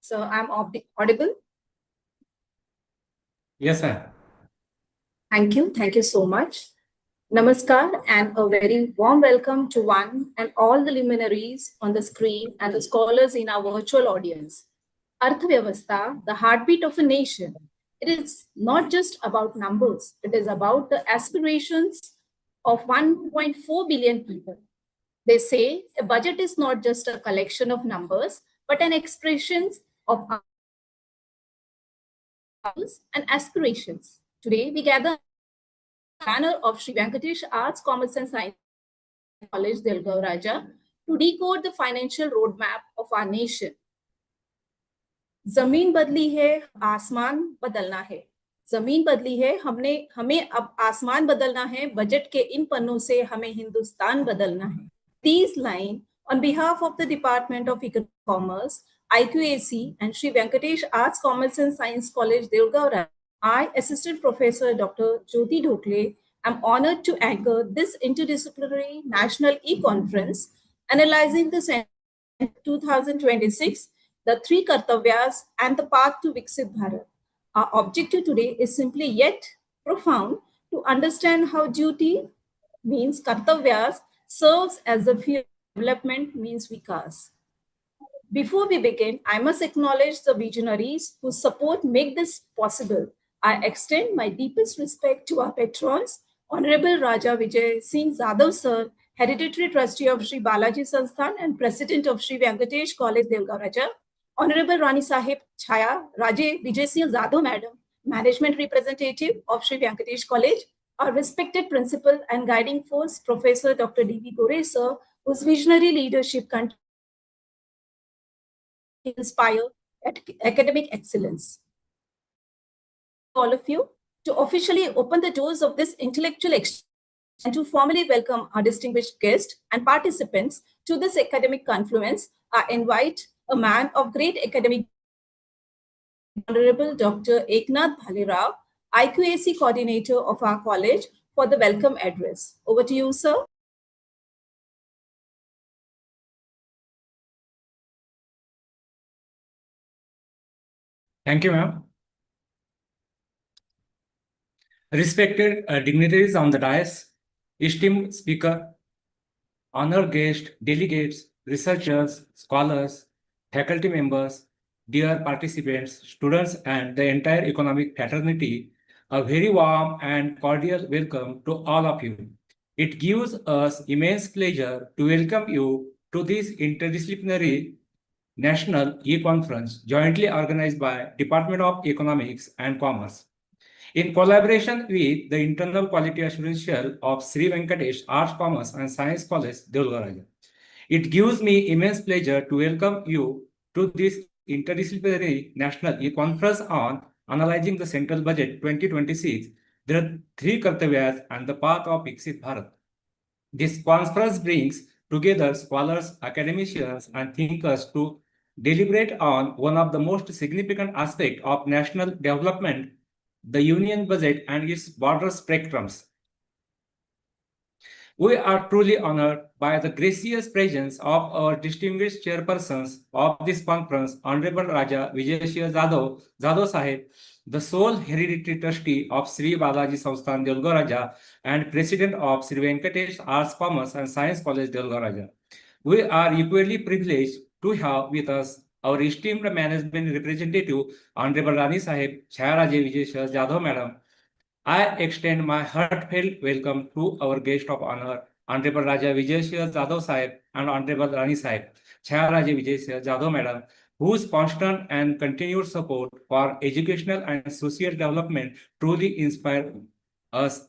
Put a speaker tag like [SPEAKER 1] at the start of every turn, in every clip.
[SPEAKER 1] So I'm audible?
[SPEAKER 2] Yes, sir.
[SPEAKER 1] Thank you. Thank you so much. Namaskar and a very warm welcome to one and all the luminaries on the screen and the scholars in our virtual audience. Arthavyavastha, the heartbeat of a nation. It is not just about numbers, it is about the aspirations of 1.4 billion people. They say a budget is not just a collection of numbers, but an expression of values and aspirations. Today, we gather banner of Sri Venkatesh Arts, Commerce and Science College, Delgaon Raja, to decode the financial roadmap of our nation. जमीन बदली है, आसमान बदलना है. जमीन बदली है, हमें अब आसमान बदलना है. बजट के इन पन्नों से हमें हिंदुस्तान बदलना है. These line on behalf of the Department of Economic Commerce, IQAC, and Sri Venkatesh Arts, Commerce and Science College, Delgaon, I, Assistant Professor Dr. Jyoti Dhokle, am honored to anchor this interdisciplinary national e-conference analyzing the 2026, the three Kartavyas, and the path to Viksit Bharat. Our objective today is simply yet profound to understand how duty means Kartavyas serves as the fuel development means Vikas. Before we begin, I must acknowledge the visionaries whose support make this possible. I extend my deepest respect to our patrons, Honorable Raja Vijay Singh Zadav Sir, Hereditary Trustee of Sri Balaji Sansthan and President of Sri Venkatesh College, Delgaon Raja, Honorable Rani Sahib Chaya Raje Vijay Singh Zadav Madam, Management Representative of Sri Venkatesh College, our respected Principal and Guiding Force, Professor Dr. D.V. Gore Sir, whose visionary leadership continues inspire academic excellence. All of you to officially open the doors of this intellectual exchange and to formally welcome our distinguished guests and participants to this academic confluence. I invite a man of great academic, Honorable Dr. Eknath Bhalirao, IQAC coordinator of our college, for the welcome address. Over to you, sir.
[SPEAKER 2] Thank you, ma'am. Respected dignitaries on the dais, esteemed speaker, honored guests, delegates, researchers, scholars, faculty members, dear participants, students, and the entire economic fraternity, a very warm and cordial welcome to all of you. It gives us immense pleasure to welcome you to this interdisciplinary National E-Conference jointly organized by Department of Economics and Commerce. In collaboration with the Internal Quality Assurance Cell of Sri Venkatesh Arts, Commerce and Science College, Delgaon. It gives me immense pleasure to welcome you to this interdisciplinary national e-conference on analyzing the central budget 2026, the three Kartavyas and the path of Viksit Bharat. This conference brings together scholars, academicians, and thinkers to deliberate on one of the most significant aspects of national development, the union budget and its broader spectrums. We are truly honored by the gracious presence of our distinguished chairpersons of this conference, Honorable Raja Vijay Jadhav Sahib, the sole hereditary trustee of Sri Balaji Sansthan Delgaon Raja and president of Sri Venkatesh Arts, Commerce and Science College Delgaon Raja. We are equally privileged to have with us our esteemed management representative, Honorable Rani Sahib Chayaraje Vijay Jadhav Madam. I extend my heartfelt welcome to our guest of honor, Honorable Raja Vijay Jadhav Sahib and Honorable Rani Sahib Chayaraje Vijay Jadhav Madam, whose constant and continued support for educational and social development truly inspire us.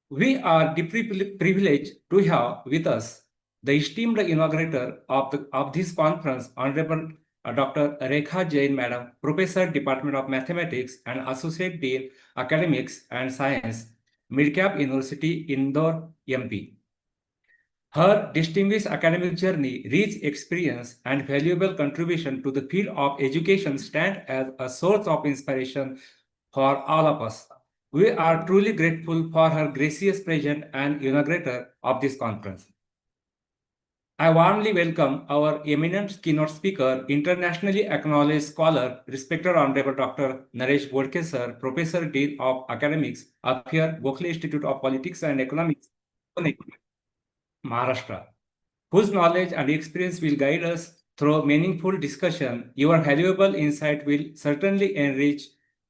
[SPEAKER 2] We are deeply privileged to have with us the esteemed inaugurator of this conference, Honorable Dr. Rekha Jain Madam, Professor, Department of Mathematics and Associate Dean, Academics and Science, Midcap University, Indore, MP. Her distinguished academic journey, rich experience, and valuable contribution to the field of education stand as a source of inspiration for all of us. We are truly grateful for her gracious presence and inaugurator of this conference. I warmly welcome our eminent keynote speaker, internationally acknowledged scholar, respected Honorable Dr. Naresh Bodke sir, Professor Dean of Academics, Appear, Gokhale Institute of Politics and Economics, Pune, Maharashtra, whose knowledge and experience will guide us through meaningful discussion. Your valuable insight will certainly enrich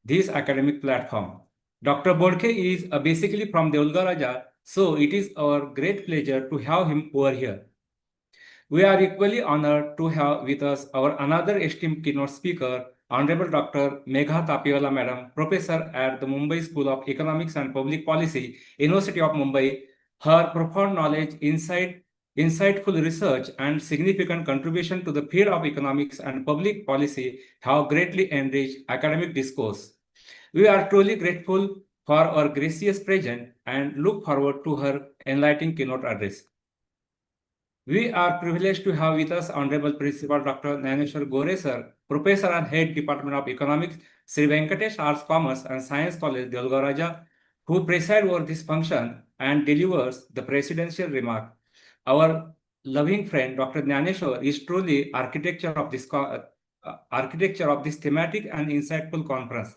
[SPEAKER 2] this academic platform. Dr. Bodke is basically from Deolga Raja, so it is our great pleasure to have him over here. We are equally honored to have with us our another esteemed keynote speaker, Honorable Dr. Megha Tapiwala Madam, Professor at the Mumbai School of Economics and Public Policy, University of Mumbai. Her profound knowledge, insightful research, and significant contribution to the field of economics and public policy have greatly enriched academic discourse. We are truly grateful for her gracious presence and look forward to her enlightening keynote address. We are privileged to have with us Honorable Principal Dr. Naneshwar Gore sir, Professor and Head Department of Economics, Sri Venkatesh Arts, Commerce and Science College, Deolga Raja, who preside over this function and delivers the presidential remark. Our loving friend Dr. Naneshwar is truly architecture of this thematic and insightful conference.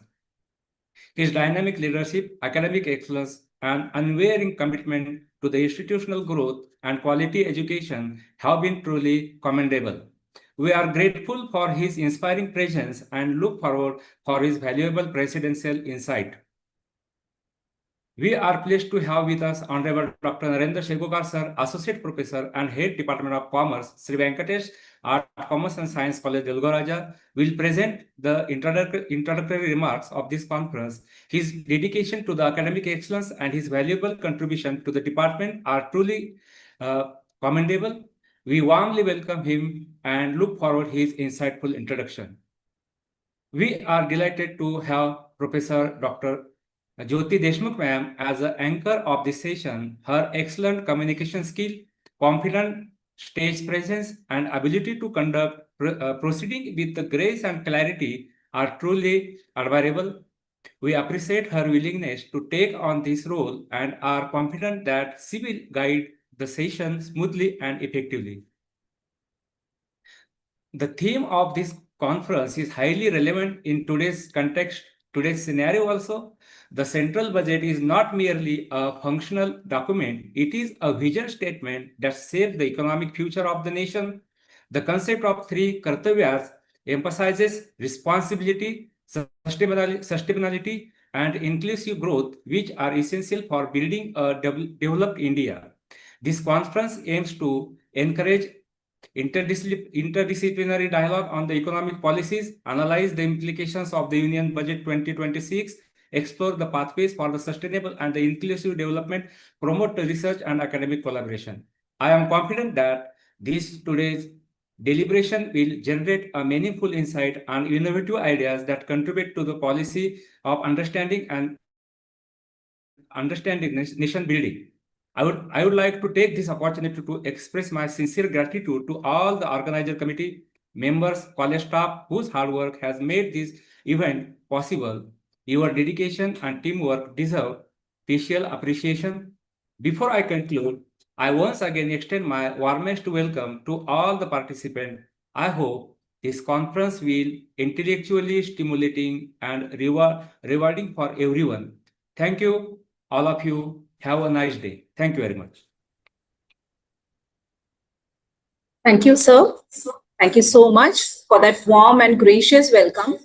[SPEAKER 2] His dynamic leadership, academic excellence, and unwavering commitment to the institutional growth and quality education have been truly commendable. We are grateful for his inspiring presence and look forward for his valuable presidential insight. We are pleased to have with us Honorable Dr. Narendra Shegokar sir, Associate Professor and Head Department of Commerce, Sri Venkatesh Art, Commerce and Science College, Deolga Raja, will present the introductory remarks of this conference. His dedication to the academic excellence and his valuable contribution to the department are truly commendable. We warmly welcome him and look forward to his insightful introduction. We are delighted to have Professor Dr. Jyoti Deshmukh ma'am as the anchor of this session. Her excellent communication skill, confident stage presence, and ability to conduct proceeding with the grace and clarity are truly admirable. We appreciate her willingness to take on this role and are confident that she will guide the session smoothly and effectively. The theme of this conference is highly relevant in today's context, today's scenario also. The central budget is not merely a functional document, it is a vision statement that shapes the economic future of the nation. The concept of three Kartavyas emphasizes responsibility, sustainability, and inclusive growth, which are essential for building a developed India. This conference aims to encourage interdisciplinary dialogue on the economic policies, analyze the implications of the Union Budget 2026, explore the pathways for the sustainable and the inclusive development, promote the research and academic collaboration. I am confident that today's deliberation will generate a meaningful insight and innovative ideas that contribute to the policy of understanding nation building. I would like to take this opportunity to express my sincere gratitude to all the organizer committee members, college staff whose hard work has made this event possible. Your dedication and teamwork deserve special appreciation. Before I conclude, I once again extend my warmest welcome to all the participants. I hope this conference will intellectually stimulating and rewarding for everyone. Thank you, all of you. Have a nice day. Thank you very much.
[SPEAKER 1] Thank you, sir. Thank you so much for that warm and gracious welcome.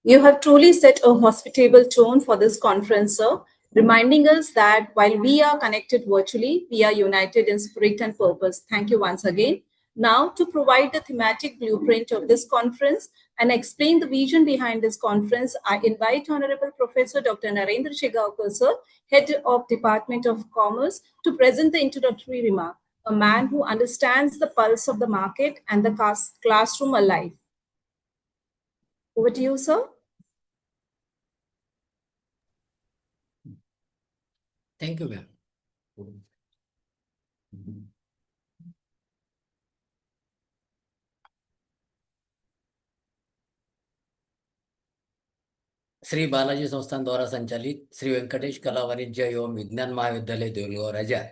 [SPEAKER 1] You have truly set a hospitable tone for this conference, sir, reminding us that while we are connected virtually, we are united in spirit and purpose. Thank you once again. Now, to provide the thematic blueprint of this conference and explain the vision behind this conference, I invite Honorable Professor Dr. Narendra Shegaonkar, sir, Head of Department of Commerce, to present the introductory remark. A man who understands the pulse of the market and the classroom alive. Over to you, sir.
[SPEAKER 3] Thank you, ma'am. Shri Balaji संस्थान द्वारा संचालित श्री वेंकटेश कला वाणिज्य एवं विज्ञान महाविद्यालय देऊलगांव राजा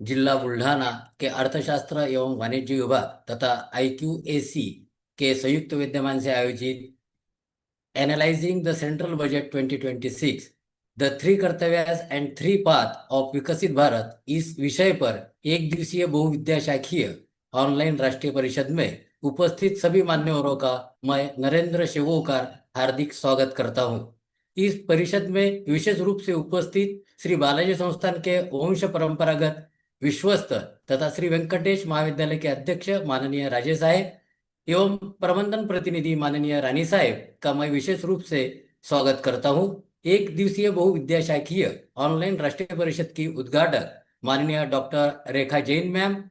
[SPEAKER 3] जिला बुल्ढाना के अर्थशास्त्र एवं वाणिज्य विभाग तथा IQAC के संयुक्त विद्यमान से आयोजित analysing the central budget 2026 the three कर्तव्यास and three path of Viksit Bharat इस विषय पर एक दिवसीय बहुविद्याशाखीय ऑनलाइन राष्ट्रीय परिषद में उपस्थित सभी मान्यवरों का मैं नरेंद्र शिवोकार हार्दिक स्वागत करता हूं। इस परिषद में विशेष रूप से उपस्थित श्री बालाजी संस्थान के वंश परंपरागत विश्वस्त तथा श्री वेंकटेश महाविद्यालय के अध्यक्ष माननीय राजेश साहेब एवं प्रबंधन प्रतिनिधि माननीय रानी साहेब का मैं विशेष रूप से स्वागत करता हूं। एक दिवसीय बहुविद्याशाखीय ऑनलाइन राष्ट्रीय परिषद की उद्घाटक माननीय डॉक्टर रेखा जैन मैम,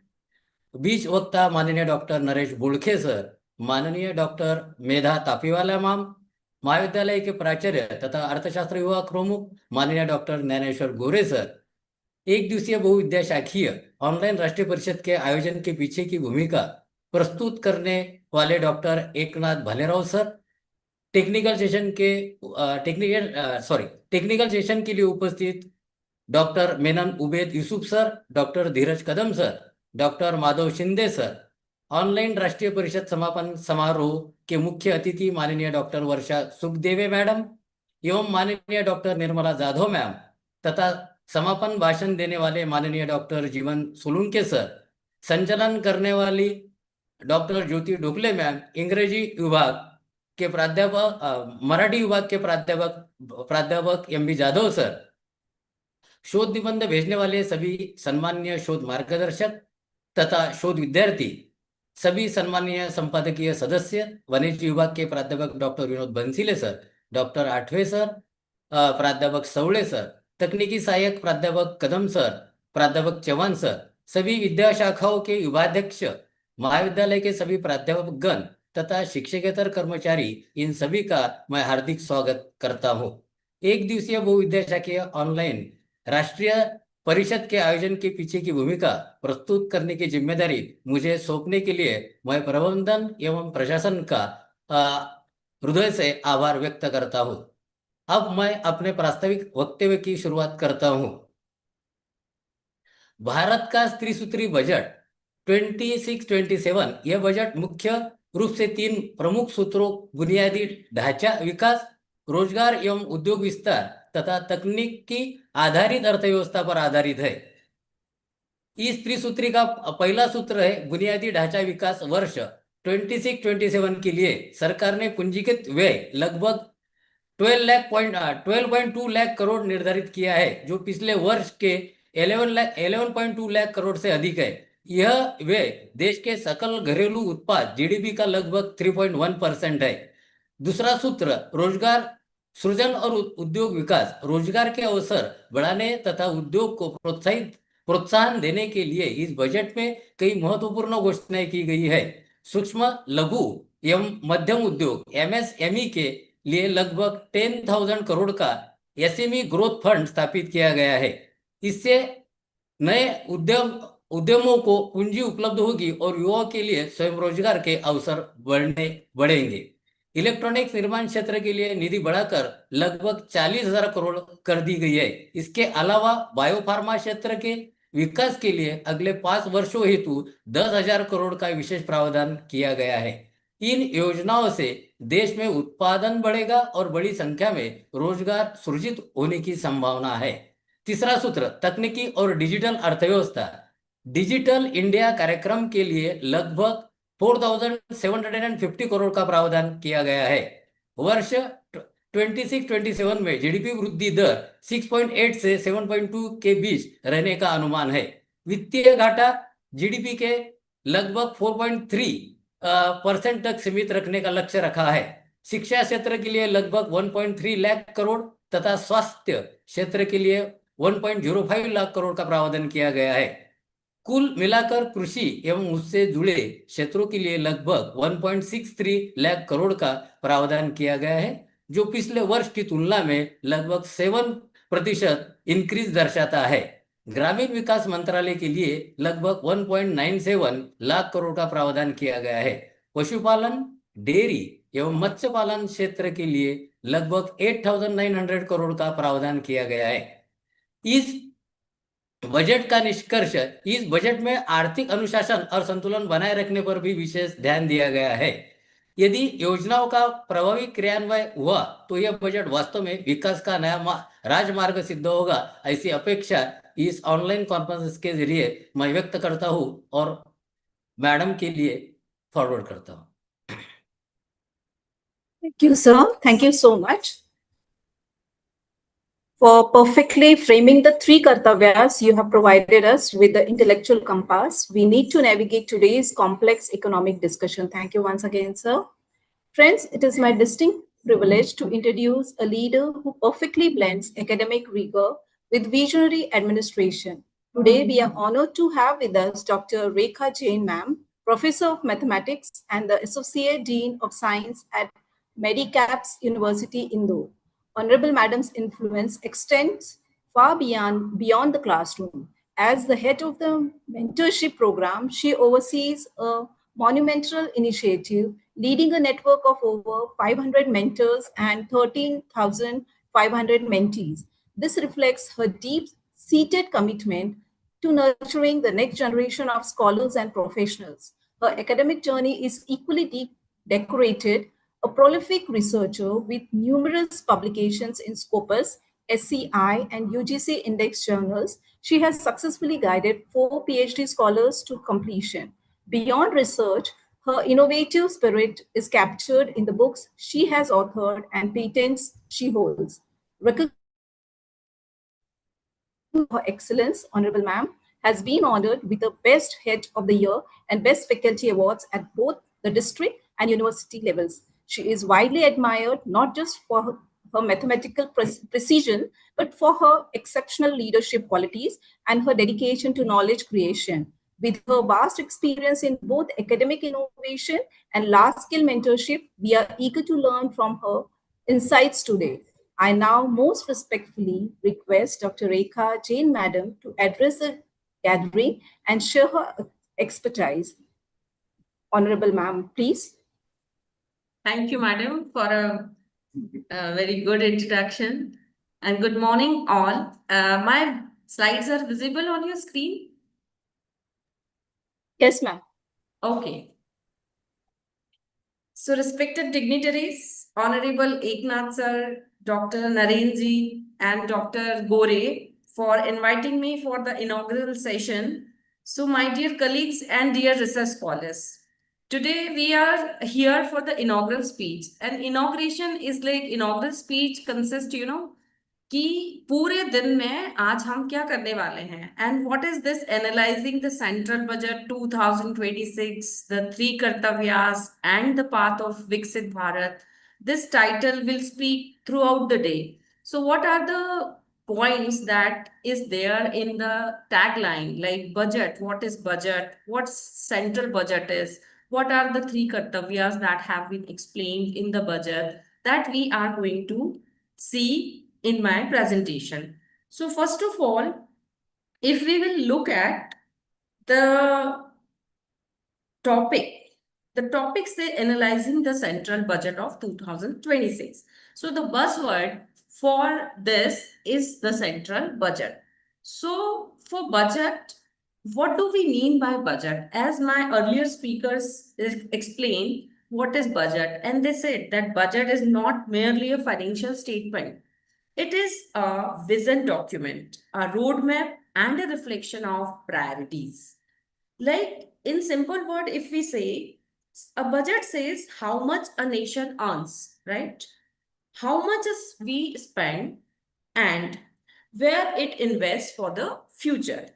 [SPEAKER 3] बीच वक्ता माननीय डॉक्टर नरेश बुड़खे सर, माननीय डॉक्टर मेधा तापीवाला मैम, महाविद्यालय के प्राचार्य तथा अर्थशास्त्र विभाग प्रमुख माननीय डॉक्टर ज्ञानेश्वर गोरे सर, एक दिवसीय बहुविद्याशाखीय ऑनलाइन राष्ट्रीय परिषद के आयोजन के पीछे की भूमिका प्रस्तुत करने वाले doctor Eknath Bhalerao sir, technical session के लिए उपस्थित doctor Menon Ubaid Yusuf sir, doctor Dheeraj Kadam sir, doctor Madhav Shinde sir, online राष्ट्रीय परिषद समापन समारोह के मुख्य अतिथि माननीय डॉक्टर वर्षा सुखदेवे मैडम एवं माननीय डॉक्टर निर्मला जाधव मैम तथा समापन भाषण देने वाले माननीय डॉक्टर जीवन सोलुंके सर, संचालन करने वाली डॉक्टर ज्योति ढोकले मैम, इंग्रजी विभाग के प्राध्यापक, मराठी विभाग के प्राध्यापक MB जाधव सर, शोध निबंध भेजने वाले सभी सम्माननीय शोध मार्गदर्शक तथा शोध विद्यार्थी, सभी सम्माननीय संपादकीय सदस्य, वाणिज्य विभाग के प्राध्यापक डॉक्टर विनोद बंसीले सर, डॉक्टर आठवे सर, प्राध्यापक सवळे सर, तकनीकी सहायक प्राध्यापक कदम सर, प्राध्यापक चौहान सर, सभी विद्याशाखाओं के विभाध्यक्ष, महाविद्यालय के सभी प्राध्यापक गण तथा शिक्षकेतर कर्मचारी, इन सभी का मैं हार्दिक स्वागत करता हूं। एक दिवसीय बहुविद्याशाखीय ऑनलाइन राष्ट्रीय परिषद के आयोजन के पीछे की भूमिका प्रस्तुत करने की जिम्मेदारी मुझे सौंपने के लिए मैं प्रबंधन एवं प्रशासन का हृदय से आभार व्यक्त करता हूं। अब मैं अपने प्रास्ताविक वक्तव्य की शुरुआत करता हूं। भारत का त्रिसूत्री बजट 26-27 यह बजट मुख्य रूप से 3 प्रमुख सूत्रों बुनियादी ढांचा विकास, रोजगार एवं उद्योग विस्तार तथा तकनीकी आधारित अर्थव्यवस्था पर आधारित है। इस त्रिसूत्री का पहला सूत्र है बुनियादी ढांचा विकास। वर्ष 26-27 के लिए सरकार ने पूंजीगत व्यय लगभग 12.2 लाख करोड़ निर्धारित किया है, जो पिछले वर्ष के 11.2 लाख करोड़ से अधिक है। यह व्यय देश के सकल घरेलू उत्पाद GDP का लगभग 3.1% है। दूसरा सूत्र रोजगार सृजन और उद्योग विकास। रोजगार के अवसर बढ़ाने तथा उद्योग को प्रोत्साहन देने के लिए इस बजट में कई महत्वपूर्ण घोषणाएं की गई है। सूक्ष्म लघु एवं मध्यम उद्योग MSME के लिए लगभग 10,000 करोड़ का SME ग्रोथ फंड स्थापित किया गया है। इससे नए उद्यमों को पूंजी उपलब्ध होगी और युवाओं के लिए स्वयं रोजगार के अवसर बढ़ेंगे। इलेक्ट्रॉनिक्स निर्माण क्षेत्र के लिए निधि बढ़ाकर लगभग 40,000 करोड़ कर दी गई है। इसके अलावा बायोफार्मा क्षेत्र के विकास के लिए अगले 5 वर्षों हेतु 10,000 करोड़ का विशेष प्रावधान किया गया है। इन योजनाओं से देश में उत्पादन बढ़ेगा और बड़ी संख्या में रोजगार सृजित होने की संभावना है। तीसरा सूत्र तकनीकी और डिजिटल अर्थव्यवस्था। डिजिटल इंडिया कार्यक्रम के लिए लगभग 4,750 करोड़ का प्रावधान किया गया है। वर्ष 26-27 में GDP वृद्धि दर 6.8 से 7.2 के बीच रहने का अनुमान है। वित्तीय घाटा GDP के लगभग 4.3% तक सीमित रखने का लक्ष्य रखा है। शिक्षा क्षेत्र के लिए लगभग 1.3 लाख करोड़ तथा स्वास्थ्य क्षेत्र के लिए 1.05 लाख करोड़ का प्रावधान किया गया है। कुल मिलाकर कृषि एवं उससे जुड़े क्षेत्रों के लिए लगभग 1.63 लाख करोड़ का प्रावधान किया गया है, जो पिछले वर्ष की तुलना में लगभग 7% इंक्रीज दर्शाता है। ग्रामीण विकास मंत्रालय के लिए लगभग 1.97 लाख करोड़ का प्रावधान किया गया है। पशुपालन, डेयरी एवं मत्स्य पालन क्षेत्र के लिए लगभग 8,900 करोड़ का प्रावधान किया गया है। इस बजट का निष्कर्ष, इस बजट में आर्थिक अनुशासन और संतुलन बनाए रखने पर भी विशेष ध्यान दिया गया है। यदि योजनाओं का प्रभावी क्रियान्वयन हुआ तो यह बजट वास्तव में विकास का नया राजमार्ग सिद्ध होगा, ऐसी अपेक्षा इस ऑनलाइन कॉन्फ्रेंस के जरिए मैं व्यक्त करता हूँ और मैडम के लिए फॉरवर्ड करता हूँ।
[SPEAKER 1] Thank you, sir. Thank you so much for perfectly framing the three Kartavyas. You have provided us with the intellectual compass we need to navigate today's complex economic discussion. Thank you once again, sir. Friends, it is my distinct privilege to introduce a leader who perfectly blends academic rigor with visionary administration. Today, we are honored to have with us Dr. Rekha Jain, ma'am, Professor of Mathematics and the Associate Dean of Science at Medicaps University, Indore. Honorable Madam's influence extends far beyond the classroom. As the head of the mentorship program, she oversees a monumental initiative leading a network of over 500 mentors and 13,500 mentees. This reflects her deep-seated commitment to nurturing the next generation of scholars and professionals. Her academic journey is equally decorated, a prolific researcher with numerous publications in Scopus, SCI, and UGC index journals. She has successfully guided 4 PhD scholars to completion. Beyond research, her innovative spirit is captured in the books she has authored and patents she holds. Her Excellence, Honorable Ma'am, has been honored with the Best Head of the Year and Best Faculty Awards at both the district and university levels. She is widely admired not just for her mathematical precision, but for her exceptional leadership qualities and her dedication to knowledge creation. With her vast experience in both academic innovation and large-scale mentorship, we are eager to learn from her insights today. I now most respectfully request Dr. Rekha Jain, Madam, to address the gathering and share her expertise. Honorable Ma'am, please.
[SPEAKER 4] Thank you, Madam, for a very good introduction. And good morning, all. My slides are visible on your screen?
[SPEAKER 1] Yes, ma'am.
[SPEAKER 4] Okay. So, respected dignitaries, Honorable Eknath Sir, Dr. Narenji, and Dr. Gore for inviting me for the inaugural session. So, my dear colleagues and dear research scholars, today we are here for the inaugural speech. And inauguration is like inaugural speech consists, कि पूरे दिन में आज हम क्या करने वाले हैं and what is this analysing the central budget 2026 the three कर्तव्यास and the path of Viksit Bharat. This title will speak throughout the day. So what are the points that is there in the tagline, like budget? What is budget? What central budget is? What are the three kartavyas that have been explained in the budget that we are going to see in my presentation? So first of all, if we will look at the topic say analyzing the central budget of 2026. So the buzzword for this is the central budget. So for budget, what do we mean by budget? As my earlier speakers explained what is budget, and they said that budget is not merely a financial statement. It is a vision document, a roadmap, and a reflection of priorities. Like in simple word, if we say a budget says how much a nation earns, right? How much is we spend and where it invests for the future.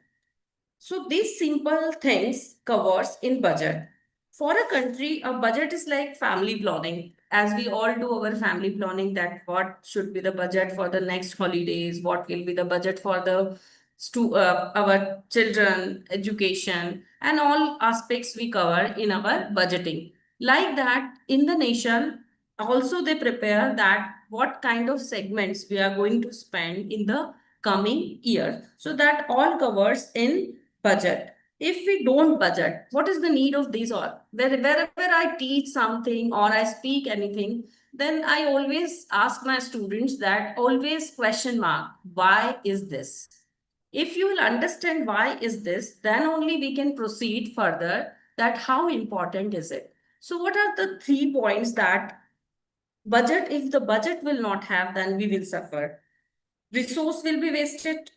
[SPEAKER 4] So these simple things covers in budget. For a country, a budget is like family planning. As we all do our family planning, that what should be the budget for the next holidays, what will be the budget for the our children, education, and all aspects we cover in our budgeting. Like that, in the nation, also they prepare that what kind of segments we are going to spend in the coming year. So that all covers in budget. If we don't budget, what is the need of these all? Wherever I teach something or I speak anything, then I always ask my students that always question mark, why is this? If you will understand why is this, then only we can proceed further that how important is it. So what are the 3 points that budget, if the budget will not have, then we will suffer. Resource will be wasted.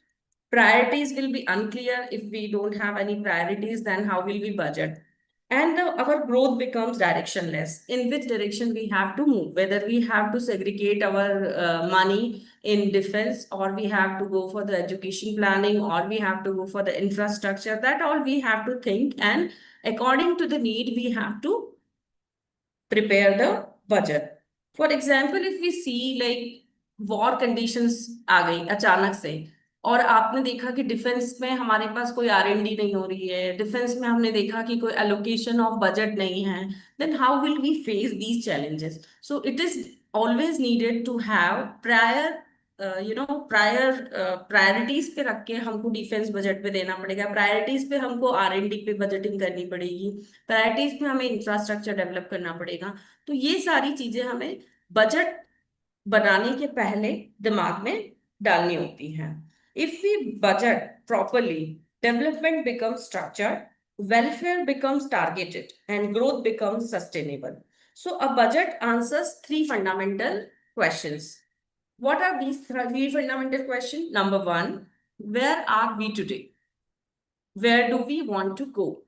[SPEAKER 4] Priorities will be unclear. If we don't have any priorities, then how will we budget? And our growth becomes directionless. In which direction we have to move? Whether we have to segregate our money in defense, or we have to go for the education planning, or we have to go for the infrastructure. That all we have to think, and according to the need, we have to prepare the budget. For example, if we see like war conditions आ गई अचानक से, और आपने देखा कि defence में हमारे पास कोई R&D नहीं हो रही है, डिफेंस में हमने देखा कि कोई एलोकेशन ऑफ बजट नहीं है, then how will we face these challenges. So it is always needed to have prior priorities पे रख के हमको डिफेंस बजट पे देना पड़ेगा, प्रायोरिटीज पे हमको R&D पे बजटिंग करनी पड़ेगी, प्रायोरिटीज पे हमें इंफ्रास्ट्रक्चर डेवलप करना पड़ेगा. तो ये सारी चीजें हमें बजट बनाने के पहले दिमाग में डालनी होती हैं. If we budget properly, development becomes structured, welfare becomes targeted, and growth becomes sustainable. So a budget answers 3 fundamental questions. What are these 3 fundamental questions? Number 1, where are we today? Where do we want to go?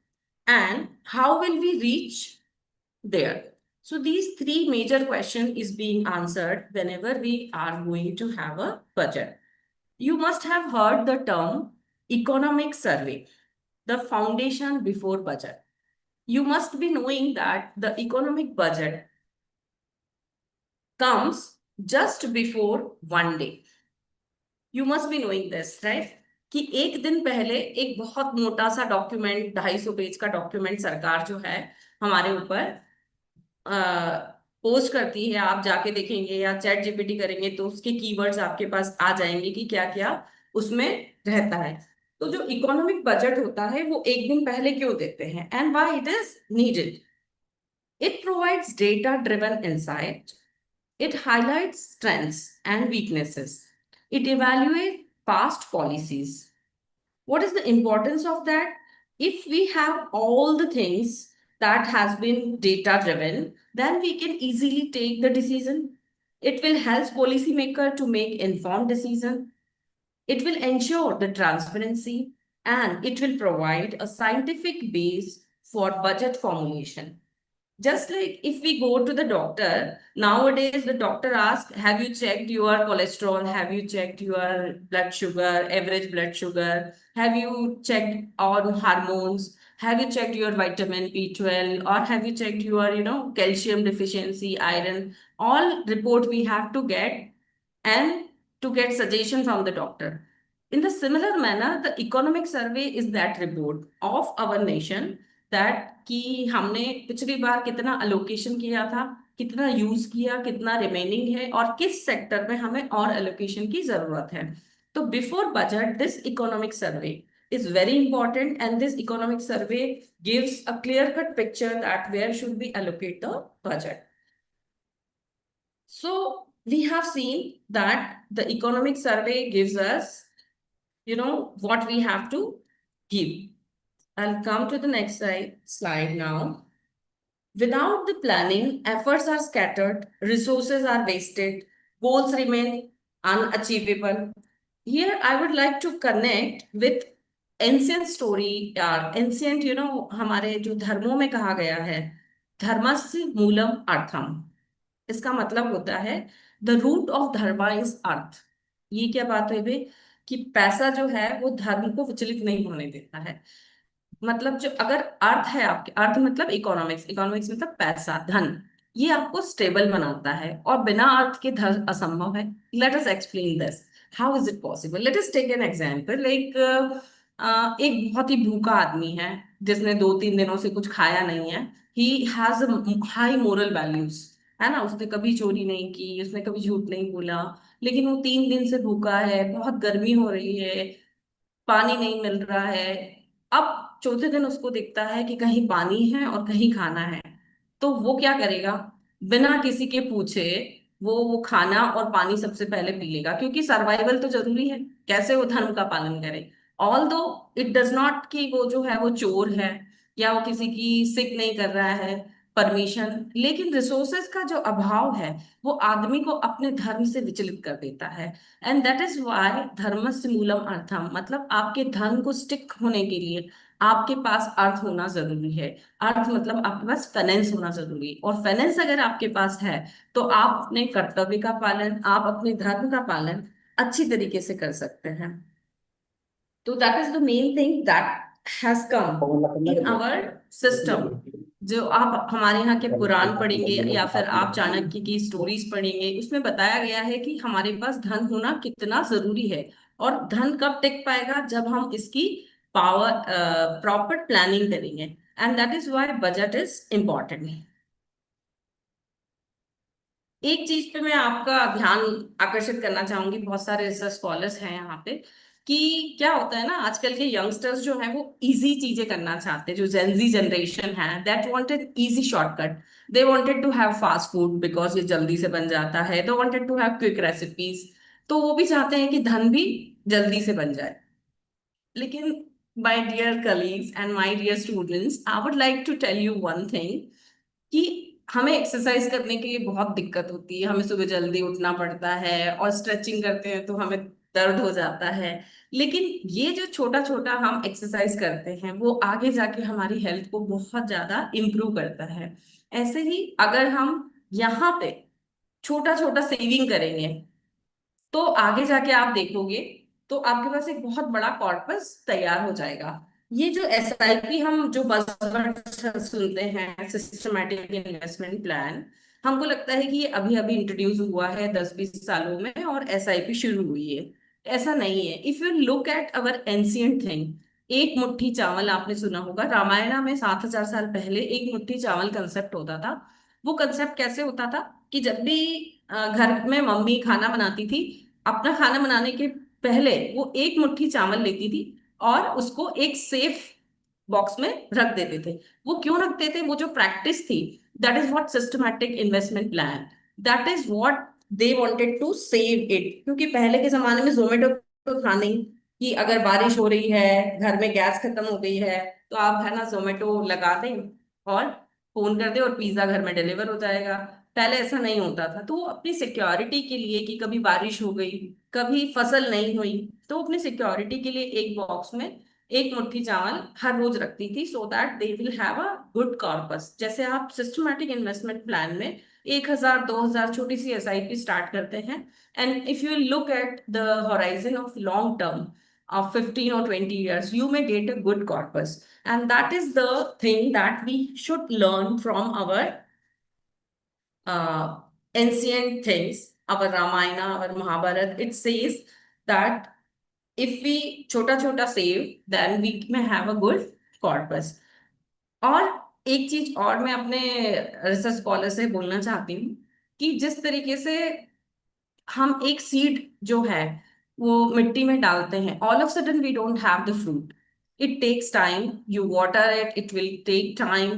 [SPEAKER 4] And how will we reach there? So these 3 major questions is being answered whenever we are going to have a budget. You must have heard the term economic survey, the foundation before budget. You must be knowing that the economic budget comes just before one day. You must be knowing this, right? कि एक दिन पहले एक बहुत मोटा सा document, 250 page का document सरकार जो है हमारे ऊपर पोस्ट करती है. आप जाके देखेंगे या चैट जीपीटी करेंगे तो उसके कीवर्ड्स आपके पास आ जाएंगे कि क्या क्या उसमें रहता है. तो जो इकोनॉमिक बजट होता है वो एक दिन पहले क्यों देते हैं, and why it is needed? It provides data driven insight, it highlights strengths and weaknesses, it evaluate past policies. What is the importance of that? If we have all the things that has been data driven, then we can easily take the decision. It will help policymaker to make informed decision. It will ensure the transparency, and it will provide a scientific base for budget formulation. Just like if we go to the doctor, nowadays the doctor asks, have you checked your cholesterol? Have you checked your blood sugar, average blood sugar? Have you checked on hormones? Have you checked your vitamin B12? Or have you checked your, calcium deficiency, iron? All report we have to get, and to get suggestion from the doctor. In the similar manner, the economic survey is that report of our nation, that कि हमने पिछली बार कितना allocation किया था, कितना use किया, कितना remaining है, और किस सेक्टर में हमें और अलोकेशन की जरूरत है. तो before budget this economic survey is very important, and this economic survey gives a clear cut picture that where should we allocate the budget. So we have seen that the economic survey gives us, what we have to give. I'll come to the next slide now. Without the planning, efforts are scattered, resources are wasted, goals remain unachievable. Here, I would like to connect with ancient story, ancient, हमारे जो धर्मों में कहा गया है, धर्मस्य मूलम अर्थम. इसका मतलब होता है the root of dharma is artha. ये क्या बात है बे, कि पैसा जो है वो धर्म को विचलित नहीं होने देता है. मतलब जो अगर अर्थ है आपके, अर्थ मतलब इकोनॉमिक्स, इकोनॉमिक्स मतलब पैसा, धन, ये आपको स्टेबल बनाता है, और बिना अर्थ के धन असंभव है. Let us explain this, how is it possible. Let us take an example. एक बहुत ही भूखा आदमी है जिसने 2-3 दिनों से कुछ खाया नहीं है. He has high moral values, है ना. उसने कभी चोरी नहीं की, उसने कभी झूठ नहीं बोला, लेकिन वो 3 दिन से भूखा है, बहुत गर्मी हो रही है, पानी नहीं मिल रहा है. अब चौथे दिन उसको दिखता है कि कहीं पानी है और कहीं खाना है. तो वो क्या करेगा, बिना किसी के पूछे वो खाना और पानी सबसे पहले पी लेगा, क्योंकि सर्वाइवल तो जरूरी है. कैसे वो धर्म का पालन करे. ऑल्दो इट डज नॉट कि वो जो है वो चोर है या वो किसी की सिक नहीं कर रहा है परमिशन, लेकिन रिसोर्सेज का जो अभाव है वो आदमी को अपने धर्म से विचलित कर देता है। एंड दैट इज वाई धर्मस्य मूलम अर्थम, मतलब आपके धर्म को स्टिक होने के लिए आपके पास अर्थ होना जरूरी है। अर्थ मतलब आपके पास फाइनेंस होना जरूरी है, और फाइनेंस अगर आपके पास है तो आप अपने कर्तव्य का पालन, आप अपने धर्म का पालन अच्छी तरीके से कर सकते हैं। तो that is the main thing that has come in our system. जो आप हमारे यहाँ के पुराण पढ़ेंगे या फिर आप चाणक्य की स्टोरीज पढ़ेंगे, उसमें बताया गया है कि हमारे पास धन होना कितना जरूरी है, और धन कब टिक पाएगा, जब हम इसकी पावर प्रॉपर प्लानिंग करेंगे। And that is why budget is important. एक चीज पे मैं आपका ध्यान आकर्षित करना चाहूंगी, बहुत सारे रिसर्च स्कॉलर्स हैं यहाँ पे, कि क्या होता है ना, आजकल के यंगस्टर्स जो हैं वो इजी चीजें करना चाहते हैं। जो जेनजी जनरेशन है that wanted easy shortcut, they wanted to have fast food because ये जल्दी से बन जाता है, they wanted to have quick recipes. तो वो भी चाहते हैं कि धन भी जल्दी से बन जाए। लेकिन my dear colleagues and my dear students, I would like to tell you one thing, कि हमें एक्सरसाइज करने के लिए बहुत दिक्कत होती है, हमें सुबह जल्दी उठना पड़ता है, और स्ट्रेचिंग करते हैं तो हमें दर्द हो जाता है। लेकिन ये जो छोटा छोटा हम एक्सरसाइज करते हैं वो आगे जाके हमारी हेल्थ को बहुत ज्यादा इम्प्रूव करता है। ऐसे ही अगर हम यहाँ पे छोटा छोटा सेविंग करेंगे तो आगे जाके आप देखोगे तो आपके पास एक बहुत बड़ा कॉर्पस तैयार हो जाएगा। ये जो एसआईपी हम जो बज़वर्ड सुनते हैं, सिस्टमैटिक इन्वेस्टमेंट प्लान, हमको लगता है कि ये अभी अभी इंट्रोड्यूस हुआ है 10-20 सालों में और एसआईपी शुरू हुई है। ऐसा नहीं है। If you look at our ancient thing, एक मुट्ठी चावल आपने सुना होगा, रामायण में 7,000 साल पहले एक मुट्ठी चावल कंसेप्ट होता था। वो कंसेप्ट कैसे होता था कि जब भी घर में मम्मी खाना बनाती थी, अपना खाना बनाने के पहले वो एक मुट्ठी चावल लेती थी और उसको एक सेफ बॉक्स में रख देते थे। वो क्यों रखते थे? वो जो प्रैक्टिस थी, that is what systematic investment plan, that is what they wanted to save it. क्योंकि पहले के जमाने में जोमेटो तो था नहीं, कि अगर बारिश हो रही है, घर में गैस खत्म हो गई है, तो आप है ना जोमेटो लगा दें और फोन कर दे और पिज्जा घर में डिलीवर हो जाएगा। पहले ऐसा नहीं होता था। तो वो अपनी सिक्योरिटी के लिए, कि कभी बारिश हो गई, कभी फसल नहीं हुई, तो अपनी सिक्योरिटी के लिए एक बॉक्स में एक मुट्ठी चावल हर रोज रखती थी, so that they will have a good corpus. जैसे आप सिस्टमैटिक इन्वेस्टमेंट प्लान में 1,000-2,000 छोटी सी एसआईपी स्टार्ट करते हैं, and if you look at the horizon of long term of 15 or 20 years, you may get a good corpus. And that is the thing that we should learn from our uh, ancient things, our Ramayana, our Mahabharata. It says that if we chota chota save, then we may have a good corpus. और एक चीज और मैं अपने research scholar से बोलना चाहती हूँ, कि जिस तरीके से हम एक सीड जो है वो मिट्टी में डालते हैं, all of sudden we don't have the fruit. It takes time, you water it, it will take time,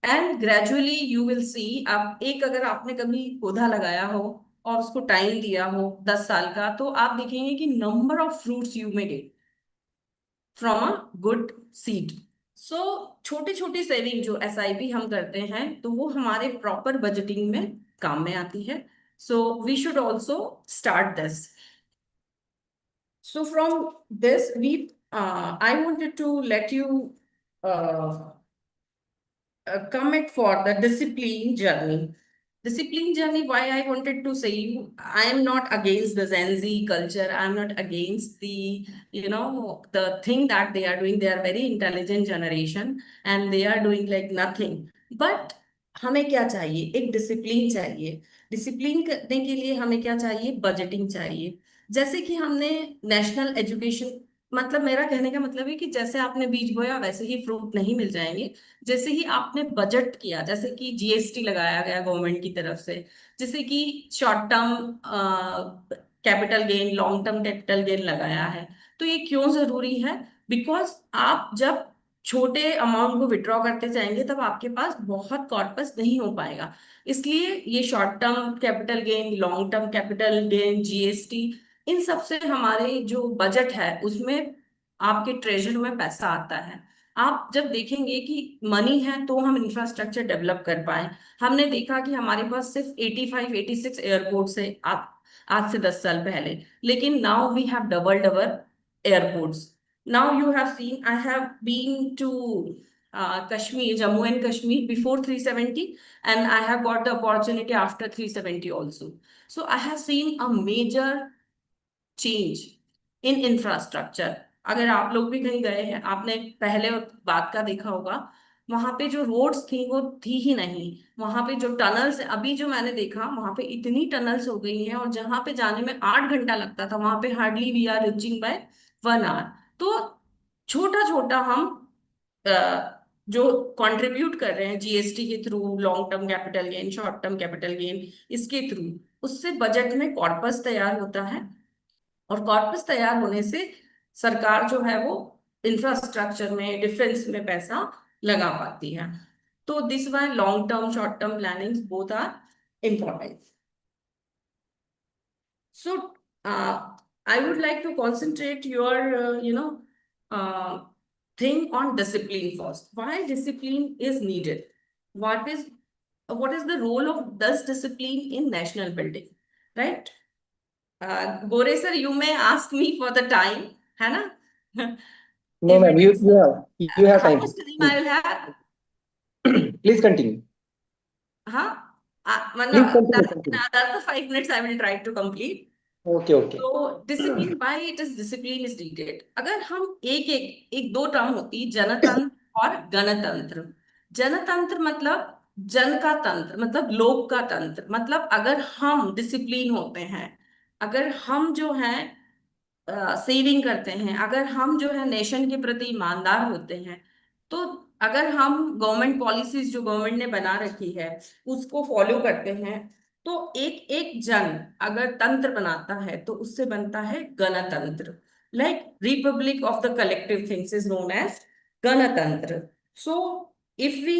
[SPEAKER 4] and gradually you will see. आप एक, अगर आपने कभी पौधा लगाया हो और उसको टाइम दिया हो 10 साल का, तो आप देखेंगे कि number of fruits you may get from a good seed. So छोटी छोटी सेविंग जो एसआईपी हम करते हैं, तो वो हमारे प्रॉपर बजटिंग में काम में आती है। So we should also start this. So from this, I wanted to let you uh, comment for the discipline journey. Discipline journey, why I wanted to say you, I am not against the Gen Z culture. I'm not against the, the thing that they are doing. They are very intelligent generation and they are doing like nothing. But हमें क्या चाहिए? एक discipline चाहिए। Discipline करने के लिए हमें क्या चाहिए? बजटिंग चाहिए। जैसे कि हमने नेशनल एजुकेशन, मतलब मेरा कहने का मतलब है कि जैसे आपने बीज बोया वैसे ही फ्रूट नहीं मिल जाएंगे। जैसे ही आपने बजट किया, जैसे कि जीएसटी लगाया गया गवर्नमेंट की तरफ से, जैसे कि short term capital gain, long term capital gain लगाया है, तो ये क्यों जरूरी है? बिकॉज आप जब छोटे अमाउंट को विड्रॉ करते जाएंगे तब आपके पास बहुत कॉर्पस नहीं हो पाएगा। इसलिए ये short term capital gain, long term capital gain, GST, इन सब से हमारे जो बजट है उसमें आपके ट्रेजर में पैसा आता है। आप जब देखेंगे कि मनी है तो हम इंफ्रास्ट्रक्चर डेवलप कर पाए। हमने देखा कि हमारे पास सिर्फ 85 86 एयरपोर्ट्स है आज से 10 साल पहले, लेकिन now we have doubled our airports. Now you have seen, I have been to Kashmir, Jammu and Kashmir before 370, and I have got the opportunity after 370 also. So I have seen a major change in infrastructure. अगर आप लोग भी कहीं गए हैं, आपने पहले बात का देखा होगा, वहां पे जो रोड्स थी वो थी ही नहीं। वहां पे जो टनल्स, अभी जो मैंने देखा वहां पे इतनी टनल्स हो गई हैं, और जहां पे जाने में 8 घंटा लगता था वहां पे hardly we are reaching by 1 hour. तो छोटा छोटा हम जो कंट्रीब्यूट कर रहे हैं जीएसटी के through, long term capital gain, short term capital gain, इसके थ्रू उससे बजट में कॉर्पस तैयार होता है, और कॉर्पस तैयार होने से सरकार जो है वो इंफ्रास्ट्रक्चर में, डिफेंस में पैसा लगा पाती है। तो this way long term short term planning both are important. So I would like to concentrate your uh, thing on discipline first. Why discipline is needed? What is the role of this discipline in national building, right? Gore sir, you may ask me for the time, है ना?
[SPEAKER 5] No,
[SPEAKER 4] If
[SPEAKER 5] ma'am,
[SPEAKER 4] it is,
[SPEAKER 5] you have
[SPEAKER 4] how
[SPEAKER 5] time.
[SPEAKER 4] much time I will have?
[SPEAKER 5] Please continue.
[SPEAKER 4] हाँ,
[SPEAKER 5] Please continue.
[SPEAKER 4] another 5 minutes I will try to complete.
[SPEAKER 5] Okay, okay.
[SPEAKER 4] तो discipline, by it is discipline is needed. अगर हम एक एक एक दो term होती, जनतंत्र और गणतंत्र। जनतंत्र मतलब जन का तंत्र, मतलब लोक का तंत्र। मतलब अगर हम डिसिप्लिन होते हैं, अगर हम जो है सेविंग करते हैं, अगर हम जो है नेशन के प्रति ईमानदार होते हैं, तो अगर हम गवर्नमेंट पॉलिसीज जो गवर्नमेंट ने बना रखी है उसको फॉलो करते हैं, तो एक एक जन अगर तंत्र बनाता है तो उससे बनता है गणतंत्र। Like republic of the collective things is known as ganatantra. So if we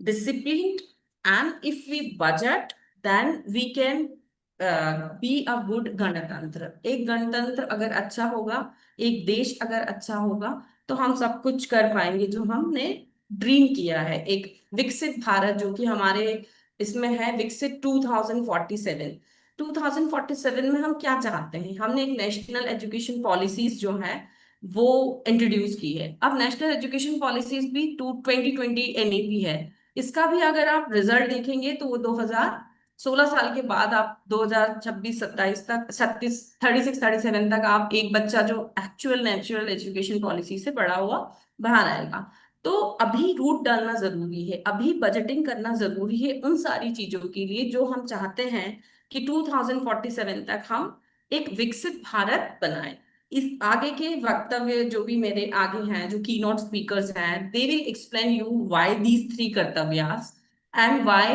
[SPEAKER 4] disciplined, and if we budget, then we can be a good ganatantra. एक गणतंत्र अगर अच्छा होगा, एक देश अगर अच्छा होगा, तो हम सब कुछ कर पाएंगे जो हमने ड्रीम किया है। एक विकसित भारत जो कि हमारे इसमें है, विकसित 2047। 2047 में हम क्या चाहते हैं? हमने एक नेशनल एजुकेशन पॉलिसीज जो है वो इंट्रोड्यूस की है। अब नेशनल एजुकेशन पॉलिसीज भी 2020 एनईपी है। इसका भी अगर आप रिजल्ट देखेंगे तो वो 2016 साल के बाद आप 2026-27 तक, 36-37 तक आप एक बच्चा जो एक्चुअल नेचुरल एजुकेशन पॉलिसी से पढ़ा हुआ बाहर आएगा। तो अभी रूट डालना जरूरी है, अभी बजटिंग करना जरूरी है उन सारी चीजों के लिए जो हम चाहते हैं कि 2047 तक हम एक विकसित भारत बनाए। इस आगे के वक्तव्य जो भी मेरे आगे हैं, जो की नोट स्पीकर्स हैं, they will explain you why these 3 कर्तव्यास and why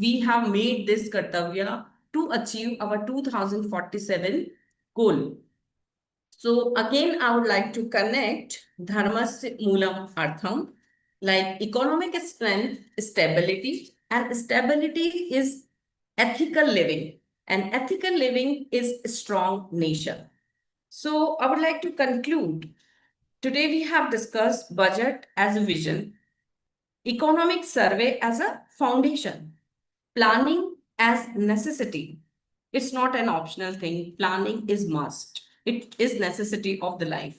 [SPEAKER 4] we have made this Kartavya to achieve our 2047 goal. So again, I would like to connect Dharmasya Moolam Artham, like economic strength, stability, and stability is ethical living, and ethical living is a strong nation. So I would like to conclude. Today we have discussed budget as a vision, economic survey as a foundation, planning as necessity. It's not an optional thing. Planning is must. It is necessity of the life.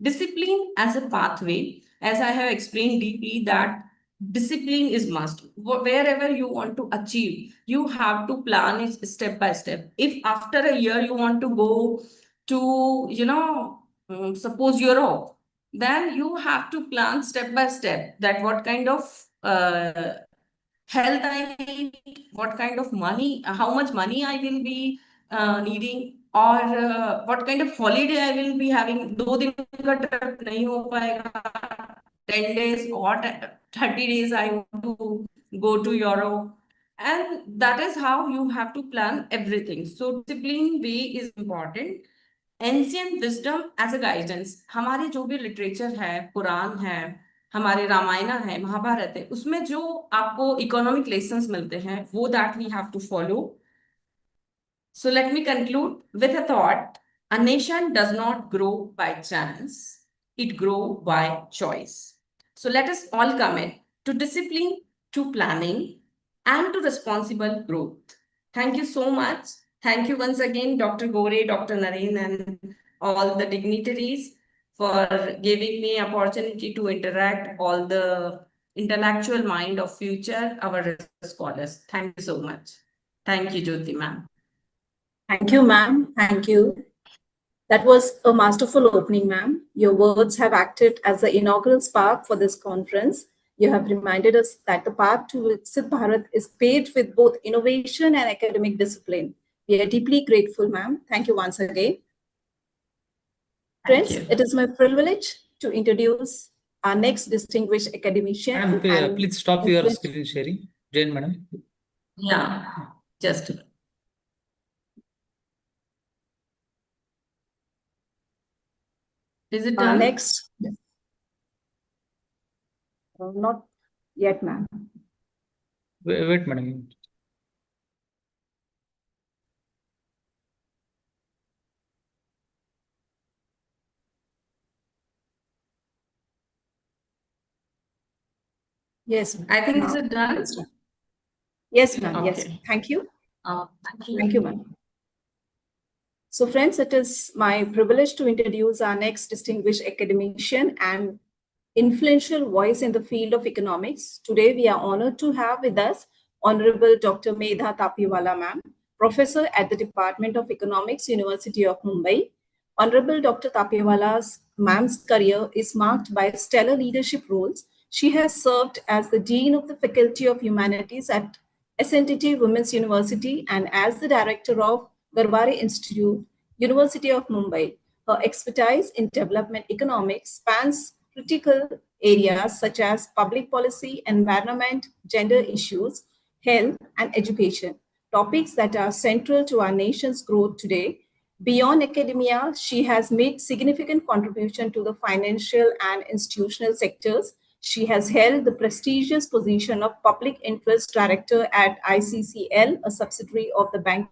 [SPEAKER 4] Discipline as a pathway, as I have explained deeply that discipline is must. Wherever you want to achieve, you have to plan it step by step. If after a year you want to go to, suppose Europe, then you have to plan step by step that what kind of health I need, what kind of money, how much money I will be needing, or what kind of holiday I will be having. 2 दिन का trip नहीं हो पाएगा, 10 days or 30 days I want to go to Europe. And that is how you have to plan everything. So discipline way is important. Ancient wisdom as a guidance, हमारे जो भी literature है, कुरान है, हमारे रामायण है, महाभारत है, उसमें जो आपको इकोनॉमिक लेसन्स मिलते हैं वो that we have to follow. So let me conclude with a thought. A nation does not grow by chance, it grows by choice. So let us all commit to discipline, to planning, and to responsible growth. Thank you so much. Thank you once again, Dr. Gore, Dr. Naren, and all the dignitaries for giving me opportunity to interact all the intellectual mind of future our scholars. Thank you so much. Thank you, Jyoti ma'am.
[SPEAKER 1] Thank you, ma'am. Thank you. That was a masterful opening, ma'am. Your words have acted as the inaugural spark for this conference. You have reminded us that the path to Vikasit Bharat is paved with both innovation and academic discipline. We are deeply grateful, ma'am. Thank you once again. Friends, it is my privilege to introduce our next distinguished academician.
[SPEAKER 2] Madam, please stop your screen sharing. Jane, madam.
[SPEAKER 4] Yeah, just. Is it done?
[SPEAKER 1] Next. Not yet, ma'am.
[SPEAKER 2] Wait, madam.
[SPEAKER 1] Yes,
[SPEAKER 4] I think it's done.
[SPEAKER 1] Yes, ma'am.
[SPEAKER 4] Okay.
[SPEAKER 1] Yes. Thank you.
[SPEAKER 4] Thank you.
[SPEAKER 1] Thank you, ma'am. So, friends, it is my privilege to introduce our next distinguished academician and influential voice in the field of economics. Today, we are honored to have with us Honorable Dr. Medha Tapiwala, ma'am, Professor at the Department of Economics, University of Mumbai. Honorable Dr. Tapiwala's ma'am's career is marked by stellar leadership roles. She has served as the Dean of the Faculty of Humanities at SNTT Women's University and as the Director of Garware Institute, University of Mumbai. Her expertise in development economics spans critical areas such as public policy, environment, gender issues, health, and education, topics that are central to our nation's growth today. Beyond academia, she has made significant contribution to the financial and institutional sectors. She has held the prestigious position of Public Interest Director at ICCL, a subsidiary of the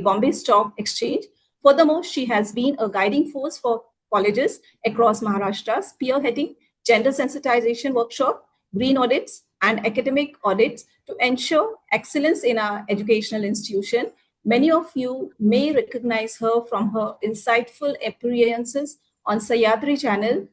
[SPEAKER 1] Bombay Stock Exchange. Furthermore, she has been a guiding force for colleges across Maharashtra, spearheading gender sensitization workshop, green audits, and academic audits to ensure excellence in our educational institution. Many of you may recognize her from her insightful appearances on Sayadri channel,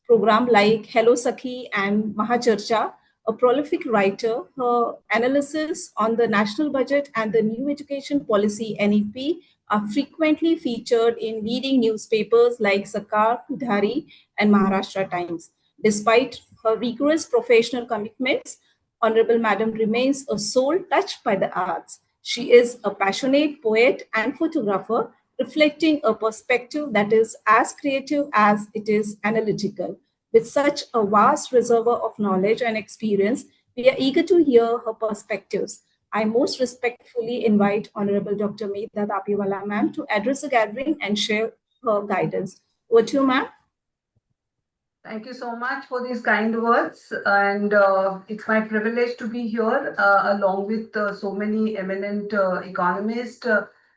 [SPEAKER 1] program like Hello Sakhi and Mahacharcha. A prolific writer, her analysis on the national budget and the new education policy NEP are frequently featured in leading newspapers like Sakar, Udhari, and Maharashtra Times. Despite her rigorous professional commitments, Honorable Madam remains a soul touched by the arts. She is a passionate poet and photographer, reflecting a perspective that is as creative as it is analytical. With such a vast reservoir of knowledge and experience, we are eager to hear her perspectives. I most respectfully invite Honorable Dr. Medha Tapiwala, ma'am, to address the gathering and share her guidance. Over to you, ma'am.
[SPEAKER 6] Thank you so much for these kind words, and it's my privilege to be here along with so many eminent economists,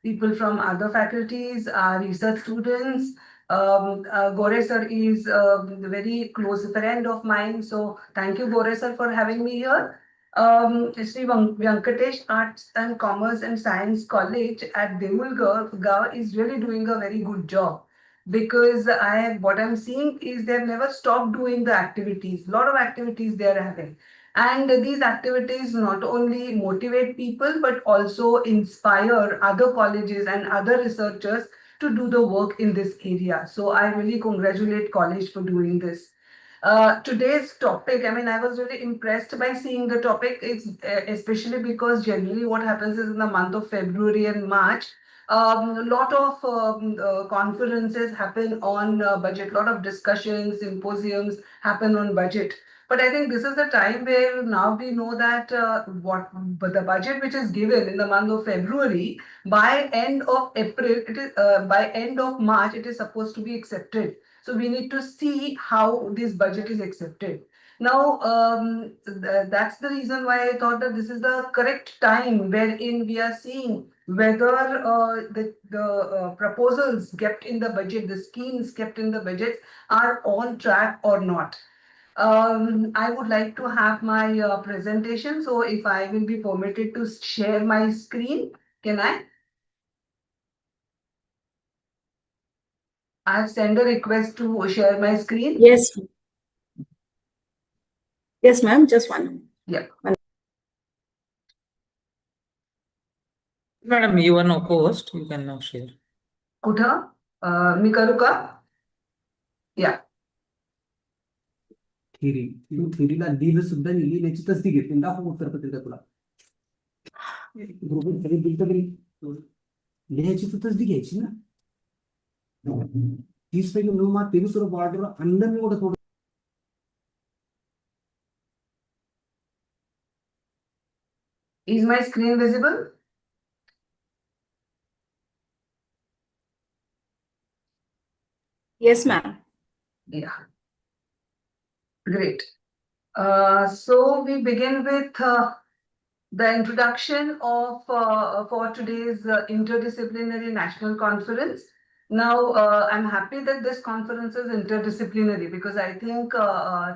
[SPEAKER 6] people from other faculties, research students. Gore sir is a very close friend of mine, so thank you, Gore sir, for having me here. Sri Venkatesh Arts and Commerce and Science College at Demulgarh is really doing a very good job, because what I'm seeing is they've never stopped doing the activities. A lot of activities they are having. And these activities not only motivate people, but also inspire other colleges and other researchers to do the work in this area. So I really congratulate college for doing this. Today's topic, I mean, I was really impressed by seeing the topic, especially because generally what happens is in the month of February and March, a lot of conferences happen on budget, a lot of discussions, symposiums happen on budget. But I think this is the time where now we know that but the budget which is given in the month of February, by end of April, it is by end of March, it is supposed to be accepted. So we need to see how this budget is accepted. Now, that's the reason why I thought that this is the correct time wherein we are seeing whether the proposals kept in the budget, the schemes kept in the budget are on track or not. I would like to have my presentation. So if I will be permitted to share my screen, can I? I have sent a request to share my screen.
[SPEAKER 1] Yes. Yes, ma'am. Just one.
[SPEAKER 6] Yeah.
[SPEAKER 7] Madam, you are now post. You can now share.
[SPEAKER 6] कुठं मी करू का? Yeah.
[SPEAKER 8] Theory तू थिअरीला लिहिलं सुद्धा लिहिली याची तसदी घेतली दाखव उत्तरपत्रिका तुला ग्रुप दिलं तरी लिहायची तर तसदी घ्यायची ना 30 पैकी 9 मार्क 23 बॉर्डर अंदर में थोडं
[SPEAKER 6] Is my screen visible?
[SPEAKER 1] Yes, ma'am.
[SPEAKER 6] Yeah. Great. So we begin with the introduction of for today's interdisciplinary national conference. Now, I'm happy that this conference is interdisciplinary because I think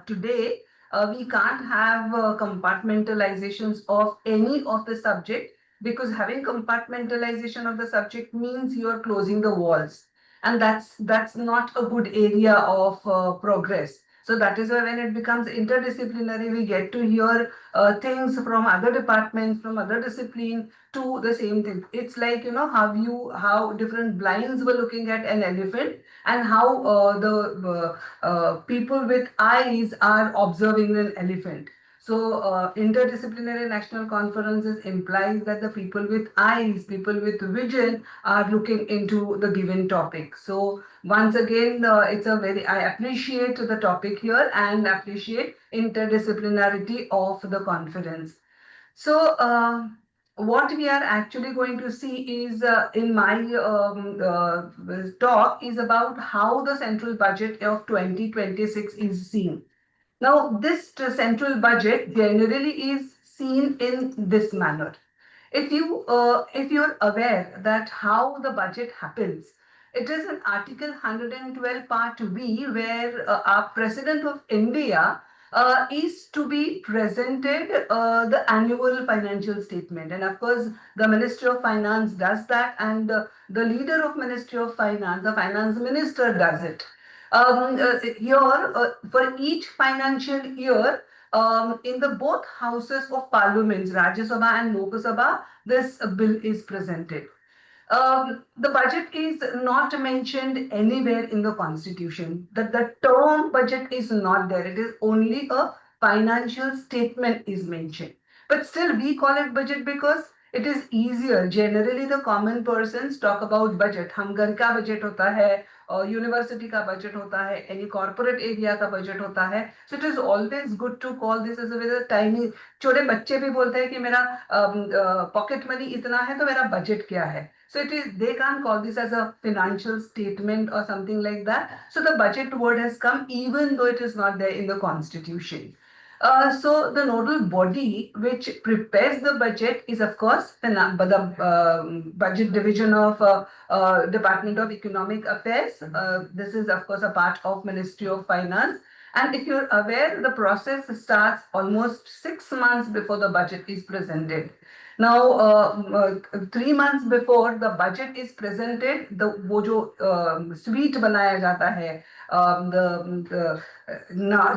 [SPEAKER 6] today we can't have compartmentalizations of any of the subject, because having compartmentalization of the subject means you're closing the walls, and that's not a good area of progress. So that is why when it becomes interdisciplinary, we get to hear things from other departments, from other discipline to the same thing. It's like, you know, how different blinds were looking at an elephant, and how the people with eyes are observing an elephant. So interdisciplinary national conferences implies that the people with eyes, people with vision are looking into the given topic. So once again, I appreciate the topic here and appreciate interdisciplinarity of the conference. So what we are actually going to see is in my talk is about how the central budget of 2026 is seen. Now, this central budget generally is seen in this manner. If you're aware that how the budget happens, it is in Article 112 Part B, where our President of India is to be presented the annual financial statement. And of course, the Ministry of Finance does that, and the leader of Ministry of Finance, the Finance Minister, does it. Here, for each financial year, in the both houses of parliaments, Rajya Sabha and Lok Sabha, this bill is presented. The budget is not mentioned anywhere in the constitution. That the term budget is not there. It is only a financial statement is mentioned. But still, we call it budget because it is easier. Generally, the common persons talk about budget. हम घर का budget होता है, university का budget होता है, any corporate area का budget होता है. So it is always good to call this as a very tiny. छोटे बच्चे भी बोलते हैं कि मेरा pocket money इतना है तो मेरा budget क्या है. So it is, they can't call this as a financial statement or something like that. So the budget word has come even though it is not there in the constitution. So the nodal body which prepares the budget is of course the budget division of Department of Economic Affairs. This is of course a part of Ministry of Finance. And if you're aware, the process starts almost 6 months before the budget is presented. Now, 3 months before the budget is presented, वो जो sweet बनाया जाता है,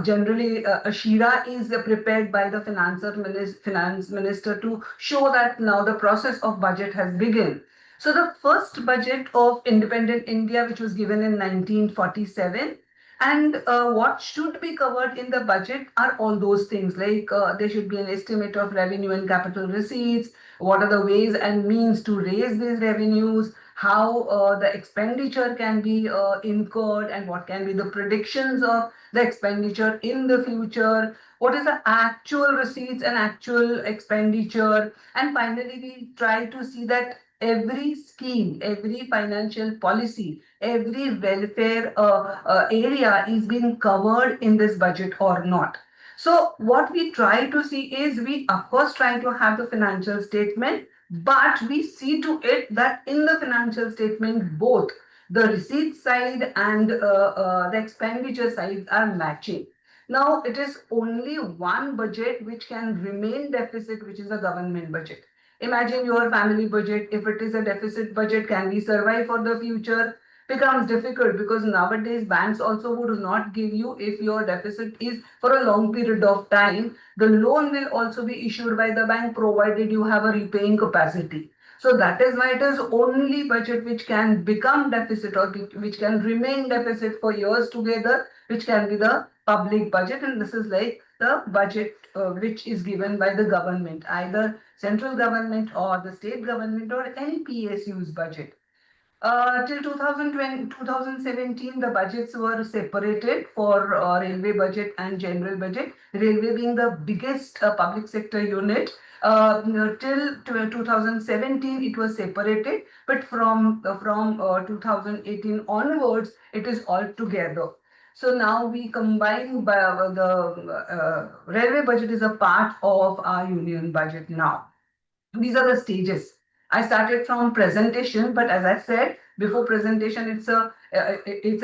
[SPEAKER 6] generally a shira is prepared by the finance minister to show that now the process of budget has begun. So the first budget of independent India, which was given in 1947, and what should be covered in the budget are all those things, like there should be an estimate of revenue and capital receipts, what are the ways and means to raise these revenues, how the expenditure can be incurred, and what can be the predictions of the expenditure in the future, what is the actual receipts and actual expenditure, and finally we try to see that every scheme, every financial policy, every welfare area is being covered in this budget or not. So what we try to see is, we of course try to have the financial statement, But we see to it that in the financial statement, both the receipt side and the expenditure side are matching. Now, it is only one budget which can remain deficit, which is a government budget. Imagine your family budget. If it is a deficit budget, can we survive for the future? Becomes difficult because nowadays banks also would not give you, if your deficit is for a long period of time, the loan will also be issued by the bank provided you have a repaying capacity. So that is why it is only budget which can become deficit or which can remain deficit for years together, which can be the public budget. And this is like the budget which is given by the government, either central government or the state government or any PSU's budget. Till 2020, 2017, the budgets were separated for railway budget and general budget. Railway being the biggest public sector unit. Till 2017, it was separated, but from 2018 onwards, it is all together. So now we combine the railway budget is a part of our union budget now. These are the stages. I started from presentation, but as I said before presentation, it's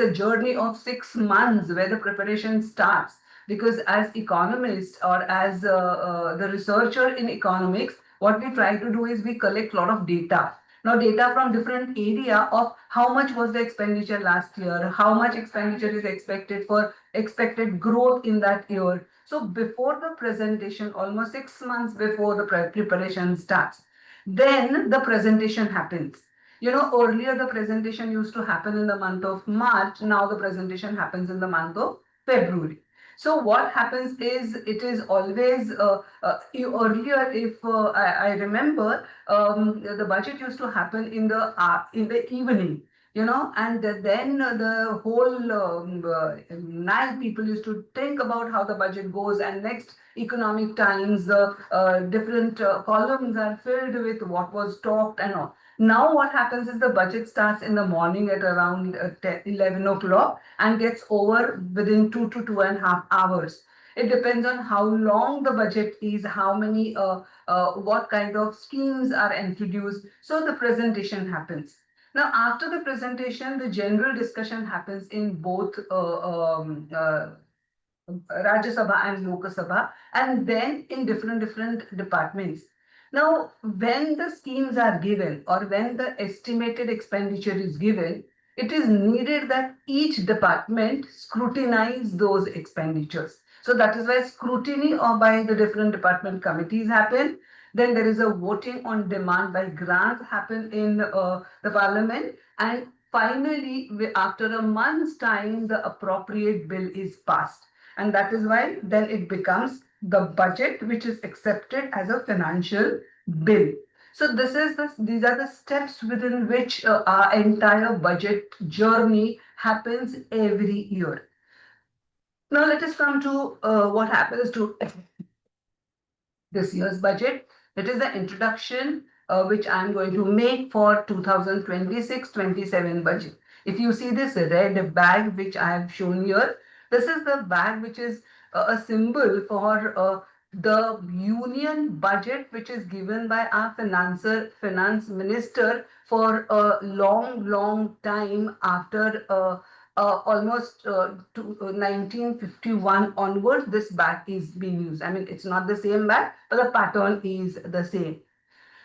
[SPEAKER 6] a journey of 6 months where the preparation starts. Because as economists or as the researcher in economics, what we try to do is we collect a lot of data. Now, data from different area of how much was the expenditure last year, how much expenditure is expected for expected growth in that year. So before the presentation, almost 6 months before the preparation starts, then the presentation happens. Earlier the presentation used to happen in the month of March. Now the presentation happens in the month of February. So what happens is, it is always earlier. If I remember, the budget used to happen in the evening. And then the whole night people used to think about how the budget goes, and next economic times, different columns are filled with what was talked and all. Now what happens is the budget starts in the morning at around 11 o'clock and gets over within 2 to 2.5 hours. It depends on how long the budget is, how many, what kind of schemes are introduced. So the presentation happens. Now, after the presentation, the general discussion happens in both Rajya Sabha and Lok Sabha, and then in different departments. Now, when the schemes are given or when the estimated expenditure is given, it is needed that each department scrutinize those expenditures. So that is why scrutiny or by the different department committees happen. Then there is a voting on demand by grant happen in the parliament. And finally, after a month's time, the appropriate bill is passed. And that is why then it becomes the budget which is accepted as a financial bill. So these are the steps within which our entire budget journey happens every year. Now let us come to what happens to this year's budget. That is the introduction which I'm going to make for 2026-27 budget. If you see this red bag which I have shown here, this is the bag which is a symbol for the union budget which is given by our finance minister for a long time after almost 1951 onwards. This bag is being used. I mean, it's not the same bag, but the pattern is the same.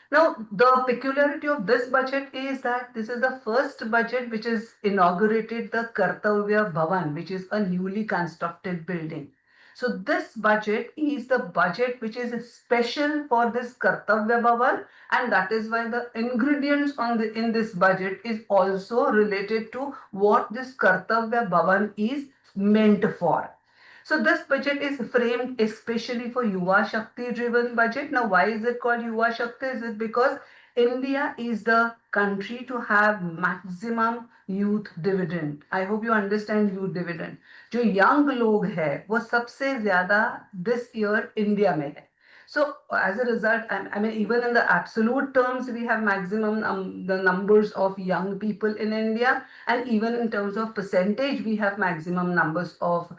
[SPEAKER 6] Now, the peculiarity of this budget is that this is the first budget which is inaugurated the Kartavya Bhavan, which is a newly constructed building. So this budget is the budget which is special for this Kartavya Bhavan, and that is why the ingredients in this budget is also related to what this Kartavya Bhavan is meant for. So this budget is framed especially for Yuva Shakti driven budget. Now, why is it called Yuva Shakti? Is it because India is the country to have maximum youth dividend? I hope you understand youth dividend. जो young लोग हैं वो सबसे ज्यादा this year India में है. So as a result, I mean, even in the absolute terms, we have maximum the numbers of young people in India, and even in terms of percentage, we have maximum numbers of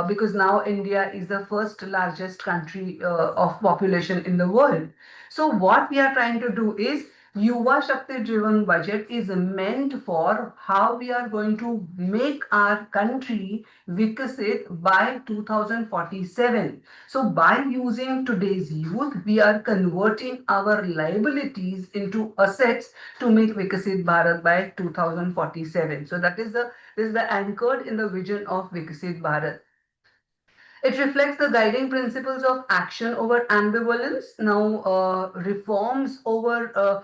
[SPEAKER 6] because now India is the first largest country of population in the world. So what we are trying to do is Yuva Shakti driven budget is meant for how we are going to make our country Vikasit by 2047. So by using today's youth, we are converting our liabilities into assets to make Vikasit Bharat by 2047. So that is the anchored in the vision of Vikasit Bharat. It reflects the guiding principles of action over ambivalence, now reforms over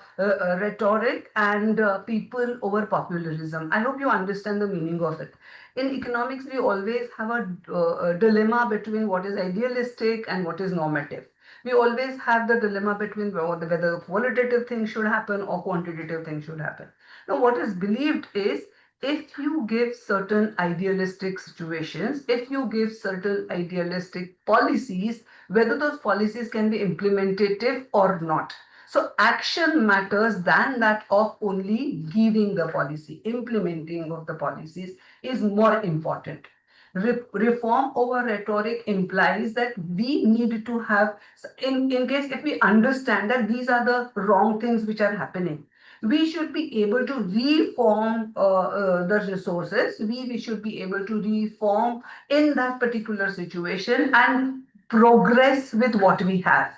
[SPEAKER 6] rhetoric, and people over popularism. I hope you understand the meaning of it. In economics, we always have a dilemma between what is idealistic and what is normative. We always have the dilemma between whether qualitative things should happen or quantitative things should happen. Now, what is believed is if you give certain idealistic situations, if you give certain idealistic policies, whether those policies can be implementative or not. So action matters than that of only giving the policy. Implementing of the policies is more important. Reform over rhetoric implies that we need to have, in case if we understand that these are the wrong things which are happening, we should be able to reform the resources. We should be able to reform in that particular situation and progress with what we have.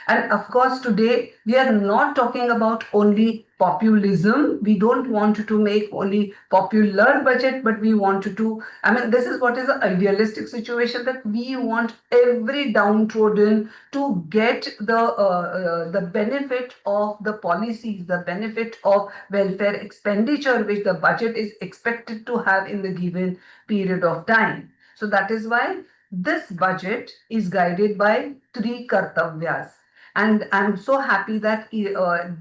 [SPEAKER 6] And of course, today we are not talking about only populism. We don't want to make only popular budget, but we want to, I mean, this is what is the idealistic situation, that we want every downtrodden to get the benefit of the policies, the benefit of welfare expenditure, which the budget is expected to have in the given period of time. So that is why this budget is guided by three Kartavyas. And I'm so happy that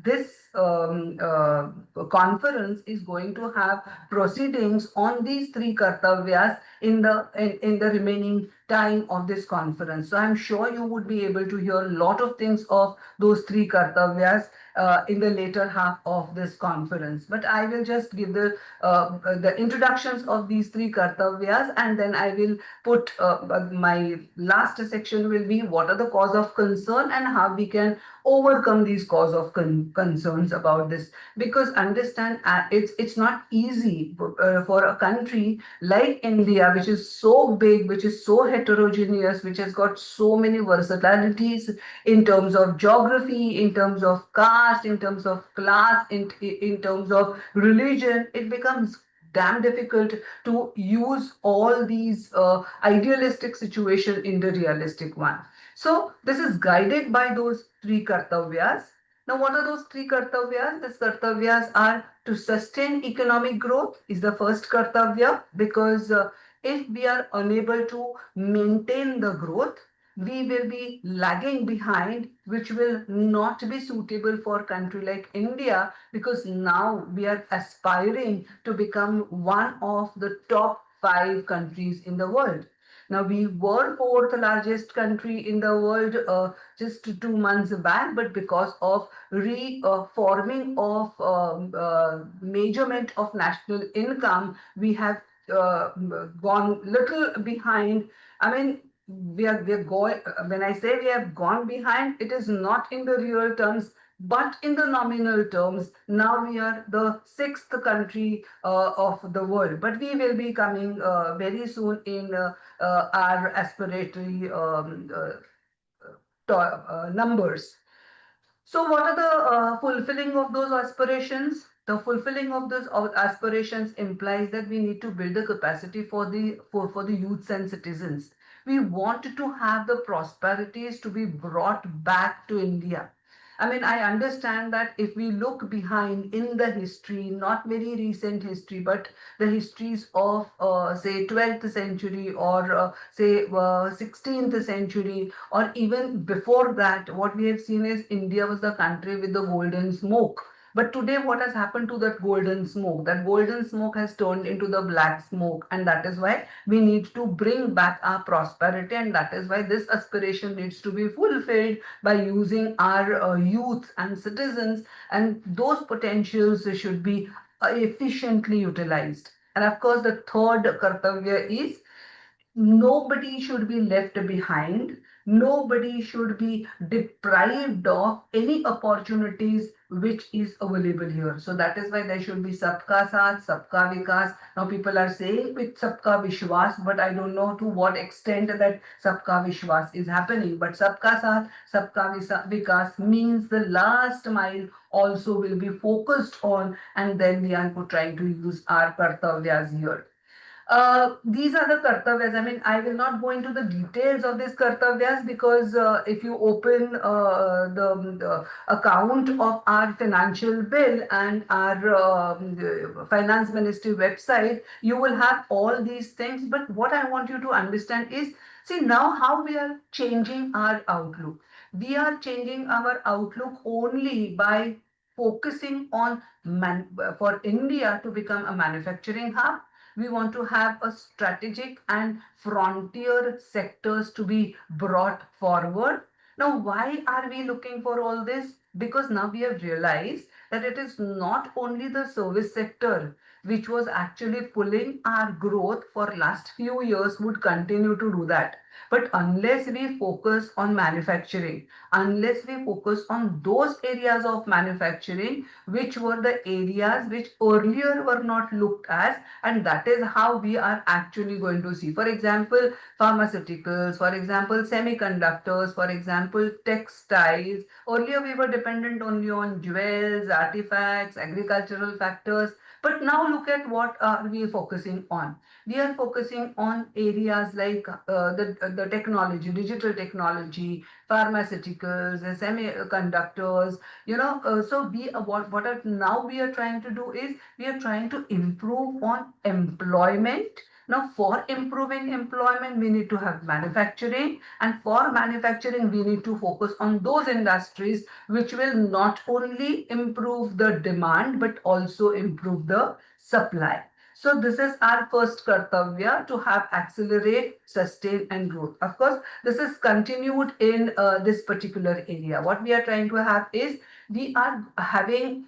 [SPEAKER 6] this conference is going to have proceedings on these three Kartavyas in the remaining time of this conference. So I'm sure you would be able to hear a lot of things of those three Kartavyas in the later half of this conference. But I will just give the introductions of these three Kartavyas, and then I will put my last section will be what are the cause of concern and how we can overcome these cause of concerns about this. Because understand, it's not easy for a country like India, which is so big, which is so heterogeneous, which has got so many versatilities in terms of geography, in terms of caste, in terms of class, in terms of religion. It becomes damn difficult to use all these idealistic situation in the realistic one. So this is guided by those three Kartavyas. Now, what are those three Kartavyas? These Kartavyas are to sustain economic growth is the first Kartavya, because if we are unable to maintain the growth, we will be lagging behind, which will not be suitable for a country like India, because now we are aspiring to become one of the top 5 countries in the world. Now, we were 4th largest country in the world just 2 months back, but because of reforming of measurement of national income, we have gone little behind. I mean, we're going, when I say we have gone behind, it is not in the real terms, but in the nominal terms. Now we are the 6th country of the world, but we will be coming very soon in our aspiratory numbers. So what are the fulfilling of those aspirations? The fulfilling of those aspirations implies that we need to build the capacity for the youths and citizens. We want to have the prosperities to be brought back to India. I mean, I understand that if we look behind in the history, not very recent history, but the histories of, say, 12th century or, say, 16th century, or even before that, what we have seen is India was the country with the golden smoke. But today, what has happened to that golden smoke? That golden smoke has turned into the black smoke, and that is why we need to bring back our prosperity, and that is why this aspiration needs to be fulfilled by using our youth and citizens, and those potentials should be efficiently utilized. And of course, the third kartavya is nobody should be left behind. Nobody should be deprived of any opportunities which is available here. So that is why there should be Sabka Saath, Sabka Vikas. Now people are saying with Sabka Vishwas, but I don't know to what extent that Sabka Vishwas is happening. But Sabka Saath, Sabka Vikas means the last mile also will be focused on, and then we are trying to use our kartavyas here. These are the kartavyas. I mean, I will not go into the details of these kartavyas because if you open the account of our financial bill and our the finance ministry website, you will have all these things. But what I want you to understand is, see now how we are changing our outlook. We are changing our outlook only by focusing on for India to become a manufacturing hub. We want to have a strategic and frontier sectors to be brought forward. Now, why are we looking for all this? Because now we have realized that it is not only the service sector which was actually pulling our growth for last few years would continue to do that. But unless we focus on manufacturing, unless we focus on those areas of manufacturing which were the areas which earlier were not looked at, and that is how we are actually going to see, for example, pharmaceuticals, for example, semiconductors, for example, textiles. Earlier we were dependent only on jewels, artifacts, agricultural factors, but now look at what are we focusing on. We are focusing on areas like the technology, digital technology, pharmaceuticals, semiconductors, so what are now we are trying to do is we are trying to improve on employment. Now, for improving employment, we need to have manufacturing, and for manufacturing, we need to focus on those industries which will not only improve the demand but also improve the supply. So this is our first kartavya, to have accelerate, sustain and growth. Of course, this is continued in this particular area. What we are trying to have is we are having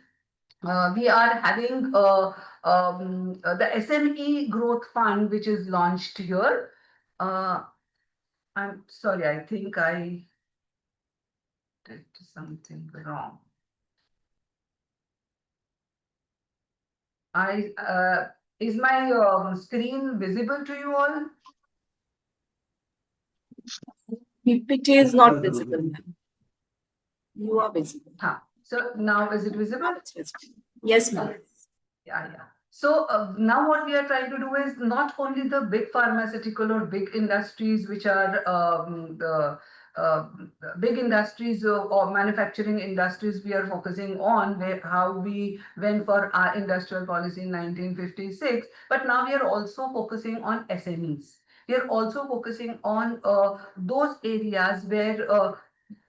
[SPEAKER 6] the SME growth fund which is launched here. I'm sorry, I think I did something wrong. Is my screen visible to you all?
[SPEAKER 1] PPT is not visible, ma'am. You are visible.
[SPEAKER 6] So now is it visible?
[SPEAKER 1] Yes, ma'am.
[SPEAKER 6] Yeah. So now what we are trying to do is not only the big pharmaceutical or big industries, which are the big industries or manufacturing industries we are focusing on, how we went for our industrial policy in 1956, but now we are also focusing on SMEs. We are also focusing on those areas where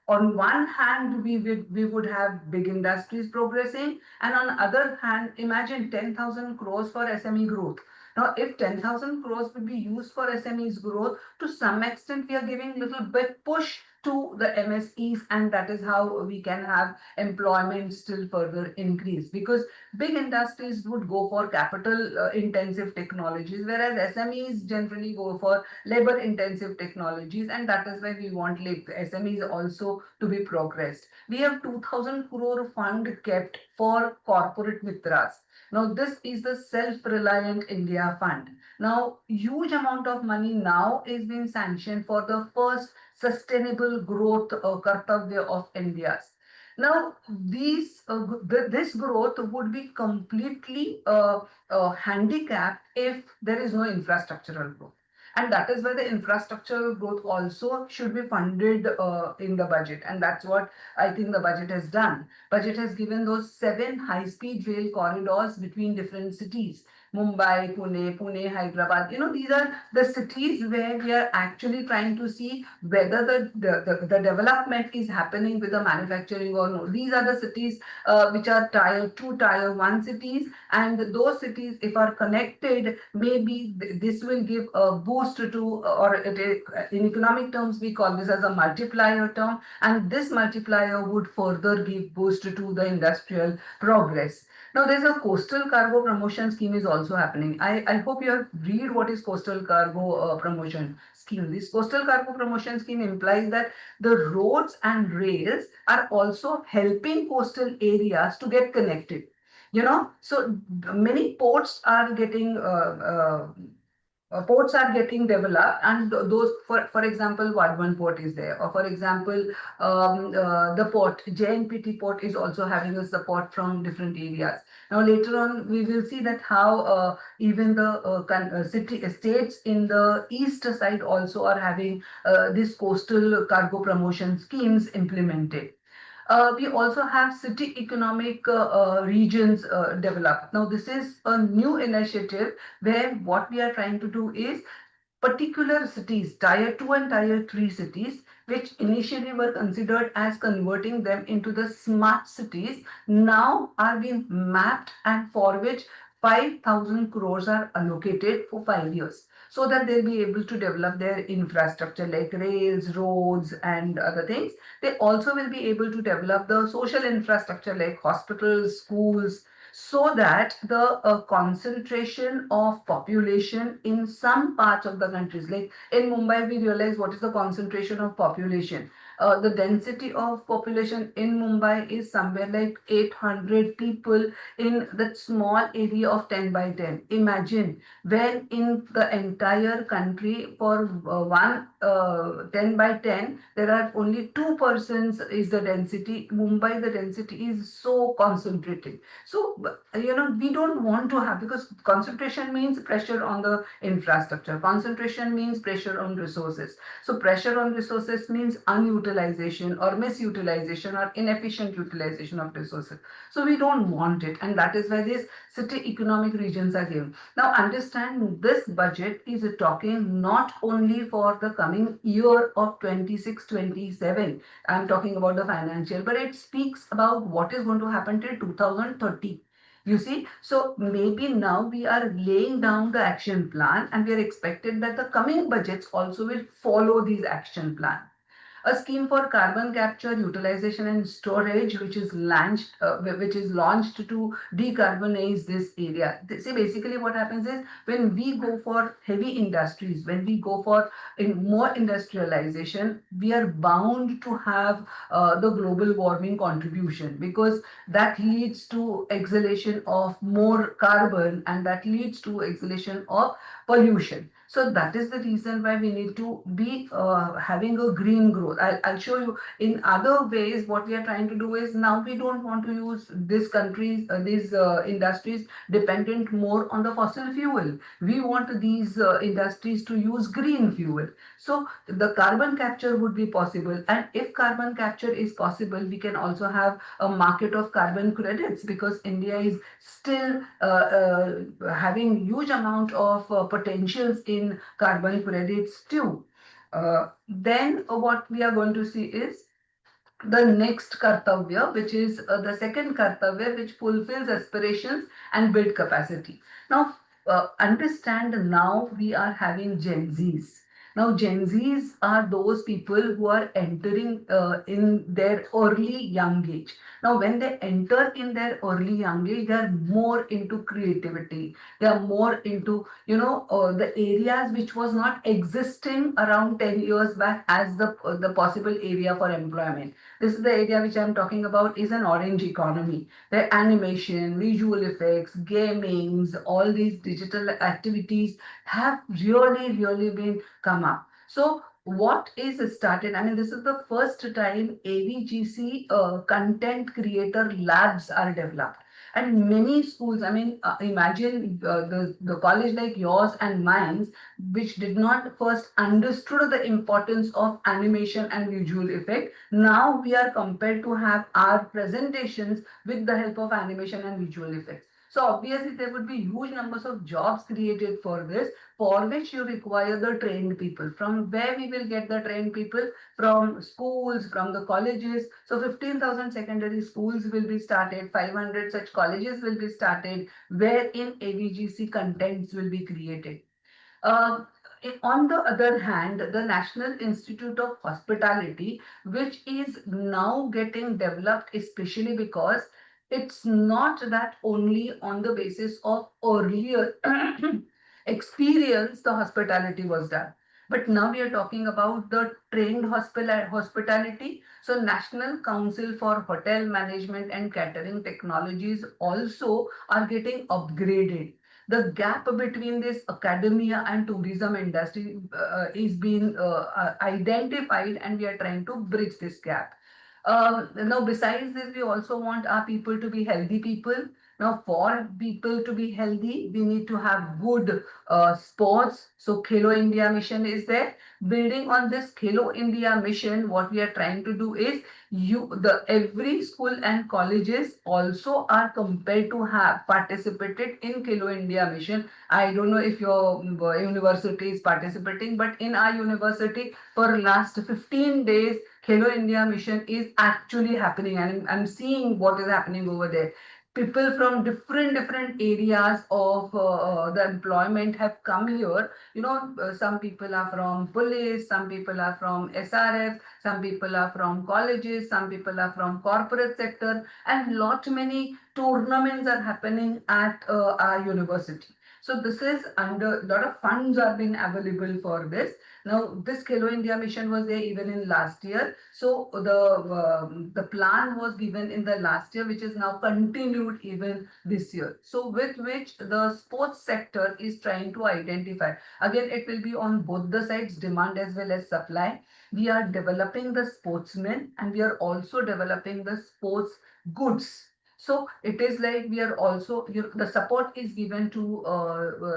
[SPEAKER 6] on one hand, we would have big industries progressing, and on other hand, imagine 10,000 crores for SME growth. Now, if 10,000 crores would be used for SMEs growth, to some extent, we are giving little bit push to the MSEs, and that is how we can have employment still further increase, because big industries would go for capital intensive technologies, whereas SMEs generally go for labor intensive technologies, and that is why we want SMEs also to be progressed. We have 2,000 crore fund kept for corporate mitras. Now this is the self-reliant India fund. Now huge amount of money now is being sanctioned for the first sustainable growth kartavya of India's. Now, this growth would be completely handicapped if there is no infrastructural growth. And that is why the infrastructural growth also should be funded in the budget. And that's what I think the budget has done. Budget has given those 7 high-speed rail corridors between different cities. Mumbai, Pune, Hyderabad. These are the cities where we are actually trying to see whether the development is happening with the manufacturing or no. These are the cities which are tier 2, tier 1 cities, and those cities, if are connected, maybe this will give a boost to, or in economic terms, we call this as a multiplier term, and this multiplier would further give boost to the industrial progress. Now, there's a coastal cargo promotion scheme is also happening. I hope you have read what is coastal cargo promotion scheme. This coastal cargo promotion scheme implies that the roads and rails are also helping coastal areas to get connected. So many ports are getting developed, and those, for example, Vadhavan port is there, or for example, the port JNPT port is also having a support from different areas. Now later on we will see that how even the states in the east side also are having this coastal cargo promotion schemes implemented. We also have city economic regions developed. Now, this is a new initiative where what we are trying to do is particular cities, tier 2 and tier 3 cities, which initially were considered as converting them into the smart cities, now are being mapped, and for which 5,000 crores are allocated for 5 years, so that they'll be able to develop their infrastructure like rails, roads, and other things. They also will be able to develop the social infrastructure like hospitals, schools, so that the concentration of population in some parts of the countries, like in Mumbai, we realize what is the concentration of population. The density of population in Mumbai is somewhere like 800 people in that small area of 10 by 10. Imagine when in the entire country for one 10 by 10, there are only 2 persons is the density. Mumbai, the density is so concentrated. So, we don't want to have, because concentration means pressure on the infrastructure. Concentration means pressure on resources. So pressure on resources means unutilization or misutilization or inefficient utilization of resources. So we don't want it. And that is why these city economic regions are given. Now understand, this budget is talking not only for the coming year of 26-27. I'm talking about the financial, but it speaks about what is going to happen till 2030. You see, so maybe now we are laying down the action plan, and we are expected that the coming budgets also will follow these action plan. A scheme for carbon capture, utilization and storage, which is launched to decarbonize this area. See, basically what happens is, when we go for heavy industries, when we go for more industrialization, we are bound to have the global warming contribution, because that leads to exhalation of more carbon, and that leads to exhalation of pollution. So that is the reason why we need to be having a green growth. I'll show you in other ways. What we are trying to do is, now we don't want to use these industries dependent more on the fossil fuel. We want these industries to use green fuel. So the carbon capture would be possible. And if carbon capture is possible, we can also have a market of carbon credits, because India is still having huge amount of potentials in carbon credits too. Then what we are going to see is the next Kartavya, which is the second Kartavya, which fulfills aspirations and build capacity. Now, understand, now we are having Gen Zs. Now, Gen Zs are those people who are entering in their early young age. Now, when they enter in their early young age, they are more into creativity. They are more into, the areas which was not existing around 10 years back as the possible area for employment. This is the area which I'm talking about, is an orange economy. The animation, visual effects, gamings, all these digital activities have really been come up. So what is started, I mean, this is the first time AVGC content creator labs are developed. And many schools, I mean, imagine the college like yours and mine, which did not first understood the importance of animation and visual effect. Now we are compelled to have our presentations with the help of animation and visual effects. So obviously there would be huge numbers of jobs created for this, for which you require the trained people. From where we will get the trained people? From schools, from the colleges. So 15,000 secondary schools will be started, 500 such colleges will be started, wherein AVGC contents will be created. Uh, on the other hand, the National Institute of Hospitality, which is now getting developed, especially because it's not that only on the basis of earlier experience the hospitality was done. But now we are talking about the trained hospitality. So National Council for Hotel Management and Catering Technologies also are getting upgraded. The gap between this academia and tourism industry is being identified, and we are trying to bridge this gap. Now, besides this, we also want our people to be healthy people. Now, for people to be healthy, we need to have good sports. So, Khelo India mission is there. Building on this Khelo India mission, what we are trying to do is every school and colleges also are compelled to have participated in Khelo India mission. I don't know if your university is participating, but in our university for last 15 days, Khelo India mission is actually happening, and I'm seeing what is happening over there. People from different areas of the employment have come here. Some people are from police, some people are from SRF, some people are from colleges, some people are from corporate sector, and lot many tournaments are happening at our university. So this is under, lot of funds are being available for this. Now, this Khelo India mission was there even in last year. So the plan was given in the last year, which is now continued even this year. So with which the sports sector is trying to identify. Again, it will be on both the sides, demand as well as supply. We are developing the sportsmen, and we are also developing the sports goods. So it is like we are also, the support is given to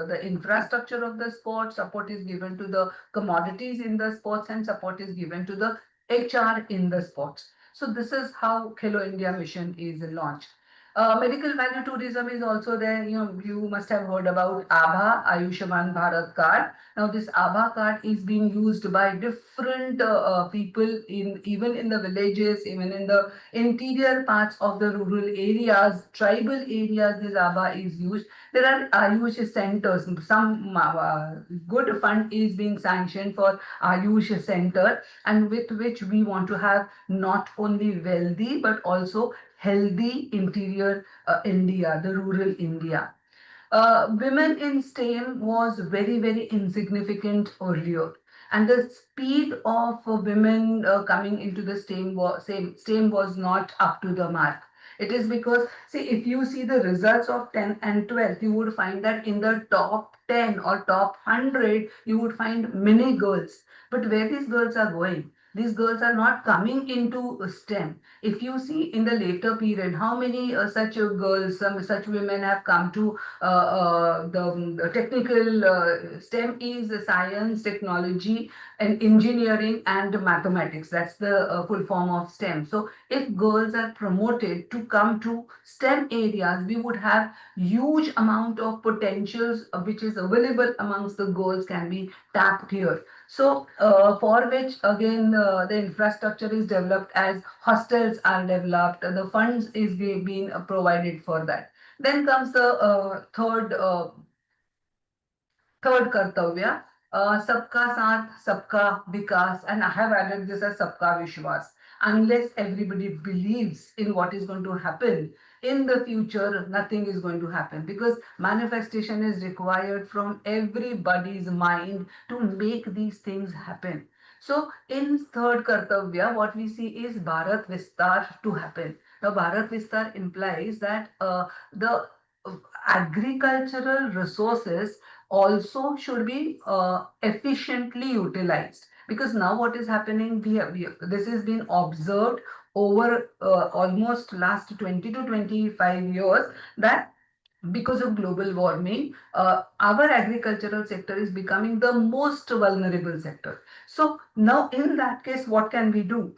[SPEAKER 6] the infrastructure of the sport, support is given to the commodities in the sports, and support is given to the HR in the sports. So this is how Khelo India mission is launched. Medical value tourism is also there. You must have heard about ABHA, Ayushman Bharat card. Now this ABHA card is being used by different people even in the villages, even in the interior parts of the rural areas, tribal areas. This ABHA is used. There are Ayush centers. Some good fund is being sanctioned for Ayush center, and with which we want to have not only wealthy but also healthy interior India, the rural India. Women in STEM was very insignificant earlier, and the speed of women coming into the STEM was not up to the mark. It is because, see, if you see the results of 10th and 12th, you would find that in the top 10 or top 100, you would find many girls. But where these girls are going? These girls are not coming into STEM. If you see in the later period, how many such girls, such women have come to the technical STEM is science, technology, and engineering and mathematics. That's the full form of STEM. So if girls are promoted to come to STEM areas, we would have huge amount of potentials which is available amongst the girls can be tapped here. So for which again the infrastructure is developed, as hostels are developed, the funds is being provided for that. Then comes the third Kartavya, Sabka Saath, Sabka Vikas, and I have added this as Sabka Vishwas. Unless everybody believes in what is going to happen in the future, nothing is going to happen, because manifestation is required from everybody's mind to make these things happen. So in third Kartavya, what we see is Bharat Vistar to happen. Now, Bharat Vistar implies that the agricultural resources also should be efficiently utilized, because now what is happening, this has been observed over almost last 20 to 25 years, that because of global warming, our agricultural sector is becoming the most vulnerable sector. So now in that case, what can we do?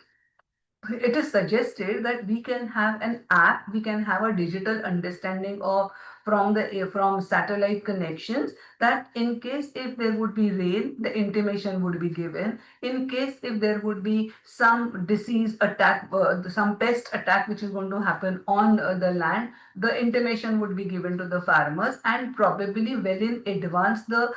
[SPEAKER 6] It is suggested that we can have an app, we can have a digital understanding of from satellite connections, that in case if there would be rain, the intimation would be given. In case if there would be some disease attack, some pest attack which is going to happen on the land, the intimation would be given to the farmers, and probably well in advance the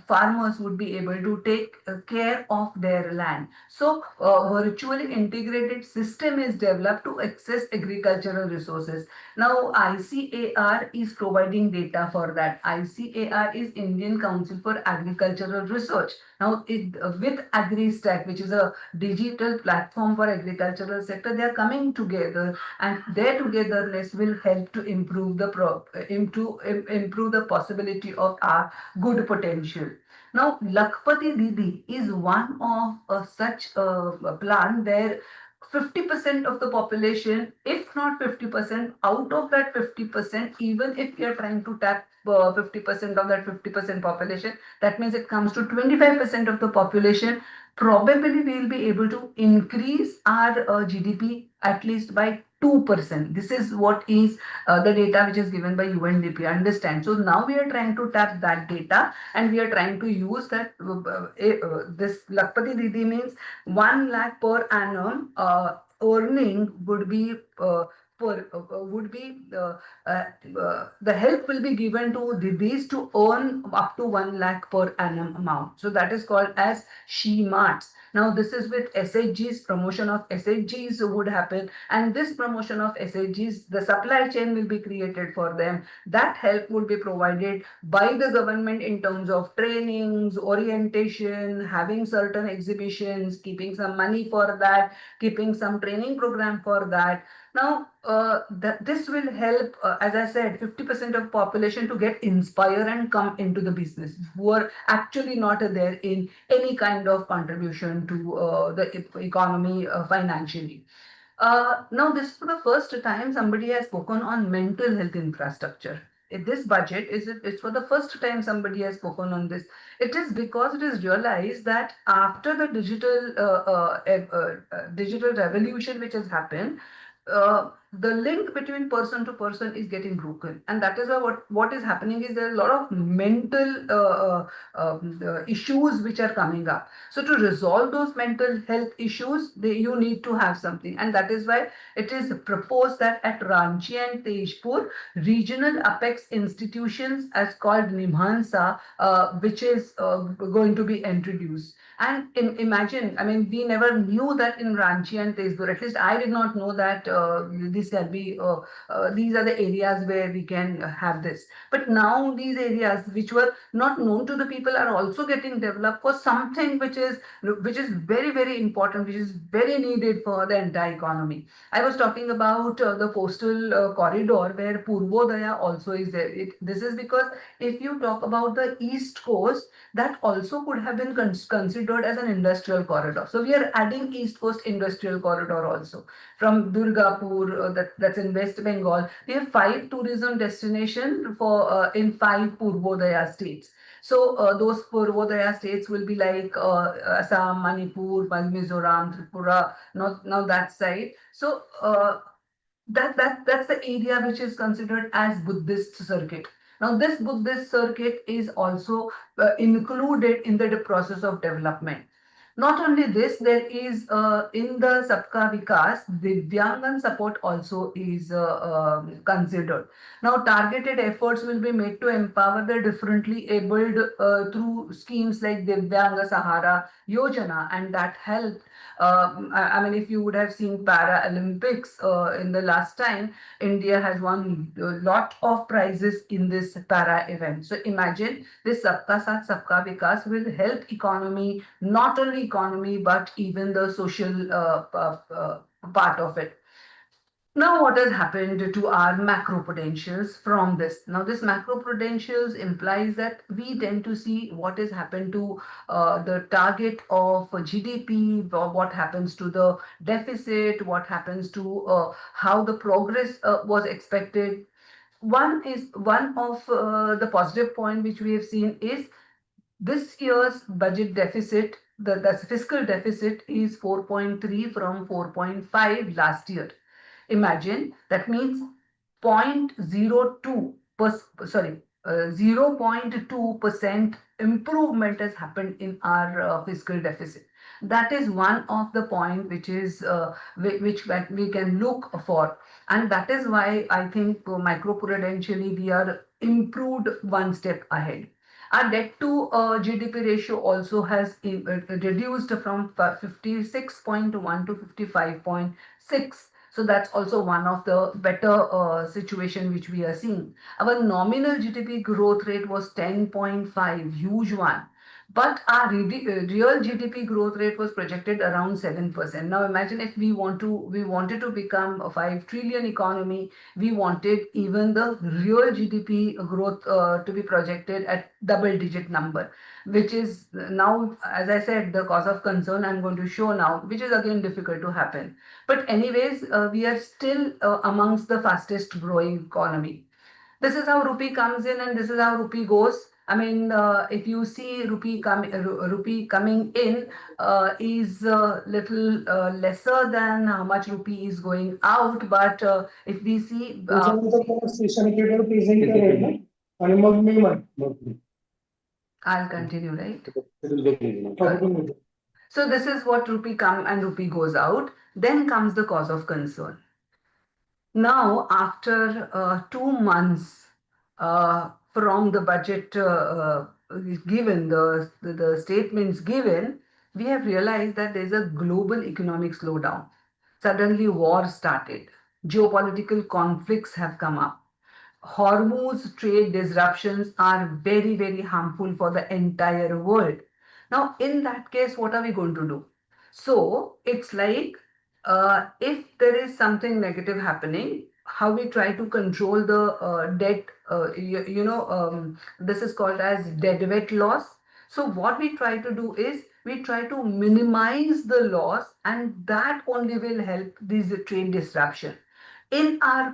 [SPEAKER 6] farmers would be able to take care of their land. So virtually integrated system is developed to access agricultural resources. Now ICAR is providing data for that. ICAR is Indian Council for Agricultural Research. Now with AgriStack, which is a digital platform for agricultural sector, they are coming together, and their togetherness will help to improve the possibility of our good potential. Now, Lakpati Didi is one of such a plan where 50% of the population, if not 50%, out of that 50%, even if we are trying to tap 50% of that 50% population, that means it comes to 25% of the population. Probably we will be able to increase our GDP at least by 2%. This is what is the data which is given by UNDP. Understand? So now we are trying to tap that data, and we are trying to use that. This Lakpati Didi means 1 lakh per annum earning would be the help will be given to Didis to earn up to 1 lakh per annum amount. So that is called as She Marts. Now this is with SHGs, promotion of SHGs would happen, and this promotion of SHGs, the supply chain will be created for them. That help would be provided by the government in terms of trainings, orientation, having certain exhibitions, keeping some money for that, keeping some training program for that. Now, this will help, as I said, 50% of population to get inspired and come into the business, who are actually not there in any kind of contribution to the economy financially. Now, this is for the first time somebody has spoken on mental health infrastructure. This budget it's for the first time somebody has spoken on this. It is because it is realized that after the digital revolution which has happened, the link between person to person is getting broken, and that is what is happening is there are a lot of mental issues which are coming up. So to resolve those mental health issues, you need to have something, and that is why it is proposed that at Ranchi and Tejpur, regional apex institutions as called Nimhansa, which is going to be introduced. And imagine, I mean, we never knew that in Ranchi and Tezpur, at least I did not know that this can be, these are the areas where we can have this. But now these areas which were not known to the people are also getting developed for something which is very, very important, which is very needed for the entire economy. I was talking about the coastal corridor where Purvodaya also is there. This is because if you talk about the East Coast, that also could have been considered as an industrial corridor. So we are adding East Coast Industrial Corridor also. From Durgapur, that's in West Bengal, we have 5 tourism destinations for in 5 Purvodaya states. So those Purvodaya states will be like Assam, Manipur, Mizoram, Tripura, now that side. So that's the area which is considered as Buddhist circuit. Now, this Buddhist circuit is also included in the process of development. Not only this, there is in the Sabka Vikas, Divyangan support also is considered. Now, targeted efforts will be made to empower the differently abled through schemes like Divyanga Sahara Yojana, and that helped. I mean, if you would have seen Paralympics in the last time, India has won a lot of prizes in this para event. So imagine this Sabka Saath Sabka Vikas will help economy, not only economy, but even the social part of it. Now, what has happened to our macro potentials from this? Now, this macro potentials implies that we tend to see what has happened to the target of GDP, what happens to the deficit, what happens to how the progress was expected. One of the positive point which we have seen is this year's budget deficit, the fiscal deficit is 4.3 from 4.5 last year. Imagine that means 0.02 0.2% improvement has happened in our fiscal deficit. That is one of the point which is which we can look for, and that is why I think microprudentially we are improved one step ahead. Our debt to GDP ratio also has reduced from 56.1 to 55.6. So that's also one of the better situation which we are seeing. Our nominal GDP growth rate was 10.5, huge one. But our real GDP growth rate was projected around 7%. Now imagine if we wanted to become a 5 trillion economy, we wanted even the real GDP growth to be projected at double-digit number, which is now, as I said, the cause of concern I'm going to show now, which is again difficult to happen. But anyways, we are still amongst the fastest growing economy. This is how rupee comes in and this is how rupee goes. I mean, if you see rupee coming in is little lesser than how much rupee is going out. But if we see, I'll continue, right? So this is what rupee come and rupee goes out. Then comes the cause of concern. Now, after 2 months from the budget given, the statements given, we have realized that there's a global economic slowdown. Suddenly war started. Geopolitical conflicts have come up. Hormuz trade disruptions are very, very harmful for the entire world. Now, in that case, what are we going to do? So, it's like if there is something negative happening, how we try to control the debt, this is called as deadweight loss. So, what we try to do is we try to minimize the loss, and that only will help this trade disruption. In our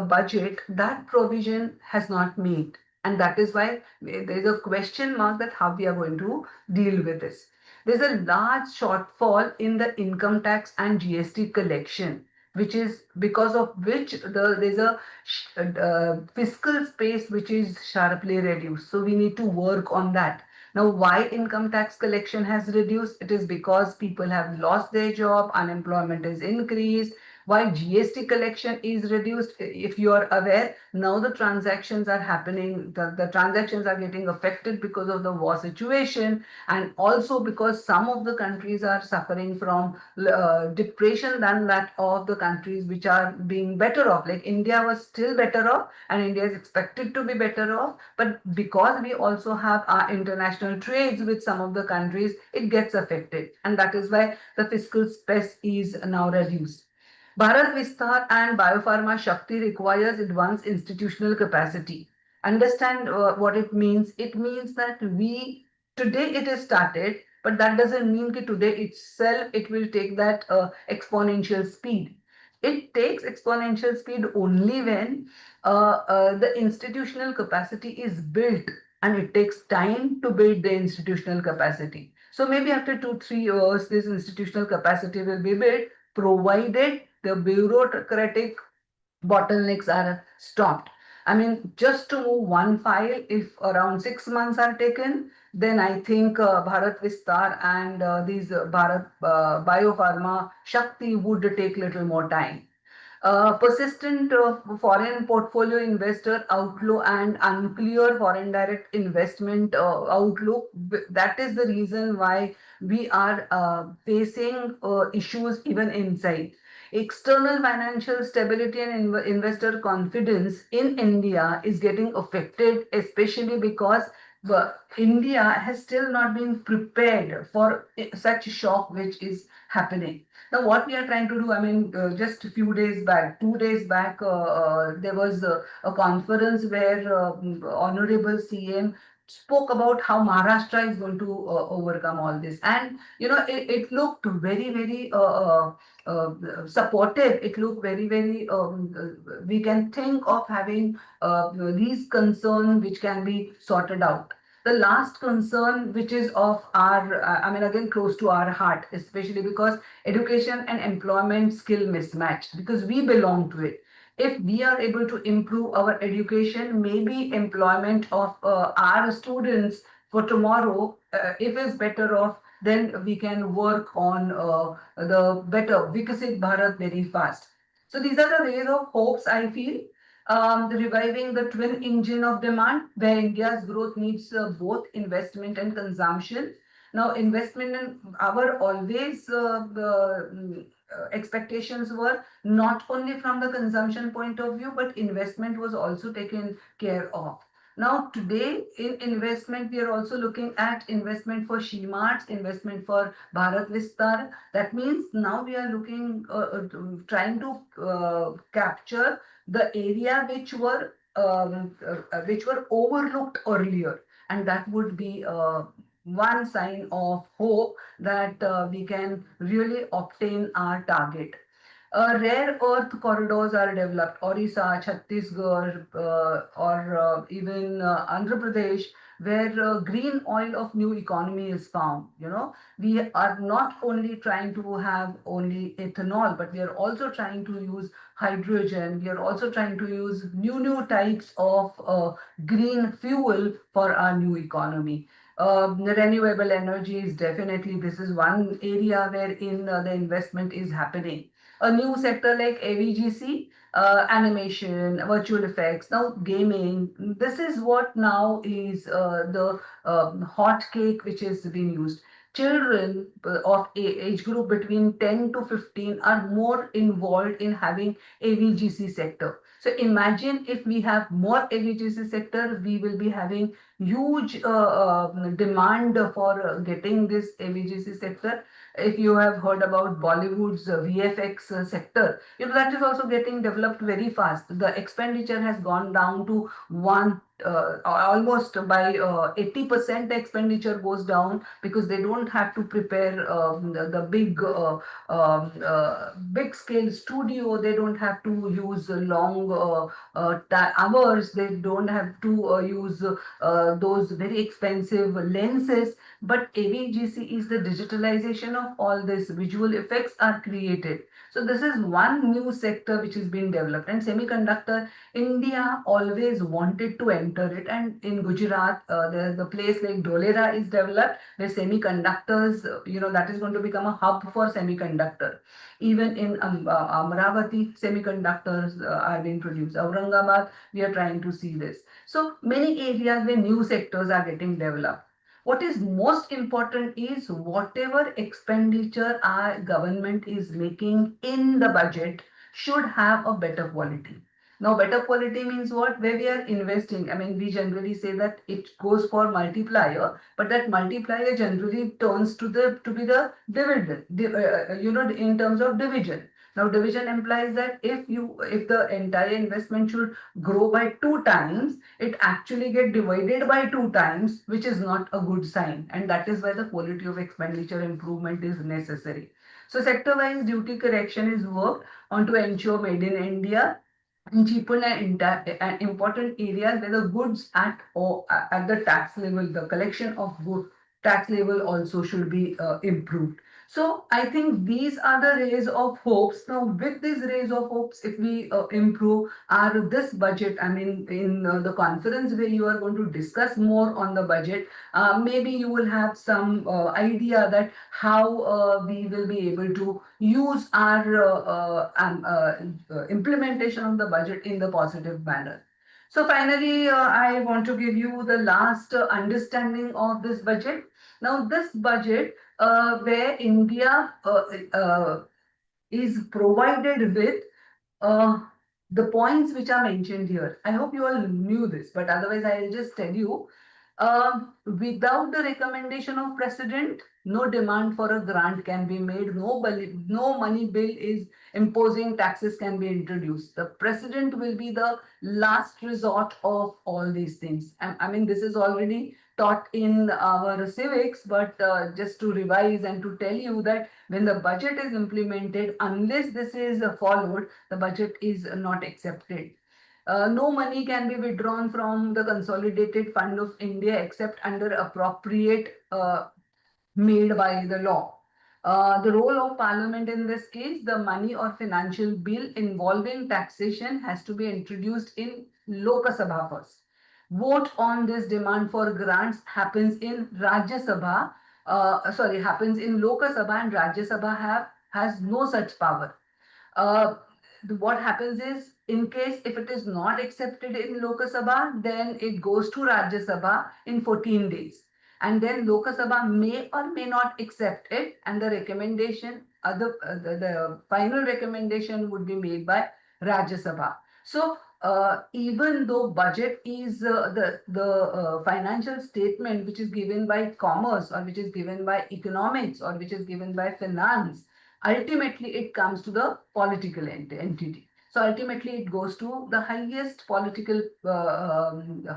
[SPEAKER 6] budget, that provision has not made, and that is why there is a question mark that how we are going to deal with this. There's a large shortfall in the income tax and GST collection, which is because of which there's a fiscal space which is sharply reduced. So we need to work on that. Now, why income tax collection has reduced? It is because people have lost their job, unemployment is increased. Why GST collection is reduced? If you are aware, now the transactions are happening, the transactions are getting affected because of the war situation, and also because some of the countries are suffering from depression than that of the countries which are being better off. Like India was still better off, and India is expected to be better off, but because we also have our international trades with some of the countries, it gets affected, and that is why the fiscal space is now reduced. Bharat Vistar and Biopharma Shakti requires advanced institutional capacity. Understand what it means. It means that today it is started, but that doesn't mean that today itself it will take that exponential speed. It takes exponential speed only when the institutional capacity is built, and it takes time to build the institutional capacity. So maybe after 2-3 years, this institutional capacity will be built, provided the bureaucratic bottlenecks are stopped. I mean, just to move one file, if around 6 months are taken, then I think Bharat Vistar and these Bharat Biopharma Shakti would take little more time. Persistent foreign portfolio investor outflow and unclear foreign direct investment outlook. That is the reason why we are facing issues even inside. External financial stability and investor confidence in India is getting affected, especially because India has still not been prepared for such a shock which is happening. Now, what we are trying to do, I mean, just a few days back, 2 days back, there was a conference where Honorable CM spoke about how Maharashtra is going to overcome all this. And, it looked very, very supportive. It looked very, very, we can think of having these concerns which can be sorted out. The last concern, which is of our, I mean, again, close to our heart, especially because education and employment skill mismatch, because we belong to it. If we are able to improve our education, maybe employment of our students for tomorrow, if it's better off, then we can work on the better Vikasit Bharat very fast. So these are the rays of hopes, I feel. Reviving the twin engine of demand, where India's growth needs both investment and consumption. Now, investment in our always expectations were not only from the consumption point of view, but investment was also taken care of. Now, today in investment, we are also looking at investment for She-Marts, investment for Bharat Vistar. That means now we are looking, trying to capture the area which were overlooked earlier, and that would be one sign of hope that we can really obtain our target. Rare earth corridors are developed, Orissa, Chhattisgarh, or even Andhra Pradesh, where green oil of new economy is found. You know, we are not only trying to have only ethanol, but we are also trying to use hydrogen. We are also trying to use new types of green fuel for our new economy. Renewable energy is definitely, this is one area wherein the investment is happening. A new sector like AVGC, animation, virtual effects, now gaming. This is what now is the hot cake which is being used. Children of age group between 10 to 15 are more involved in having AVGC sector. So imagine if we have more AVGC sector, we will be having huge demand for getting this AVGC sector. If you have heard about Bollywood's VFX sector, you know, that is also getting developed very fast. The expenditure has gone down to almost by 80%. The expenditure goes down because they don't have to prepare the big scale studio. They don't have to use long hours. They don't have to use those very expensive lenses. But AVGC is the digitalization of all this. Visual effects are created. So this is one new sector which is being developed. And semiconductor, India always wanted to enter it. And in Gujarat, the place like Dholera is developed, where semiconductors, you know, that is going to become a hub for semiconductor. Even in Amravati, semiconductors are being produced. Aurangabad, we are trying to see this. So many areas where new sectors are getting developed. What is most important is whatever expenditure our government is making in the budget should have a better quality. Now, better quality means what? Where we are investing. I mean, we generally say that it goes for multiplier, but that multiplier generally turns to be the dividend, you know, in terms of division. Now, division implies that if the entire investment should grow by 2 times, it actually get divided by 2 times, which is not a good sign. And that is why the quality of expenditure improvement is necessary. So sector-wise duty correction is worked on to ensure made in India and cheapen and important areas where the goods at the tax level, the collection of good tax level also should be improved. So I think these are the rays of hopes. Now, with these rays of hopes, if we improve this budget, I mean, in the conference where you are going to discuss more on the budget, maybe you will have some idea that how we will be able to use our implementation of the budget in the positive manner. So finally, I want to give you the last understanding of this budget. Now, this budget where India is provided with uh, the points which are mentioned here. I hope you all knew this, but otherwise I'll just tell you. Without the recommendation of president, no demand for a grant can be made. No money bill is imposing taxes can be introduced. The president will be the last resort of all these things. I mean, this is already taught in our civics, but just to revise and to tell you that when the budget is implemented, unless this is followed, the budget is not accepted. No money can be withdrawn from the Consolidated Fund of India except under appropriate made by the law. The role of Parliament in this case, the money or financial bill involving taxation has to be introduced in Lok Sabha first. Vote on this demand for grants happens in Rajya Sabha, happens in Lok Sabha, and Rajya Sabha has no such power. What happens is, in case if it is not accepted in Lok Sabha, then it goes to Rajya Sabha in 14 days. And then Lok Sabha may or may not accept it, and the recommendation, the final recommendation would be made by Rajya Sabha. So even though budget is the financial statement which is given by commerce, or which is given by economics, or which is given by finance, ultimately it comes to the political entity. So ultimately it goes to the highest political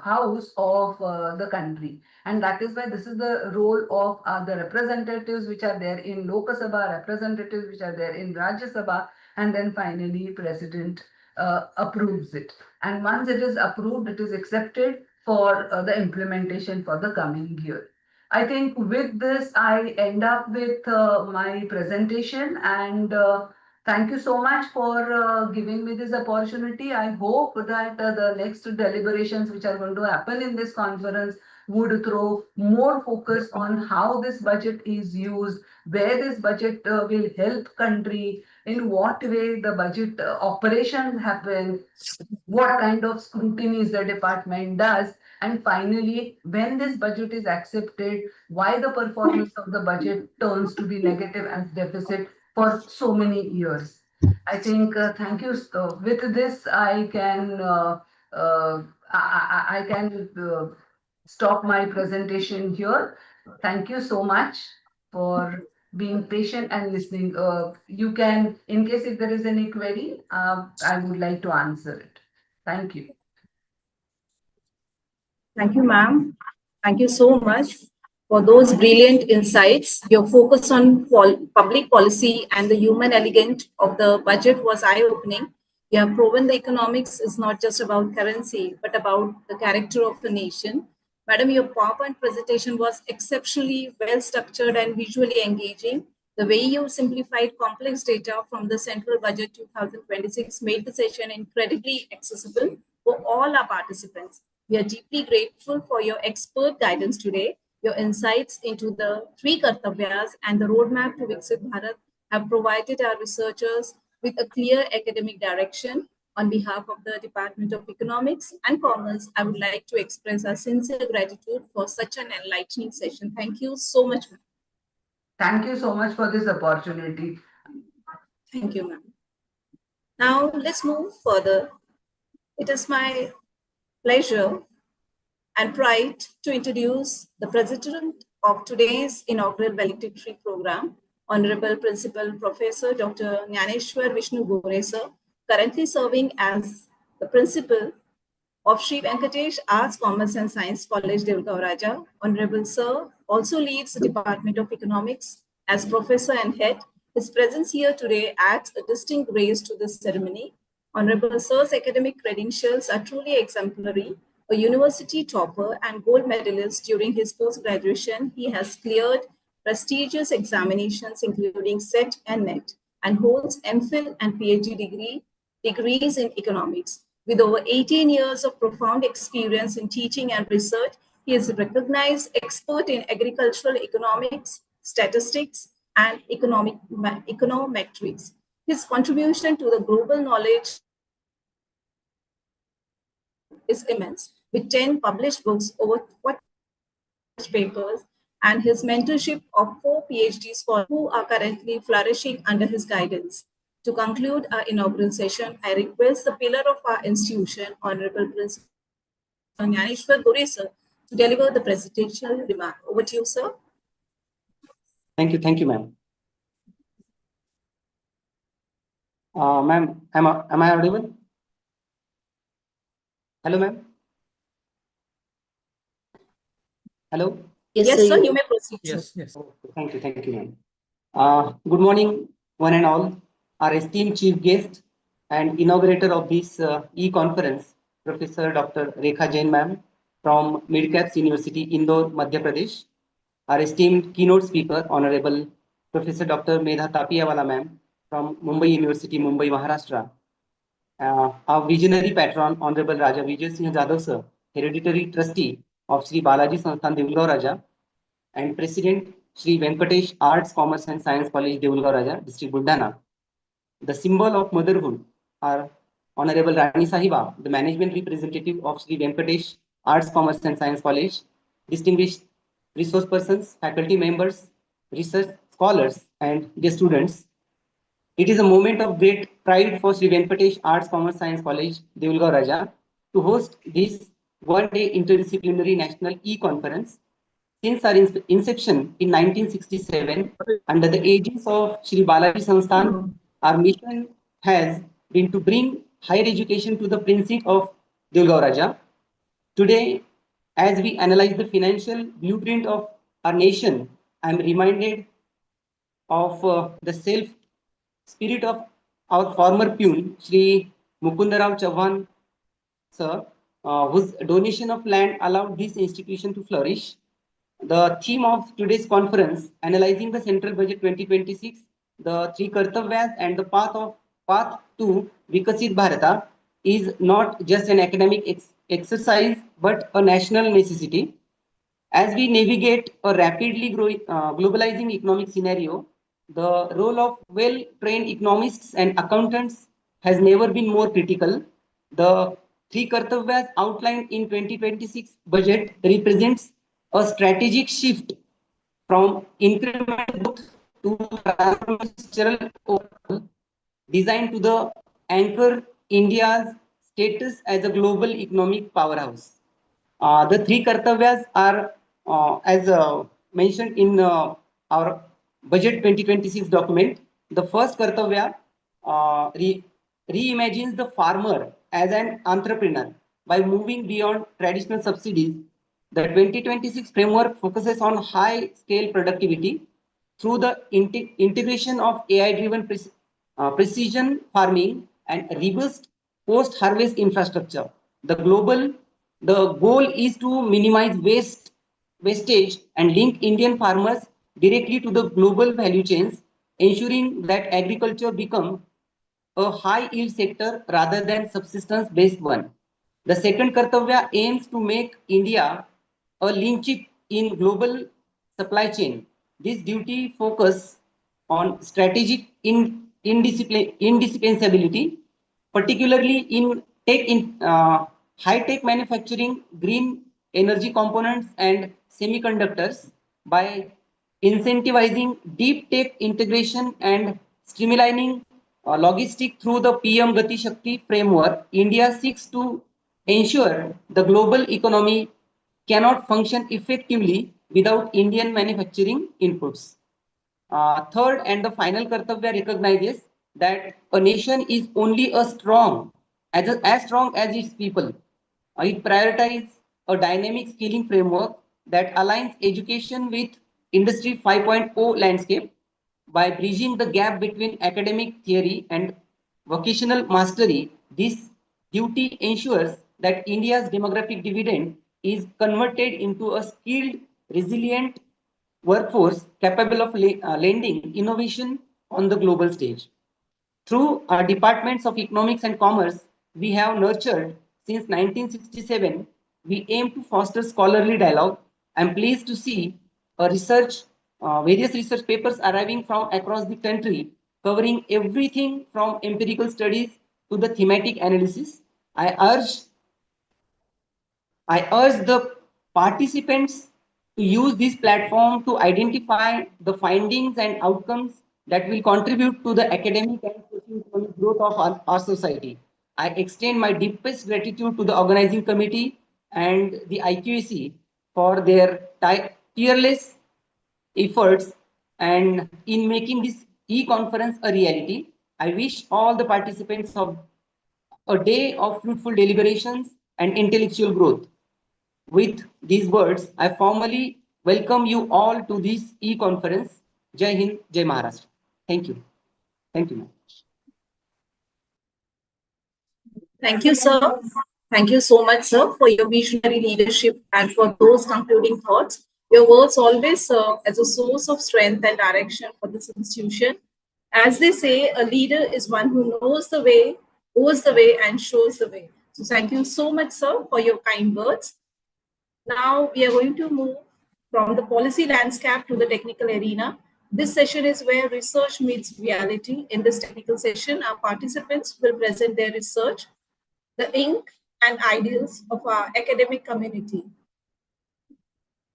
[SPEAKER 6] house of the country. And that is why this is the role of the representatives which are there in Lok Sabha, representatives which are there in Rajya Sabha, and then finally President approves it. And once it is approved, it is accepted for the implementation for the coming year. I think with this, I end up with my presentation, and thank you so much for giving me this opportunity. I hope that the next deliberations which are going to happen in this conference would throw more focus on how this budget is used, where this budget will help country, in what way the budget operations happen, what kind of scrutinies the department does, and finally, when this budget is accepted, why the performance of the budget turns to be negative and deficit for so many years. I think, thank you. With this, I can stop my presentation here. Thank you so much for being patient and listening. You can, in case if there is any query, I would like to answer it. Thank you.
[SPEAKER 1] Thank you, ma'am. Thank you so much for those brilliant insights. Your focus on public policy and the human element of the budget was eye-opening. You have proven the economics is not just about currency, but about the character of a nation. Madam, your PowerPoint presentation was exceptionally well-structured and visually engaging. The way you simplified complex data from the Central Budget 2026 made the session incredibly accessible for all our participants. We are deeply grateful for your expert guidance today. Your insights into the 3 Kartavyas and the roadmap to Vikasit Bharat have provided our researchers with a clear academic direction. On behalf of the Department of Economics and Commerce, I would like to express our sincere gratitude for such an enlightening session. Thank you so much.
[SPEAKER 6] Thank you so much for this opportunity.
[SPEAKER 1] Thank you, ma'am. Now let's move further. It is my pleasure and pride to introduce the president of today's inaugural valedictory program, Honorable Principal Professor Dr. Jnaneshwar Vishnu Gore sir, currently serving as the principal of Sri Venkatesh Arts, Commerce and Science College, Devgavraja. Honorable sir also leads the Department of Economics as professor and head. His presence here today adds a distinct grace to this ceremony. Honorable sir's academic credentials are truly exemplary. A university topper and gold medalist during his post-graduation, he has cleared prestigious examinations including SET and NET, and holds MPhil and PhD degrees in economics. With over 18 years of profound experience in teaching and research, he is a recognized expert in agricultural economics, statistics, and econometrics. His contribution to the global knowledge is immense, with 10 published books, over 40 papers, and his mentorship of 4 PhD scholars who are currently flourishing under his guidance. To conclude our inaugural session, I request the pillar of our institution, Honorable Principal Jnaneshwar Gore sir, to deliver the presidential remark. Over to you, sir.
[SPEAKER 5] Thank you, ma'am. Ma'am, am I audible? Hello, ma'am. Hello.
[SPEAKER 1] Yes, sir, you may proceed.
[SPEAKER 3] Yes,
[SPEAKER 1] Sir.
[SPEAKER 3] yes.
[SPEAKER 5] Thank you, ma'am. Good morning, one and all. Our esteemed chief guest and inaugurator of this e-conference, Professor Dr. Rekha Jain, ma'am, from Midcaps University, Indore, Madhya Pradesh. Our esteemed keynote speaker, Honorable Professor Dr. Medha Tapiyawala ma'am from Mumbai University, Mumbai, Maharashtra. Our visionary patron, Honorable Raja Vijay Singh Jadhav sir, hereditary trustee of Sri Balaji Sansthan Devulgaon Raja, and President Sri Venkatesh Arts, Commerce and Science College Devulgaon Raja, District Buldhana. The symbol of motherhood are Honorable Rani Sahiba, the management representative of Sri Venkatesh Arts, Commerce and Science College, distinguished resource persons, faculty members, research scholars, and their students. It is a moment of great pride for Sri Venkatesh Arts, Commerce, Science College, Devulgaon Raja, to host this one-day interdisciplinary national e-conference. Since our inception in 1967, under the aegis of Sri Balaji Sansthan, our mission has been to bring higher education to the princess of Devulgaon Raja. Today, as we analyze the financial blueprint of our nation, I am reminded of the self spirit of our former peon, Sri Mukundarao Chauhan sir, whose donation of land allowed this institution to flourish. The theme of today's conference, analyzing the central budget 2026, the three Kartavyas and the path to Vikasit Bharata, is not just an academic exercise but a national necessity. As we navigate a rapidly growing globalizing economic scenario, the role of well-trained economists and accountants has never been more critical. The three Kartavyas outlined in 2026 budget represents a strategic shift from incremental growth to transformational overhaul, designed to the anchor India's status as a global economic powerhouse. The three Kartavyas are, as mentioned in our budget 2026 document. The first Kartavya reimagines the farmer as an entrepreneur by moving beyond traditional subsidies. The 2026 framework focuses on high-scale productivity through the integration of AI-driven precision farming and robust post-harvest infrastructure. The goal is to minimize wastage and link Indian farmers directly to the global value chains, ensuring that agriculture becomes a high yield sector rather than subsistence based one. The second Kartavya aims to make India a linchpin in global supply chain. This duty focus on strategic indispensability, particularly in high-tech manufacturing, green energy components, and semiconductors by incentivizing deep tech integration and streamlining logistics through the PM Gati Shakti framework. India seeks to ensure the global economy cannot function effectively without Indian manufacturing inputs. Third and the final Kartavya recognizes that a nation is only as strong as its people. It prioritizes a dynamic skilling framework that aligns education with Industry 5.0 landscape by bridging the gap between academic theory and vocational mastery. This duty ensures that India's demographic dividend is converted into a skilled, resilient workforce capable of lending innovation on the global stage. Through our departments of economics and commerce, we have nurtured since 1967. We aim to foster scholarly dialogue. I'm pleased to see various research papers arriving from across the country, covering everything from empirical studies to the thematic analysis. I urge the participants to use this platform to identify the findings and outcomes that will contribute to the academic and socio-economic growth of our society. I extend my deepest gratitude to the organizing committee and the IQAC for their tireless efforts and in making this e-conference a reality. I wish all the participants of a day of fruitful deliberations and intellectual growth. With these words, I formally welcome you all to this e-conference. Jai Hind, Jai Maharashtra. Thank you. Thank you, ma'am.
[SPEAKER 1] Thank you, sir. Thank you so much, sir, for your visionary leadership and for those concluding thoughts. Your words always serve as a source of strength and direction for this institution. As they say, a leader is one who knows the way, goes the way, and shows the way. So thank you so much, sir, for your kind words. Now we are going to move from the policy landscape to the technical arena. This session is where research meets reality. In this technical session, our participants will present their research, the ink and ideals of our academic community.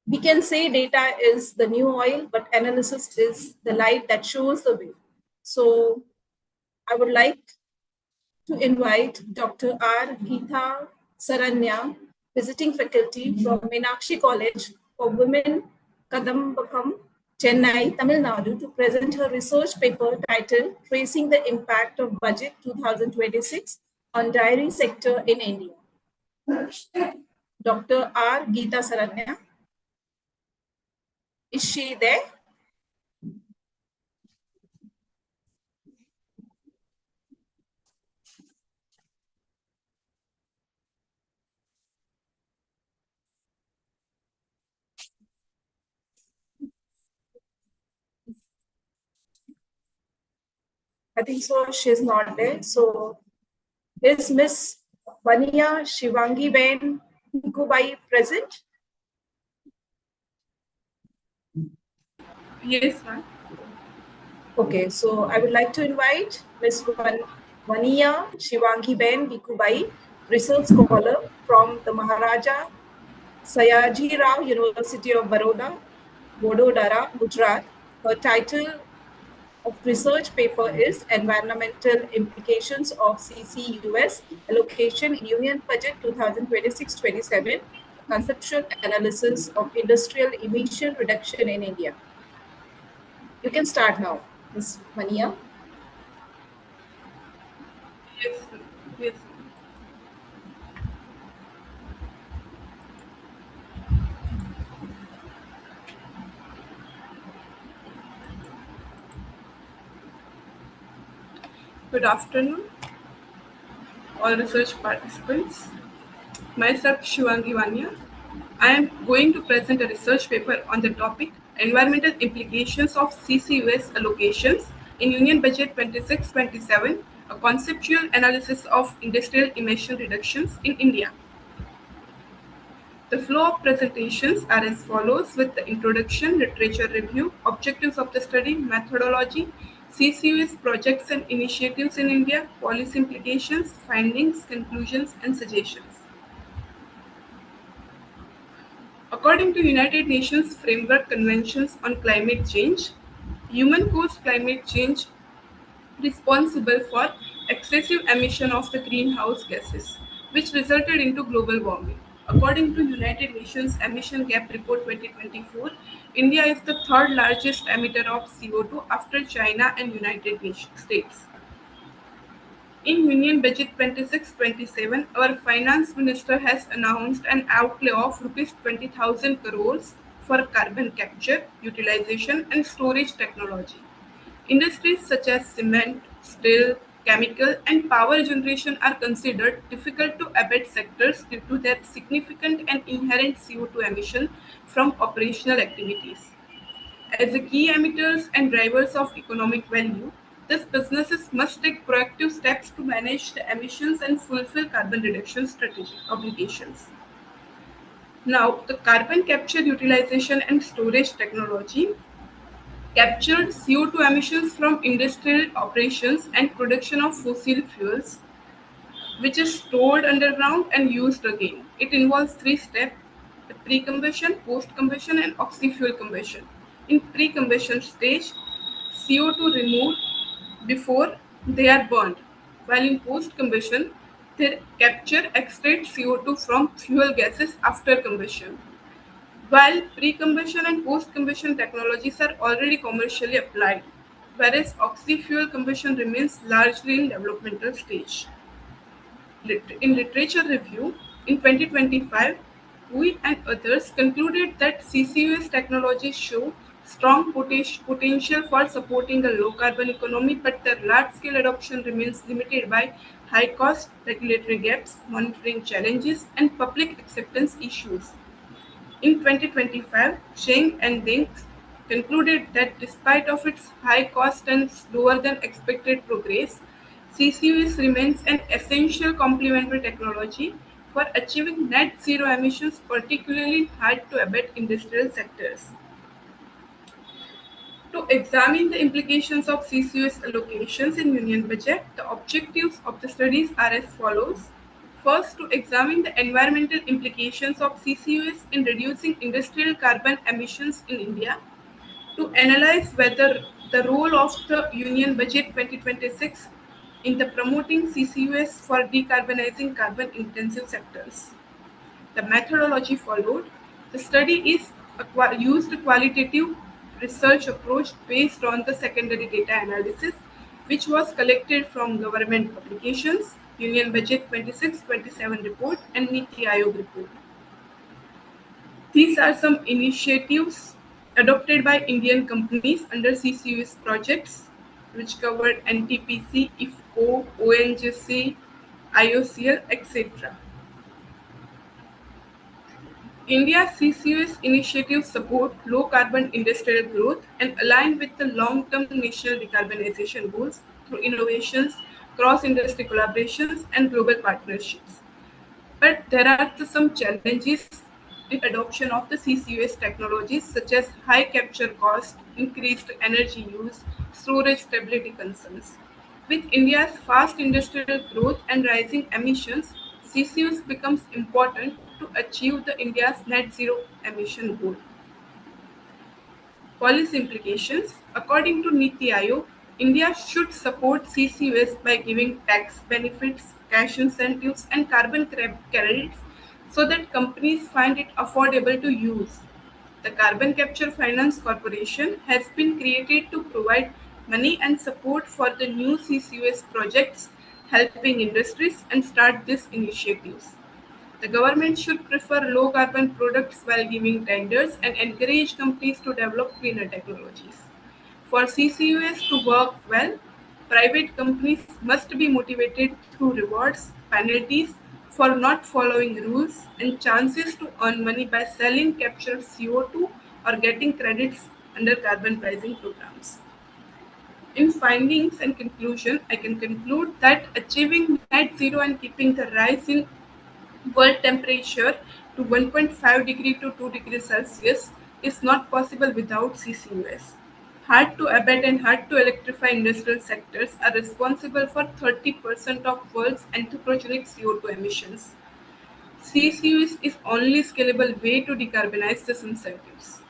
[SPEAKER 1] We can say data is the new oil, but analysis is the light that shows the way. So I would like to invite Dr. R. Geeta Saranya, visiting faculty from Meenakshi College for Women, Kadambakam, Chennai, Tamil Nadu, to present her research paper titled Tracing the Impact of Budget 2026 on Dairy Sector in India. Dr. R. Geeta Saranya. Is she there? I think so. She's not there. So is Miss Vania Shivangi Ben Kubai present?
[SPEAKER 9] Yes, ma'am.
[SPEAKER 1] Okay, so I would like to invite Ms. Vania Shivangi Ben Bikubai, research scholar from the Maharaja Sayaji Rao University of Baroda, Vadodara, Gujarat. Her title of research paper is Environmental Implications of CCUS Allocation in Union Budget 2026-27, Conceptual Analysis of Industrial Emission Reduction in India. You can start now, Ms. Vania.
[SPEAKER 9] Yes, ma'am. Yes, ma'am. Good afternoon, all research participants. Myself, Shivangi Vania. I am going to present a research paper on the topic Environmental Implications of CCUS Allocations in Union Budget 26-27, a conceptual analysis of industrial emission reductions in India. The flow of presentations are as follows, with the introduction, literature review, objectives of the study, methodology, CCUS projects and initiatives in India, policy implications, findings, conclusions, and suggestions. According to United Nations Framework Conventions on Climate Change, human-caused climate change responsible for excessive emission of the greenhouse gases, which resulted into global warming. According to United Nations Emission Gap Report 2024, India is the third largest emitter of CO2 after China and United States. In Union Budget 26-27, our Finance Minister has announced an outlay of Rs 20,000 crores for carbon capture, utilization and storage technology. Industries such as cement, steel, chemical and power generation are considered difficult to abate sectors due to their significant and inherent CO2 emission from operational activities. As the key emitters and drivers of economic value, these businesses must take proactive steps to manage the emissions and fulfill carbon reduction strategic obligations. Now, the carbon capture, utilization and storage technology captured CO2 emissions from industrial operations and production of fossil fuels, which is stored underground and used again. It involves three steps: the pre-combustion, post-combustion, and oxy-fuel combustion. In pre-combustion stage, CO2 removed before they are burned, while in post-combustion, they capture extract CO2 from fuel gases after combustion. While pre-combustion and post-combustion technologies are already commercially applied, whereas oxy-fuel combustion remains largely in developmental stage. In literature review, in 2025, we and others concluded that CCUS technologies show strong potential for supporting a low-carbon economy, but their large-scale adoption remains limited by high cost, regulatory gaps, monitoring challenges, and public acceptance issues. In 2025, Cheng and Deng concluded that despite of its high cost and slower than expected progress, CCUS remains an essential complementary technology for achieving net zero emissions, particularly in hard to abate industrial sectors. To examine the implications of CCUS allocations in union budget, the objectives of the studies are as follows. First, to examine the environmental implications of CCUS in reducing industrial carbon emissions in India. To analyze whether the role of the Union Budget 2026 in the promoting CCUS for decarbonizing carbon-intensive sectors. The methodology followed. The study used a qualitative research approach based on the secondary data analysis, which was collected from government publications, Union Budget 26-27 report, and Niti Aayog report. These are some initiatives adopted by Indian companies under CCUS projects, which covered NTPC, IFCO, ONGC, IOCL, etc. India's CCUS initiatives support low carbon industrial growth and align with the long term national decarbonization goals through innovations, cross industry collaborations, and global partnerships. But there are some challenges in adoption of the CCUS technologies, such as high capture cost, increased energy use, storage stability concerns. With India's fast industrial growth and rising emissions, CCUS becomes important to achieve the India's net zero emission goal. Policy implications. According to Niti Aayog, India should support CCUS by giving tax benefits, cash incentives, and carbon credits so that companies find it affordable to use. The Carbon Capture Finance Corporation has been created to provide money and support for the new CCUS projects, helping industries and start these initiatives. The government should prefer low carbon products while giving tenders and encourage companies to develop cleaner technologies. For CCUS to work well, private companies must be motivated through rewards, penalties for not following rules, and chances to earn money by selling captured CO2 or getting credits under carbon pricing programs. In findings and conclusion, I can conclude that achieving net zero and keeping the rise in world temperature to 1.5 degree to 2 degrees Celsius is not possible without CCUS. Hard to abate and hard to electrify industrial sectors are responsible for 30% of world's anthropogenic CO2 emissions. CCUS is only scalable way to decarbonize these incentives.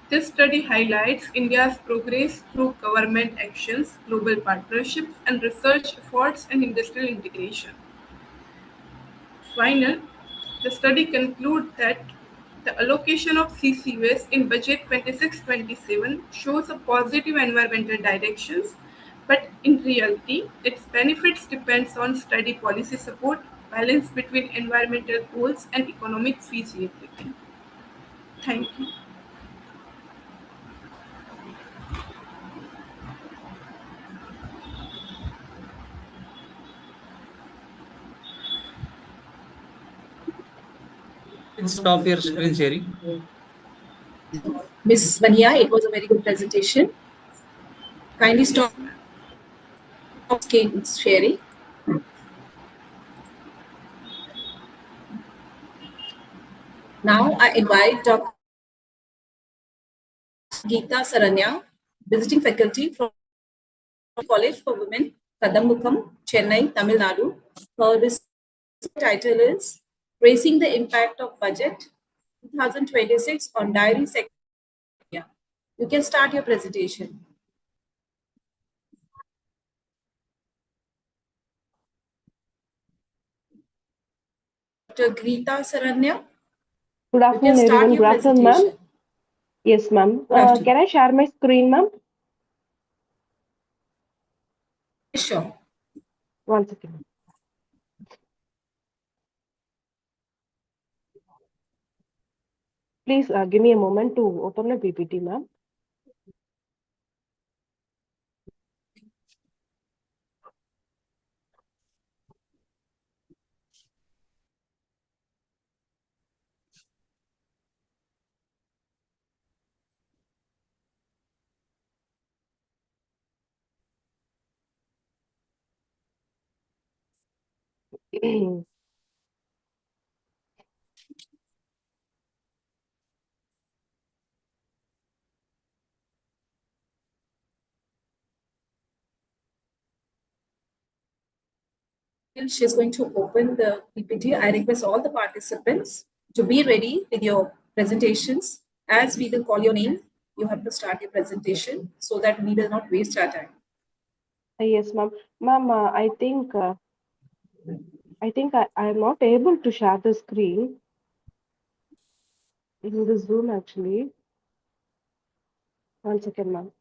[SPEAKER 9] This study highlights India's progress through government actions, global partnerships, and research efforts and industrial integration. Final, the study concludes that the allocation of CCUS in budget 26-27 shows a positive environmental directions, but in reality, its benefits depends on steady policy support, balance between environmental goals and economic feasibility. Thank you.
[SPEAKER 7] Stop your screen sharing.
[SPEAKER 1] Ms. Vania, it was a very good presentation. Kindly stop screen sharing. Now I invite Dr. Geeta Saranya, visiting faculty from College for Women, Kadambukkam, Chennai, Tamil Nadu. Her research title is Tracing the Impact of Budget 2026 on Dairy Sector. You can start your presentation. Dr. Geeta Saranya.
[SPEAKER 10] Good afternoon, everyone. Good afternoon, ma'am. Yes, ma'am. Can I share my screen, ma'am?
[SPEAKER 1] Sure.
[SPEAKER 10] One second. Please give me a moment to open the PPT, ma'am.
[SPEAKER 1] And she's going to open the PPT. I request all the participants to be ready with your presentations. As we will call your name, you have to start your presentation so that we will not waste our time.
[SPEAKER 10] Yes, ma'am. Ma'am, I think I'm not able to share the screen in the Zoom actually. 1 second, ma'am.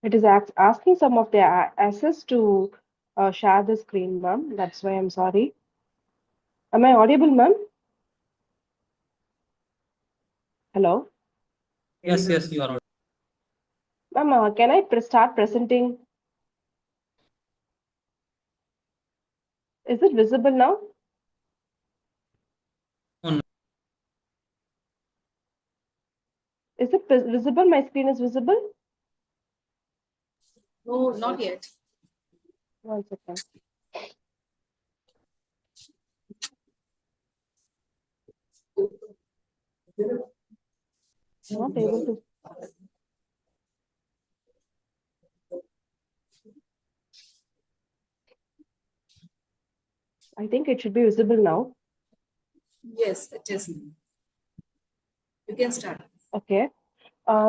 [SPEAKER 10] It is asking some of the access to share the screen, ma'am. That's why I'm sorry. Am I audible, ma'am? Hello?
[SPEAKER 7] Yes, you are.
[SPEAKER 10] Ma'am, can I start presenting? Is it visible now?
[SPEAKER 7] No.
[SPEAKER 10] Is it visible? My screen is visible?
[SPEAKER 1] No, not yet.
[SPEAKER 10] 1 second. Not able to. I think it should be visible now.
[SPEAKER 1] Yes, it is. You can start.
[SPEAKER 10] Okay.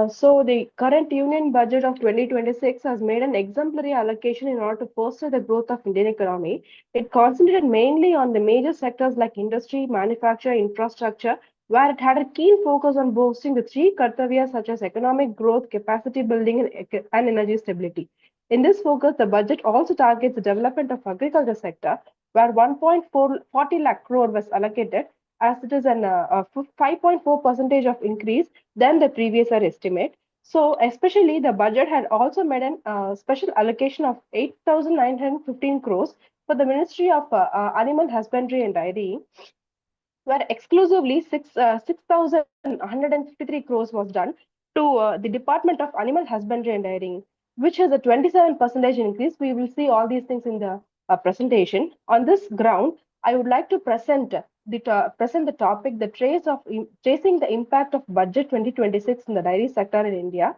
[SPEAKER 10] So the current union budget of 2026 has made an exemplary allocation in order to foster the growth of Indian economy. It concentrated mainly on the major sectors like industry, manufacture, infrastructure, where it had a keen focus on boosting the three Kartavyas such as economic growth, capacity building, and energy stability. In this focus, the budget also targets the development of agriculture sector, where 1.40 lakh crore was allocated, as it is an 5.4% of increase than the previous year estimate. So, especially the budget had also made an special allocation of 8,915 crores for the Ministry of Animal Husbandry and Dairying, where exclusively 6,153 crores was done to the Department of Animal Husbandry and Dairying, which has a 27% increase. We will see all these things in the presentation. On this ground, I would like to present the topic, the tracing the impact of budget 2026 in the dairy sector in India,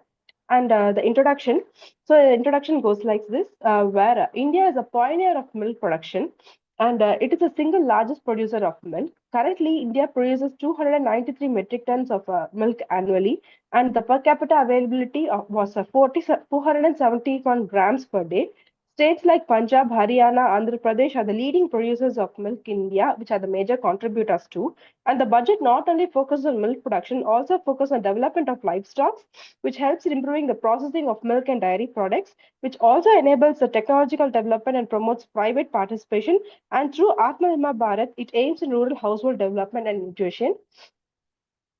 [SPEAKER 10] and the introduction. So the introduction goes like this, where India is a pioneer of milk production, and it is the single largest producer of milk. Currently, India produces 293 metric tons of milk annually, and the per capita availability was 471 grams per day. States like Punjab, Haryana, Andhra Pradesh are the leading producers of milk in India, which are the major contributors too. And the budget not only focuses on milk production, also focuses on development of livestock, which helps in improving the processing of milk and dairy products, which also enables the technological development and promotes private participation. And through Atmanirbhar Bharat, it aims in rural household development and nutrition.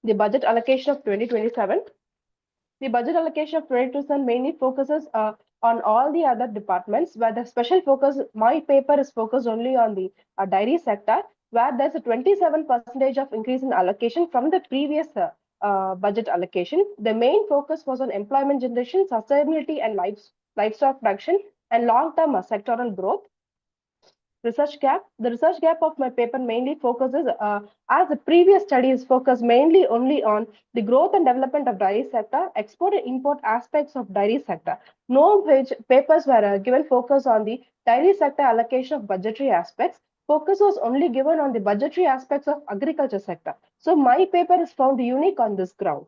[SPEAKER 10] The budget allocation of 2027. The budget allocation of 2027 mainly focuses on all the other departments, where the special focus, my paper is focused only on the dairy sector, where there's a 27% of increase in allocation from the previous budget allocation. The main focus was on employment generation, sustainability, and livestock production, and long-term sectoral growth. Research gap. The research gap of my paper mainly focuses, as the previous studies focus mainly only on the growth and development of dairy sector, export and import aspects of dairy sector. No which papers were given focus on the dairy sector allocation of budgetary aspects. Focus was only given on the budgetary aspects of agriculture sector. So my paper is found unique on this ground.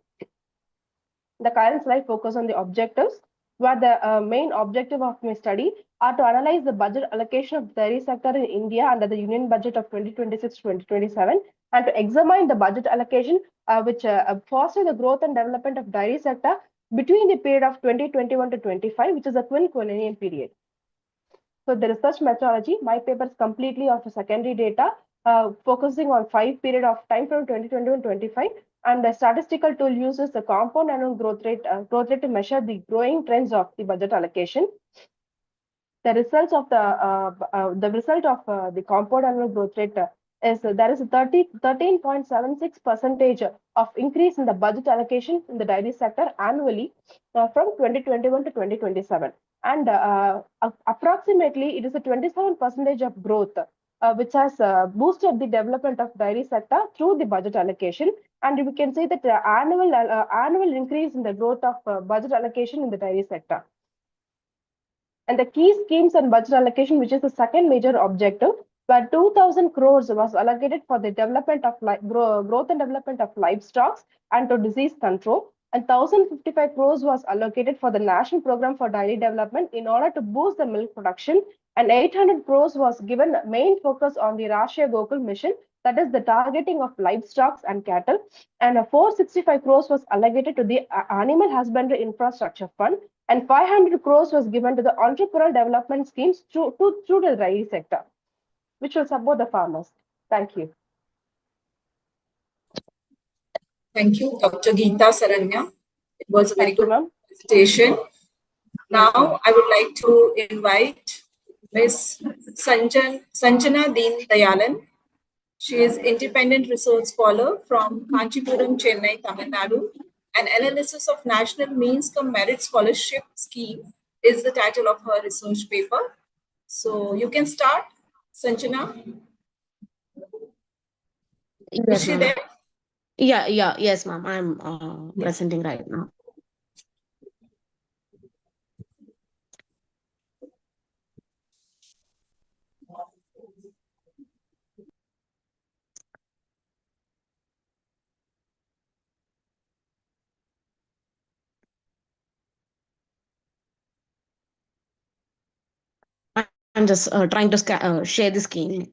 [SPEAKER 10] The current slide focus on the objectives, where the main objective of my study are to analyze the budget allocation of the dairy sector in India under the Union Budget of 2026-2027, and to examine the budget allocation which foster the growth and development of dairy sector between the period of 2021 to 25, which is a twin quinquennial period. So the research methodology, my paper is completely of secondary data, focusing on 5 period of time from 2021 to 25, and the statistical tool uses the compound annual growth rate to measure the growing trends of the budget allocation. The results of the result of the compound annual growth rate is there is a 13.76% of increase in the budget allocation in the dairy sector annually from 2021 to 2027. And approximately, it is a 27% of growth, which has boosted the development of dairy sector through the budget allocation. And we can say that annual increase in the growth of budget allocation in the dairy sector. And the key schemes and budget allocation, which is the second major objective, where 2,000 crores was allocated for the development of growth and development of livestock and to disease control. And 1,055 crores was allocated for the national program for dairy development in order to boost the milk production. And 800 crores was given main focus on the Rashtriya Gokul mission, that is the targeting of livestock and cattle. And 465 crores was allocated to the animal husbandry infrastructure fund, and 500 crores was given to the entrepreneurial development schemes through the dairy sector, which will support the farmers. Thank you.
[SPEAKER 1] Thank you, Dr. Geeta Saranya. It was a very
[SPEAKER 10] Thank you,
[SPEAKER 1] good
[SPEAKER 10] ma'am.
[SPEAKER 1] presentation. Now, I would like to invite Ms. Sanjana Deen Dayalan. She is Independent Research Scholar from Kanchipuram, Chennai, Tamil Nadu. An analysis of National Means Cum Merit Scholarship Scheme is the title of her research paper. So you can start, Sanjana. Is
[SPEAKER 11] Yes,
[SPEAKER 1] she
[SPEAKER 11] ma'am.
[SPEAKER 1] there?
[SPEAKER 11] Yes, ma'am. I'm presenting right now. I'm just trying to share the screen.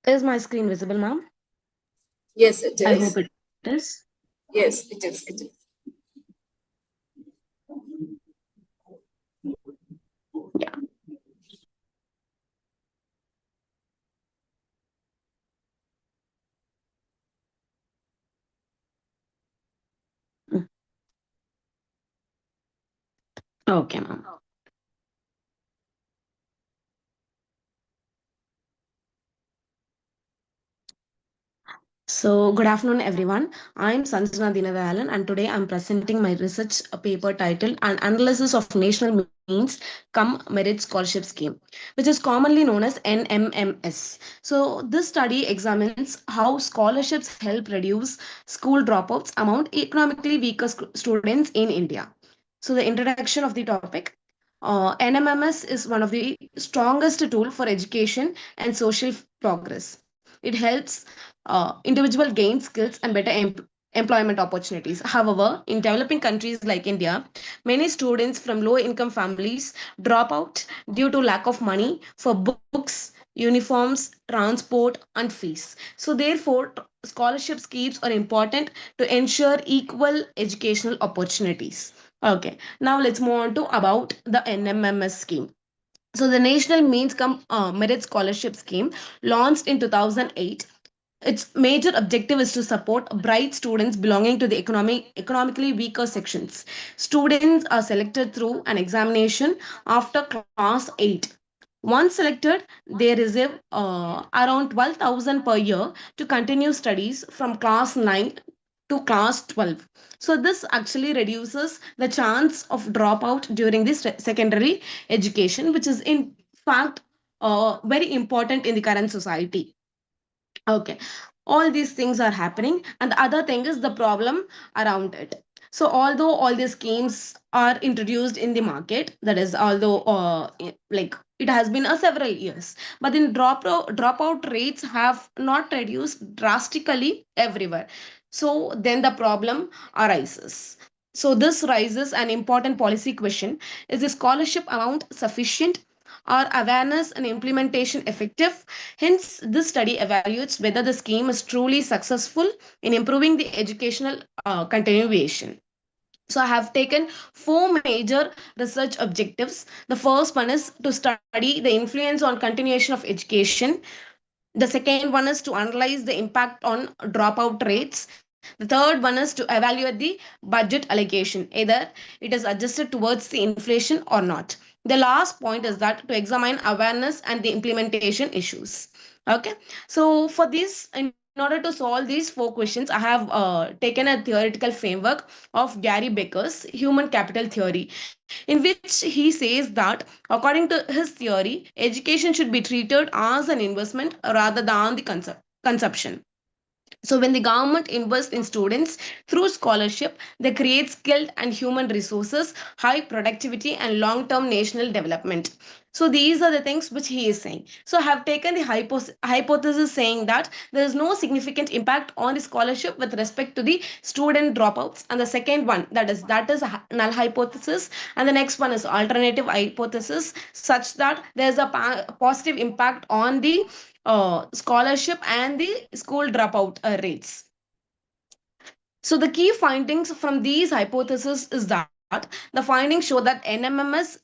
[SPEAKER 11] Is my screen visible, ma'am?
[SPEAKER 1] Yes, it is.
[SPEAKER 11] I hope it is.
[SPEAKER 1] Yes, it is. It is.
[SPEAKER 11] Yeah. Okay, ma'am. So, good afternoon, everyone. I'm Sanjana Dinadayalan, and today I'm presenting my research paper titled An Analysis of National Means Cum Merit Scholarship Scheme, which is commonly known as NMMS. So, this study examines how scholarships help reduce school dropouts among economically weaker students in India. So, the introduction of the topic. NMMS is one of the strongest tool for education and social progress. It helps individual gain skills and better employment opportunities. However, in developing countries like India, many students from low income families drop out due to lack of money for books, uniforms, transport, and fees. So, therefore, scholarship schemes are important to ensure equal educational opportunities. Okay, now let's move on to about the NMMS scheme. So, the National Means Cum Merit Scholarship Scheme launched in 2008. Its major objective is to support bright students belonging to the economically weaker sections. Students are selected through an examination after class 8. Once selected, they receive around 12,000 per year to continue studies from class 9 to class 12. So this actually reduces the chance of dropout during this secondary education, which is in fact very important in the current society. Okay, all these things are happening, and the other thing is the problem around it. So, although all these schemes are introduced in the market, that is, although like it has been several years, but then dropout rates have not reduced drastically everywhere. So, then the problem arises. So, this raises an important policy question: is the scholarship amount sufficient? Are awareness and implementation effective? Hence, this study evaluates whether the scheme is truly successful in improving the educational continuation. So I have taken 4 major research objectives. The first one is to study the influence on continuation of education. The second one is to analyze the impact on dropout rates. The third one is to evaluate the budget allocation, either it is adjusted towards the inflation or not. The last point is that to examine awareness and the implementation issues. Okay, so for this, in order to solve these 4 questions, I have taken a theoretical framework of Gary Becker's human capital theory, in which he says that according to his theory, education should be treated as an investment rather than the consumption. So when the government invests in students through scholarship, they create skilled and human resources, high productivity and long-term national development. So these are the things which he is saying. So I have taken the hypothesis saying that there is no significant impact on the scholarship with respect to the student dropouts. And the second one, that is a null hypothesis. And the next one is alternative hypothesis, such that there is a positive impact on the scholarship and the school dropout rates. So the key findings from these hypotheses is that the findings show that NMMS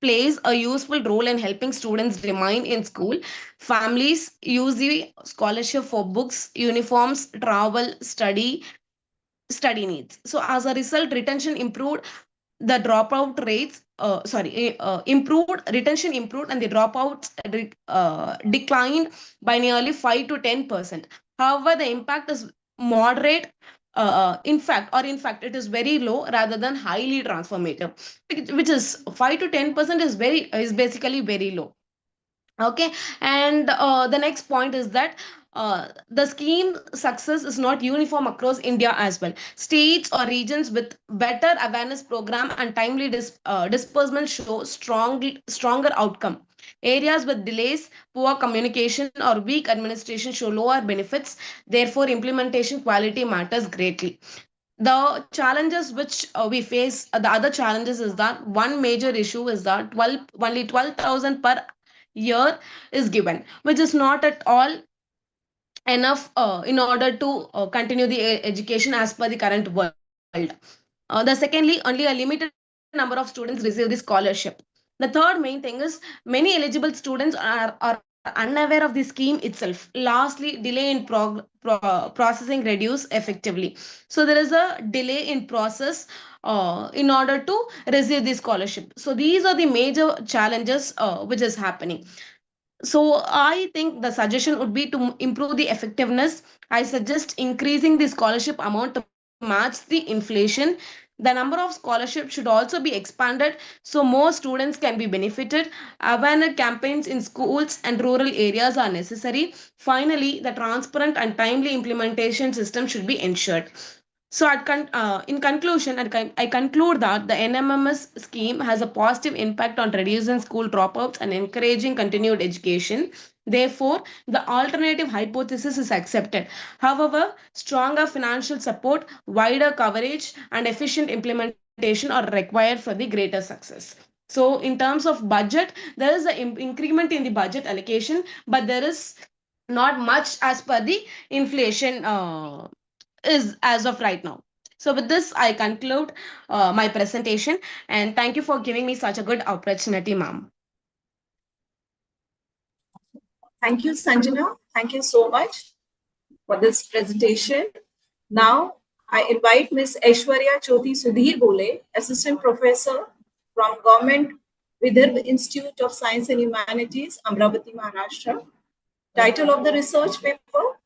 [SPEAKER 11] plays a useful role in helping students remain in school. Families use the scholarship for books, uniforms, travel, study needs. So as a result, retention improved, the dropout rates improved, retention improved, and the dropouts declined by nearly 5 to 10%. However, the impact is moderate, in fact it is very low rather than highly transformative, which is 5 to 10% is basically very low. Okay, and the next point is that the scheme success is not uniform across India as well. States or regions with better awareness program and timely disbursement show stronger outcome. Areas with delays, poor communication, or weak administration show lower benefits. Therefore, implementation quality matters greatly. The challenges which we face, the other challenges is that one major issue is that only 12,000 per year is given, which is not at all enough in order to continue the education as per the current world. Secondly, only a limited number of students receive the scholarship. The third main thing is many eligible students are unaware of the scheme itself. Lastly, delay in processing reduce effectively. So there is a delay in process in order to receive the scholarship. So these are the major challenges which is happening. So I think the suggestion would be to improve the effectiveness. I suggest increasing the scholarship amount to match the inflation. The number of scholarships should also be expanded so more students can be benefited. Awareness campaigns in schools and rural areas are necessary. Finally, the transparent and timely implementation system should be ensured. So, in conclusion, I conclude that the NMMS scheme has a positive impact on reducing school dropouts and encouraging continued education. Therefore, the alternative hypothesis is accepted. However, stronger financial support, wider coverage, and efficient implementation are required for the greater success. So, in terms of budget, there is an increment in the budget allocation, but there is not much as per the inflation is as of right now. So with this, I conclude my presentation, and thank you for giving me such a good opportunity, ma'am.
[SPEAKER 1] Thank you, Sanjana. Thank you so much for this presentation. Now, I invite Ms. Aishwarya Jyoti Sudhir Bole, Assistant Professor from Government Vidarbha Institute of Science and Humanities, Amravati, Maharashtra. Title of the research paper,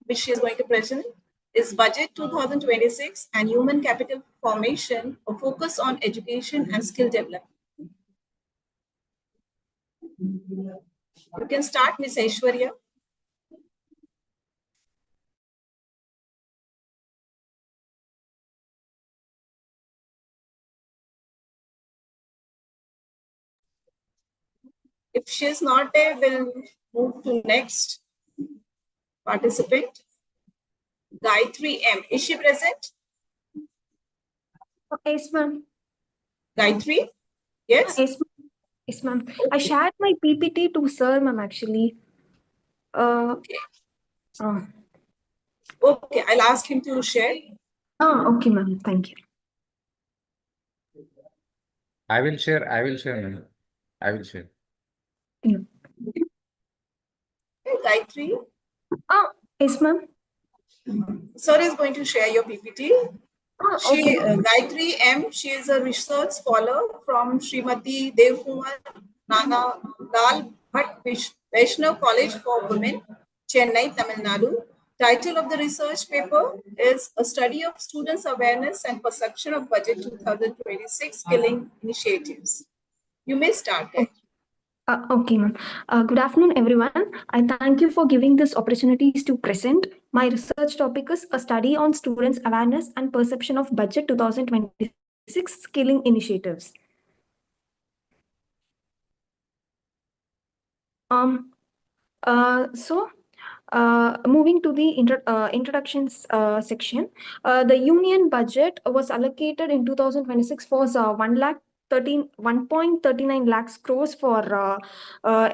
[SPEAKER 1] which she is going to present, is Budget 2026 and Human Capital Formation, a focus on education and skill development. You can start, Ms. Aishwarya. If she is not there, we'll move to next participant. Gayatri M. Is she present?
[SPEAKER 12] Yes, ma'am.
[SPEAKER 1] Gayatri? Yes?
[SPEAKER 12] Yes, ma'am. I shared my PPT to sir, ma'am, actually.
[SPEAKER 1] Okay, I'll ask him to share.
[SPEAKER 12] Okay, ma'am. Thank you.
[SPEAKER 13] I will share. I will share, ma'am. I will share.
[SPEAKER 1] Gayatri,
[SPEAKER 12] Yes, ma'am.
[SPEAKER 1] sir is going to share your PPT.
[SPEAKER 12] Okay.
[SPEAKER 1] Gayatri M, she is a research scholar from Srimati Devkumar Nana Lal Bhatt Vaishnav College for Women, Chennai, Tamil Nadu. Title of the research paper is A Study of Students' Awareness and Perception of Budget 2026 Skilling Initiatives. You may start, Gayatri.
[SPEAKER 12] Okay, ma'am. Good afternoon, everyone. I thank you for giving this opportunities to present. My research topic is a study on students' awareness and perception of budget 2026 skilling initiatives. Moving to the introductions section, the union budget was allocated in 2026 for 1.39 lakhs crores for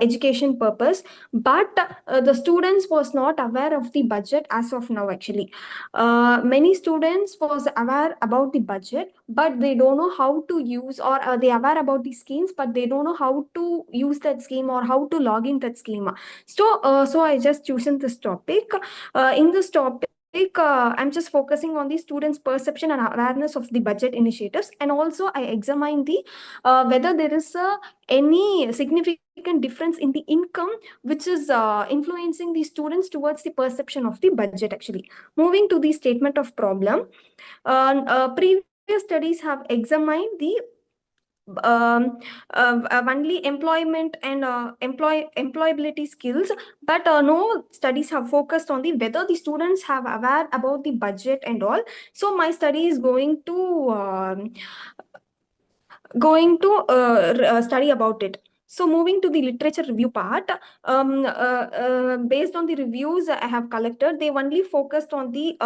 [SPEAKER 12] education purpose, but the students was not aware of the budget as of now. Actually, many students was aware about the budget, but they don't know how to use, or they aware about the schemes, but they don't know how to use that scheme or how to log in that scheme. So I just chosen this topic. In this topic, I'm just focusing on the students' perception and awareness of the budget initiatives, and also I examine the whether there is any significant difference in the income which is influencing the students towards the perception of the budget. Actually, moving to the statement of problem, previous studies have examined the only employment and employability skills, but no studies have focused on the whether the students have aware about the budget and all. So my study is going to study about it. So moving to the literature review part, based on the reviews I have collected, they only focused on the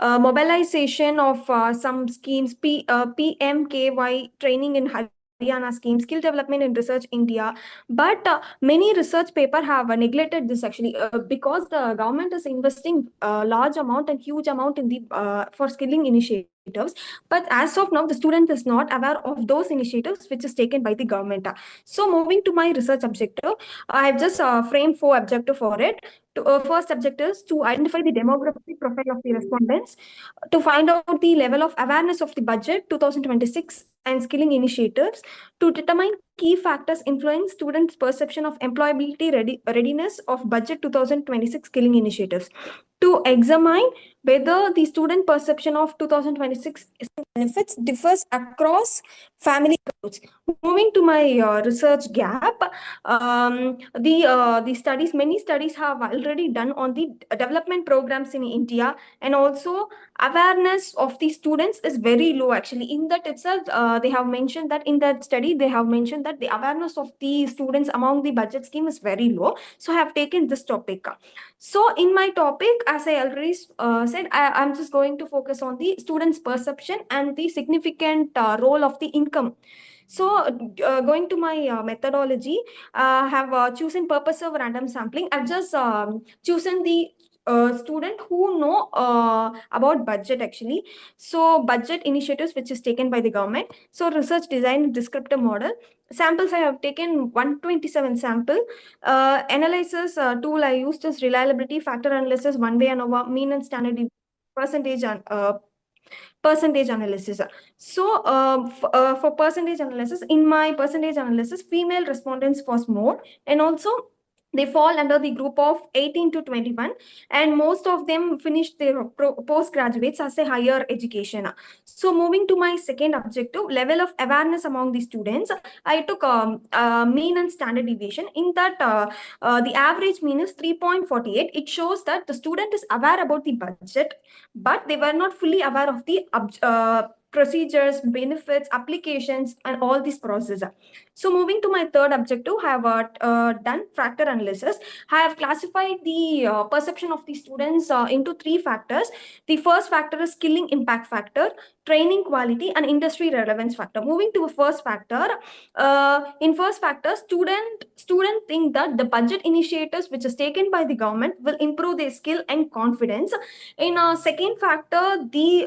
[SPEAKER 12] mobilization of some schemes, PMKY training in Haryana scheme, skill development in research India. But many research paper have neglected this actually, because the government is investing large amount and huge amount in the for skilling initiatives. But as of now, the student is not aware of those initiatives which is taken by the government. So moving to my research objective, I have just framed 4 objectives for it. First objective is to identify the demographic profile of the respondents, to find out the level of awareness of the budget 2026 and skilling initiatives, to determine key factors influencing students' perception of employability readiness of budget 2026 skilling initiatives, to examine whether the student perception of 2026 benefits differs across family groups. Moving to my research gap, many studies have already done on the development programs in India, and also awareness of the students is very low. Actually, in that itself, they have mentioned that in that study they have mentioned that the awareness of the students among the budget scheme is very low. So I have taken this topic. So in my topic, as I already said, I'm just going to focus on the students' perception and the significant role of the income. So going to my methodology, I have chosen purposive random sampling. I've just chosen the student who know about budget actually. So budget initiatives which is taken by the government. So research design descriptive model. Samples I have taken 127 sample. Analysis tool I used is reliability, factor analysis, one-way ANOVA, mean and standard percentage analysis. So for percentage analysis, in my percentage analysis, female respondents was more, and also they fall under the group of 18 to 21, and most of them finished their postgraduates as a higher education. So moving to my second objective, level of awareness among the students, I took mean and standard deviation. In that, the average mean is 3.48. It shows that the student is aware about the budget, but they were not fully aware of the procedures, benefits, applications, and all these processes. So moving to my third objective, I have done factor analysis. I have classified the perception of the students into 3 factors. The first factor is skilling impact factor, training quality, and industry relevance factor. Moving to a first factor, in first factor, student think that the budget initiatives which is taken by the government will improve their skill and confidence. In a second factor, the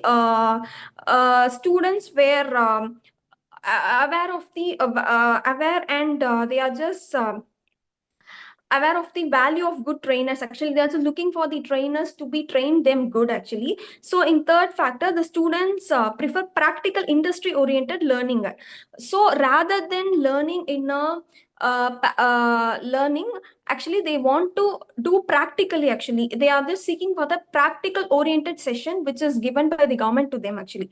[SPEAKER 12] students were aware of the aware, and they are just aware of the value of good trainers. Actually, they're also looking for the trainers to be trained them good actually. So in third factor, the students prefer practical industry oriented learning. So rather than learning in a learning, actually they want to do practically. Actually, they are just seeking for the practical oriented session which is given by the government to them actually.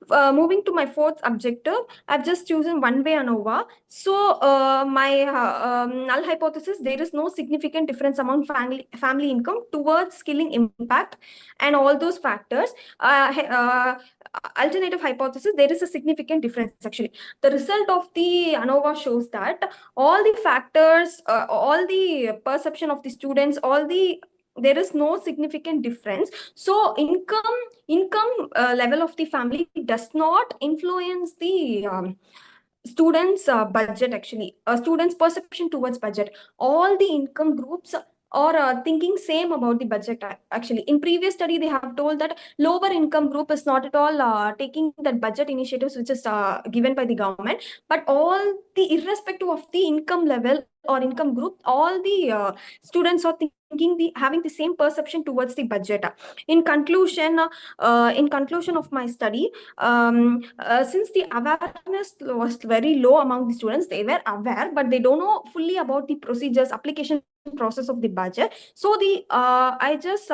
[SPEAKER 12] Moving to my fourth objective, I've just chosen one way ANOVA. So my null hypothesis, there is no significant difference among family income towards skilling impact and all those factors. Alternative hypothesis, there is a significant difference actually. The result of the ANOVA shows that all the factors, all the perception of the students, there is no significant difference. So income level of the family does not influence the students budget actually, students perception towards budget. All the income groups are thinking same about the budget actually. In previous study they have told that lower income group is not at all taking that budget initiatives which is given by the government, but all the irrespective of the income level or income group, all the students are thinking having the same perception towards the budget. In conclusion of my study, since the awareness was very low among the students, they were aware but they don't know fully about the procedures, application process of the budget. So I just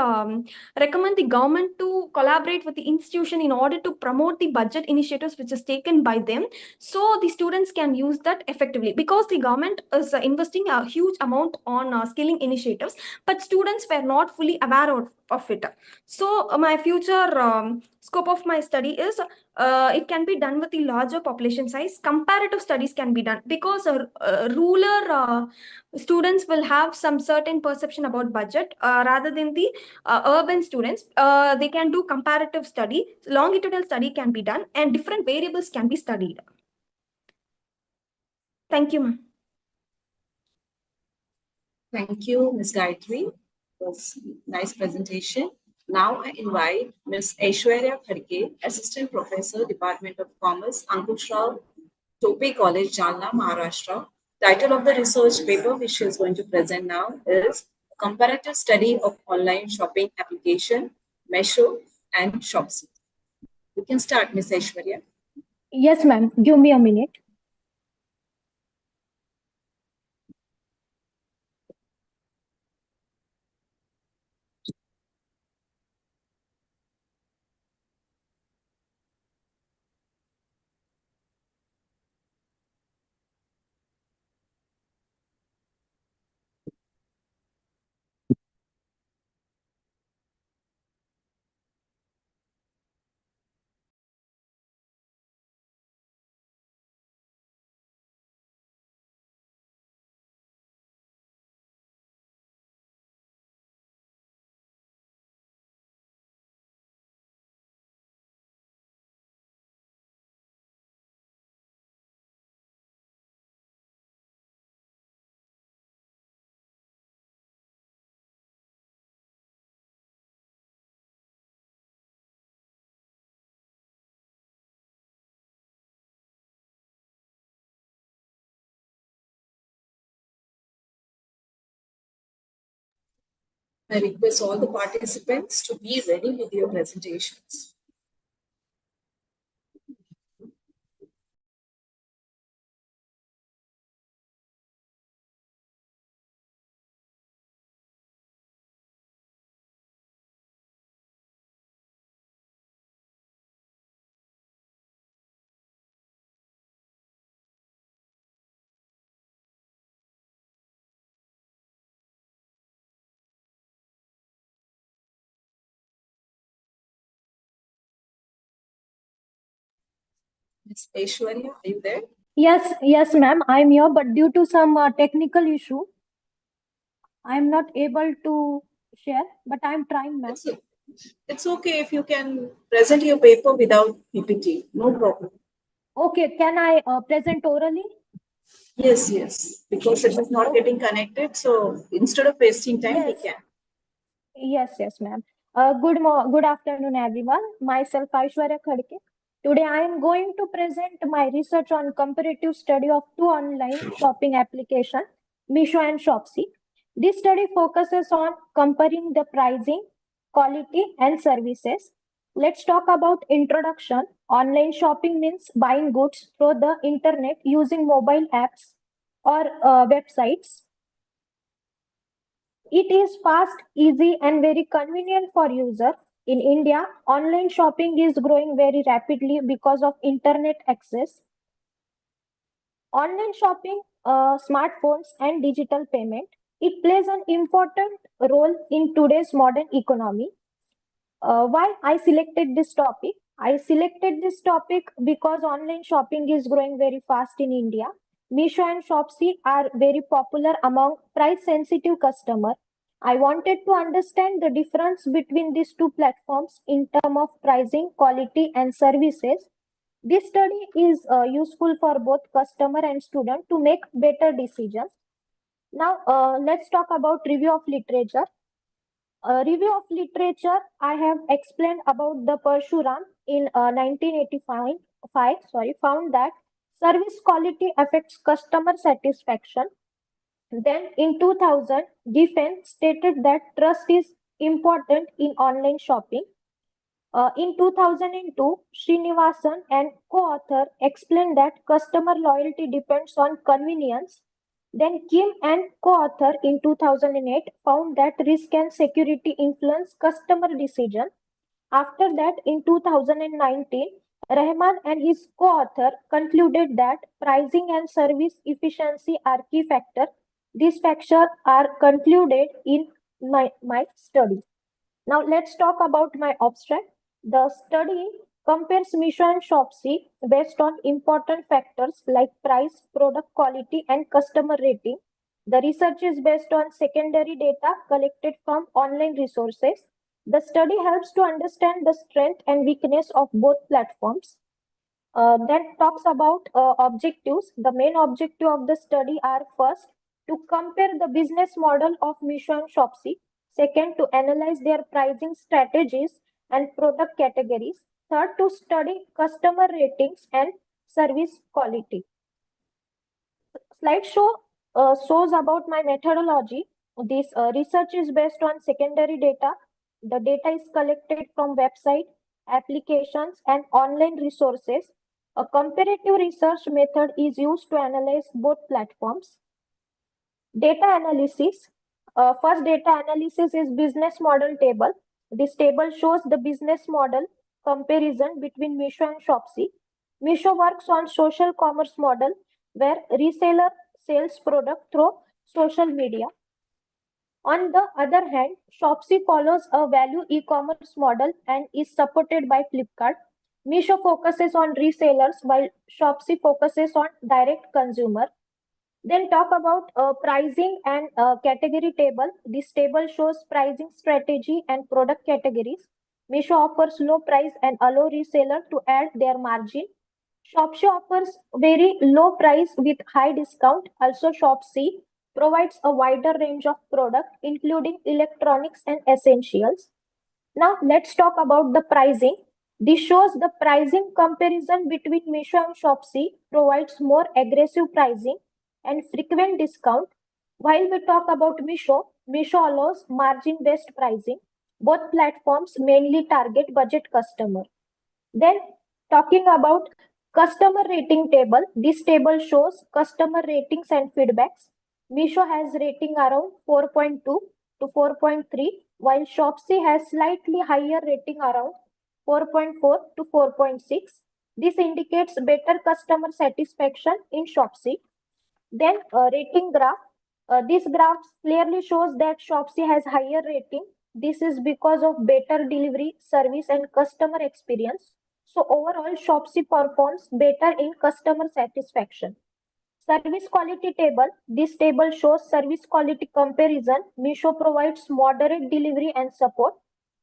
[SPEAKER 12] recommend the government to collaborate with the institution in order to promote the budget initiatives which is taken by them, so the students can use that effectively, because the government is investing a huge amount on skilling initiatives, but students were not fully aware of it. So my future scope of my study is it can be done with the larger population size. Comparative studies can be done because rural students will have some certain perception about budget rather than the urban students. They can do comparative study, longitudinal study can be done, and different variables can be studied. Thank you, ma'am.
[SPEAKER 1] Thank you, Ms. Gayatri. It was a nice presentation. Now I invite Ms. Aishwarya Khadke, Assistant Professor, Department of Commerce, Ankush Rao, Tope College, Jalna, Maharashtra. Title of the research paper which she is going to present now is Comparative Study of Online Shopping Application, Meesho and Shopsy. You can start, Ms. Aishwarya.
[SPEAKER 14] Yes, ma'am. Give me a minute.
[SPEAKER 1] I request all the participants to be ready with your presentations. Ms. Aishwarya, are you there?
[SPEAKER 14] Yes, ma'am. I'm here, but due to some technical issue, I'm not able to share, but I'm trying, ma'am.
[SPEAKER 1] It's okay if you can present your paper without PPT, no problem.
[SPEAKER 14] Okay, can I present orally?
[SPEAKER 1] Yes, because it is not getting connected. So instead of wasting time, we can.
[SPEAKER 14] Yes, ma'am. Good afternoon, everyone. Myself, Aishwarya Khadke. Today I am going to present my research on comparative study of two online shopping applications, Meesho and Shopsy. This study focuses on comparing the pricing, quality, and services. Let's talk about introduction. Online shopping means buying goods through the internet using mobile apps or websites. It is fast, easy, and very convenient for user. In India, online shopping is growing very rapidly because of internet access. Online shopping, smartphones, and digital payment. It plays an important role in today's modern economy. Why I selected this topic? I selected this topic because online shopping is growing very fast in India. Meesho and Shopsy are very popular among price-sensitive customers. I wanted to understand the difference between these two platforms in terms of pricing, quality, and services. This study is useful for both customer and student to make better decisions. Now, let's talk about review of literature. Review of literature, I have explained about the Parshuram in 1985, found that service quality affects customer satisfaction. Then in 2000, Giffen stated that trust is important in online shopping. In 2002, Srinivasan and co-author explained that customer loyalty depends on convenience. Then Kim and co-author in 2008 found that risk and security influence customer decision. After that, in 2019, Rahman and his co-author concluded that pricing and service efficiency are key factors. These factors are concluded in my study. Now let's talk about my abstract. The study compares Meesho and Shopsy based on important factors like price, product quality, and customer rating. The research is based on secondary data collected from online resources. The study helps to understand the strength and weakness of both platforms. Then talks about objectives. The main objective of the study are first, to compare the business model of Meesho and Shopsy. Second, to analyze their pricing strategies and product categories. Third, to study customer ratings and service quality. Slideshow shows about my methodology. This research is based on secondary data. The data is collected from website, applications, and online resources. A comparative research method is used to analyze both platforms. Data analysis. First data analysis is business model table. This table shows the business model comparison between Meesho and Shopsy. Meesho works on social commerce model where reseller sells product through social media. On the other hand, Shopsy follows a value e-commerce model and is supported by Flipkart. Meesho focuses on resellers while Shopsy focuses on direct consumer. Then talk about pricing and category table. This table shows pricing strategy and product categories. Meesho offers low price and allow reseller to add their margin. Shopsy offers very low price with high discount. Also, Shopsy provides a wider range of product, including electronics and essentials. Now, let's talk about the pricing. This shows the pricing comparison between Meesho and Shopsy provides more aggressive pricing and frequent discount. While we talk about Meesho, Meesho allows margin-based pricing. Both platforms mainly target budget customer. Then talking about customer rating table, this table shows customer ratings and feedbacks. Meesho has rating around 4.2 to 4.3, while Shopsy has slightly higher rating around 4.4 to 4.6. This indicates better customer satisfaction in Shopsy. Then rating graph. This graph clearly shows that Shopsy has higher rating. This is because of better delivery, service, and customer experience. So overall, Shopsy performs better in customer satisfaction. Service quality table. This table shows service quality comparison. Meesho provides moderate delivery and support.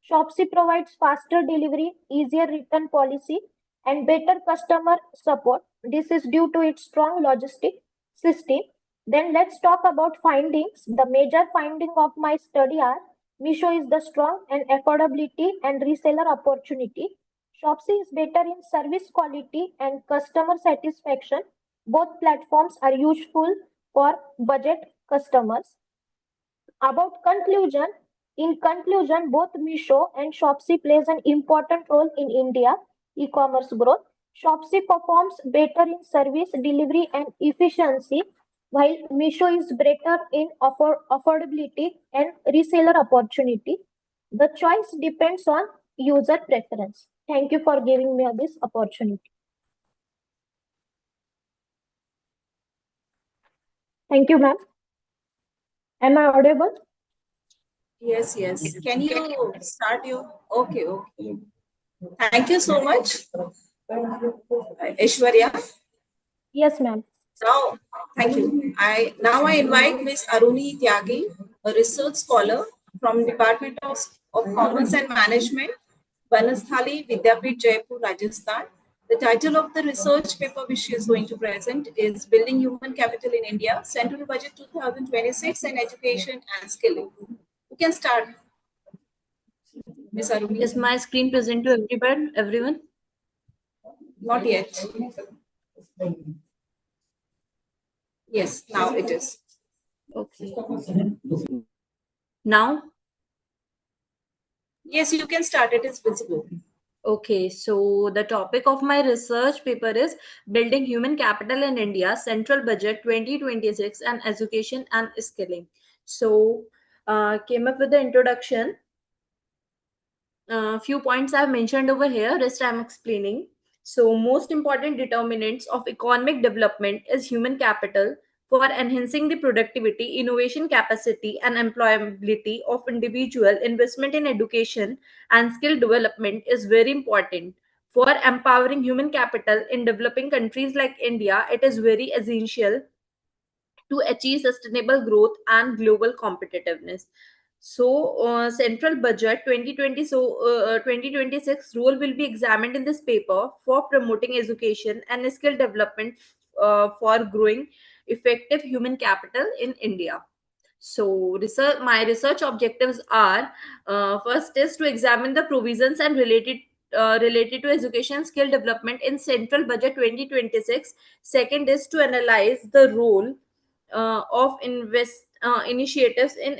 [SPEAKER 14] Shopsy provides faster delivery, easier return policy, and better customer support. This is due to its strong logistic system. Then let's talk about findings. The major finding of my study are Meesho is the strong and affordability and reseller opportunity. Shopsy is better in service quality and customer satisfaction. Both platforms are useful for budget customers. About conclusion, in conclusion, both Meesho and Shopsy plays an important role in India e-commerce growth. Shopsy performs better in service delivery and efficiency, while Meesho is better in affordability and reseller opportunity. The choice depends on user preference. Thank you for giving me this opportunity. Thank you, ma'am. Am I audible?
[SPEAKER 1] Yes, yes. Can you start your? Okay, okay. Thank you so much, Aishwarya.
[SPEAKER 14] Yes, ma'am.
[SPEAKER 1] Now, thank you. I invite Ms. Aruni Tyagi, a research scholar from Department of Commerce and Management, Banasthali, Vidyapeeth, Jaipur, Rajasthan. The title of the research paper which she is going to present is Building Human Capital in India, Central Budget 2026 and Education and Skilling. You can start, Ms. Aruni.
[SPEAKER 15] Is my screen present to everyone?
[SPEAKER 1] Not yet. Yes, now it is.
[SPEAKER 15] Okay. Now?
[SPEAKER 1] Yes, you can start. It is visible.
[SPEAKER 15] Okay, so the topic of my research paper is Building Human Capital in India, Central Budget 2026 and Education and Skilling. So, came up with the introduction. Few points I've mentioned over here, rest I'm explaining. So, most important determinants of economic development is human capital for enhancing the productivity, innovation capacity, and employability of individual. Investment in education and skill development is very important. For empowering human capital in developing countries like India, it is very essential to achieve sustainable growth and global competitiveness. So, central budget 2020, 2026 role will be examined in this paper for promoting education and skill development for growing effective human capital in India. So, my research objectives are first is to examine the provisions and related to education skill development in Central Budget 2026. Second is to analyze the role of initiatives in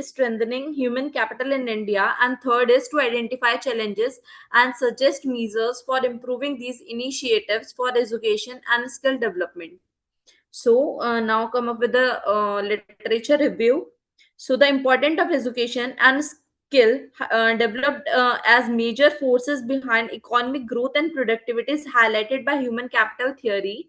[SPEAKER 15] strengthening human capital in India, and third is to identify challenges and suggest measures for improving these initiatives for education and skill development. So now come up with the literature review. So the importance of education and skill developed as major forces behind economic growth and productivity is highlighted by human capital theory.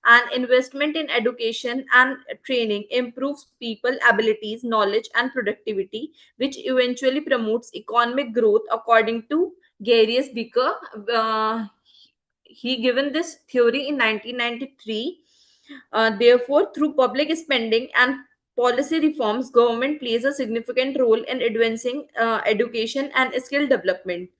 [SPEAKER 15] And investment in education and training improves people abilities, knowledge, and productivity, which eventually promotes economic growth, according to Garius Becker. He given this theory in 1993. Therefore, through public spending and policy reforms, government plays a significant role in advancing education and skill development.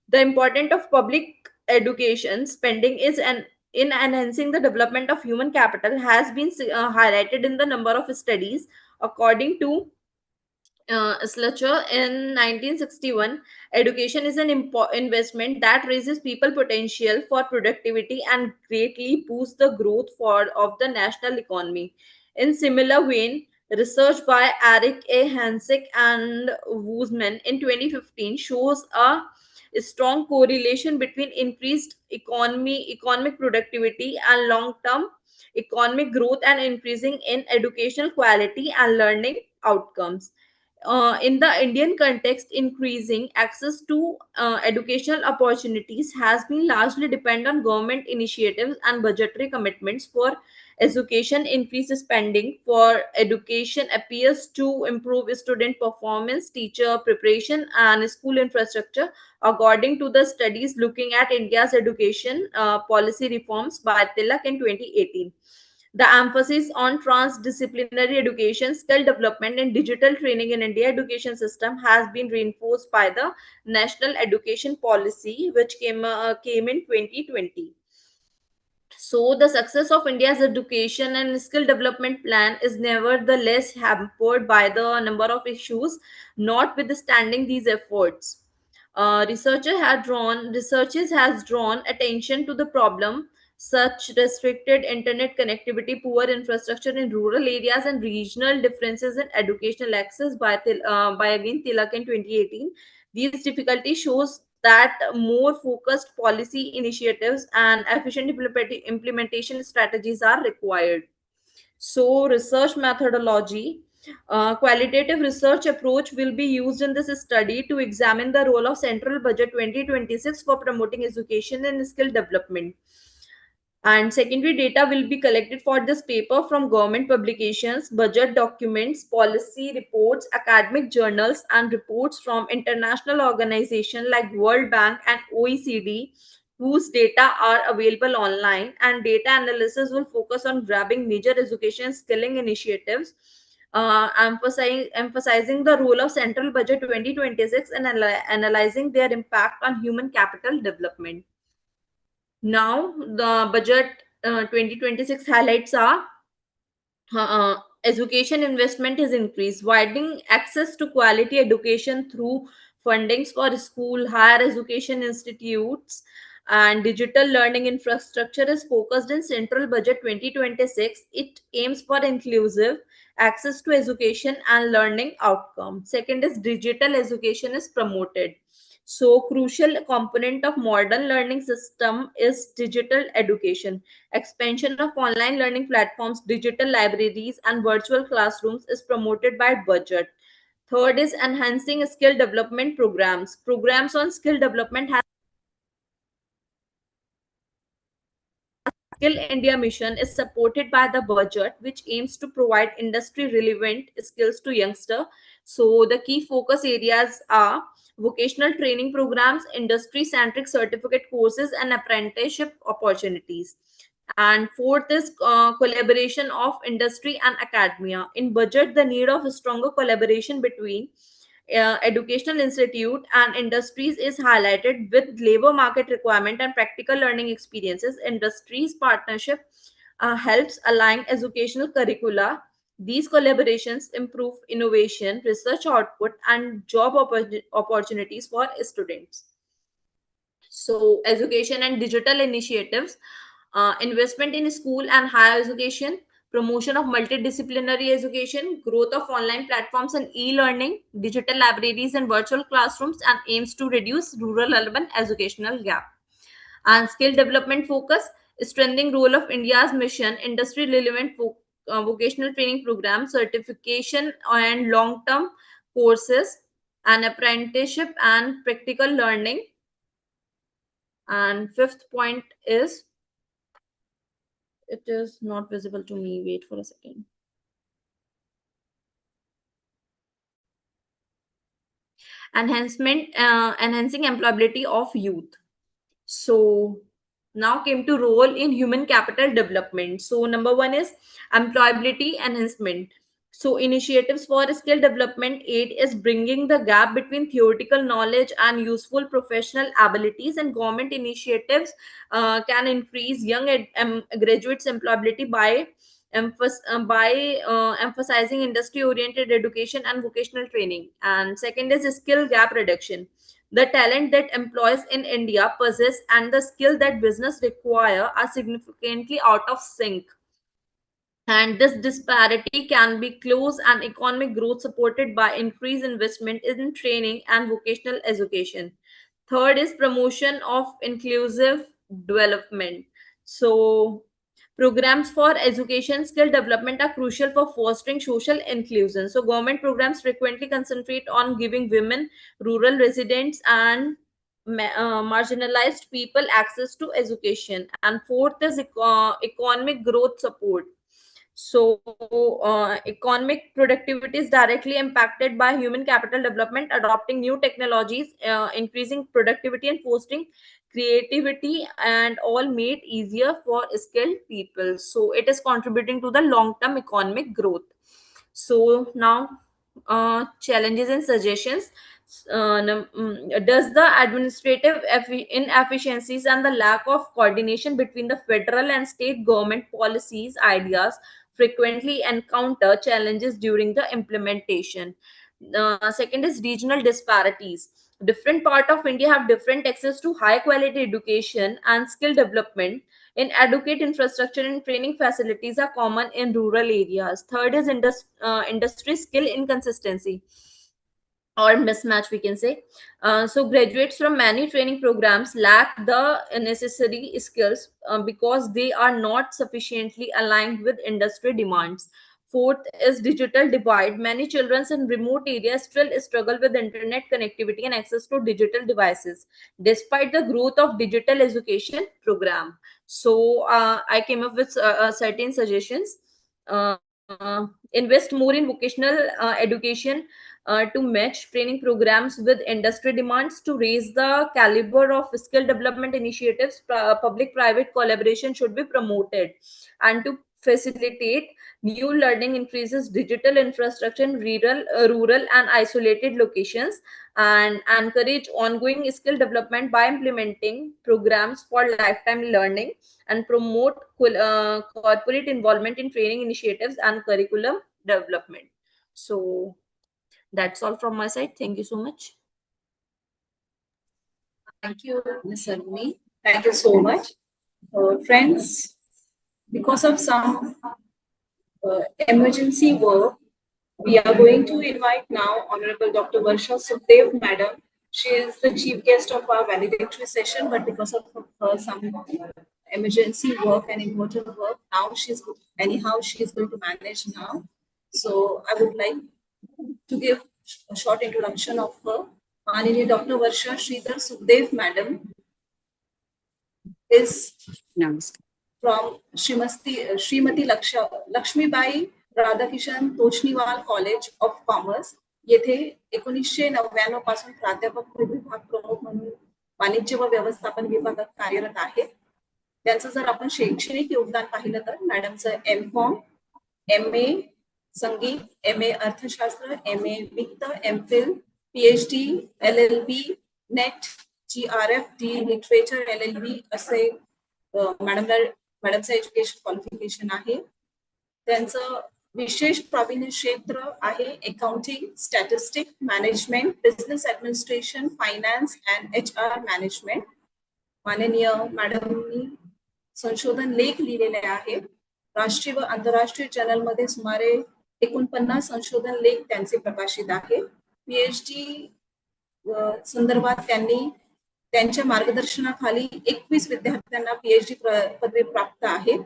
[SPEAKER 15] The importance of public education spending in enhancing the development of human capital has been highlighted in the number of studies. According to Slutcher in 1961, education is an investment that raises people potential for productivity and greatly boosts the growth of the national economy. In similar vein, research by Eric A. Hansik and Woosman in 2015 shows a strong correlation between increased economic productivity and long-term economic growth and increasing in educational quality and learning outcomes. In the Indian context, increasing access to educational opportunities has been largely dependent on government initiatives and budgetary commitments for education. Increased spending for education appears to improve student performance, teacher preparation, and school infrastructure, according to the studies looking at India's education policy reforms by Tilak in 2018. The emphasis on transdisciplinary education, skill development, and digital training in India education system has been reinforced by the National Education Policy, which came in 2020. So, the success of India's education and skill development plan is nevertheless hampered by the number of issues, notwithstanding these efforts. Researchers has drawn attention to the problem such restricted internet connectivity, poor infrastructure in rural areas, and regional differences in educational access by again Tilak in 2018. These difficulties shows that more focused policy initiatives and efficient implementation strategies are required. So, research methodology. Qualitative research approach will be used in this study to examine the role of Central Budget 2026 for promoting education and skill development. And secondary data will be collected for this paper from government publications, budget documents, policy reports, academic journals, and reports from international organizations like World Bank and OECD, whose data are available online. And data analysis will focus on grabbing major education skilling initiatives, emphasizing the role of Central Budget 2026 and analyzing their impact on human capital development. Now, the budget 2026 highlights are education investment is increased, widening access to quality education through fundings for school, higher education institutes, and digital learning infrastructure is focused in Central Budget 2026. It aims for inclusive access to education and learning outcome. Second is digital education is promoted. So, crucial component of modern learning system is digital education. Expansion of online learning platforms, digital libraries, and virtual classrooms is promoted by budget. Third is enhancing skill development programs. Programs on skill development have Skill India mission is supported by the budget, which aims to provide industry relevant skills to youngsters. So, the key focus areas are vocational training programs, industry centric certificate courses, and apprenticeship opportunities. And fourth is collaboration of industry and academia. In budget, the need of stronger collaboration between educational institute and industries is highlighted with labor market requirement and practical learning experiences. Industries partnership helps align educational curricula. These collaborations improve innovation, research output, and job opportunities for students. So, education and digital initiatives, investment in school and higher education, promotion of multidisciplinary education, growth of online platforms and e-learning, digital libraries and virtual classrooms, and aims to reduce rural-urban educational gap. And skill development focus, strengthening role of India's mission, industry-relevant vocational training programs, certification and long-term courses, and apprenticeship and practical learning. And fifth point is, it is not visible to me. Wait for a second. Enhancing employability of youth. So now came to role in human capital development. So number one is employability enhancement. So initiatives for skill development aid is bringing the gap between theoretical knowledge and useful professional abilities, and government initiatives can increase young graduates employability by emphasizing industry oriented education and vocational training. And second is skill gap reduction. The talent that employees in India possess and the skill that business require are significantly out of sync. And this disparity can be closed and economic growth supported by increased investment in training and vocational education. Third is promotion of inclusive development. So, programs for education skill development are crucial for fostering social inclusion. So, government programs frequently concentrate on giving women, rural residents, and marginalized people access to education. And fourth is economic growth support. So, economic productivity is directly impacted by human capital development, adopting new technologies, increasing productivity, and fostering creativity, and all made easier for skilled people. So, it is contributing to the long term economic growth. So, now challenges and suggestions. Does the administrative inefficiencies and the lack of coordination between the federal and state government policies ideas frequently encounter challenges during the implementation? Second is regional disparities. Different part of India have different access to high quality education and skill development. In adequate infrastructure and training facilities are common in rural areas. Third is industry skill inconsistency or mismatch, we can say. So graduates from many training programs lack the necessary skills because they are not sufficiently aligned with industry demands. Fourth is digital divide. Many children in remote areas still struggle with internet connectivity and access to digital devices, despite the growth of digital education program. So I came up with certain suggestions. Uh, Invest more in vocational education to match training programs with industry demands, to raise the caliber of skill development initiatives. Public-private collaboration should be promoted, and to facilitate new learning increases digital infrastructure in rural and isolated locations, and encourage ongoing skill development by implementing programs for lifetime learning, and promote corporate involvement in training initiatives and curriculum development. So that's all from my side. Thank you so much.
[SPEAKER 1] Thank you, Ms. Aruni. Thank you so much. Friends, because of some emergency work, we are going to invite now Honorable Dr. Varsha Sukhdev, Madam. She is the chief guest of our valedictory session, but because of some emergency work and important work, now she's going to manage now. So I would like to give a short introduction of her. Manini Dr. Varsha Sridhar Sukhdev, Madam, is from Srimati Lakshmibai Radhakishan Toshniwal College of Commerce. येथे 1999 पासून प्राध्यापक विभाग प्रमुख म्हणून वाणिज्य व व्यवस्थापन विभागात कार्यरत आहेत. त्यांचं जर आपण शैक्षणिक योगदान पाहिलं तर मॅडमचं M.Com, MA संगीत, MA अर्थशास्त्र, MA वित्त, MPhil, PhD, LLB, NET, GRFD, literature, LLB असे मॅडमचं एज्युकेशन क्वालिफिकेशन आहे. त्यांचं विशेष प्रावीण्य क्षेत्र आहे accounting, statistic, management, business administration, finance and HR management. माननीय मॅडमनी संशोधन लेख लिहिलेले आहेत. राष्ट्रीय व आंतरराष्ट्रीय जर्नलमध्ये सुमारे 49 संशोधन लेख त्यांचे प्रकाशित आहेत. PhD संदर्भात त्यांनी त्यांच्या मार्गदर्शनाखाली 21 विद्यार्थ्यांना PhD पदवी प्राप्त आहे.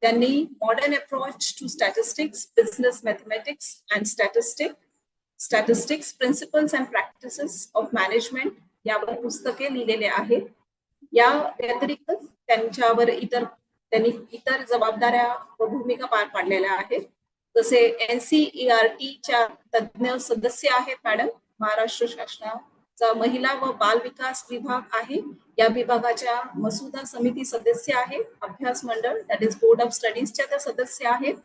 [SPEAKER 1] त्यांनी modern approach to statistics, business mathematics and statistics, principles and practices of management यावर पुस्तके लिहिलेले आहेत. या व्यतिरिक्त त्यांनी इतर जबाबदाऱ्या व भूमिका पार पाडलेल्या आहेत. जसे NCERT तज्ञ सदस्य आहेत मॅडम. महाराष्ट्र शासनाचा महिला व बाल विकास विभाग आहे, या विभागाच्या मसुदा समिती सदस्य आहे. अभ्यास मंडळ दॅट इज बोर्ड ऑफ स्टडीजच्या त्या सदस्य आहेत.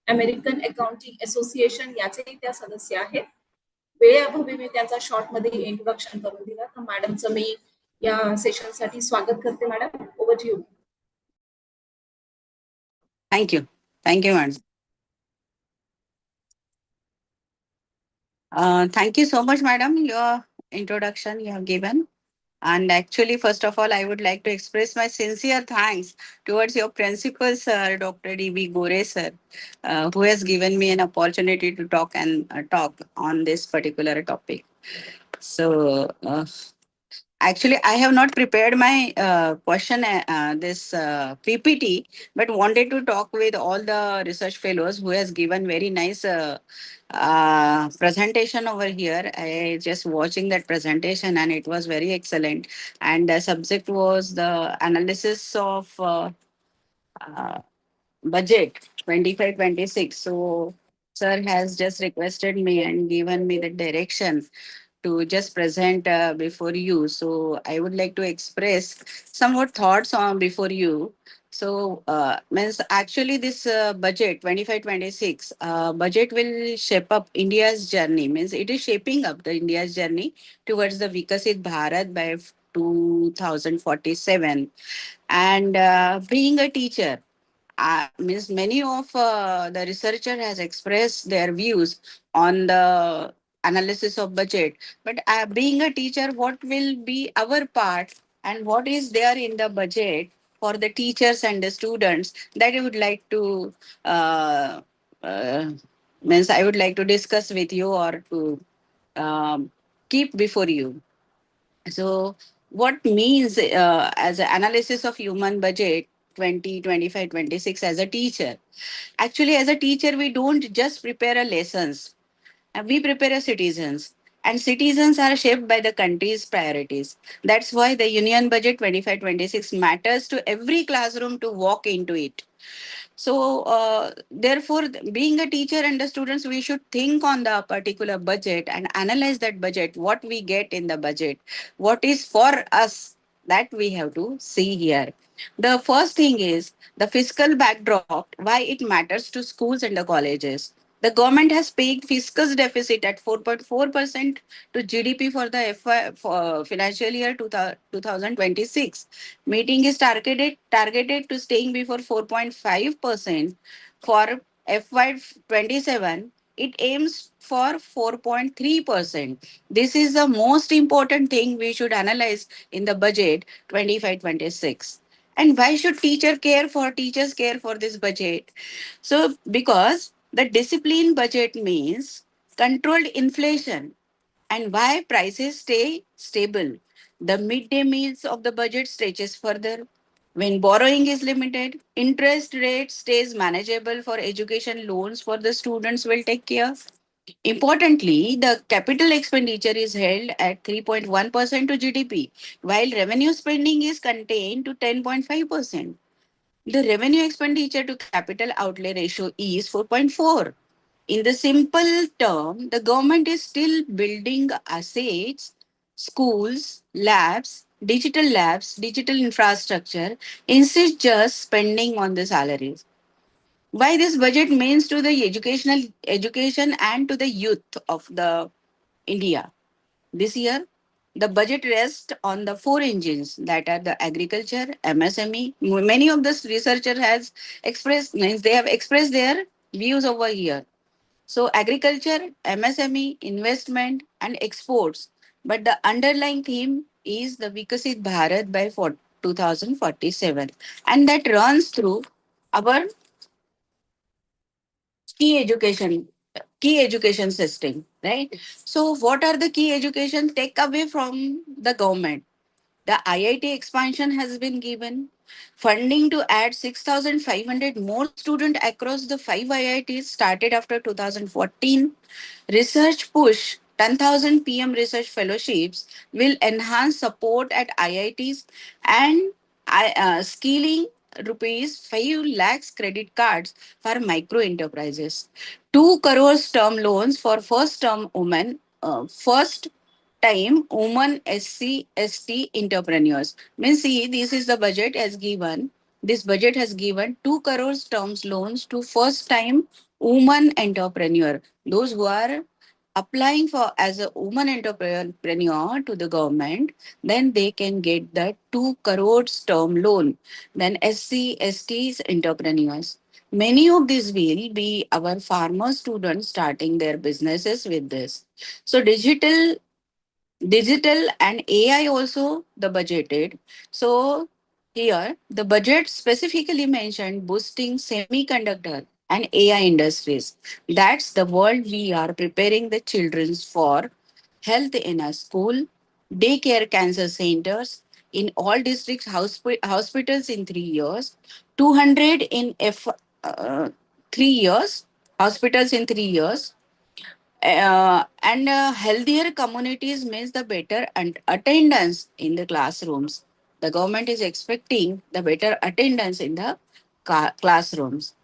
[SPEAKER 1] अमेरिकन अकाउंटिंग असोसिएशन याचेही त्या सदस्य आहेत. वेळेअभावी मी त्यांचा शॉर्ट मध्ये इंट्रोडक्शन करून दिला, तर मॅडमचं मी या सेशन साठी स्वागत करते. Madam, over to you.
[SPEAKER 16] Thank you madam. Thank you so much, madam, your introduction you have given. And actually, first of all, I would like to express my sincere thanks towards your principal, sir, Dr. D.B. Gore, sir, who has given me an opportunity to talk on this particular topic. So, actually, I have not prepared my question, this PPT, but wanted to talk with all the research fellows who has given very nice presentation over here. I just watching that presentation and it was very excellent. And the subject was the analysis of budget 25-26. So, sir has just requested me and given me the direction to just present before you. So I would like to express somewhat thoughts on before you. So means actually this budget 25-26 budget will shape up India's journey. Means it is shaping up the India's journey towards the Vikasit Bharat by 2047. And being a teacher, means many of the researcher has expressed their views on the analysis of budget. But being a teacher, what will be our part and what is there in the budget for the teachers and the students, that I would like to uh, uh, means I would like to discuss with you or to keep before you. So, what means as an analysis of human budget 2025 26 as a teacher? Actually, as a teacher, we don't just prepare a lessons, we prepare a citizens. And citizens are shaped by the country's priorities. That's why the Union Budget 25 26 matters to every classroom to walk into it. So, therefore, being a teacher and the students, we should think on the particular budget and analyze that budget, what we get in the budget, what is for us, that we have to see here. The first thing is the fiscal backdrop, why it matters to schools and the colleges. The government has pegged fiscal deficit at 4.4% to GDP for the for financial year 2026. Meeting is targeted to staying before 4.5% for FY27. It aims for 4.3%. This is the most important thing we should analyze in the budget 25-26. And why should teachers care for this budget? So because the discipline budget means controlled inflation and why prices stay stable. The midday meals of the budget stretches further. When borrowing is limited, interest rate stays manageable for education loans for the students will take care. Importantly, the capital expenditure is held at 3.1% to GDP, while revenue spending is contained to 10.5%. The revenue expenditure to capital outlay ratio is 4.4. In the simple term, the government is still building assets, schools, labs, digital infrastructure, instead just spending on the salaries. Why this budget means to the education and to the youth of the India. This year, the budget rests on the four engines that are the agriculture, MSME. Many of the researchers has expressed, means they have expressed their views over here. So agriculture, MSME, investment and exports. But the underlying theme is the Vikasit Bharat by 2047. And that runs through our key education key education system, right? So what are the key education takeaway from the government? The IIT expansion has been given funding to add 6,500 more students across the 5 IITs started after 2014. Research push 10,000 PM research fellowships will enhance support at IITs and skilling rupees 5 lakhs credit cards for micro enterprises. 2 crores term loans for first term women, first time women SC ST entrepreneurs. Means see, this is the budget has given. This budget has given 2 crores terms loans to first time woman entrepreneur. Those who are applying for as a woman entrepreneur to the government, then they can get that 2 crores term loan. Then SC STs entrepreneurs. Many of these will be our farmer students starting their businesses with this. So digital and AI also the budgeted. So here the budget specifically mentioned boosting semiconductor and AI industries. That's the world we are preparing the children for. Health in a school, daycare cancer centers in all districts, hospitals in 3 years, 200 in 3 years, hospitals in 3 years, and healthier communities means the better attendance in the classrooms. The government is expecting the better attendance in the classrooms.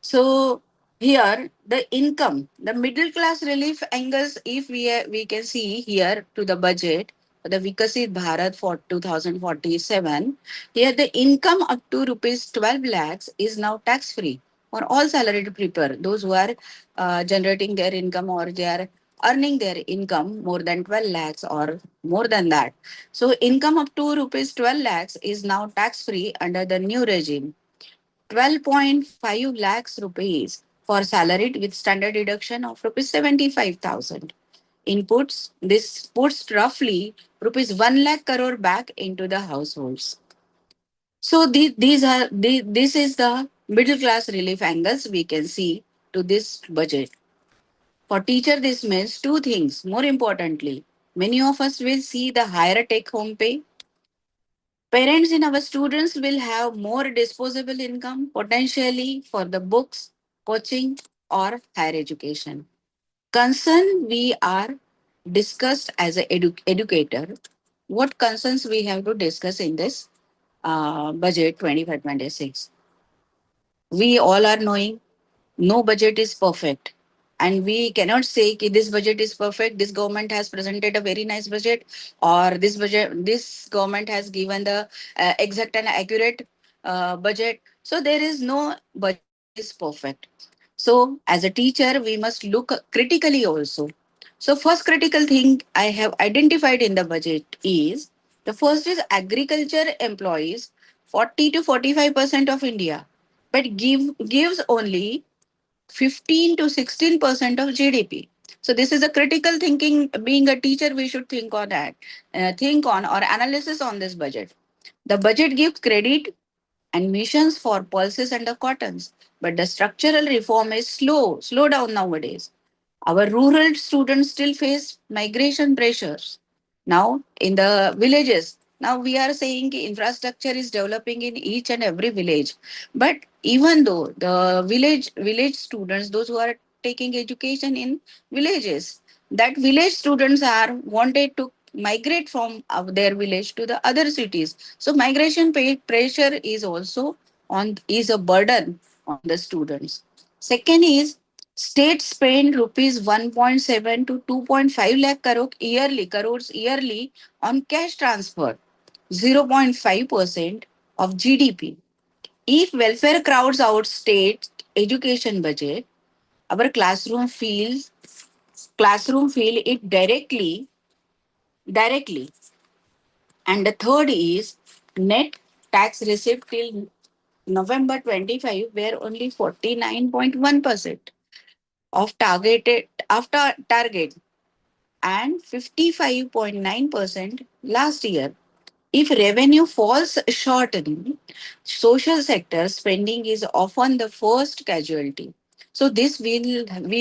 [SPEAKER 16] So here the income, the middle class relief angles, if we can see here to the budget, the Vikasit Bharat for 2047, here the income up to rupees 12 lakhs is now tax free for all salaried people. Those who are generating their income or they are earning their income more than 12 lakhs or more than that. So income up to rupees 12 lakhs is now tax free under the new regime. 12.5 lakhs rupees for salaried with standard deduction of rupees 75,000. inputs. This puts roughly rupees 1 lakh crore back into the households. So this is the middle class relief angles we can see to this budget. For teacher, this means two things. More importantly, many of us will see the higher take home pay. Parents in our students will have more disposable income potentially for the books, coaching, or higher education. Concern we are discussed as an educator. What concerns we have to discuss in this budget 25-26? We all are knowing no budget is perfect, and we cannot say that this budget is perfect, this government has presented a very nice budget, or this government has given the exact and accurate budget. So there is no budget is perfect. So as a teacher we must look critically also. So first critical thing I have identified in the budget is, the first is agriculture employees 40 to 45% of India, but gives only 15 to 16% of GDP. So this is a critical thinking. Being a teacher, we should think on that, think on or analysis on this budget. The budget gives credit and missions for pulses and the cottons, but the structural reform is slow down nowadays. Our rural students still face migration pressures. Now, in the villages, now we are saying infrastructure is developing in each and every village. But even though the village students, those who are taking education in villages, that village students are wanted to migrate from their village to the other cities. So migration pressure is also is a burden on the students. Second is, state spend rupees 1.7 to 2.5 lakh crores yearly on cash transfer, 0.5% of GDP. If welfare crowds out state education budget, our classroom feel it directly. And the third is, net tax receipt till November 25 were only 49.1% of target and 55.9% last year. If revenue falls short, social sector spending is often the first casualty. So this we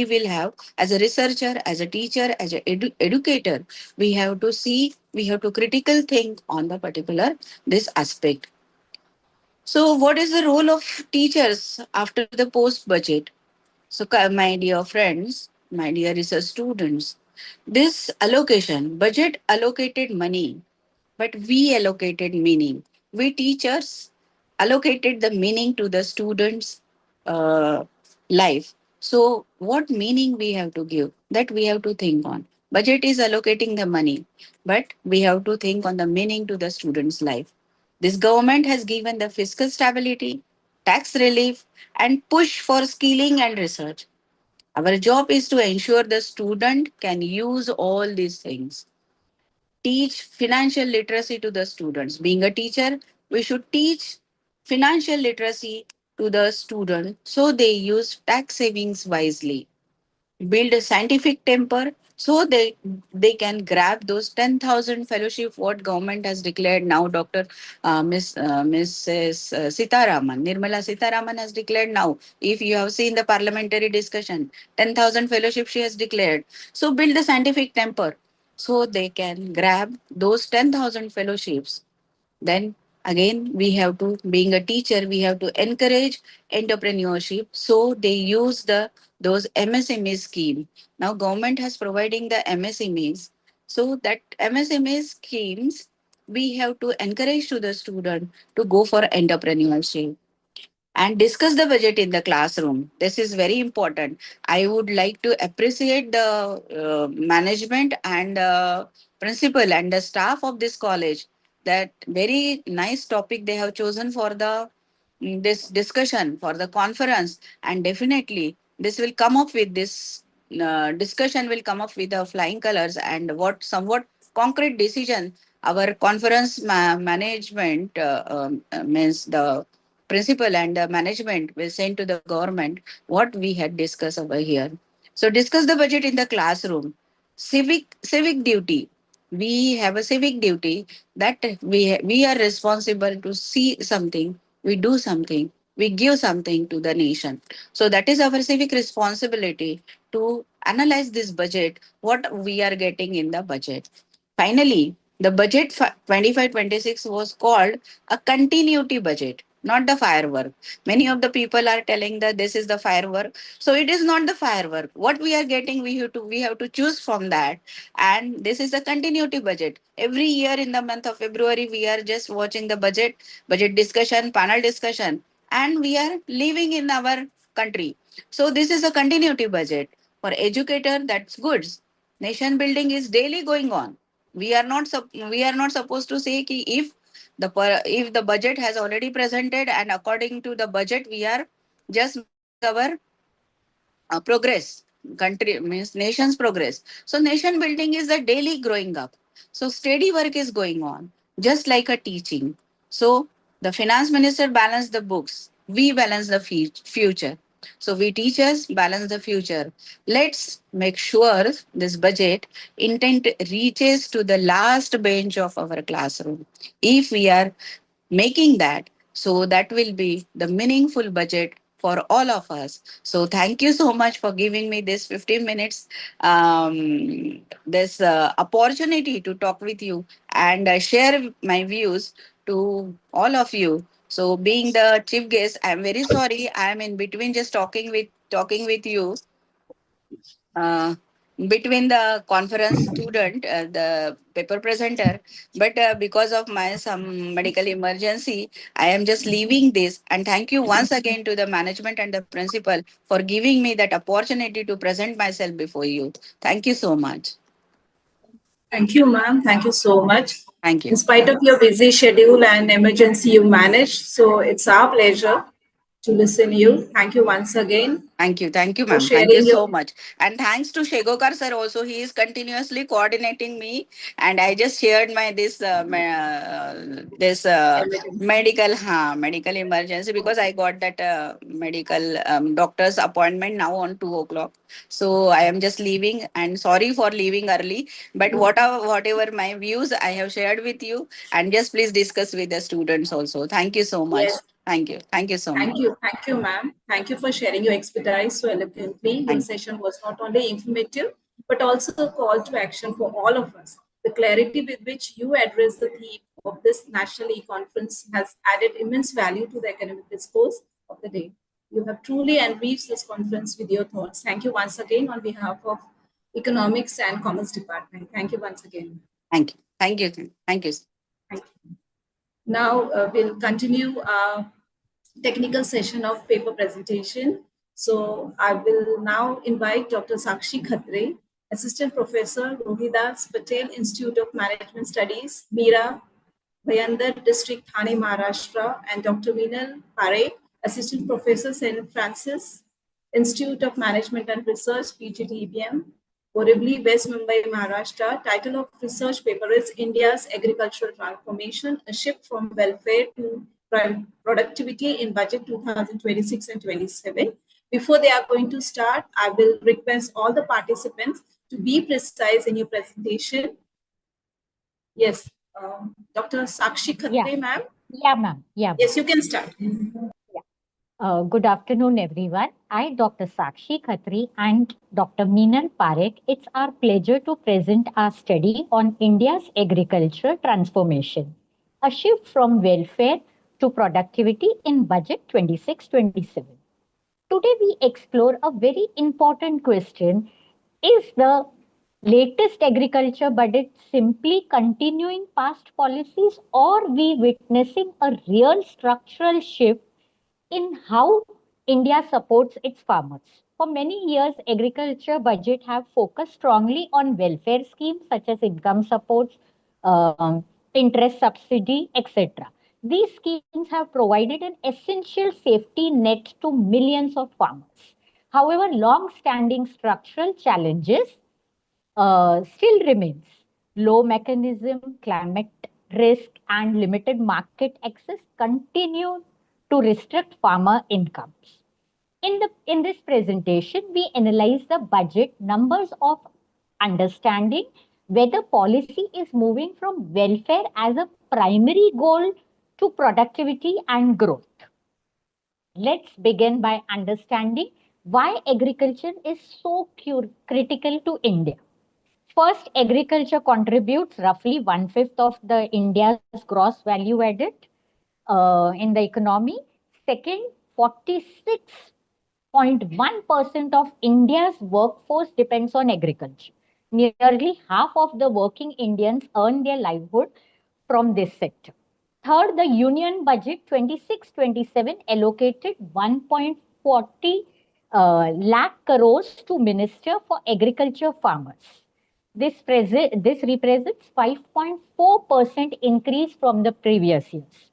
[SPEAKER 16] will have, as a researcher, as a teacher, as an educator, we have to critical think on the particular this aspect. So what is the role of teachers after the post budget? So, my dear friends, my dear research students, this allocation, budget allocated money, but we allocated meaning. We teachers allocated the meaning to the students' uh, life. So, what meaning we have to give? That we have to think on. Budget is allocating the money, but we have to think on the meaning to the students' life. This government has given the fiscal stability, tax relief, and push for skilling and research. Our job is to ensure the student can use all these things. Teach financial literacy to the students. Being a teacher, we should teach financial literacy to the student so they use tax savings wisely. Build a scientific temper so they can grab those 10,000 fellowship what government has declared now. Dr. Mrs. Sitaraman, Nirmala Sitaraman has declared now. If you have seen the parliamentary discussion, 10,000 fellowship she has declared. So build the scientific temper so they can grab those 10,000 fellowships. Then again, we have to, being a teacher, we have to encourage entrepreneurship. So they use those MSME scheme. Now government has providing the MSMEs. So that MSME schemes, we have to encourage to the student to go for entrepreneurship and discuss the budget in the classroom. This is very important. I would like to appreciate the management and principal and the staff of this college. That very nice topic they have chosen for the this discussion for the conference, and definitely this will come up with this discussion will come up with the flying colors and what somewhat concrete decision our conference management means the principal and the management will send to the government what we had discussed over here. So discuss the budget in the classroom. civic duty. We have a civic duty that we are responsible to see something, we do something, we give something to the nation. So that is our civic responsibility to analyze this budget, what we are getting in the budget. Finally, the budget 25-26 was called a continuity budget, not the firework. Many of the people are telling that this is the firework. So it is not the firework. What we are getting, we have to choose from that. And this is a continuity budget. Every year in the month of February, we are just watching the budget discussion, panel discussion, and we are living in our country. So this is a continuity budget. For educator, that's good. Nation building is daily going on. We are not supposed to say ki if the budget has already presented and according to the budget we are just our progress, country means nation's progress. So nation building is a daily growing up. So steady work is going on, just like a teaching. So the finance minister balanced the books, we balance the future. So we teachers balance the future. Let's make sure this budget intent reaches to the last bench of our classroom. If we are making that, so that will be the meaningful budget for all of us. So thank you so much for giving me this 15 minutes, this opportunity to talk with you and share my views to all of you. So being the chief guest, I'm very sorry, I'm in between just talking with you, uh, between the conference student, the paper presenter, but because of my some medical emergency, I am just leaving this. And thank you once again to the management and the principal for giving me that opportunity to present myself before you. Thank you so much.
[SPEAKER 1] Thank you, ma'am. Thank you so much.
[SPEAKER 16] Thank you.
[SPEAKER 1] In spite of your busy schedule and emergency you managed, so it's our pleasure to listen you. Thank you once again
[SPEAKER 16] Thank you,
[SPEAKER 1] for
[SPEAKER 16] ma'am. Thank you
[SPEAKER 1] sharing your.
[SPEAKER 16] so much. And thanks to Shegokar sir also. He is continuously coordinating me. And I just shared my this medical emergency because I got that medical doctor's appointment now on 2 o'clock. So I am just leaving and sorry for leaving early. But whatever my views I have shared with you, and just please discuss with the students also. Thank you so much.
[SPEAKER 1] Yes.
[SPEAKER 16] Thank you. Thank you so much.
[SPEAKER 1] Thank you, ma'am. Thank you for sharing your expertise so eloquently. Your session was not only informative, but also a call to action for all of us. The clarity with which you address the theme of this national e-conference has added immense value to the academic discourse of the day. You have truly enriched this conference with your thoughts. Thank you once again on behalf of Economics and Commerce Department. Thank you once again.
[SPEAKER 16] Thank you. Thank you. Thank you.
[SPEAKER 1] Thank you. Now we'll continue our technical session of paper presentation. So I will now invite Dr. Sakshi Khatre, Assistant Professor, Rohidas Patel Institute of Management Studies, Mira, Bhayandar District, Thane, Maharashtra, and Dr. Meenal Parekh, Assistant Professor, St. Francis Institute of Management and Research, PGT-EBM, Borivali, West Mumbai, Maharashtra. Title of research paper is India's Agricultural Transformation, a Shift from Welfare to Productivity in Budget 2026 and 27. Before they are going to start, I will request all the participants to be precise in your presentation. Yes, Dr. Sakshi Khatre, ma'am.
[SPEAKER 17] Yeah, ma'am. Yeah.
[SPEAKER 1] Yes, you can start.
[SPEAKER 17] Good afternoon, everyone. I, Dr. Sakshi Khatri and Dr. Meenal Parekh, it's our pleasure to present our study on India's agricultural transformation, a shift from welfare to productivity in Budget 26-27. Today, we explore a very important question. Is the latest agriculture budget simply continuing past policies, or we witnessing a real structural shift in how India supports its farmers? For many years, agriculture budget have focused strongly on welfare schemes such as income supports, interest subsidy, etc. These schemes have provided an essential safety net to millions of farmers. However, long-standing structural challenges still remains. Low mechanism, climate risk, and limited market access continue to restrict farmer incomes. In this presentation, we analyze the budget numbers of understanding whether policy is moving from welfare as a primary goal to productivity and growth. Let's begin by understanding why agriculture is so critical to India. First, agriculture contributes roughly 1/5 of the India's gross value added in the economy. Second, 46.1% of India's workforce depends on agriculture. Nearly half of the working Indians earn their livelihood from this sector. Third, the union budget 26-27 allocated 1.40 lakh crores to Minister for Agriculture Farmers. This represents 5.4% increase from the previous years.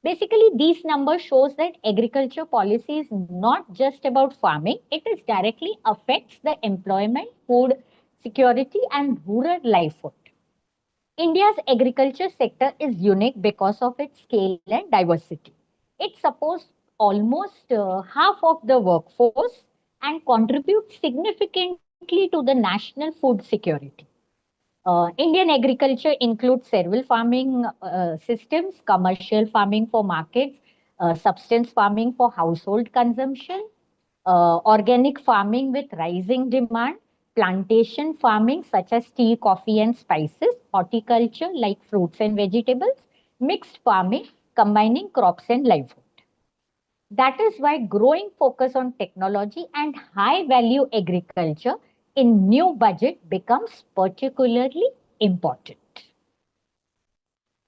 [SPEAKER 17] Basically, these numbers shows that agriculture policy is not just about farming. It is directly affects the employment, food security and rural livelihood. India's agriculture sector is unique because of its scale and diversity. It supports almost half of the workforce and contributes significantly to the national food security. Indian agriculture includes several farming systems, commercial farming for markets, subsistence farming for household consumption, organic farming with rising demand, plantation farming such as tea, coffee and spices, horticulture like fruits and vegetables, mixed farming combining crops and livelihood. That is why growing focus on technology and high value agriculture in new budget becomes particularly important.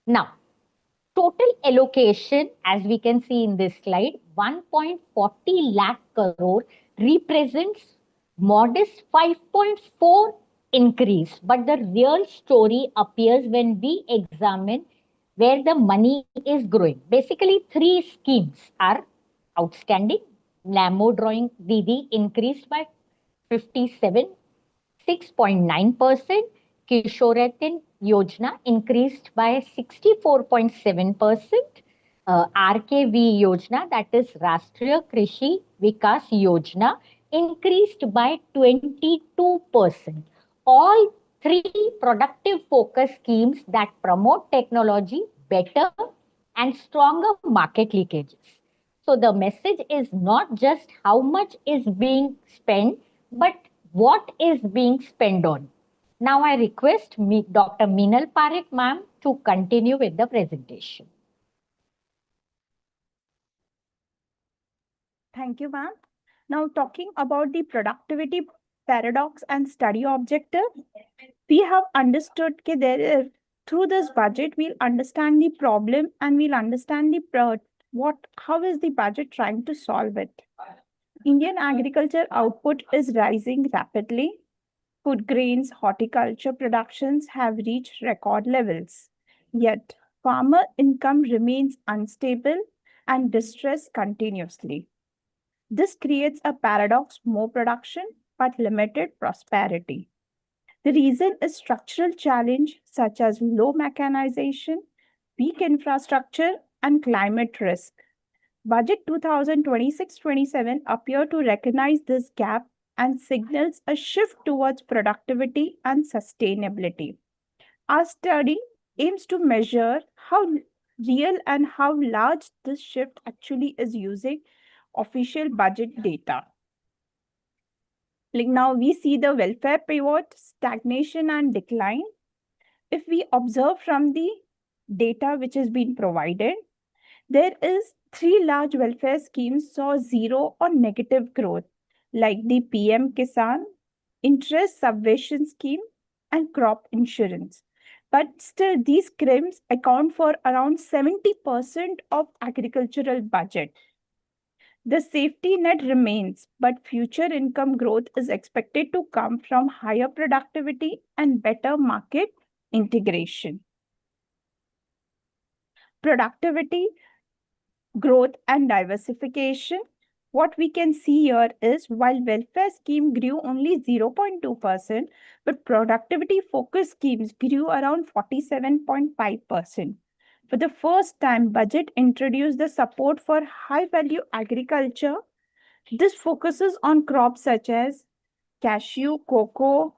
[SPEAKER 17] Now, total allocation, as we can see in this slide, 1.40 lakh crore represents modest 5.4 increase. But the real story appears when we examine where the money is growing. Basically, three schemes are outstanding. NAMO drawing DD increased by 57.6.9%. Kishoratin Yojana increased by 64.7%. RKV Yojana, that is Rashtriya Krishi Vikas Yojana, increased by 22%. All three productive focus schemes that promote technology better and stronger market leakages. So the message is not just how much is being spent, but what is being spent on. Now I request Dr. Meenal Parekh ma'am to continue with the presentation.
[SPEAKER 18] Thank you, ma'am. Now talking about the productivity paradox and study objective, we have understood that through this budget, we'll understand the problem and we'll understand the how is the budget trying to solve it. Indian agriculture output is rising rapidly. Food grains, horticulture productions have reached record levels. Yet, farmer income remains unstable and distressed continuously. This creates a paradox: more production, but limited prosperity. The reason is structural challenge such as low mechanization, weak infrastructure, and climate risk. Budget 2026-27 appear to recognize this gap and signals a shift towards productivity and sustainability. Our study aims to measure how real and how large this shift actually is using official budget data. Like now we see the welfare pivot, stagnation and decline. If we observe from the data which has been provided, there is 3 large welfare schemes saw zero or negative growth, like the PM Kisan, interest subvention scheme, and crop insurance. But still, these schemes account for around 70% of agricultural budget. The safety net remains, but future income growth is expected to come from higher productivity and better market integration. Productivity, growth and diversification. What we can see here is while welfare scheme grew only 0.2%, but productivity focused schemes grew around 47.5%. For the first time, budget introduced the support for high value agriculture. This focuses on crops such as cashew, cocoa,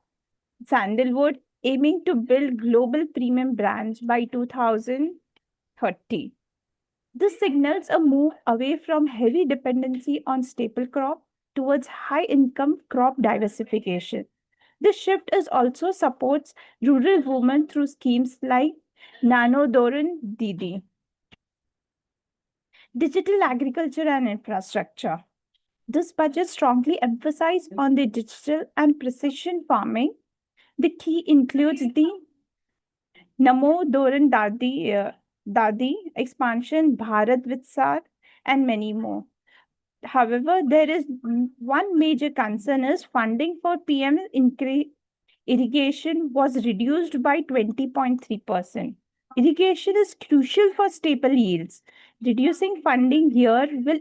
[SPEAKER 18] sandalwood, aiming to build global premium brands by 2030. This signals a move away from heavy dependency on staple crop towards high-income crop diversification. This shift is also supports rural women through schemes like Nano Doran Didi. Digital agriculture and infrastructure. This budget strongly emphasizes on the digital and precision farming. The key includes the Namo Doran Dadi expansion, Bharat Vikasit, and many more. However, there is one major concern is funding for PM irrigation was reduced by 20.3%. Irrigation is crucial for staple yields. Reducing funding here will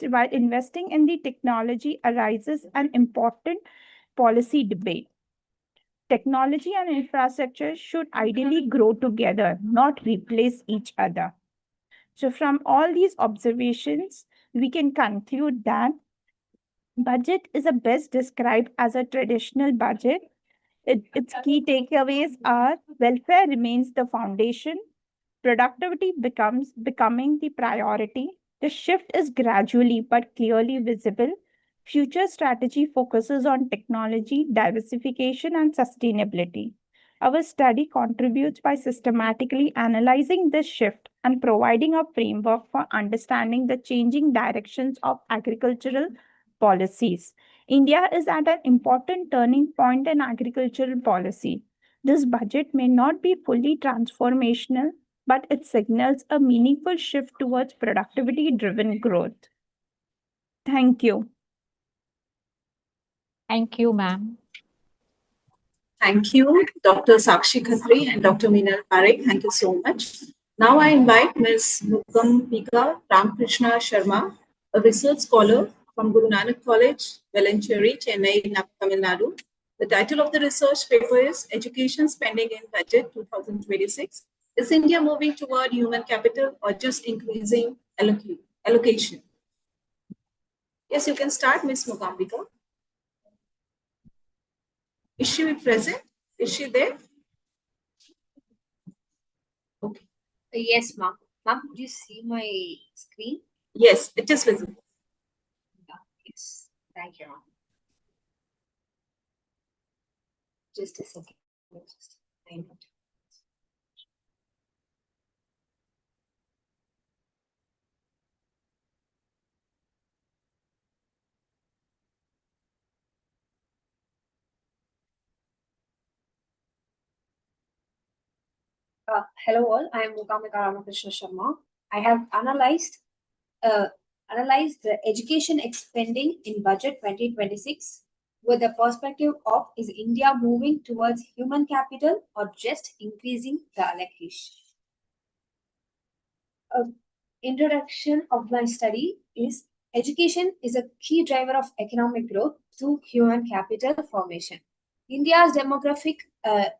[SPEAKER 18] while investing in the technology arises an important policy debate. Technology and infrastructure should ideally grow together, not replace each other. So from all these observations, we can conclude that budget is best described as a traditional budget. Its key takeaways are welfare remains the foundation, productivity becoming the priority. The shift is gradually but clearly visible. Future strategy focuses on technology, diversification, and sustainability. Our study contributes by systematically analyzing this shift and providing a framework for understanding the changing directions of agricultural policies. India is at an important turning point in agricultural policy. This budget may not be fully transformational, but it signals a meaningful shift towards productivity-driven growth. Thank you.
[SPEAKER 17] Thank you, ma'am.
[SPEAKER 1] Thank you, Dr. Sakshi Khatri and Dr. Meenal Parekh. Thank you so much. Now I invite Ms. Mukampika Ramkrishna Sharma, a research scholar from Guru Nanak College, Velanchery, Chennai, Tamil Nadu. The title of the research paper is Education Spending in Budget 2026. Is India moving toward human capital or just increasing allocation? Yes, you can start, Ms. Mukampika. Is she present? Is she there? Okay.
[SPEAKER 19] Yes, ma'am. Ma'am, do you see my screen?
[SPEAKER 1] Yes, it is visible.
[SPEAKER 19] Yes. Thank you, ma'am. Just a second. Just a minute. Hello all, I am Mukampika Ramakrishna Sharma. I have analyzed the education spending in budget 2026 with the perspective of is India moving towards human capital or just increasing the allocation. Introduction of my study is education is a key driver of economic growth through human capital formation. India's demographic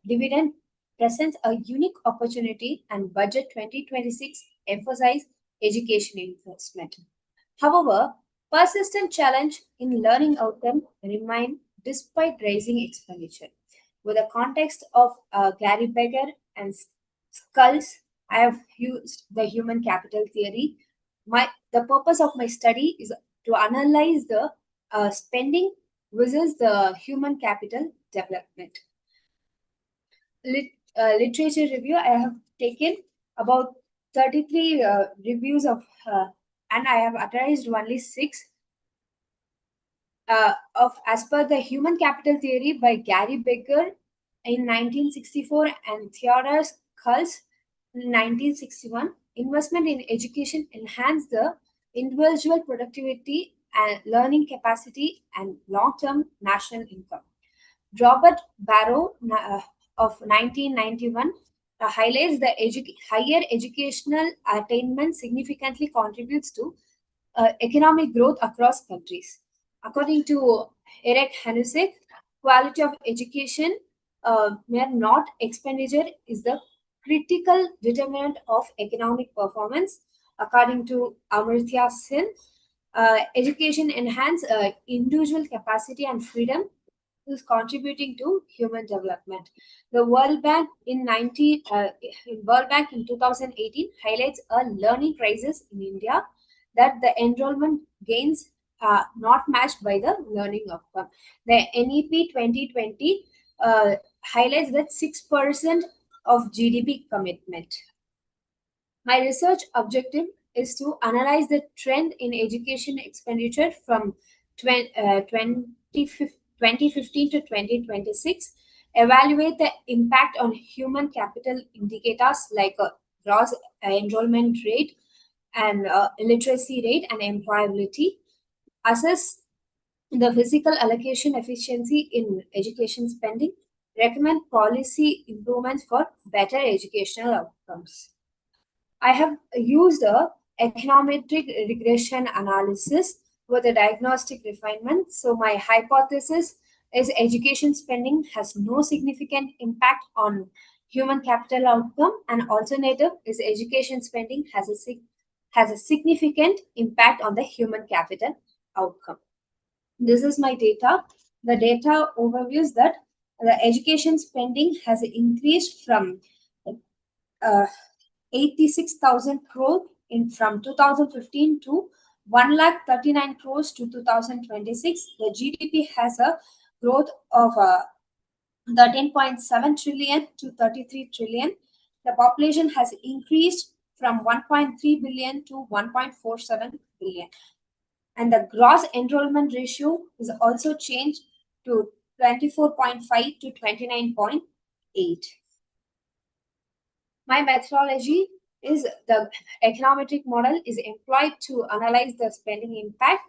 [SPEAKER 19] dividend presents a unique opportunity, and budget 2026 emphasizes education investment. However, persistent challenge in learning outcome remain despite rising expenditure. With the context of Gary Becker and Skulls, I have used the human capital theory. The purpose of my study is to analyze the spending versus the human capital development. Literature review, I have taken about 33 reviews of and I have authorized only 6 of as per the human capital theory by Gary Becker in 1964 and Theodore Skulls in 1961. Investment in education enhance the individual productivity and learning capacity and long-term national income. Robert Barrow of 1991 highlights the higher educational attainment significantly contributes to economic growth across countries. According to Eric Hanusek, quality of education, mere not expenditure, is the critical determinant of economic performance. According to Amartya Sen, education enhance individual capacity and freedom. is contributing to human development. The World Bank in 2018 highlights a learning crisis in India, that the enrollment gains are not matched by the learning outcome. The NEP 2020 highlights that 6% of GDP commitment. My research objective is to analyze the trend in education expenditure from 2015 to 2026, evaluate the impact on human capital indicators like gross enrollment rate and literacy rate and employability, assess the physical allocation efficiency in education spending, recommend policy improvements for better educational outcomes. I have used a econometric regression analysis with a diagnostic refinement. So my hypothesis is education spending has no significant impact on human capital outcome, and alternative is education spending has a significant impact on the human capital outcome. This is my data. The data overviews that the education spending has increased from 86,000 crore from 2015 to 1,39 crores to 2026. The GDP has a growth of 13.7 trillion to 33 trillion. The population has increased from 1.3 billion to 1.47 billion. And the gross enrollment ratio is also changed to 24.5 to 29.8. My methodology is the econometric model is employed to analyze the spending impact.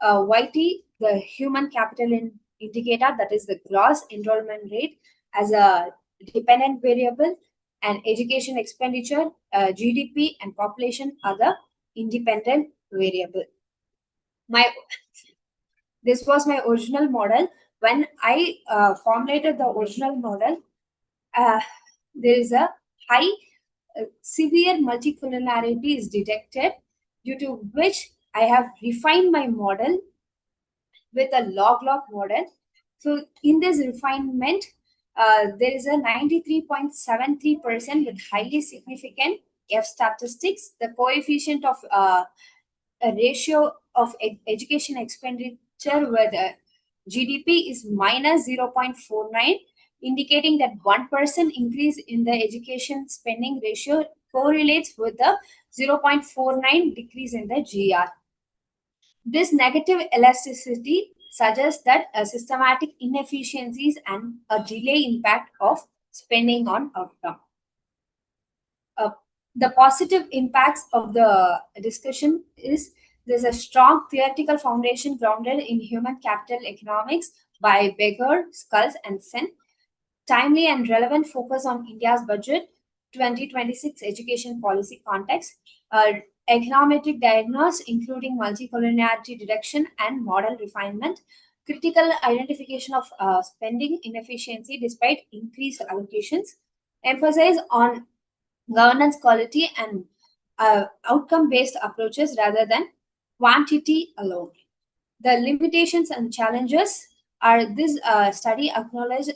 [SPEAKER 19] YT, the human capital indicator, that is the gross enrollment rate, as a dependent variable, and education expenditure, GDP, and population are the independent variable. This was my original model. When I formulated the original model, there is a high severe multicollinearity is detected, due to which I have refined my model with a log-log model. So in this refinement, there is a 93.73% with highly significant F statistics. The coefficient of a ratio of education expenditure with GDP is minus 0.49, indicating that 1% increase in the education spending ratio correlates with the 0.49 decrease in the GR. This negative elasticity suggests that systematic inefficiencies and a delay impact of spending on outcome. The positive impacts of the discussion is there's a strong theoretical foundation grounded in human capital economics by Beger, Skulls, and Sen. Timely and relevant focus on India's budget 2026 education policy context, econometric diagnosis including multicollinearity detection and model refinement, critical identification of spending inefficiency despite increased allocations, emphasis on governance quality and outcome-based approaches rather than quantity alone. The limitations and challenges are this study acknowledged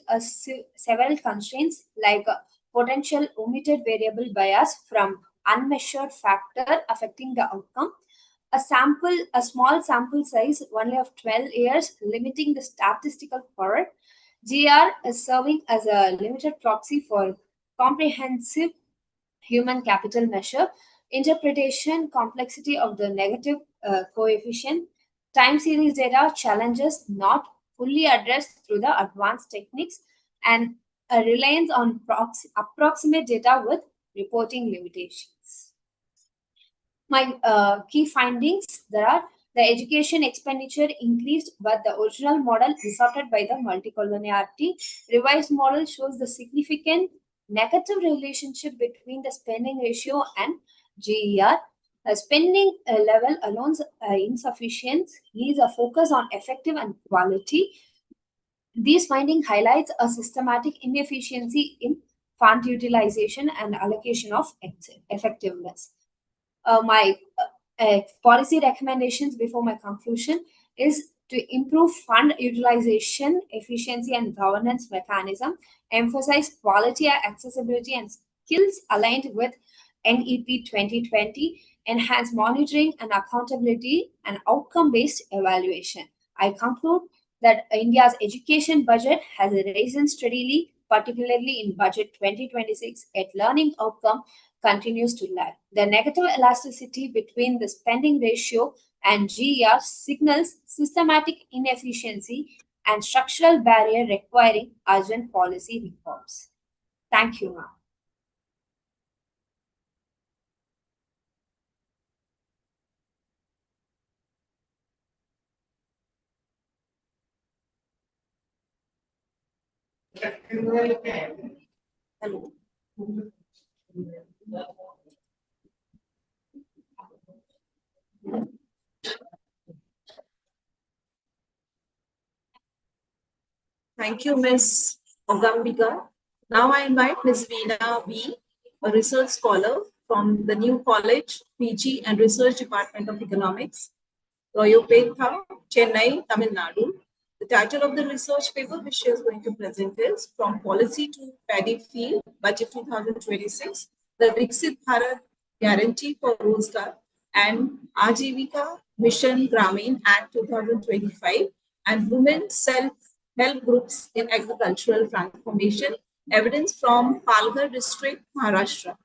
[SPEAKER 19] several constraints like potential omitted variable bias from unmeasured factor affecting the outcome, a small sample size only of 12 years limiting the statistical power, GR is serving as a limited proxy for comprehensive human capital measure, interpretation complexity of the negative coefficient, time series data challenges not fully addressed through the advanced techniques, and a reliance on approximate data with reporting limitations. My key findings, there are the education expenditure increased, but the original model distorted by the multicollinearity. Revised model shows the significant negative relationship between the spending ratio and GER. Spending level alone insufficient, needs a focus on effective and quality. These findings highlights a systematic inefficiency in fund utilization and allocation of effectiveness. My policy recommendations before my conclusion is to improve fund utilization, efficiency, and governance mechanism, emphasize quality, accessibility, and skills aligned with NEP 2020, enhance monitoring and accountability, and outcome-based evaluation. I conclude that India's education budget has risen steadily, particularly in budget 2026, yet learning outcome continues to lag. The negative elasticity between the spending ratio and GER signals systematic inefficiency and structural barrier requiring urgent policy reforms. Thank you, ma'am.
[SPEAKER 1] Thank you, Ms. Ogambika. Now I invite Ms. Veena B., a research scholar from the New College, PG and Research Department of Economics, Royopetha, Chennai, Tamil Nadu. The title of the research paper which she is going to present is From Policy to Paddy Field, Budget 2026, the Vikasit Bharat Guarantee for Rozgar and Ajivika Mission Gramin Act 2025 and Women Self-Help Groups in Agricultural Transformation, evidence from Palghar District, Maharashtra.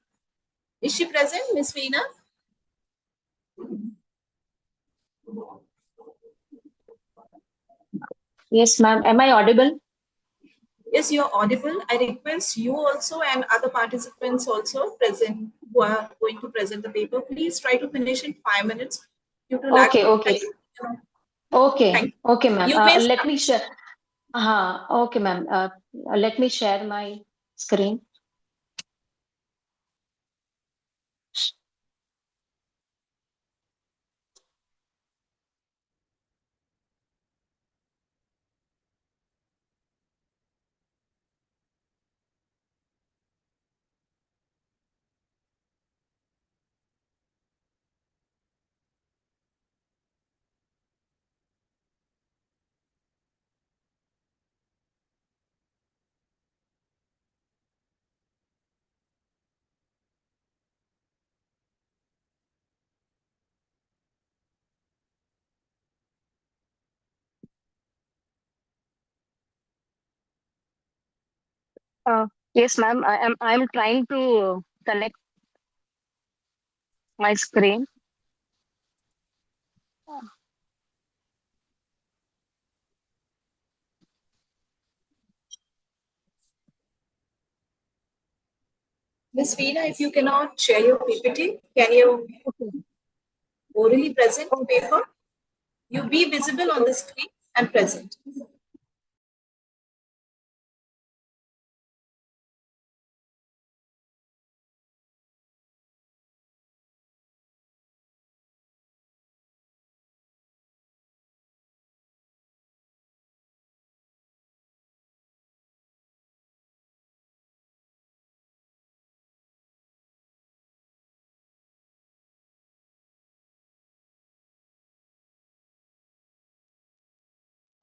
[SPEAKER 1] Is she present, Ms. Veena?
[SPEAKER 11] Yes, ma'am. Am I audible?
[SPEAKER 1] Yes, you're audible. I request you also and other participants also present who are going to present the paper. Please try to finish in 5 minutes due to lack
[SPEAKER 11] Okay,
[SPEAKER 1] of
[SPEAKER 11] okay.
[SPEAKER 1] time.
[SPEAKER 11] Okay, okay, ma'am.
[SPEAKER 1] You may
[SPEAKER 11] Let me share. Okay, ma'am. Let me share my screen. Yes, ma'am. I'm trying to connect my screen.
[SPEAKER 1] Ms. Veena, if you cannot share your PPT, can you orally present the paper? You be visible on the screen and present.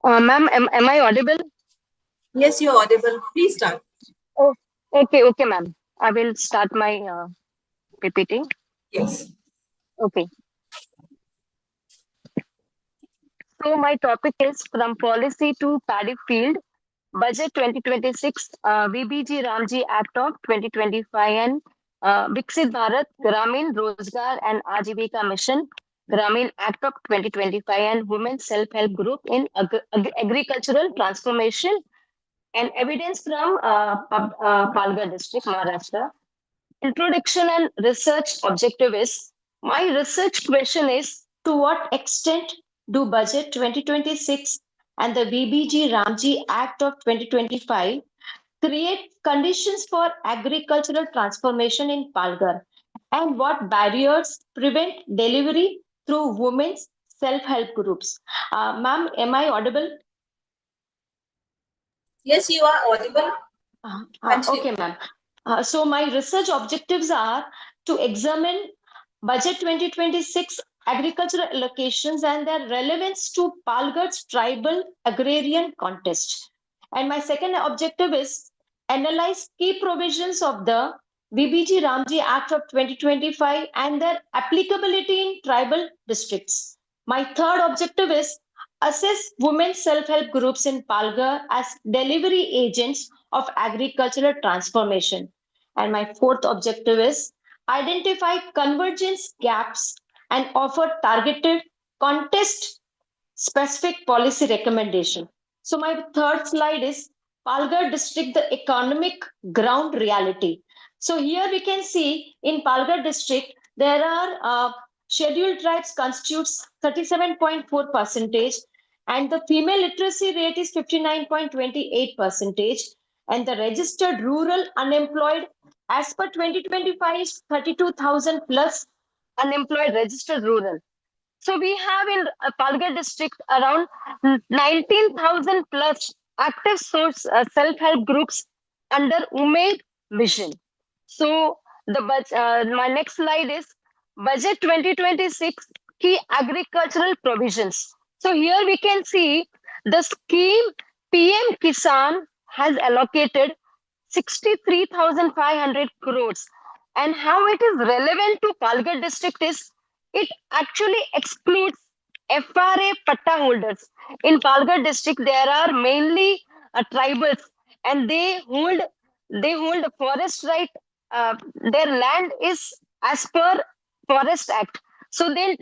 [SPEAKER 11] Ma'am, am I audible?
[SPEAKER 1] Yes, you're audible. Please start.
[SPEAKER 11] Oh, okay, ma'am. I will start my PPT.
[SPEAKER 1] Yes.
[SPEAKER 11] Okay. So my topic is From Policy to Paddy Field, Budget 2026, VBG Ramji Act of 2025 and Viksit Bharat Gramin Rozgar and Ajivika Mission Gramin Act of 2025 and Women Self-Help Group in Agricultural Transformation and evidence from Palghar District, Maharashtra. Introduction and research objective is, my research question is, to what extent do Budget 2026 and the VBG Ramji Act of 2025 create conditions for agricultural transformation in Palghar, and what barriers prevent delivery through women's self-help groups? Ma'am, am I audible?
[SPEAKER 1] Yes, you are audible.
[SPEAKER 11] Okay, ma'am. So my research objectives are to examine Budget 2026
[SPEAKER 20] agricultural allocations and their relevance to Palgar's tribal agrarian context. And my second objective is analyze key provisions of the VBG Ramji Act of 2025 and their applicability in tribal districts. My third objective is assess women self-help groups in Palghar as delivery agents of agricultural transformation. And my fourth objective is identify convergence gaps and offer targeted context specific policy recommendation. So my third slide is Palghar district, the economic ground reality. So here we can see in Palghar district, there are scheduled tribes constitutes 37.4 percentage and the female literacy rate is 59.28 percentage and the registered rural unemployed as per 2025 is 32,000 plus unemployed registered rural. So we have in Palghar district around 19,000 plus active source self-help groups under Umed Vision. So my next slide is budget 2026 key agricultural provisions. So here we can see the scheme PM Kisan has allocated 63,500 crores. And how it is relevant to Palghar district is it actually excludes FRA patta holders. In Palghar district, there are mainly tribals and they hold a forest right. Their land is as per Forest Act. So they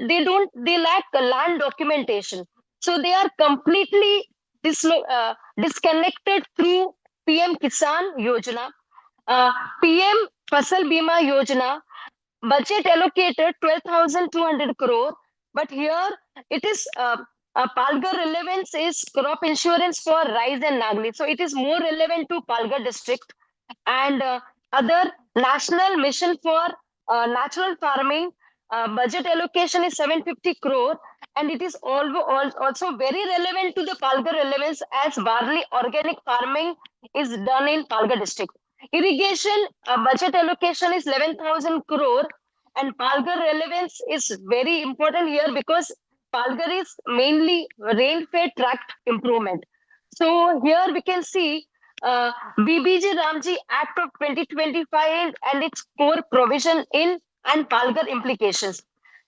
[SPEAKER 20] lack land documentation. So they are completely disconnected through PM Kisan Yojana, PM Fasal Bima Yojana, budget allocated 12,200 crore, but here it is Palghar relevance is crop insurance for rice and Nagli. So it is more relevant to Palghar district and other national mission for natural farming. Budget allocation is 750 crore and it is also very relevant to the Palghar relevance as barley organic farming is done in Palghar district. Irrigation budget allocation is 11,000 crore and Palghar relevance is very important here because Palghar is mainly rain-fed tract improvement. So here we can see BBG Ramji Act of 2025 and its core provision in and Palghar implications.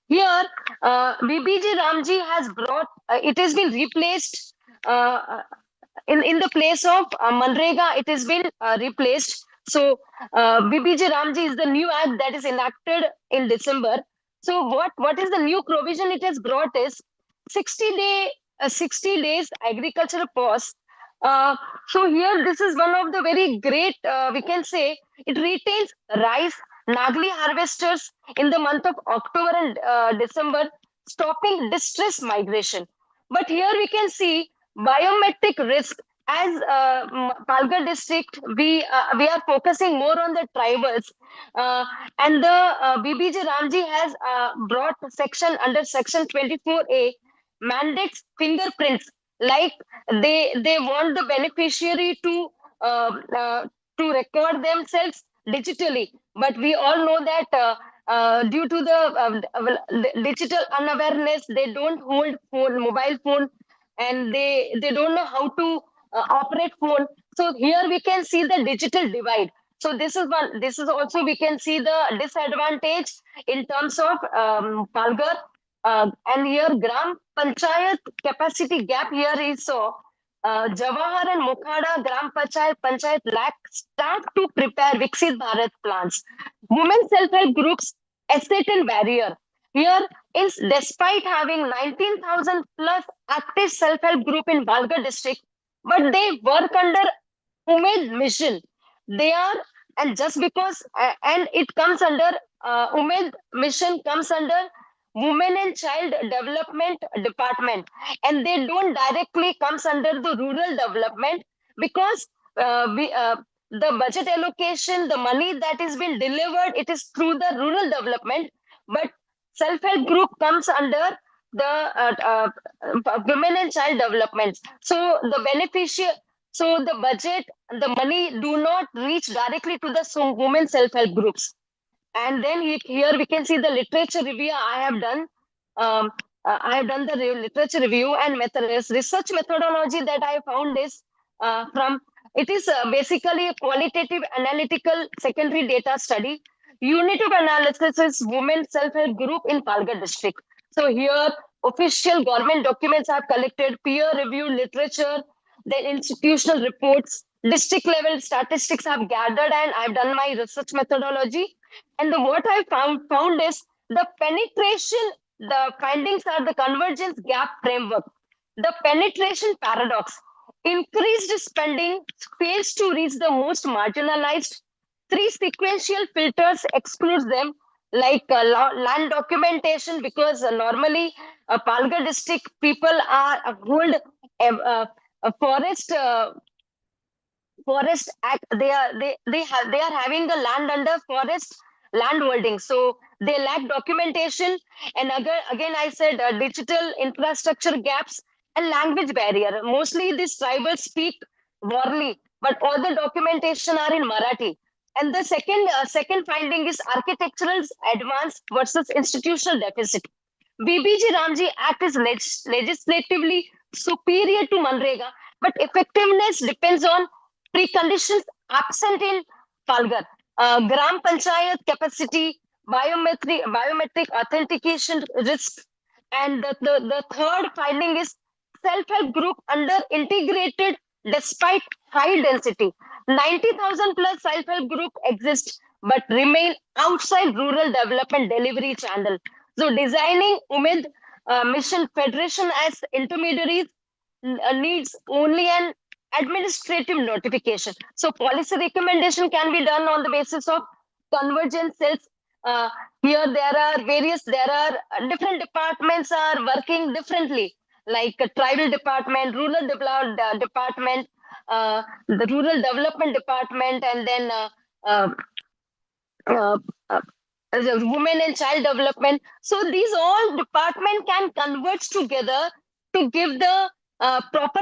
[SPEAKER 20] Here, BBG Ramji has brought, it has been replaced in the place of Manrega, it has been replaced. So BBG Ramji is the new act that is enacted in December. So what is the new provision it has brought is 60 days agricultural pause. So here this is one of the very great, we can say, it retains rice, Nagli harvesters in the month of October and December, stopping distress migration. But here we can see biometric risk. As Palghar district, we are focusing more on the tribals, and the BBJ Ramji has brought section under section 24A mandates fingerprints. Like they want the beneficiary to record themselves digitally, but we all know that due to the digital unawareness, they don't hold mobile phone and they don't know how to operate phone. So here we can see the digital divide. So this is also we can see the disadvantage in terms of Palghar and here Gram Panchayat capacity gap here is so Jawahar and Mukhada Gram Panchayat lack start to prepare Viksit Bharat plans. Women self-help groups asset and barrier. Here is despite having 19,000 plus active self-help group in Balgar district, but they work under Umed mission. They are, and just because, and it comes under, Umed mission comes under Women and Child Development Department, and they don't directly comes under the rural development because the budget allocation, the money that is being delivered, it is through the rural development, but self-help group comes under the women and child development. So the beneficiary, so the budget, the money do not reach directly to the women self-help groups. And then here we can see the literature review I have done. I have done the literature review and research methodology that I found is it is basically a qualitative analytical secondary data study. Unit of analysis is Women Self-Help Group in Palghar district. So here official government documents I've collected, peer-reviewed literature, then institutional reports, district level statistics I've gathered, and I've done my research methodology. And what I found is the penetration, the findings are the convergence gap framework, the penetration paradox, increased spending fails to reach the most marginalized. Three sequential filters excludes them, like land documentation, because normally Palghar district people are hold a forest act. They are having the land under forest land holding, so they lack documentation. And again I said digital infrastructure gaps and language barrier. Mostly these tribals speak Warli, but all the documentation are in Marathi. And the second finding is architectural advance versus institutional deficit. BBG Ramji Act is legislatively superior to Manrega, but effectiveness depends on preconditions absent in Palghar. Gram Panchayat capacity, biometric authentication risk, and the third finding is self-help group under integrated despite high density. 90,000 plus self-help group exist but remain outside rural development delivery channel. So designing Umid Mission Federation as intermediaries needs only an administrative notification. So policy recommendation can be done on the basis of convergence cells. Here there are different departments are working differently, like a tribal department, rural department, the rural development department, and then uh, uh, women and child development. So these all department can converge together to give the proper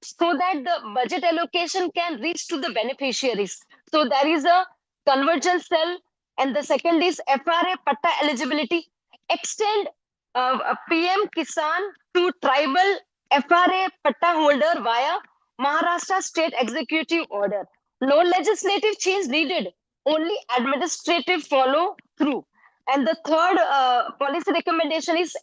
[SPEAKER 20] so that the budget allocation can reach to the beneficiaries. So there is a convergence cell, and the second is FRA Patta eligibility. Extend PM Kisan to tribal FRA Patta holder via Maharashtra State Executive Order. No legislative change needed, only administrative follow through. And the third policy recommendation is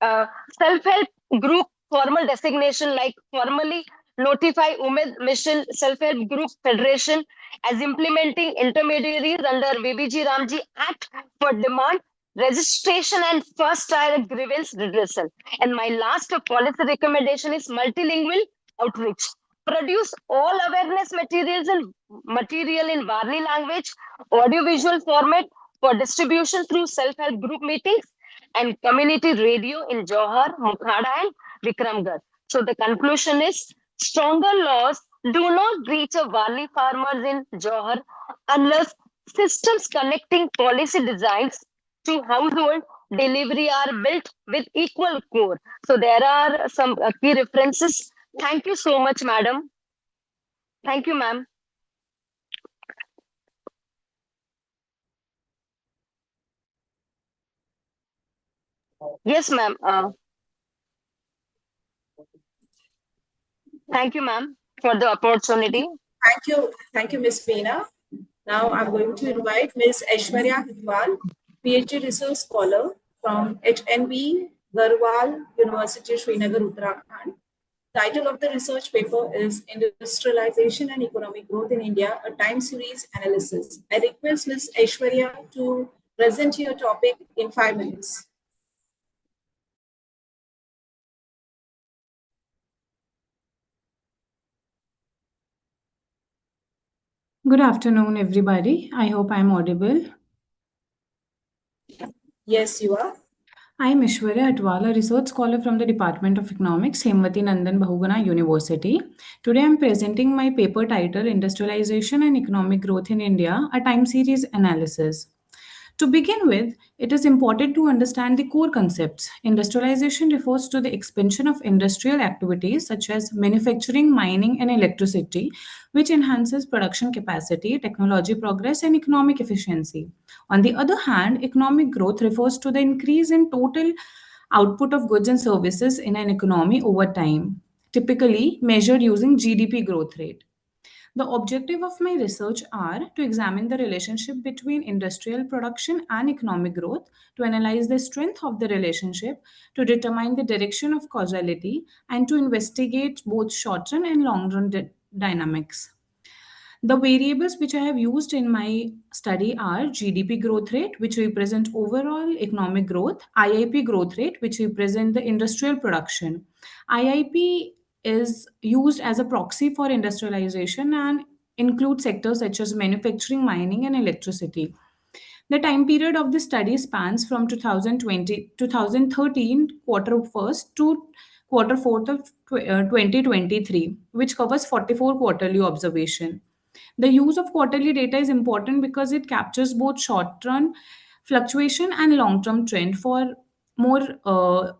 [SPEAKER 20] self-help group formal designation, like formally notify Umid Mission Self-Help Group Federation as implementing intermediaries under BBG Ramji Act for demand registration and first direct grievance redressal. And my last policy recommendation is multilingual outreach. Produce all awareness material in Varli language, audiovisual format for distribution through self-help group meetings and community radio in Johar, Mukhada, and Vikramgarh. So the conclusion is stronger laws do not reach a Varli farmers in Johar unless systems connecting policy designs to household delivery are built with equal core. So there are some key references. Thank you so much, madam. Thank you, ma'am. Yes, ma'am. Thank you, ma'am, for the opportunity.
[SPEAKER 1] Thank you, Ms. Veena. Now I'm going to invite Ms. Aishwarya Hitwal, PhD Research Scholar from HNB Garhwal University, Srinagar, Uttarakhand. Title of the research paper is Industrialization and Economic Growth in India, a time series analysis. I request Ms. Aishwarya to present your topic in 5 minutes.
[SPEAKER 21] Good afternoon, everybody. I hope I'm audible.
[SPEAKER 1] Yes, you are.
[SPEAKER 21] I'm Aishwarya Atwal, a research scholar from the Department of Economics, Hemwati Nandan Bahuguna University. Today, I'm presenting my paper titled Industrialization and Economic Growth in India, a time series analysis. To begin with, it is important to understand the core concepts. Industrialization refers to the expansion of industrial activities such as manufacturing, mining, and electricity, which enhances production capacity, technology progress, and economic efficiency. On the other hand, economic growth refers to the increase in total output of goods and services in an economy over time, typically measured using GDP growth rate. The objective of my research are to examine the relationship between industrial production and economic growth, to analyze the strength of the relationship, to determine the direction of causality, and to investigate both short-run and long-run dynamics. The variables which I have used in my study are GDP growth rate, which represent overall economic growth, IIP growth rate, which represent the industrial production. IIP is used as a proxy for industrialization and includes sectors such as manufacturing, mining, and electricity. The time period of the study spans from 2013 quarter first to quarter fourth of 2023, which covers 44 quarterly observation. The use of quarterly data is important because it captures both short-run fluctuation and long-term trend for more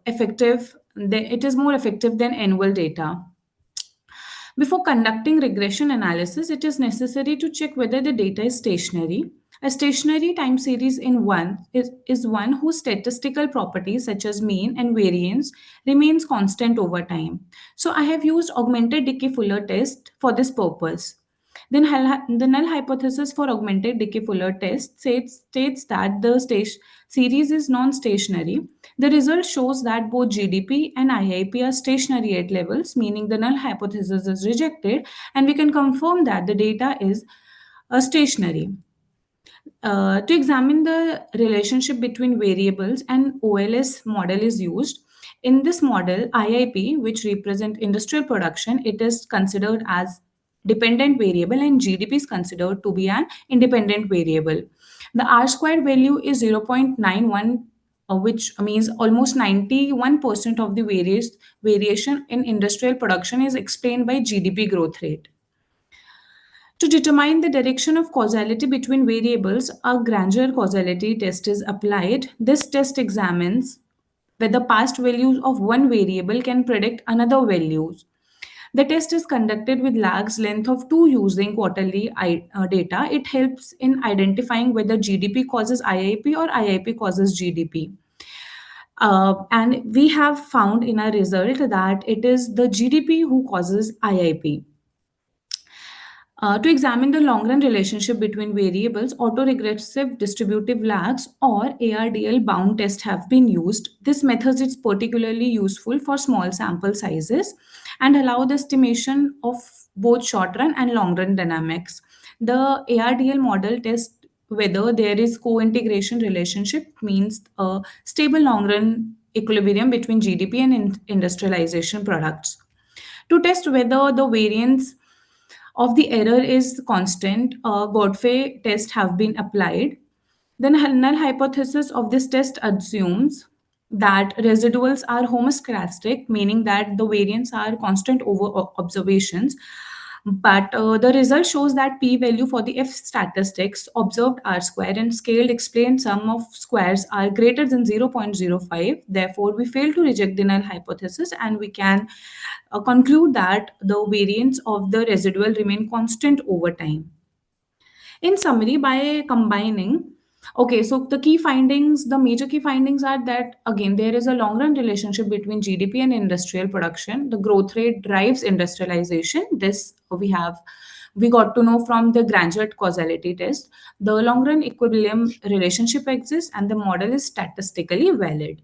[SPEAKER 21] effective. It is more effective than annual data. Before conducting regression analysis, it is necessary to check whether the data is stationary. A stationary time series is one whose statistical properties such as mean and variance remains constant over time. So I have used augmented decay Fuller test for this purpose. Then the null hypothesis for augmented decay Fuller test states that the series is non-stationary. The result shows that both GDP and IIP are stationary at levels, meaning the null hypothesis is rejected, and we can confirm that the data is stationary. To examine the relationship between variables, an OLS model is used. In this model, IIP, which represent industrial production, it is considered as dependent variable and GDP is considered to be an independent variable. The R-squared value is 0.91, which means almost 91% of the variation in industrial production is explained by GDP growth rate. To determine the direction of causality between variables, a granular causality test is applied. This test examines whether past values of one variable can predict another values. The test is conducted with lags length of 2 using quarterly data. It helps in identifying whether GDP causes IIP or IIP causes GDP. And we have found in our result that it is the GDP who causes IIP. To examine the long-run relationship between variables, autoregressive distributive lags or ARDL bound tests have been used. This method is particularly useful for small sample sizes and allow the estimation of both short-run and long-run dynamics. The ARDL model tests whether there is co-integration relationship, means a stable long-run equilibrium between GDP and industrialization products. To test whether the variance of the error is constant, Godfrey test have been applied. The null hypothesis of this test assumes that residuals are homoscedastic, meaning that the variance are constant over observations. But the result shows that p-value for the F statistics observed R-square and scaled explained sum of squares are greater than 0.05. Therefore, we fail to reject the null hypothesis and we can conclude that the variance of the residual remain constant over time. In summary, by combining, so the key findings, the major key findings are that again, there is a long-run relationship between GDP and industrial production. The growth rate drives industrialization. This we got to know from the graduate causality test. The long-run equilibrium relationship exists and the model is statistically valid.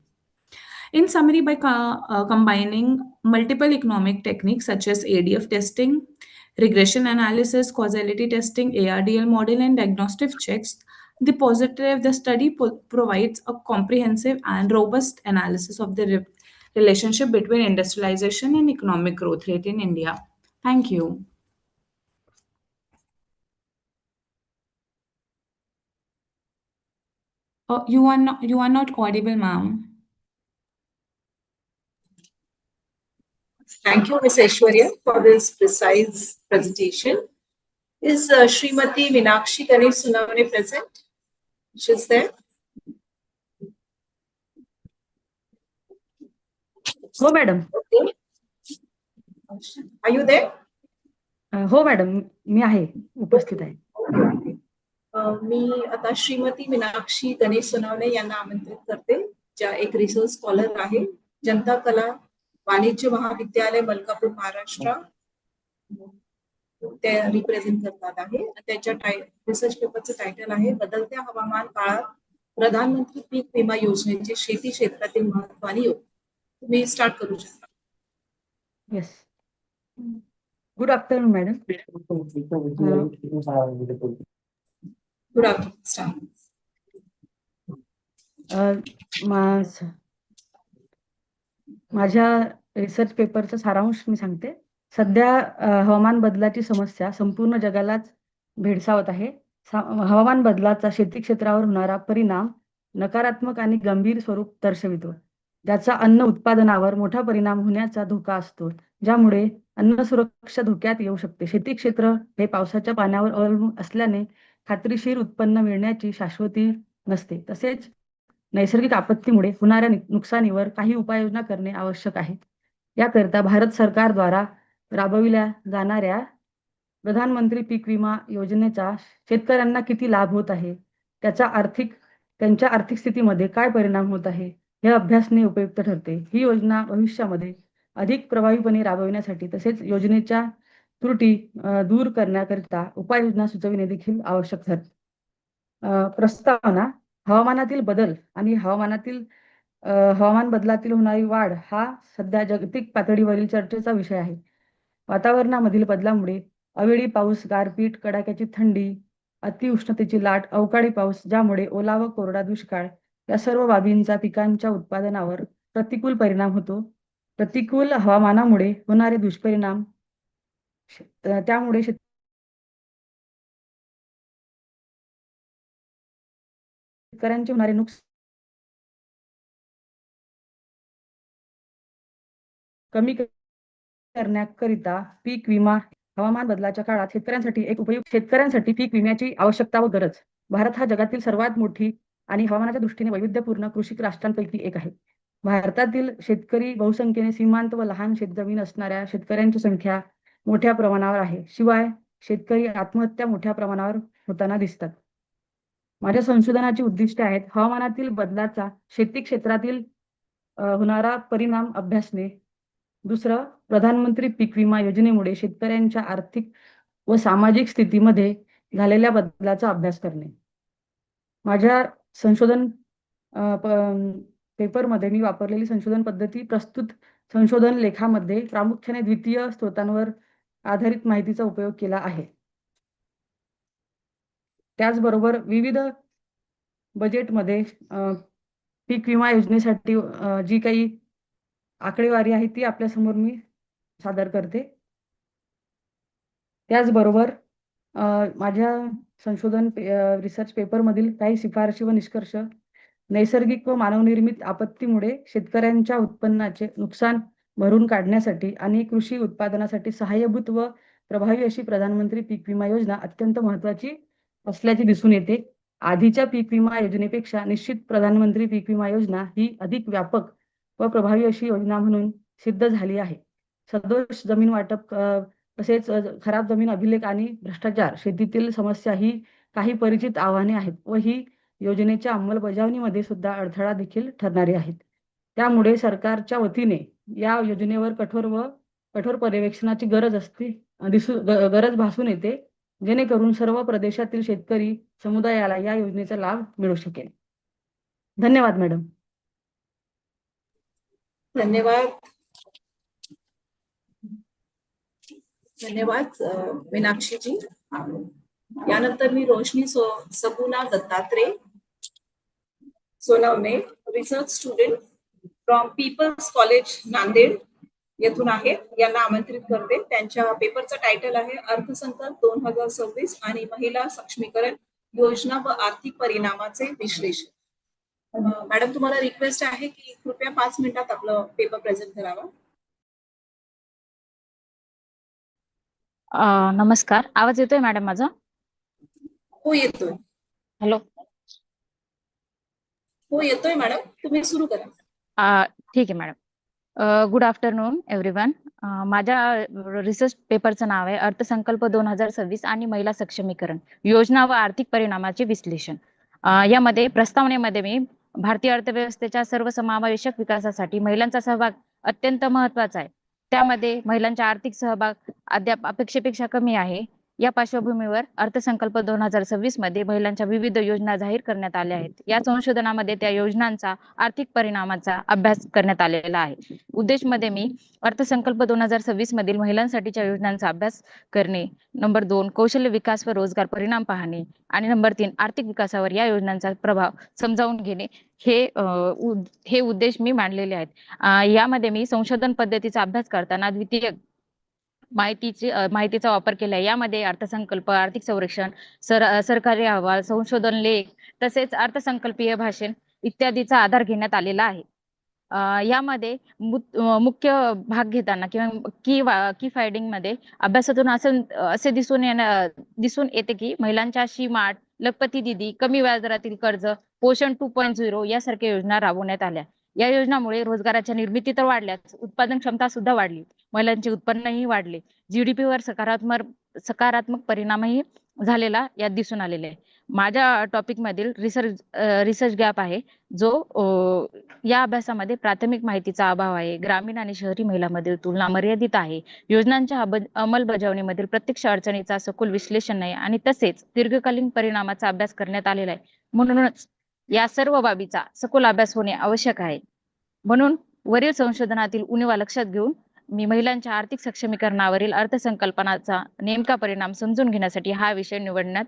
[SPEAKER 21] In summary, by combining multiple economic techniques such as ADF testing, regression analysis, causality testing, ARDL model, and diagnostic checks, the study provides a comprehensive and robust analysis of the relationship between industrialization and economic growth rate in India. Thank you. You are not audible, ma'am.
[SPEAKER 1] Thank you, Ms. Aishwarya, for this precise presentation. Is Srimati Meenakshi Ganesh Sunavane present? She's there.
[SPEAKER 2] हो madam.
[SPEAKER 1] Okay. Are you there?
[SPEAKER 2] हो madam, मी आहे, उपस्थित आहे.
[SPEAKER 1] मी आता श्रीमती मीनाक्षी गणेश सोनावणे यांना आमंत्रित करते, ज्या एक रिसर्च स्कॉलर आहे, जनता कला वाणिज्य महाविद्यालय मलकापूर महाराष्ट्र ते रिप्रेझेंट करतात आहे. त्याच्या रिसर्च पेपरचं टायटल आहे बदलत्या हवामान काळात प्रधानमंत्री पीक विमा योजनेचे शेती क्षेत्रातील महत्व आणि योग. तुम्ही स्टार्ट करू शकता.
[SPEAKER 2] Yes. Good afternoon madam.
[SPEAKER 1] Good afternoon.
[SPEAKER 2] माझ्या रिसर्च पेपरचा सारांश मी सांगते. सध्या हवामान बदलाची समस्या संपूर्ण जगालाच भेडसावत आहे. हवामान बदलाचा शेती क्षेत्रावर होणारा परिणाम नकारात्मक आणि गंभीर स्वरूप दर्शवितो. ज्याचा अन्न उत्पादनावर मोठा परिणाम होण्याचा धोका असतो, ज्यामुळे अन्न सुरक्षा धोक्यात येऊ शकते. शेती क्षेत्र हे पावसाच्या पाण्यावर अवलंबून असल्याने खात्रीशीर उत्पन्न मिळण्याची शाश्वती नसते. तसेच नैसर्गिक आपत्तीमुळे होणाऱ्या नुकसानीवर काही उपाययोजना करणे आवश्यक आहे. याकरिता भारत सरकारद्वारा राबविल्या जाणाऱ्या प्रधानमंत्री पीक विमा योजनेचा शेतकऱ्यांना किती लाभ होत आहे, त्यांच्या आर्थिक स्थितीमध्ये काय परिणाम होत आहे, हे अभ्यासणे उपयुक्त ठरते. ही योजना भविष्यामध्ये अधिक प्रभावीपणे राबविण्यासाठी तसेच योजनेच्या त्रुटी दूर करण्याकरिता उपाययोजना सुचविणे देखील आवश्यक ठरते. प्रस्तावना. हवामानातील बदल आणि हवामान बदलातील होणारी वाढ हा सध्या जागतिक पातळीवरील चर्चेचा विषय आहे. वातावरणामधील बदलामुळे अवेळी पाऊस, गारपीट, कडाक्याची थंडी, अतिउष्णतेची लाट, अवकाळी पाऊस, ज्यामुळे ओला व कोरडा दुष्काळ या सर्व बाबींचा पिकांच्या उत्पादनावर प्रतिकूल परिणाम होतो. प्रतिकूल हवामानामुळे होणारे दुष्परिणाम त्यामुळे शेतकऱ्यांचे होणारे नुकसान कमी करण्याकरिता पीक विमा हवामान बदलाच्या काळात शेतकऱ्यांसाठी पीक विम्याची आवश्यकता व गरज. भारत हा जगातील सर्वात मोठी आणि हवामानाच्या दृष्टीने वैविध्यपूर्ण कृषी राष्ट्रांपैकी एक आहे. भारतातील शेतकरी बहुसंख्येने सीमांत व लहान शेतजमीन असणाऱ्या शेतकऱ्यांची संख्या मोठ्या प्रमाणावर आहे. शिवाय शेतकरी आत्महत्या मोठ्या प्रमाणावर होताना दिसतात. माझ्या संशोधनाची उद्दिष्टे आहेत: हवामानातील बदलाचा शेती क्षेत्रातील होणारा परिणाम अभ्यासणे. दुसरं, प्रधानमंत्री पीक विमा योजनेमुळे शेतकऱ्यांच्या आर्थिक व सामाजिक स्थितीमध्ये झालेल्या बदलाचा अभ्यास करणे. माझ्या संशोधन पेपरमध्ये मी वापरलेली संशोधन पद्धती प्रस्तुत संशोधन लेखामध्ये प्रामुख्याने द्वितीय स्रोतांवर आधारित माहितीचा उपयोग केला आहे. त्याचबरोबर विविध बजेटमध्ये पीक विमा योजनेसाठी जी काही आकडेवारी आहे ती आपल्यासमोर मी सादर करते. त्याचबरोबर माझ्या संशोधन रिसर्च पेपरमधील काही शिफारशी व निष्कर्ष: नैसर्गिक व मानवनिर्मित आपत्तीमुळे शेतकऱ्यांच्या उत्पन्नाचे नुकसान भरून काढण्यासाठी आणि कृषी उत्पादनासाठी सहाय्यभूत व प्रभावी अशी प्रधानमंत्री पीक विमा योजना अत्यंत महत्त्वाची असल्याचे दिसून येते. आधीच्या पीक विमा योजनेपेक्षा निश्चित प्रधानमंत्री पीक विमा योजना ही अधिक व्यापक व प्रभावी अशी योजना म्हणून सिद्ध झाली आहे. सदोष जमीन वाटप, तसेच खराब जमीन अभिलेख आणि भ्रष्टाचार, शेतीतील समस्या ही काही परिचित आव्हाने आहेत व ही योजनेच्या अंमलबजावणीमध्ये सुद्धा अडथळा देखील ठरणारी आहेत. त्यामुळे सरकारच्या वतीने या योजनेवर कठोर पर्यवेक्षणाची गरज भासून येते, जेणेकरून सर्व प्रदेशातील शेतकरी समुदायाला या योजनेचा लाभ मिळू शकेल. धन्यवाद मॅडम.
[SPEAKER 1] धन्यवाद मीनाक्षीजी. यानंतर मी Roshni Saguna Dattatray Sonawane, research student from people's college Nanded येथून आहे, यांना आमंत्रित करते. त्यांच्या पेपरचं टायटल आहे अर्थसंकल्प 2026 आणि महिला सक्षमीकरण योजना व आर्थिक परिणामाचे विश्लेषण. मॅडम, तुम्हाला रिक्वेस्ट आहे की कृपया 5 मिनिटात आपलं पेपर प्रेझेंट करावा.
[SPEAKER 22] नमस्कार, आवाज येतोय मॅडम माझा?
[SPEAKER 1] हो येतोय.
[SPEAKER 22] हॅलो.
[SPEAKER 1] हो येतोय मॅडम, तुम्ही सुरू करा.
[SPEAKER 22] ठीक आहे मॅडम. Good afternoon everyone. माझ्या रिसर्च पेपरचं नाव आहे अर्थसंकल्प 2026 आणि महिला सक्षमीकरण योजना व आर्थिक परिणामाचे विश्लेषण. यामध्ये प्रस्तावनेमध्ये मी भारतीय अर्थव्यवस्थेच्या सर्वसमावेशक विकासासाठी महिलांचा सहभाग अत्यंत महत्वाचा आहे. त्यामध्ये महिलांचा आर्थिक सहभाग अद्याप अपेक्षेपेक्षा कमी आहे. या पार्श्वभूमीवर अर्थसंकल्प 2026 मध्ये महिलांच्या विविध योजना जाहीर करण्यात आल्या आहेत. या संशोधनामध्ये त्या योजनांचा आर्थिक परिणामाचा अभ्यास करण्यात आलेला आहे. उद्देशमध्ये मी अर्थसंकल्प 2026 मधील महिलांसाठीच्या योजनांचा अभ्यास करणे, नंबर 2 कौशल्य विकास व रोजगार परिणाम पाहणे आणि नंबर 3 आर्थिक विकासावर या योजनांचा प्रभाव समजावून घेणे हे उद्देश मी मांडलेले आहेत. यामध्ये मी संशोधन पद्धतीचा अभ्यास करताना द्वितीय माहितीचा वापर केला. यामध्ये अर्थसंकल्प, आर्थिक सर्वेक्षण, सरकारी अहवाल, संशोधन लेख तसेच अर्थसंकल्पीय भाषण इत्यादीचा आधार घेण्यात आलेला आहे. यामध्ये मुख्य भाग घेताना किंवा की फायडिंग मध्ये अभ्यासातून असे दिसून येते की महिलांच्या सीमाट, लखपती दिदी, कमी व्याजदरातील कर्ज, पोषण 2.0 यासारख्या योजना राबवण्यात आल्या. या योजनामुळे रोजगाराच्या निर्मिती तर वाढल्याच, उत्पादन क्षमता सुद्धा वाढली, महिलांचे उत्पन्नही वाढले, जीडीपीवर सकारात्मक परिणामही झालेला यात दिसून आलेले आहे. माझ्या टॉपिक मधील रिसर्च गॅप आहे जो या अभ्यासामध्ये प्राथमिक माहितीचा अभाव आहे. ग्रामीण आणि शहरी महिलांमधील तुलना मर्यादित आहे. योजनांच्या अंमलबजावणीमधील प्रत्यक्ष अडचणीचा सखोल विश्लेषण नाही आणि तसेच दीर्घकालीन परिणामाचा अभ्यास करण्यात आलेला आहे. म्हणूनच या सर्व बाबीचा सखोल अभ्यास होणे आवश्यक आहे. म्हणून वरील संशोधनातील उणीवा लक्षात घेऊन मी महिलांच्या आर्थिक सक्षमीकरणावरील अर्थसंकल्पनाचा नेमका परिणाम समजून घेण्यासाठी हा विषय निवडण्यात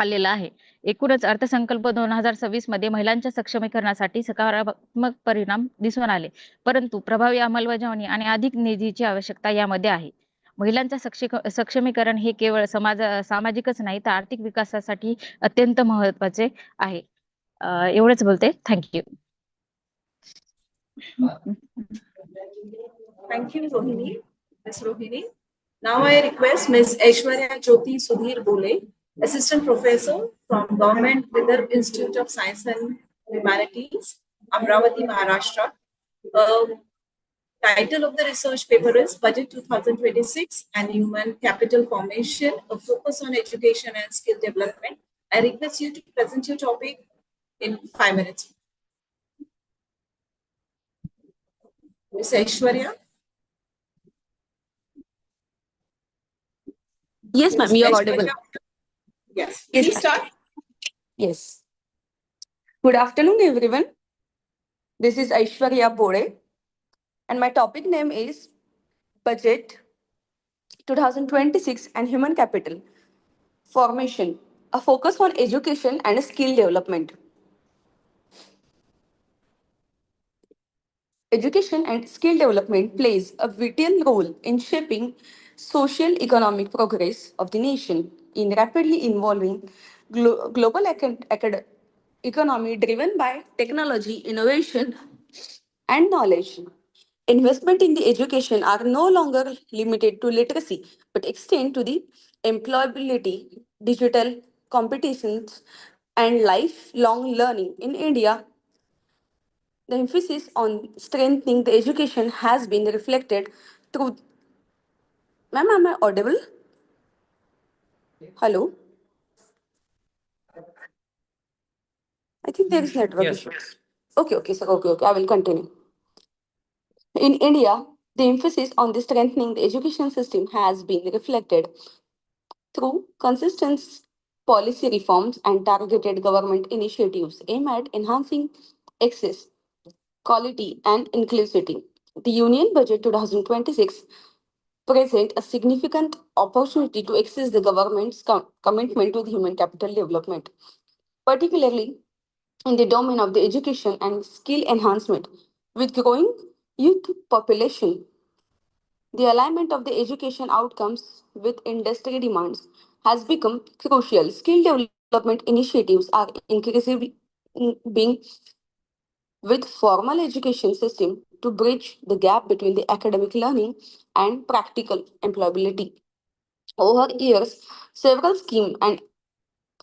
[SPEAKER 22] आलेला आहे. एकूणच अर्थसंकल्प 2026 मध्ये महिलांच्या सक्षमीकरणासाठी सकारात्मक परिणाम दिसून आले, परंतु प्रभावी अंमलबजावणी आणि अधिक निधीची आवश्यकता यामध्ये आहे. महिलांच्या सक्षमीकरण हे केवळ सामाजिकच नाही तर आर्थिक विकासासाठी अत्यंत महत्वाचे आहे. एवढंच बोलते. Thank you.
[SPEAKER 1] Thank you, Rohini. Ms. Rohini. Now I request Ms. Aishwarya Jyoti Sudhir Bole, Assistant Professor from Government Vidarbh Institute of Science and Humanities, Amravati, Maharashtra. Title of the research paper is Budget 2026 and Human Capital Formation, a focus on education and skill development. I request you to present your topic in 5 minutes. Ms. Aishwarya.
[SPEAKER 4] Yes, ma'am, you are audible.
[SPEAKER 1] Yes, please start.
[SPEAKER 4] Yes. Good afternoon, everyone. This is Aishwarya Bode, and my topic name is Budget 2026 and Human Capital Formation, a focus on education and skill development. Education and skill development plays a vital role in shaping social economic progress of the nation in rapidly evolving global economy driven by technology, innovation, and knowledge. Investment in the education are no longer limited to literacy, but extend to the employability, digital competitions, and lifelong learning. In India, the emphasis on strengthening the education has been reflected through. Ma'am, am I audible? Hello? I think there is network issue. Okay, sir. Okay. I will continue. In India, the emphasis on the strengthening the education system has been reflected through consistent policy reforms and targeted government initiatives aimed at enhancing access, quality, and inclusivity. The Union Budget 2026 present a significant opportunity to access the government's commitment to the human capital development, particularly in the domain of the education and skill enhancement. With growing youth population, the alignment of the education outcomes with industry demands has become crucial. Skill development initiatives are increasingly being with formal education system to bridge the gap between the academic learning and practical employability. Over years, several schemes and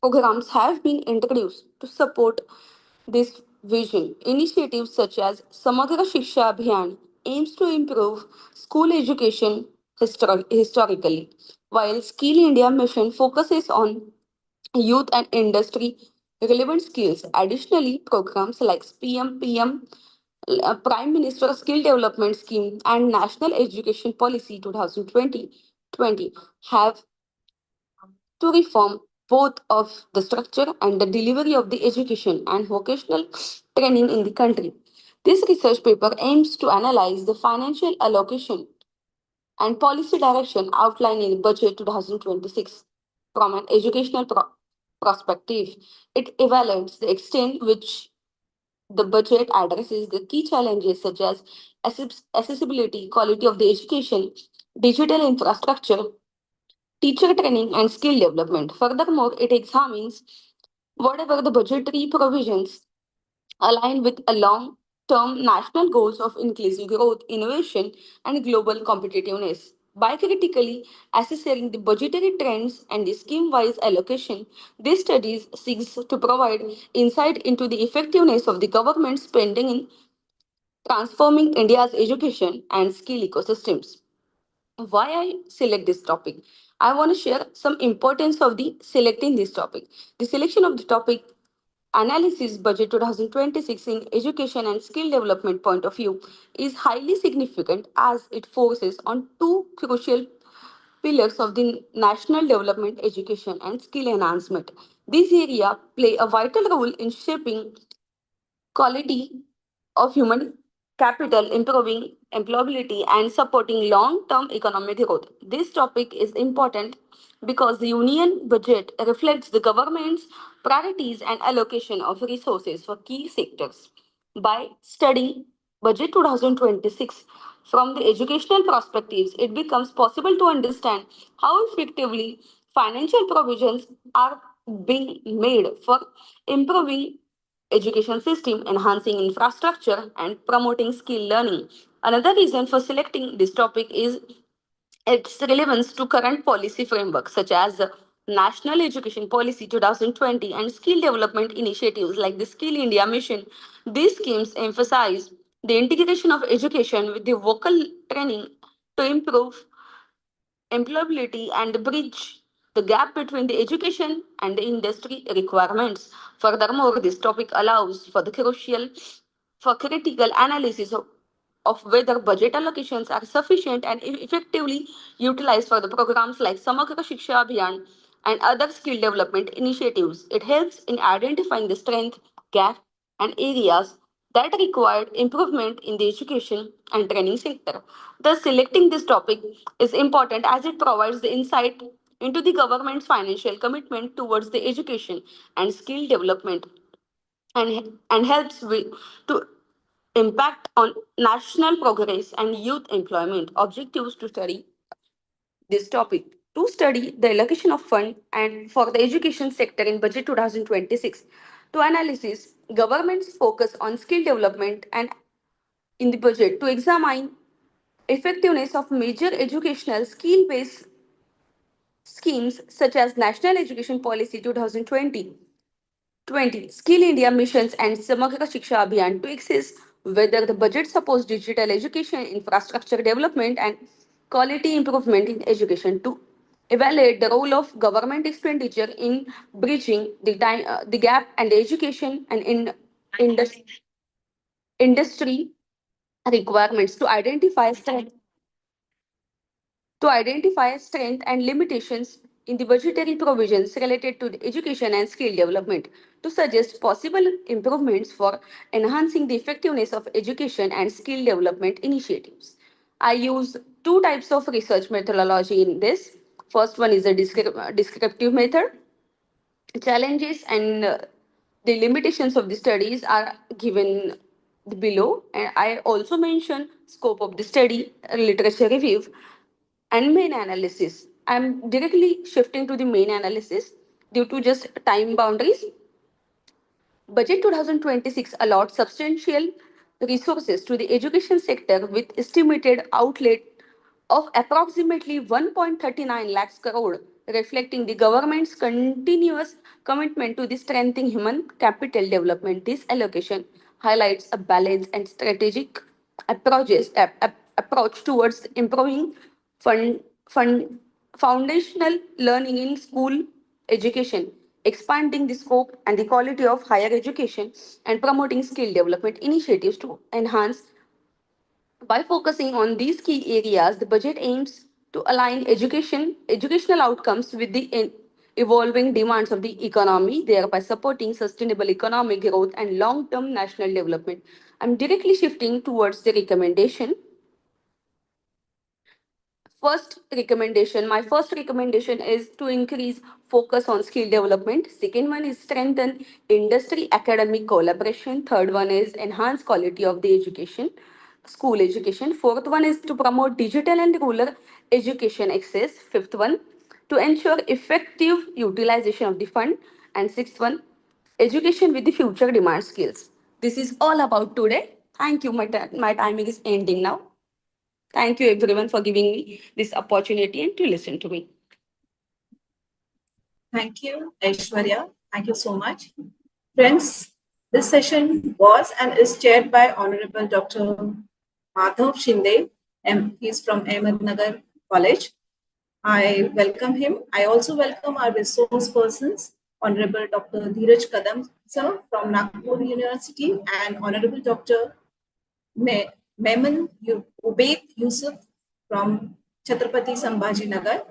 [SPEAKER 4] programs have been introduced to support this vision. Initiatives such as Samagra Shiksha Abhiyan, aims to improve school education historically, while Skill India mission focuses on youth and industry relevant skills. Additionally, programs like PM, Prime Minister Skill Development Scheme and National Education Policy 2020 have to reform both of the structure and the delivery of the education and vocational training in the country. This research paper aims to analyze the financial allocation and policy direction outlined in Budget 2026 from an educational perspective. It evaluates the extent which the budget addresses the key challenges such as accessibility, quality of the education, digital infrastructure, teacher training, and skill development. Furthermore, it examines whatever the budgetary provisions align with a long-term national goals of inclusive growth, innovation, and global competitiveness. By critically assessing the budgetary trends and the scheme-wise allocation, this study seeks to provide insight into the effectiveness of the government spending in transforming India's education and skill ecosystems. Why I select this topic? I want to share some importance of the selecting this topic. The selection of the topic analysis budget 2026 in education and skill development point of view is highly significant as it focuses on two crucial pillars of the national development education and skill enhancement. These areas play a vital role in shaping quality of human capital, improving employability, and supporting long term economic growth. This topic is important because the union budget reflects the government's priorities and allocation of resources for key sectors. By studying Budget 2026 from the educational perspectives, it becomes possible to understand how effectively financial provisions are being made for improving education system, enhancing infrastructure, and promoting skill learning. Another reason for selecting this topic is its relevance to current policy frameworks such as the National Education Policy 2020 and skill development initiatives like the Skill India Mission. These schemes emphasize the integration of education with the vocal training to improve employability and bridge the gap between the education and the industry requirements. Furthermore, this topic allows for the crucial for critical analysis of whether budget allocations are sufficient and effectively utilized for the programs like Samagra Shiksha Abhiyan and other skill development initiatives. It helps in identifying the strength, gap, and areas that required improvement in the education and training sector. Thus, selecting this topic is important as it provides the insight into the government's financial commitment towards the education and skill development and helps to impact on national progress and youth employment. Objectives to study this topic. To study the allocation of fund and for the education sector in budget 2026. To analysis government's focus on skill development and in the budget to examine effectiveness of major educational skill-based schemes such as National Education Policy 2020, Skill India missions and Samagra Shiksha Abhiyan to assess whether the budget supports digital education, infrastructure development and quality improvement in education to evaluate the role of government expenditure in bridging the gap and the education and in industry requirements to identify strength and limitations in the budgetary provisions related to the education and skill development to suggest possible improvements for enhancing the effectiveness of education and skill development initiatives. I use two types of research methodology in this. First one is a descriptive method. Challenges and the limitations of the studies are given below, and I also mention scope of the study, literature review, and main analysis. I'm directly shifting to the main analysis due to just time boundaries. Budget 2026 allowed substantial resources to the education sector with estimated outlay of approximately 1.39 lakhs crore, reflecting the government's continuous commitment to the strengthening human capital development. This allocation highlights a balanced and strategic approach towards improving foundational learning in school education, expanding the scope and the quality of higher education, and promoting skill development initiatives to enhance. By focusing on these key areas, the budget aims to align educational outcomes with the evolving demands of the economy, thereby supporting sustainable economic growth and long-term national development. I'm directly shifting towards the recommendation. My first recommendation is to increase focus on skill development. Second one is strengthen industry academic collaboration. Third one is enhance quality of the education, school education. Fourth one is to promote digital and rural education access. Fifth one, to ensure effective utilization of the fund. And sixth one, education with the future demand skills. This is all about today. Thank you. My timing is ending now. Thank you everyone for giving me this opportunity and to listen to me.
[SPEAKER 1] Thank you, Aishwarya. Thank you so much. Friends, this session was and is chaired by Honorable Dr. Madhav Shinde, and he's from Ahmednagar College. I welcome him. I also welcome our resource persons, Honorable Dr. Dheeraj Kadam, sir, from Nagpur University, and Honorable Dr. Memon Ubaid Yusuf from Chhatrapati Sambhaji Nagar.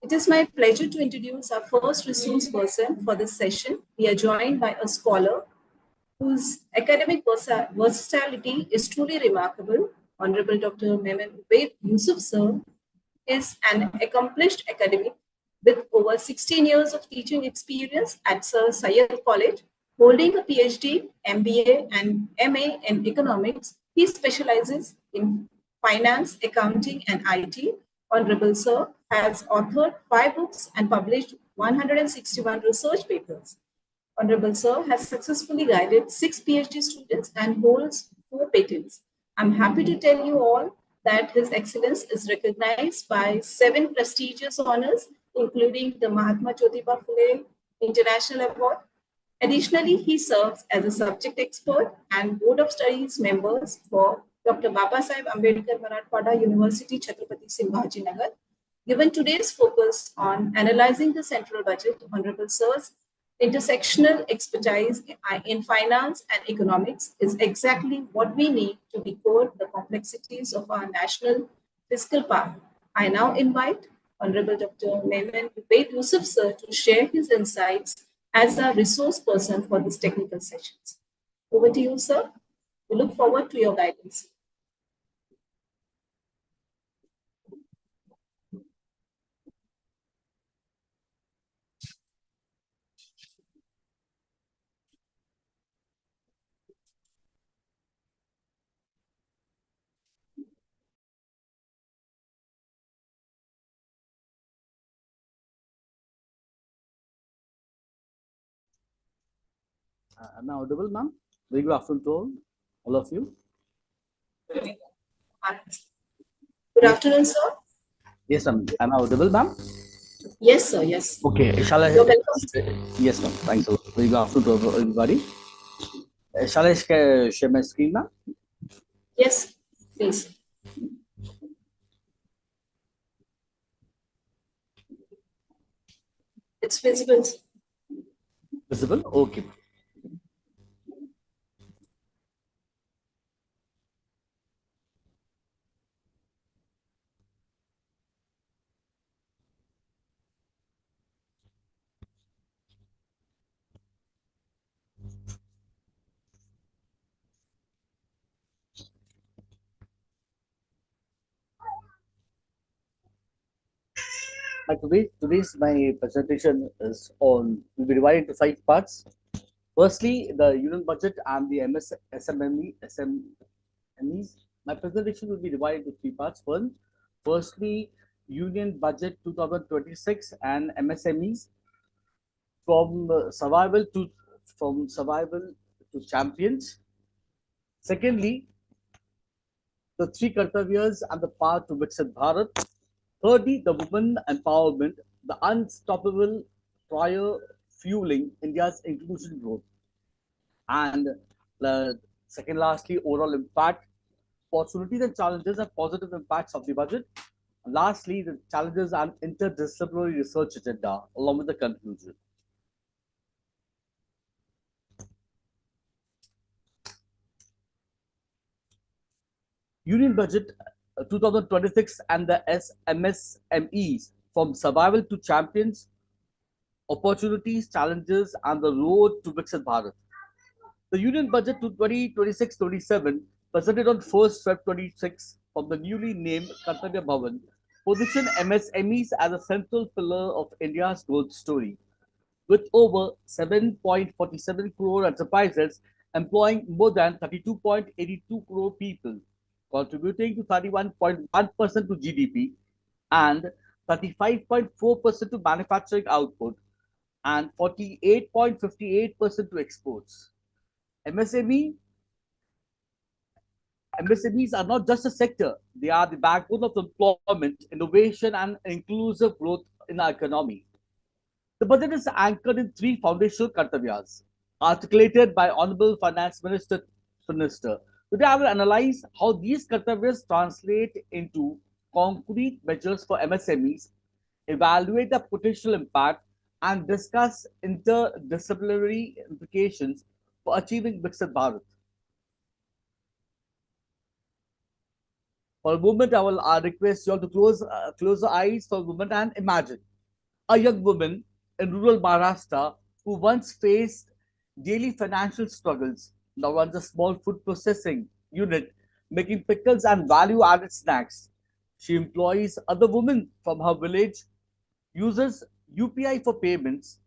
[SPEAKER 1] It is my pleasure to introduce our first resource person for this session. We are joined by a scholar whose academic versatility is truly remarkable. Honorable Dr. Memon Ubaid Yusuf, sir, is an accomplished academic with over 16 years of teaching experience at Sir Syed College, holding a PhD, MBA, and MA in economics. He specializes in finance, accounting, and IT. Honorable Sir has authored 5 books and published 161 research papers. Honorable Sir has successfully guided 6 PhD students and holds 4 patents. I'm happy to tell you all that His Excellence is recognized by 7 prestigious honors, including the Mahatma Jyotiba Phule International Award. Additionally, he serves as a subject expert and Board of Studies members for Dr. Babasaheb Ambedkar Marathwada University, Chhatrapati Sambhaji Nagar. Given today's focus on analyzing the central budget, Honorable Sir's intersectional expertise in finance and economics is exactly what we need to decode the complexities of our national fiscal path. I now invite Honorable Dr. Memon Ubaid Yusuf, sir, to share his insights as a resource person for this technical sessions. Over to you, sir. We look forward to your guidance.
[SPEAKER 6] Am I audible, ma'am? Very good afternoon to all of you.
[SPEAKER 1] Good afternoon, sir.
[SPEAKER 6] Yes, ma'am. Am I audible, ma'am?
[SPEAKER 1] Yes, sir. Yes.
[SPEAKER 6] Okay. Shall I?
[SPEAKER 1] You're welcome.
[SPEAKER 6] Yes, ma'am. Thanks a lot. Very good afternoon to everybody. Shall I share my screen, ma'am?
[SPEAKER 1] Yes, please. It's visible.
[SPEAKER 6] Visible? Okay. Today's my presentation is on, will be divided into 5 parts. Firstly, the union budget and the SMEs. My presentation will be divided into 3 parts. Firstly, union budget 2026 and MSMEs from survival to champions. Secondly, the 3 Kartavyas and the path to Vikasit Bharat. Thirdly, the women empowerment, the unstoppable fire fueling India's inclusion growth. And lastly, overall impact opportunities and challenges and positive impacts of the budget. And lastly, the challenges and interdisciplinary research agenda, along with the conclusion. Union Budget 2026 and the MSMEs, from survival to champions, opportunities, challenges, and the road to Vikasit Bharat. The Union Budget to 2026-27, presented on 1st Feb 26 from the newly named Kartavyas Bhavan, positioned MSMEs as a central pillar of India's growth story, with over 7.47 crore enterprises employing more than 32.82 crore people, contributing to 31.1% to GDP and 35.4% to manufacturing output and 48.58% to exports. MSMEs are not just a sector, they are the backbone of employment, innovation, and inclusive growth in our economy. The budget is anchored in three foundational Kartavyas, articulated by Honorable Finance Minister. Today, I will analyze how these Kartavyas translate into concrete measures for MSMEs, evaluate the potential impact, and discuss interdisciplinary implications for achieving Vikasit Bharat. For a moment, I request you all to close your eyes for a moment and imagine a young woman in rural Maharashtra who once faced daily financial struggles now runs a small food processing unit making pickles and value-added snacks. She employs other women from her village, uses UPI for payments,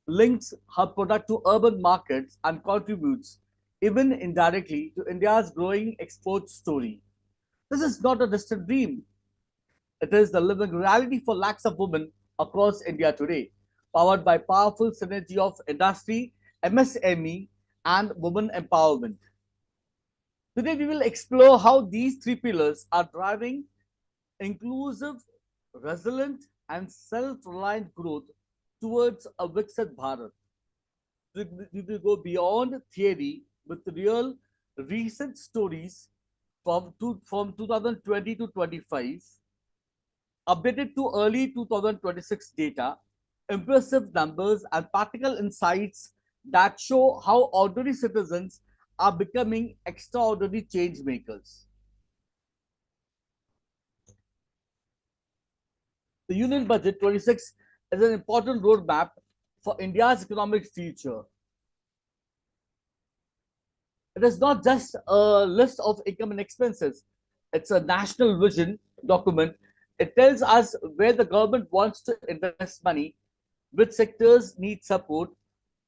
[SPEAKER 6] links her product to urban markets, and contributes, even indirectly, to India's growing export story. This is not a distant dream. It is the living reality for lakhs of women across India today, powered by powerful synergy of industry, MSME, and women empowerment. Today, we will explore how these three pillars are driving inclusive, resilient, and self-reliant growth towards a Vikasit Bharat. We will go beyond theory with real recent stories from 2020 to 25, updated to early 2026 data, impressive numbers, and practical insights that show how ordinary citizens are becoming extraordinary change makers. The Union Budget 26 is an important roadmap for India's economic future. It is not just a list of income and expenses, it's a national vision document. It tells us where the government wants to invest money, which sectors need support,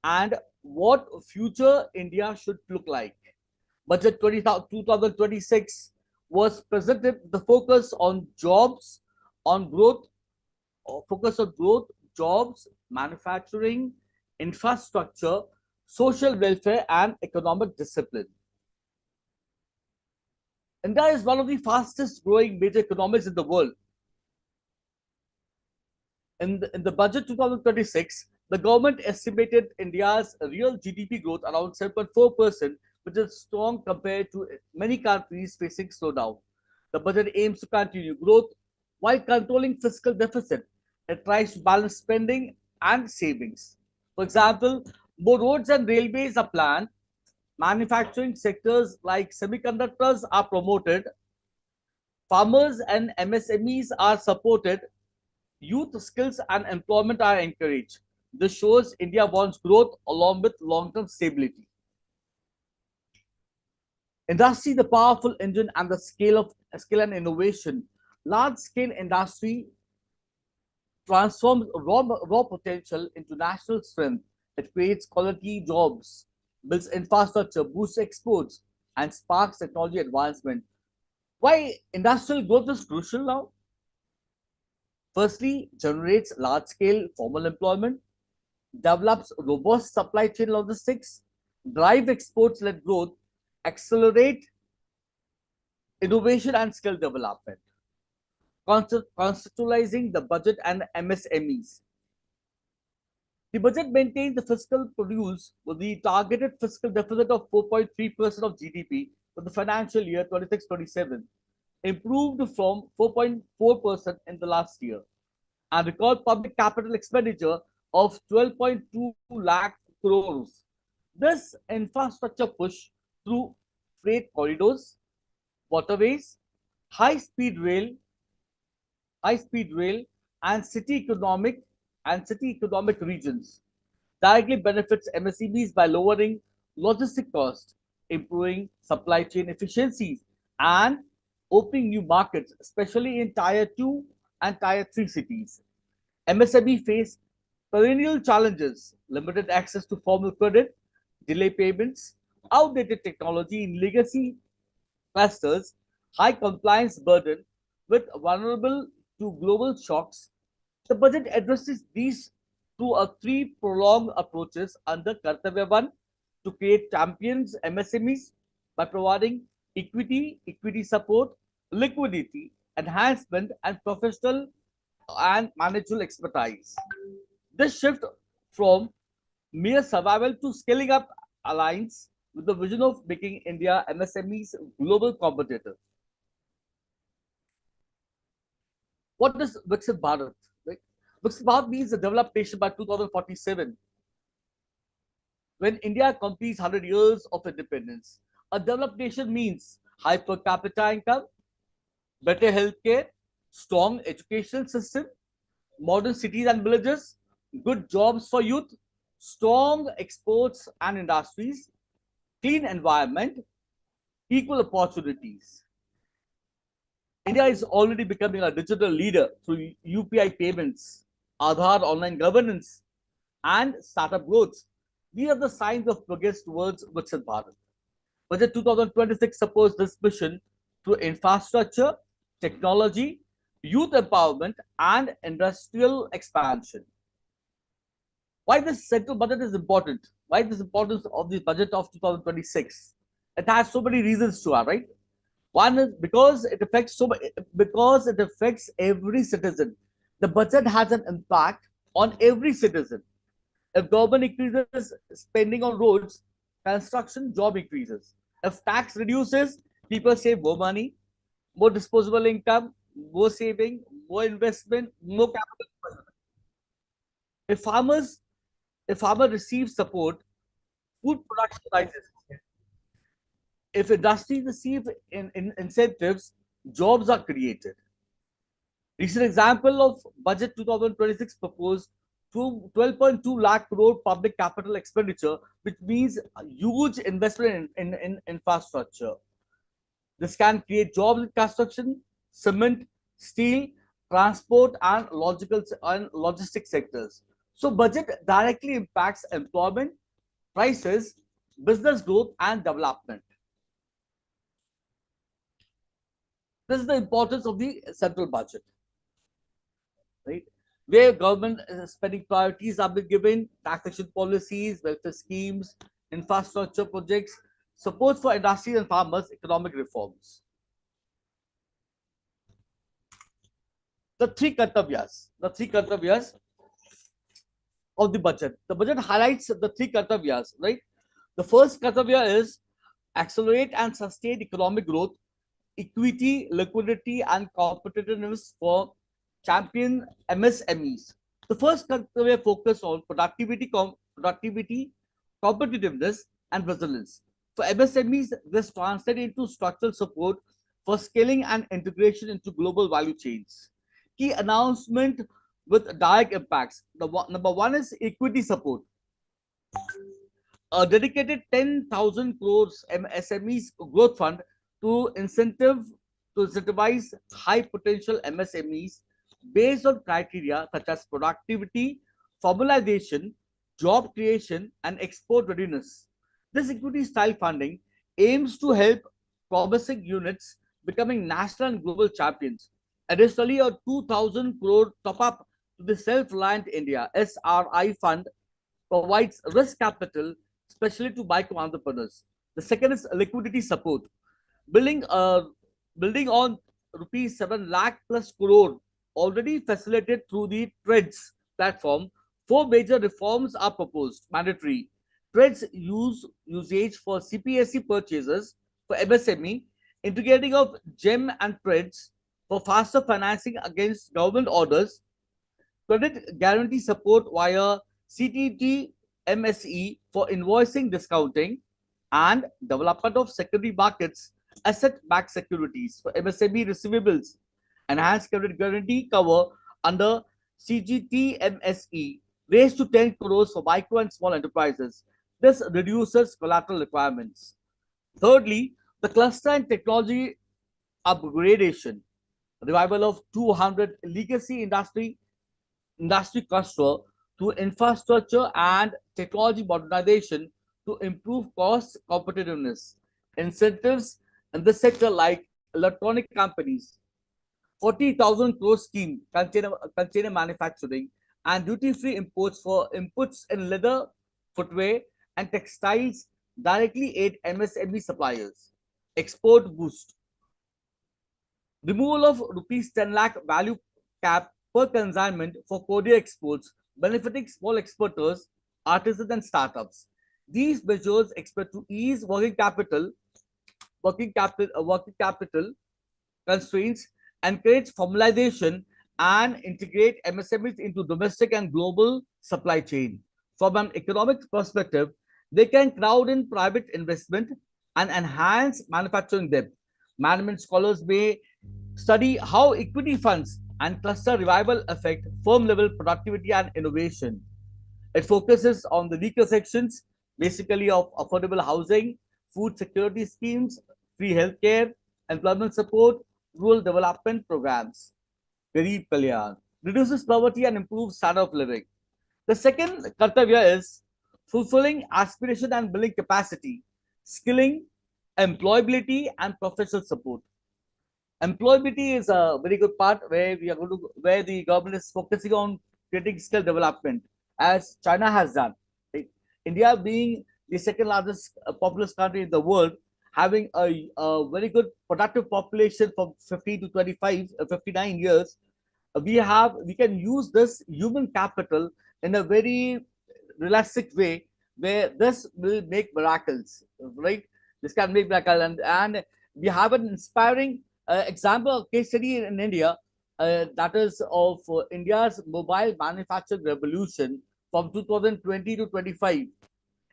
[SPEAKER 6] and what future India should look like. Budget 2026 was presented with the focus on jobs, on growth, jobs, manufacturing, infrastructure, social welfare, and economic discipline. India is one of the fastest growing major economies in the world. In the budget 2026, the government estimated India's real GDP growth around 7.4%, which is strong compared to many countries facing slowdown. The budget aims to continue growth while controlling fiscal deficit. It tries to balance spending and savings. For example, more roads and railways are planned. Manufacturing sectors like semiconductors are promoted. Farmers and MSMEs are supported. Youth skills and employment are encouraged. This shows India wants growth along with long-term stability. Industry, the powerful engine and the scale and innovation. Large-scale industry transforms raw potential into national strength. It creates quality jobs, builds infrastructure, boosts exports, and sparks technology advancement. Why industrial growth is crucial now? Firstly, generates large-scale formal employment, develops robust supply chain logistics, drive exports-led growth, accelerate innovation and skill development. Conceptualizing the budget and MSMEs. The budget maintains the fiscal produce with the targeted fiscal deficit of 4.3% of GDP for the financial year 26-27 improved from 4.4% in the last year and record public capital expenditure of 12.2 lakh crores. This infrastructure push through freight corridors, waterways, high-speed rail, and city economic regions directly benefits MSEMEs by lowering logistic costs, improving supply chain efficiencies, and opening new markets, especially in Tier 2 and Tier 3 cities. MSME face perennial challenges, limited access to formal credit, delay payments, outdated technology in legacy clusters, high compliance burden with vulnerable to global shocks. The budget addresses these through a three prolonged approaches under Kartavya 1 to create champions MSMEs by providing equity support, liquidity, enhancement, and professional and managerial expertise. This shift from mere survival to scaling up aligns with the vision of making India MSMEs global competitive. What does Viksit Bharat? Right? Viksit Bharat means a developed nation by 2047. When India completes 100 years of independence, a developed nation means high per capita income, better healthcare, strong educational system, modern cities and villages, good jobs for youth, strong exports and industries, clean environment, equal opportunities. India is already becoming a digital leader through UPI payments, Aadhaar online governance, and startup growth. These are the signs of progress towards Viksit Bharat. Budget 2026 supports this mission through infrastructure, technology, youth empowerment, and industrial expansion. Why this central budget is important? Why this importance of the budget of 2026? It has so many reasons to it, right? One is because it affects every citizen. The budget has an impact on every citizen. If government increases spending on roads, construction, job increases. If tax reduces, people save more money, more disposable income, more saving, more investment, more capital. If farmer receives support, food production rises. If industries receive incentives, jobs are created. Recent example of budget 2026 proposed 12.2 lakh crore public capital expenditure, which means a huge investment in infrastructure. This can create jobs in construction, cement, steel, transport, and logistics sectors. So budget directly impacts employment, prices, business growth, and development. This is the importance of the central budget, right? Where government spending priorities are being given, taxation policies, welfare schemes, infrastructure projects, support for industries and farmers, economic reforms. The three Kartavyas of the budget. The budget highlights the three Kartavyas, right? The first Kartavya is accelerate and sustain economic growth, equity, liquidity, and competitiveness for champion MSMEs. The first Kartavya focus on productivity, competitiveness, and resilience. For MSMEs, this translates into structural support for scaling and integration into global value chains. Key announcement with direct impacts. Number one is equity support. A dedicated 10,000 crores MSMEs growth fund to incentivize high potential MSMEs based on criteria such as productivity, formalization, job creation, and export readiness. This equity style funding aims to help promising units becoming national and global champions. Additionally, a 2,000 crore top up to the Self-Reliant India SRI fund provides risk capital, especially to micro entrepreneurs. The second is liquidity support. Building on rupees 7 lakh plus crore already facilitated through the TREDS platform, four major reforms are proposed. Mandatory TREDS usage for CPSE purchases for for MSME, integrating of GEM and PREDS for faster financing against government orders, credit guarantee support via CTT MSE for invoicing discounting, and development of secondary markets asset-backed securities for MSME receivables, enhanced credit guarantee cover under CGT MSE raised to 10 crores for micro and small enterprises. This reduces collateral requirements. Thirdly, the cluster and technology upgradation, revival of 200 legacy industry cluster to infrastructure and technology modernization to improve cost competitiveness. Incentives in the sector like electronic companies, 40,000 crore scheme, container manufacturing, and duty-free imports for inputs in leather, footwear, and textiles directly aid MSME suppliers. Export boost. Removal of rupees 10 lakh value cap per consignment for Korea exports, benefiting small exporters, artisans, and startups. These measures expect to ease working capital constraints, encourage formalization, and integrate MSMEs into domestic and global supply chain. From an economic perspective, they can crowd in private investment and enhance manufacturing depth. Management scholars may study how equity funds and cluster revival affect firm level productivity and innovation. It focuses on the weaker sections, basically of affordable housing, food security schemes, free healthcare, employment support, rural development programs. Garib Kalyan reduces poverty and improves standard of living. The second Kartavya is fulfilling aspiration and building capacity, skilling, employability, and professional support. Employability is a very good part where where the government is focusing on creating skill development, as China has done. Right? India being the second largest populous country in the world, having a very good productive population from 50 to 25, 59 years, we can use this human capital in a very realistic way, where this will make miracles, right? This can make miracles, and we have an inspiring example, case study in India, that is of India's mobile manufacturing revolution from 2020 to 25.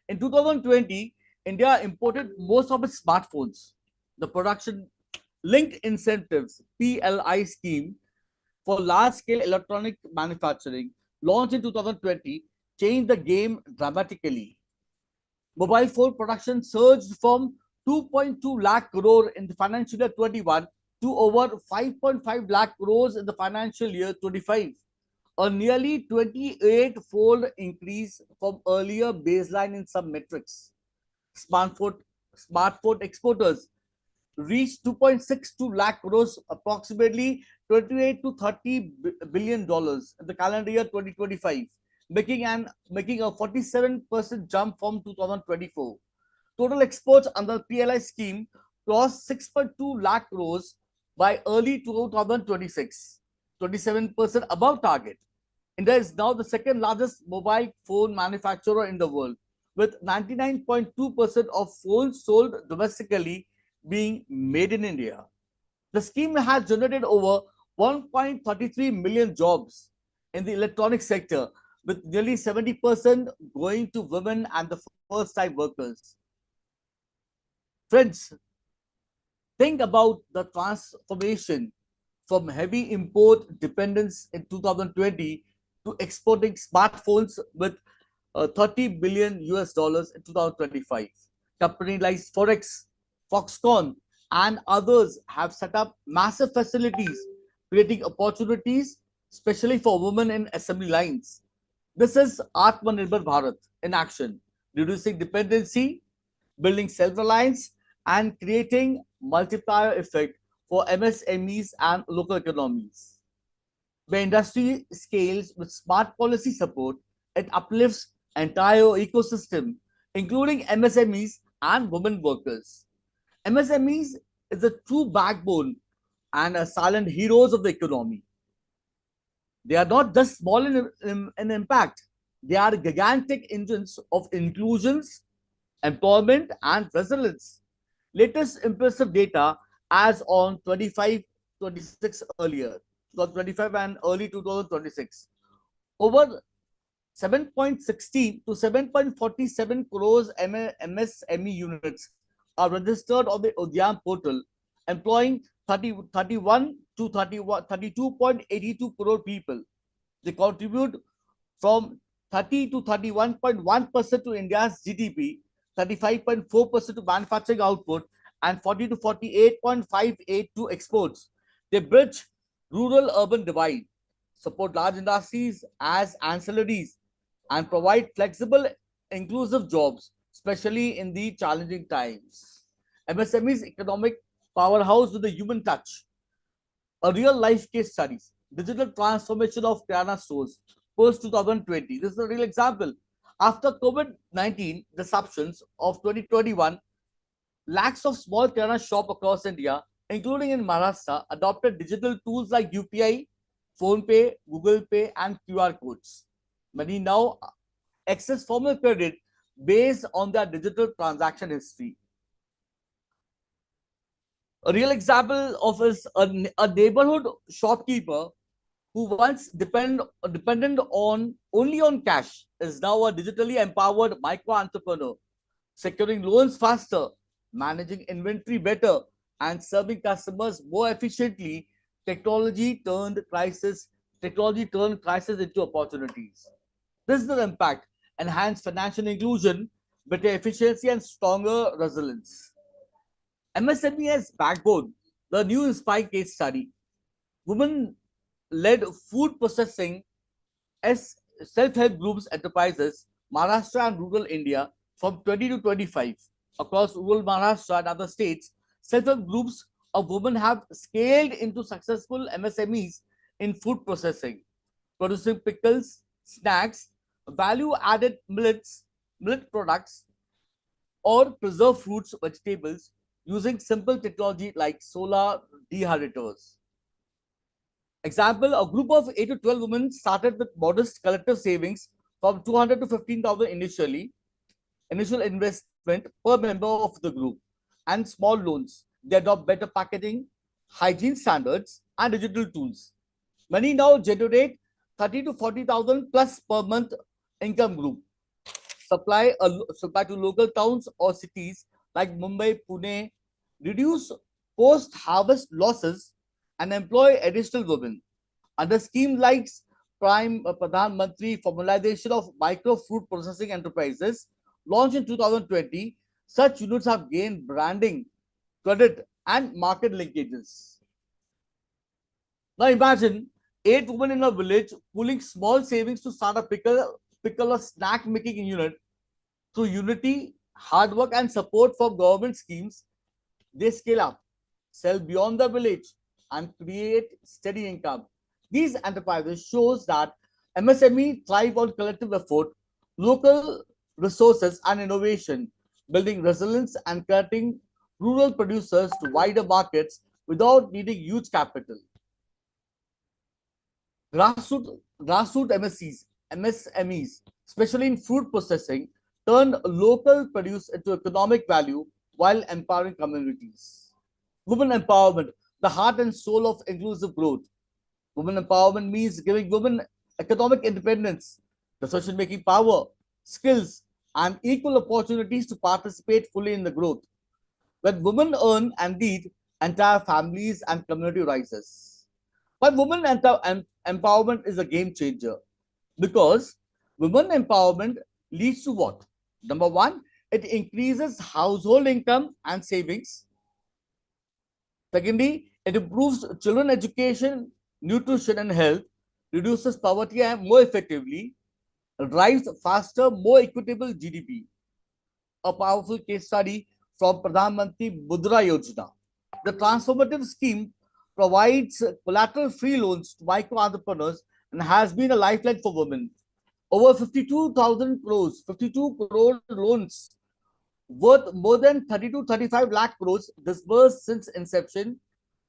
[SPEAKER 6] In 2020, India imported most of its smartphones. The production linked incentives (PLI) scheme for large-scale electronic manufacturing, launched in 2020, changed the game dramatically. Mobile phone production surged from 2.2 lakh crore in the financial year 21 to over 5.5 lakh crores in the financial year 25, a nearly 28-fold increase from earlier baseline in some metrics. Smartphone exporters reached 2.62 lakh crores, approximately 28 to 30 billion dollars in the calendar year 2025, making a 47% jump from 2024. Total exports under the PLI scheme crossed 6.2 lakh crores by early 2026, 27% above target. India is now the second largest mobile phone manufacturer in the world, with 99.2% of phones sold domestically being made in India. The scheme has generated over 1.33 million jobs in the electronic sector, with nearly 70% going to women and the first-time workers. Friends, think about the transformation from heavy import dependence in 2020 to exporting smartphones with 30 billion US dollars in 2025. Companies like Foxconn, and others have set up massive facilities, creating opportunities, especially for women in assembly lines. This is Atmanirbhar Bharat in action, reducing dependency, building self-reliance, and creating multiplier effect for MSMEs and local economies. Where industry scales with smart policy support, it uplifts entire ecosystem, including MSMEs and women workers. MSMEs is the true backbone and a silent heroes of the economy. They are not just small in impact, they are gigantic engines of inclusions, employment, and resilience. Latest impressive data as on 25-26 earlier, 2025 and early 2026. Over 7.16 to 7.47 crores MSME units are registered on the Udyam portal, employing 31 to 32.82 crore people. They contribute from 30 to 31.1% to India's GDP, 35.4% to manufacturing output, and 40 to 48.58% to exports. They bridge rural-urban divide, support large industries as ancillaries, and provide flexible, inclusive jobs, especially in the challenging times. MSME's economic powerhouse with a human touch. A real-life case studies. Digital transformation of Kirana stores post 2020. This is a real example. After COVID-19 disruptions of 2021, lakhs of small Kirana shop across India, including in Maharashtra, adopted digital tools like UPI, PhonePe, Google Pay, and QR codes. Many now access formal credit based on their digital transaction history. A real example of is a neighborhood shopkeeper who once dependent on only on cash is now a digitally empowered micro entrepreneur, securing loans faster, managing inventory better, and serving customers more efficiently. Technology turned crisis into opportunities. This is the impact: enhanced financial inclusion, better efficiency, and stronger resilience. MSME as backbone. The new Inspire case study. Women-led food processing as self-help groups enterprises, Maharashtra and rural India from 20 to 25. Across rural Maharashtra and other states, self-help groups of women have scaled into successful MSMEs in food processing, producing pickles, snacks, value-added millet products, or preserved fruits, vegetables using simple technology like solar dehydrators. Example, a group of 8 to 12 women started with modest collective savings from 200 to 15,000 initial investment per member of the group, and small loans. They adopt better packaging, hygiene standards, and digital tools. Many now generate 30 to 40,000 plus per month income group. Supply to local towns or cities like Mumbai, Pune, reduce post-harvest losses, and employ additional women. Under scheme like Prime Pradhan Mantri formalization of micro food processing enterprises, launched in 2020, such units have gained branding, credit, and market linkages. Now imagine 8 women in a village pooling small savings to start a pickle or snack making unit. Through unity, hard work, and support from government schemes, they scale up, sell beyond the village, and create steady income. These enterprises shows that MSME thrive on collective effort, local resources, and innovation, building resilience and connecting rural producers to wider markets without needing huge capital. Grassroots MSMEs, especially in food processing, turned local produce into economic value while empowering communities. Women empowerment, the heart and soul of inclusive growth. Women empowerment means giving women economic independence, decision-making power, skills, and equal opportunities to participate fully in the growth. When women earn and lead, entire families and community rises. But women empowerment is a game changer because women empowerment leads to what? Number one, it increases household income and savings. Secondly, it improves children education, nutrition, and health, reduces poverty and more effectively, drives faster, more equitable GDP. A powerful case study from Pradhan Mantri Mudra Yojana. The transformative scheme provides collateral-free loans to micro entrepreneurs and has been a lifeline for women. Over 52,000 crores, 52 crore loans worth more than 30 to 35 lakh crores disbursed since inception,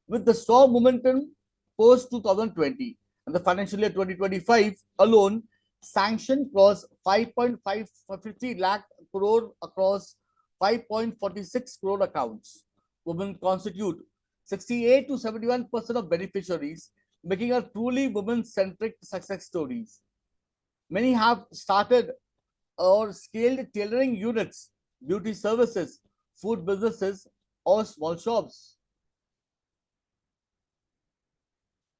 [SPEAKER 6] with the strong momentum post 2020. And the financial year 2025 alone, sanction crossed 5.550 lakh crore across 5.46 crore accounts. Women constitute 68 to 71% of beneficiaries, making a truly women-centric success stories. Many have started or scaled tailoring units, beauty services, food businesses, or small shops.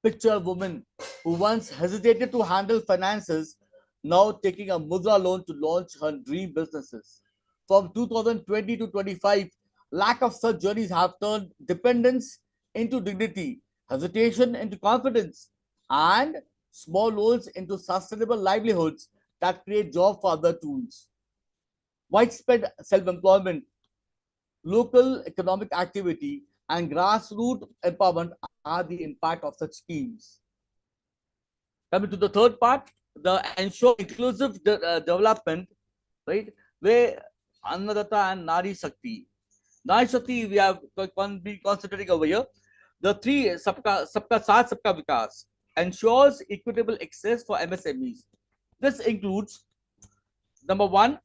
[SPEAKER 6] Picture a woman who once hesitated to handle finances, now taking a mudra loan to launch her dream businesses. From 2020 to 25, lack of such journeys have turned dependence into dignity, hesitation into confidence, and small loans into sustainable livelihoods that create jobs for other tools. Widespread self-employment, local economic activity, and grassroots empowerment are the impact of such schemes. Coming to the third part, the ensure inclusive development, right? Where Annadatta and Nari Shakti. Nari Shakti, we have been concentrating over here. The three Sabka Saath Sabka Vikas ensures equitable access for MSMEs. This includes number one,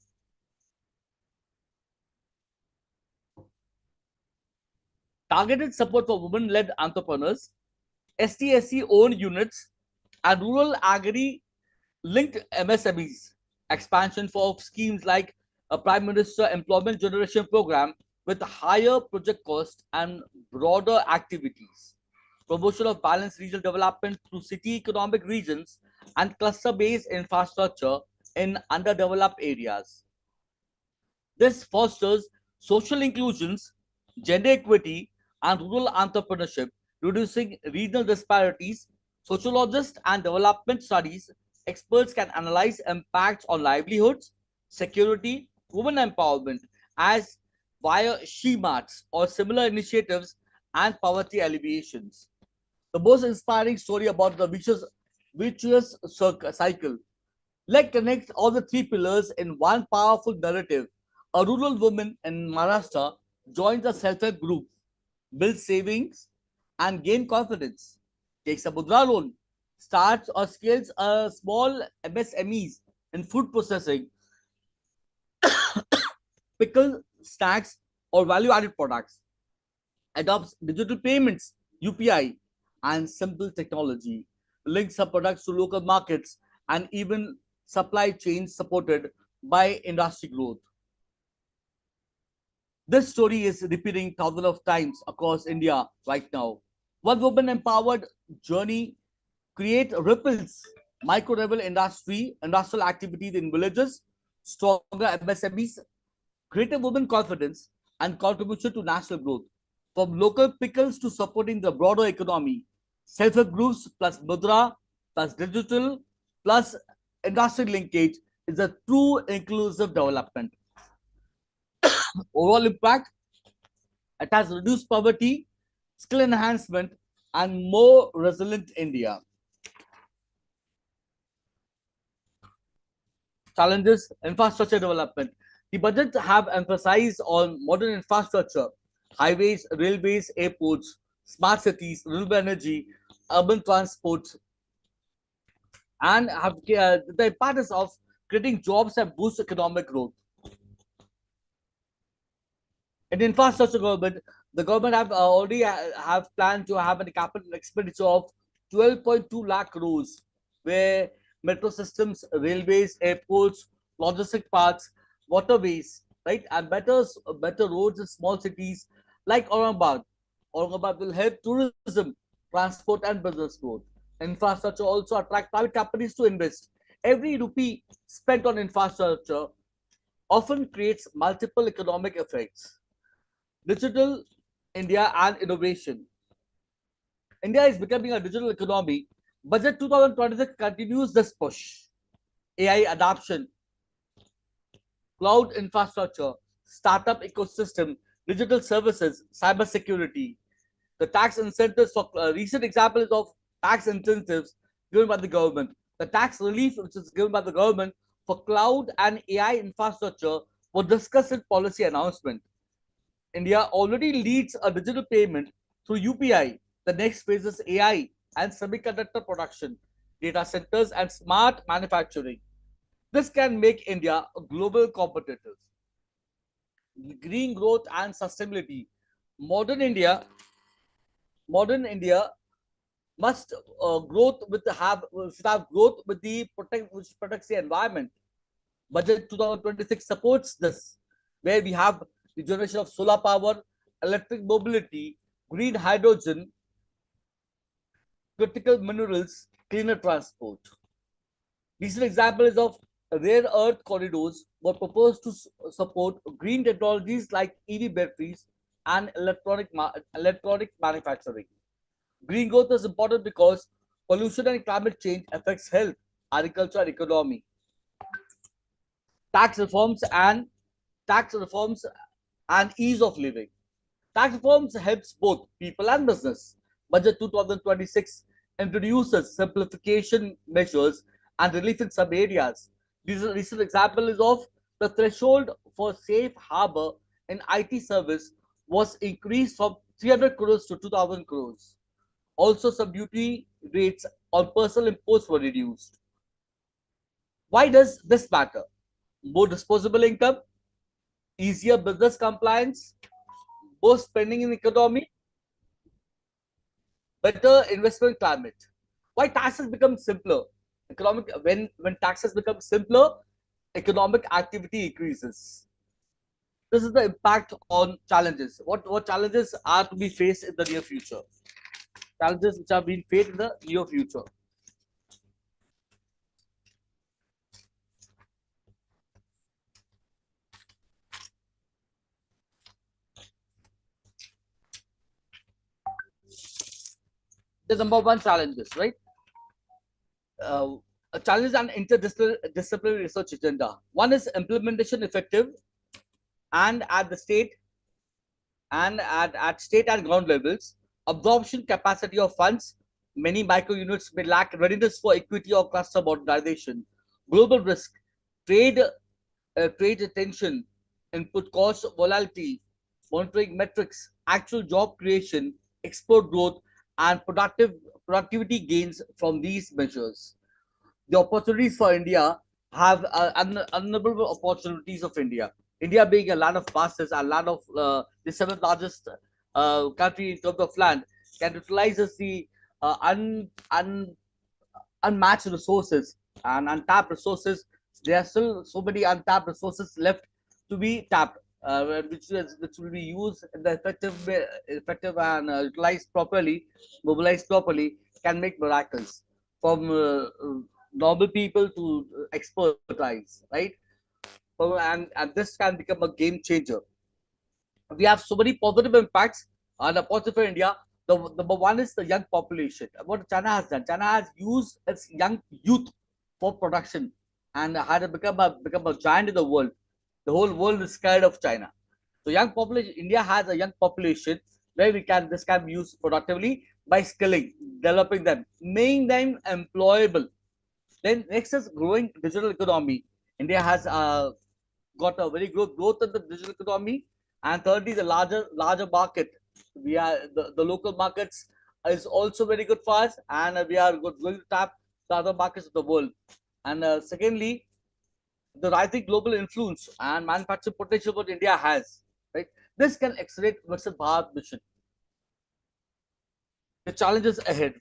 [SPEAKER 6] targeted support for women-led entrepreneurs, STSC owned units, and rural agri-linked MSMEs. Expansion for schemes like a Prime Minister Employment Generation Program with higher project cost and broader activities. Promotion of balanced regional development through city economic regions and cluster-based infrastructure in underdeveloped areas. This fosters social inclusions, gender equity, and rural entrepreneurship, reducing regional disparities. Sociologists and development studies experts can analyze impacts on livelihoods, security, women empowerment as via she-marts or similar initiatives and poverty alleviations. The most inspiring story about the virtuous cycle. Let's connect all the three pillars in one powerful narrative. A rural woman in Maharashtra joins a self-help group, builds savings, and gains confidence. Takes a mudra loan, starts or scales a small MSMEs in food processing, pickle, snacks, or value-added products. Adopts digital payments, UPI, and simple technology. Links her products to local markets and even supply chains supported by industry growth. This story is repeating thousands of times across India right now. One woman empowered journey create ripples, micro level industrial activities in villages, stronger MSMEs, greater women confidence, and contribution to national growth. From local pickles to supporting the broader economy, self-help groups plus mudra plus digital plus industry linkage is a true inclusive development. Overall impact, it has reduced poverty, skill enhancement, and more resilient India. Challenges, infrastructure development. The budget have emphasized on modern infrastructure, highways, railways, airports, smart cities, renewable energy, urban transport, and have the importance of creating jobs and boost economic growth. In infrastructure government, the government have already have planned to have a capital expenditure of 12.2 lakh crores, where metro systems, railways, airports, logistic parks, waterways, right, and better roads in small cities like Aurangabad. Aurangabad will help tourism, transport, and business growth. Infrastructure also attract private companies to invest. Every rupee spent on infrastructure often creates multiple economic effects. Digital India and innovation. India is becoming a digital economy. Budget 2026 continues this push. AI adoption, cloud infrastructure, startup ecosystem, digital services, cyber security. The tax incentives for recent examples of tax incentives given by the government. The tax relief which is given by the government for cloud and AI infrastructure was discussed in policy announcement. India already leads a digital payment through UPI. The next phase is AI and semiconductor production, data centers, and smart manufacturing. This can make India a global competitor. green growth and sustainability. Modern India must should have growth with the which protects the environment. Budget 2026 supports this, where we have the generation of solar power, electric mobility, green hydrogen, critical minerals, cleaner transport. Recent examples of rare earth corridors were proposed to support green technologies like EV batteries and electronic manufacturing. Green growth is important because pollution and climate change affects health, agriculture, and economy. Tax reforms and ease of living. Tax reforms helps both people and business. Budget 2026 introduces simplification measures and relief in some areas. This is a recent example is of the threshold for safe harbor in IT service was increased from 300 crores to 2,000 crores. Also, some duty rates on personal imports were reduced. Why does this matter? More disposable income, easier business compliance, more spending in economy, better investment climate. Why taxes become simpler? When taxes become simpler, economic activity increases. This is the impact on challenges. What challenges are to be faced in the near future? Challenges which are being faced in the near future. The number one challenges, right? A challenge and interdisciplinary research agenda. One is implementation effective and at the state at state and ground levels. Absorption capacity of funds. Many micro units may lack readiness for equity or cluster modernization. Global risk, trade attention, input cost volatility, monitoring metrics, actual job creation, export growth, and productivity gains from these measures. The opportunities for India have unnumberable opportunities of India. India being a land of masses, a land of the seventh largest country in terms of land, can utilize the unmatched resources and untapped resources. There are still so many untapped resources left to be tapped, which will be used in the effective and utilized properly, mobilized properly, can make miracles from normal people to expertise, right? And this can become a game changer. We have so many positive impacts on a positive for India. The number one is the young population. What China has done, China has used its young youth for production and had become a giant in the world. The whole world is scared of China. So young population, India has a young population where this can be used productively by skilling, developing them, making them employable. Then next is growing digital economy. India has got a very good growth in the digital economy. And thirdly, the larger market. We are the local markets is also very good for us, and we are going to tap the other markets of the world. And secondly, the rising global influence and manufacturing potential what India has. Right, this can accelerate Vikasit Bharat mission. The challenges ahead.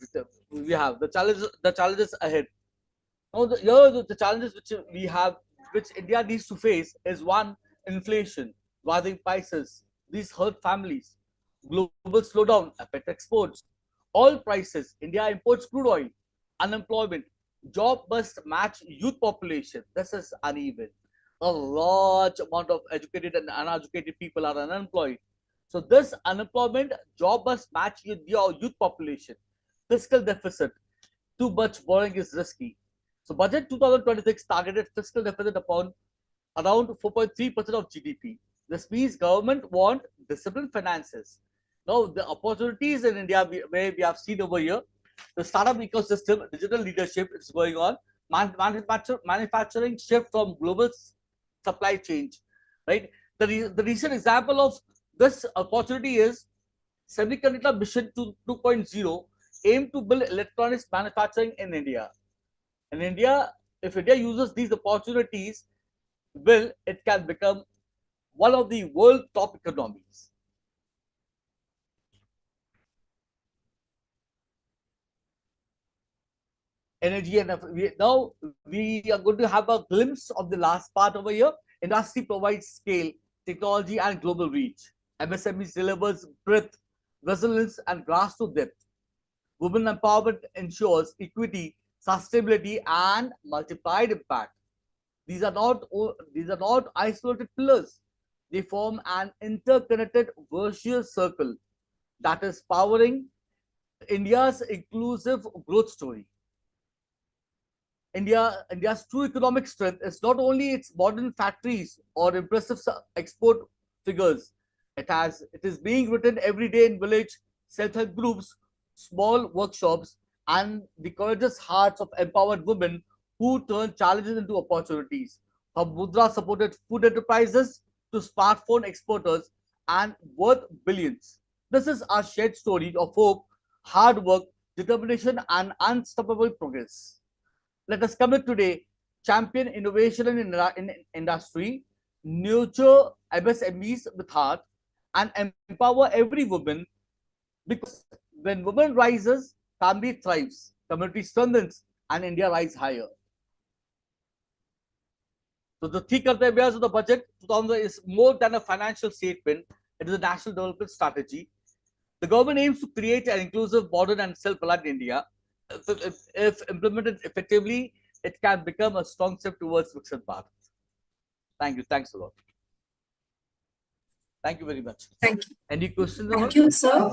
[SPEAKER 6] We have the challenges ahead. Now, the challenges which we have, which India needs to face, is one, inflation, rising prices. These hurt families. Global slowdown affect exports. Oil prices. India imports crude oil. Unemployment. Job must match youth population. This is uneven. A large amount of educated and uneducated people are unemployed. So this unemployment, job must match your youth population. Fiscal deficit. Too much borrowing is risky. So budget 2026 targeted fiscal deficit upon around 4.3% of GDP. This means government want disciplined finances. Now the opportunities in India where we have seen over here, the startup ecosystem, digital leadership is going on, manufacturing shift from global supply chain, right? The recent example of this opportunity is Semiconductor Mission 2.0 aim to build electronics manufacturing in India. In India, if India uses these opportunities, it can become one of the world top economies. Energy and now we are going to have a glimpse of the last part over here. Industry provides scale, technology, and global reach. MSMEs delivers breadth, resilience, and grassroots depth. Women empowerment ensures equity, sustainability, and multiplied impact. These are not isolated pillars. They form an interconnected virtuous circle that is powering India's inclusive growth story. India's true economic strength is not only its modern factories or impressive export figures. It is being written every day in village self-help groups, small workshops, and the courageous hearts of empowered women who turn challenges into opportunities. From Mudra-supported food enterprises to smartphone exporters and worth billions. This is our shared story of hope, hard work, determination, and unstoppable progress. Let us commit today, champion innovation in industry, nurture MSMEs with heart, and empower every woman, because when woman rises, family thrives, community strengthens, and India rises higher. So the three Kartavyas of the budget 2000 is more than a financial statement. It is a national development strategy. The government aims to create an inclusive, modern, and self-reliant India. If implemented effectively, it can become a strong step towards Vikasit Bharat. Thank you. Thanks a lot. Thank you very much.
[SPEAKER 1] Thank you.
[SPEAKER 6] Any questions?
[SPEAKER 1] Thank you, sir.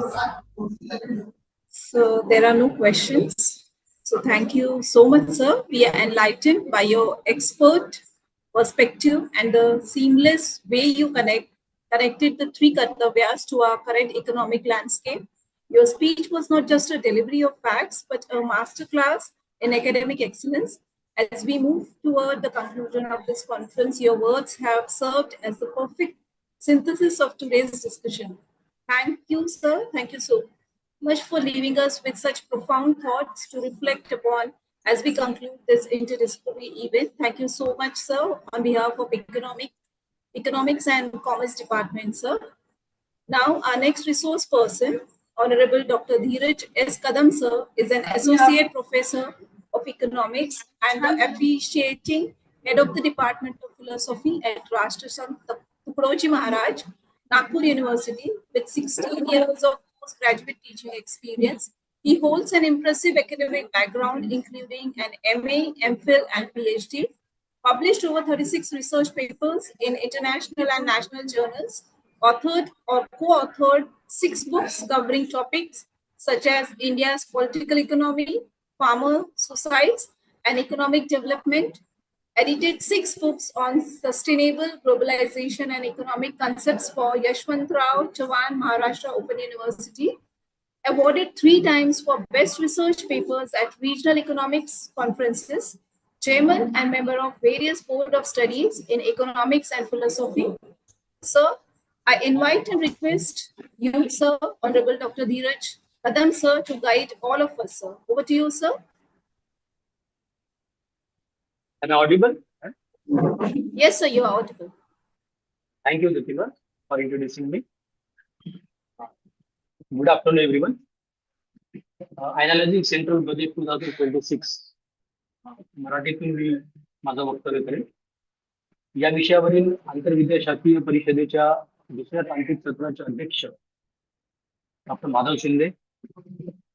[SPEAKER 1] So there are no questions. So thank you so much, sir. We are enlightened by your expert perspective and the seamless way you connected the three Kartavyas to our current economic landscape. Your speech was not just a delivery of facts, but a masterclass in academic excellence. As we move toward the conclusion of this conference, your words have served as the perfect synthesis of today's discussion. Thank you, sir. Thank you so much for leaving us with such profound thoughts to reflect upon as we conclude this interdisciplinary event. Thank you so much, sir, on behalf of Economics and Commerce Department, sir. Now, our next resource person, Honorable Dr. Dheeraj S. Kadam, sir, is an Associate Professor of Economics and the Officiating Head of the Department of Philosophy at Rashtra Sant Tukadoji Maharaj, Nagpur University, with 16 years of postgraduate teaching experience. He holds an impressive academic background, including an MA, MPhil, and PhD, published over 36 research papers in international and national journals, authored or co-authored 6 books covering topics such as India's political economy, farmer suicides, and economic development, edited 6 books on sustainable globalization and economic concepts for Yashwantrao Chavan Maharashtra Open University, awarded 3 times for best research papers at regional economics conferences, chairman and member of various board of studies in economics and philosophy. Sir, I invite and request you, sir, Honorable Dr. Dheeraj Kadam, sir, to guide all of us, sir. Over to you, sir.
[SPEAKER 3] Am I audible?
[SPEAKER 1] Yes, sir, you are audible.
[SPEAKER 3] Thank you, Deepika, for introducing me. Good afternoon, everyone. Analyzing Central Budget 2026. मराठीतून मी माझं वक्तव्य करेन. या विषयावरील आंतरविद्याशाखीय परिषदेच्या दुसऱ्या तांत्रिक सत्राचे अध्यक्ष डॉक्टर माधव शिंदे,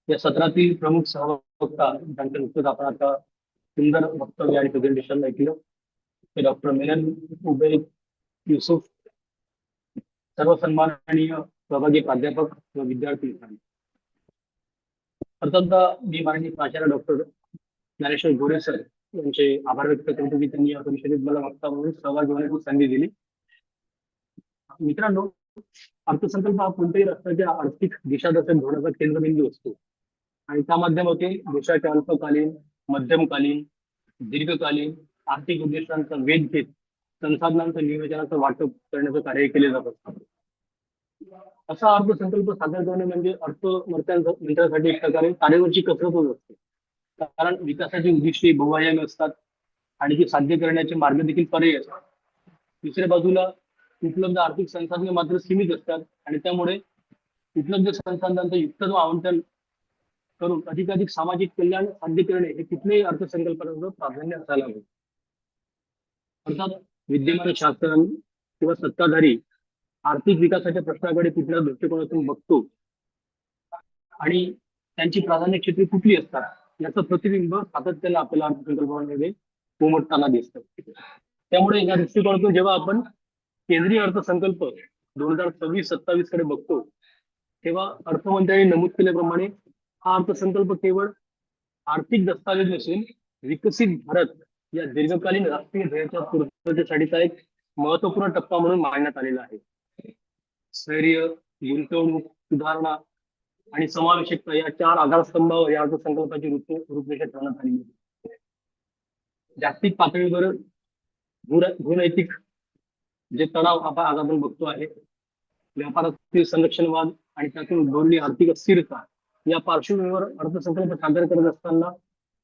[SPEAKER 3] या सत्रातील प्रमुख सहवक्ता ज्यांच्या नुकतंच आपण आता सुंदर वक्तव्य आणि प्रेझेंटेशन ऐकलं, ते डॉक्टर मिलन उबेद युसुफ, सर्व सन्माननीय सहभागी प्राध्यापक व विद्यार्थी. प्रथमतः मी माननीय प्राचार्य डॉक्टर ज्ञानेश्वर गोरे सर यांचे आभार व्यक्त करतो की त्यांनी या परिषदेत मला वक्ता म्हणून सहभागी होण्याची संधी दिली. मित्रांनो, अर्थसंकल्प हा कोणत्याही राष्ट्राच्या आर्थिक दिशादर्शक धोरणाचा केंद्रबिंदू असतो आणि त्या माध्यमातून देशाच्या अल्पकालीन, मध्यमकालीन, दीर्घकालीन आर्थिक उद्दिष्टांचा वेध घेत संसाधनांचं नियोजनाचं वाटप करण्याचं कार्य केले जात असतं. असा अर्थसंकल्प सादर करणे म्हणजे अर्थमंत्र्यांसाठी एक प्रकारे तारेवरची कसरतच असते, कारण विकासाची उद्दिष्टे बहुआयामी असतात आणि ती साध्य करण्याचे मार्ग देखील पर्यायी असतात. दुसऱ्या बाजूला उपलब्ध आर्थिक संसाधने मात्र सीमित असतात आणि त्यामुळे उपलब्ध संसाधनांचं युक्तत्व आवंटन करून अधिकाधिक सामाजिक कल्याण साध्य करणे हे कुठल्याही अर्थसंकल्पनाचं प्राधान्य असायला हवे. अर्थात विद्यमान शासन किंवा सत्ताधारी आर्थिक विकासाच्या प्रश्नाकडे कुठल्या दृष्टिकोनातून बघतो आणि त्यांची प्राधान्य क्षेत्रे कुठली असतात याचं प्रतिबिंब सातत्याने आपल्याला अर्थसंकल्पनामध्ये उमटताना दिसतं. त्यामुळे या दृष्टिकोनातून जेव्हा आपण केंद्रीय अर्थसंकल्प 2026-27 कडे बघतो तेव्हा अर्थमंत्र्यांनी नमूद केल्याप्रमाणे हा अर्थसंकल्प केवळ आर्थिक दस्तावेज नसून विकसित भारत या दीर्घकालीन राष्ट्रीय ध्येयाच्या पूर्ततेसाठीचा एक महत्वपूर्ण टप्पा म्हणून मांडण्यात आलेला आहे. स्थैर्य, गुंतवणूक, सुधारणा आणि समावेशकता या 4 आधारस्तंभावर या अर्थसंकल्पाची रूपरेषा ठरवण्यात आली आहे. जागतिक पातळीवर भूनैतिक जे तणाव आज आपण बघतो आहे, व्यापारातील संरक्षणवाद आणि त्यातून उद्भवलेली आर्थिक अस्थिरता या पार्श्वभूमीवर अर्थसंकल्प सादर करत असताना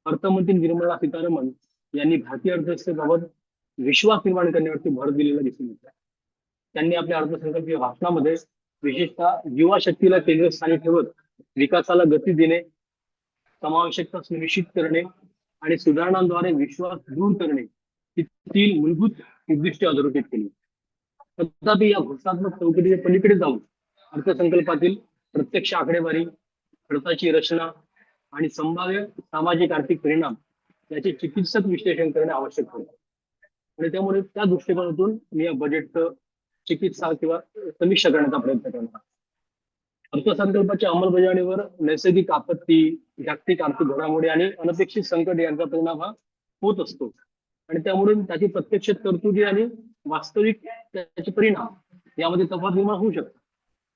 [SPEAKER 3] अर्थमंत्री निर्मला सीतारामन यांनी भारतीय अर्थव्यवस्थेबाबत विश्वास निर्माण करण्यावरती भर दिलेला दिसून येतो. त्यांनी आपल्या अर्थसंकल्पीय भाषणामध्ये विशेषतः युवा शक्तीला केंद्रस्थानी ठेवत विकासाला गती देणे, समावेशकता सुनिश्चित करणे आणि सुधारणांद्वारे विश्वास दूर करणे ही 3 मूलभूत उद्दिष्टे अधोरेखित केली. तथापि या घोषणात्मक चौकटीच्या पलीकडे जाऊन अर्थसंकल्पातील प्रत्यक्ष आकडेवारी, खर्चाची रचना आणि संभाव्य सामाजिक आर्थिक परिणाम याचे चिकित्सक विश्लेषण करणे आवश्यक होते. आणि त्यामुळे त्या दृष्टिकोनातून मी या बजेटचं चिकित्सा किंवा समीक्षा करण्याचा प्रयत्न करणार. अर्थसंकल्पाच्या अंमलबजावणीवर नैसर्गिक आपत्ती, जागतिक आर्थिक घडामोडी आणि अनपेक्षित संकट यांचा परिणाम हा होत असतो आणि त्यामुळे त्याची प्रत्यक्ष तरतुदी आणि वास्तविक त्याचे परिणाम यामध्ये तफावत निर्माण होऊ शकतात.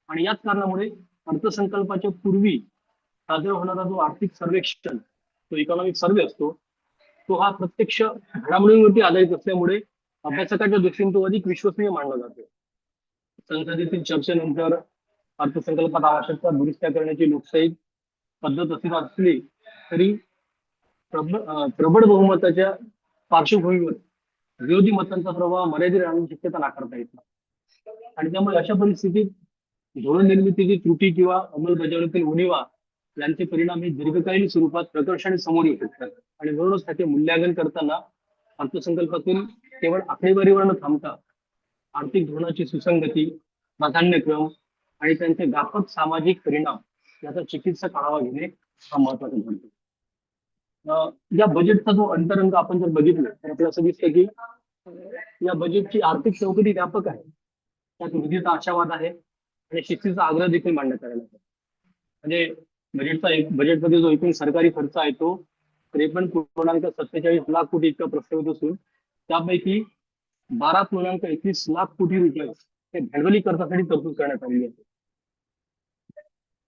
[SPEAKER 3] आणि याच कारणामुळे अर्थसंकल्पाच्या पूर्वी सादर होणारा जो आर्थिक सर्वेक्षण, तो इकॉनॉमिक सर्वे असतो, तो हा प्रत्यक्ष घडामोडींवरती आधारित असल्यामुळे अभ्यासकाच्या दृष्टीने तो अधिक विश्वसनीय मानला जातो. संसदेतील चर्चेनंतर अर्थसंकल्पात आवश्यकता दुरुस्त्या करण्याची लोकशाही पद्धत असली तरी प्रबळ बहुमताच्या पार्श्वभूमीवर विरोधी मतांचा प्रभाव मर्यादित राहण्याची शक्यता नाकारता येत नाही. आणि त्यामुळे अशा परिस्थितीत धोरण निर्मितीची त्रुटी किंवा अंमलबजावणीतील उणिवा यांचे परिणाम हे दीर्घकालीन स्वरूपात प्रकर्षाने समोर येऊ शकतात. आणि म्हणूनच त्याचे मूल्यांकन करताना अर्थसंकल्पातून केवळ आकडेवारीवर न थांबता आर्थिक धोरणाची सुसंगती, प्राधान्यक्रम आणि त्यांचे व्यापक सामाजिक परिणाम याचा चिकित्सक आढावा घेणे हा महत्वाचा ठरतो. या बजेटचा जो अंतरंग आपण जर बघितलं तर आपल्याला असं दिसतं की या बजेटची आर्थिक चौकटी व्यापक आहे. त्यात विधीचा आशावाद आहे आणि शिस्तीचा आग्रह देखील मांडण्यात आलेला आहे. म्हणजे बजेटमध्ये जो एकूण सरकारी खर्च आहे तो 53.47 लाख कोटी इतका प्रस्तावित असून त्यापैकी 12.31 लाख कोटी रुपये हे भांडवली खर्चासाठी तरतूद करण्यात आलेली आहे.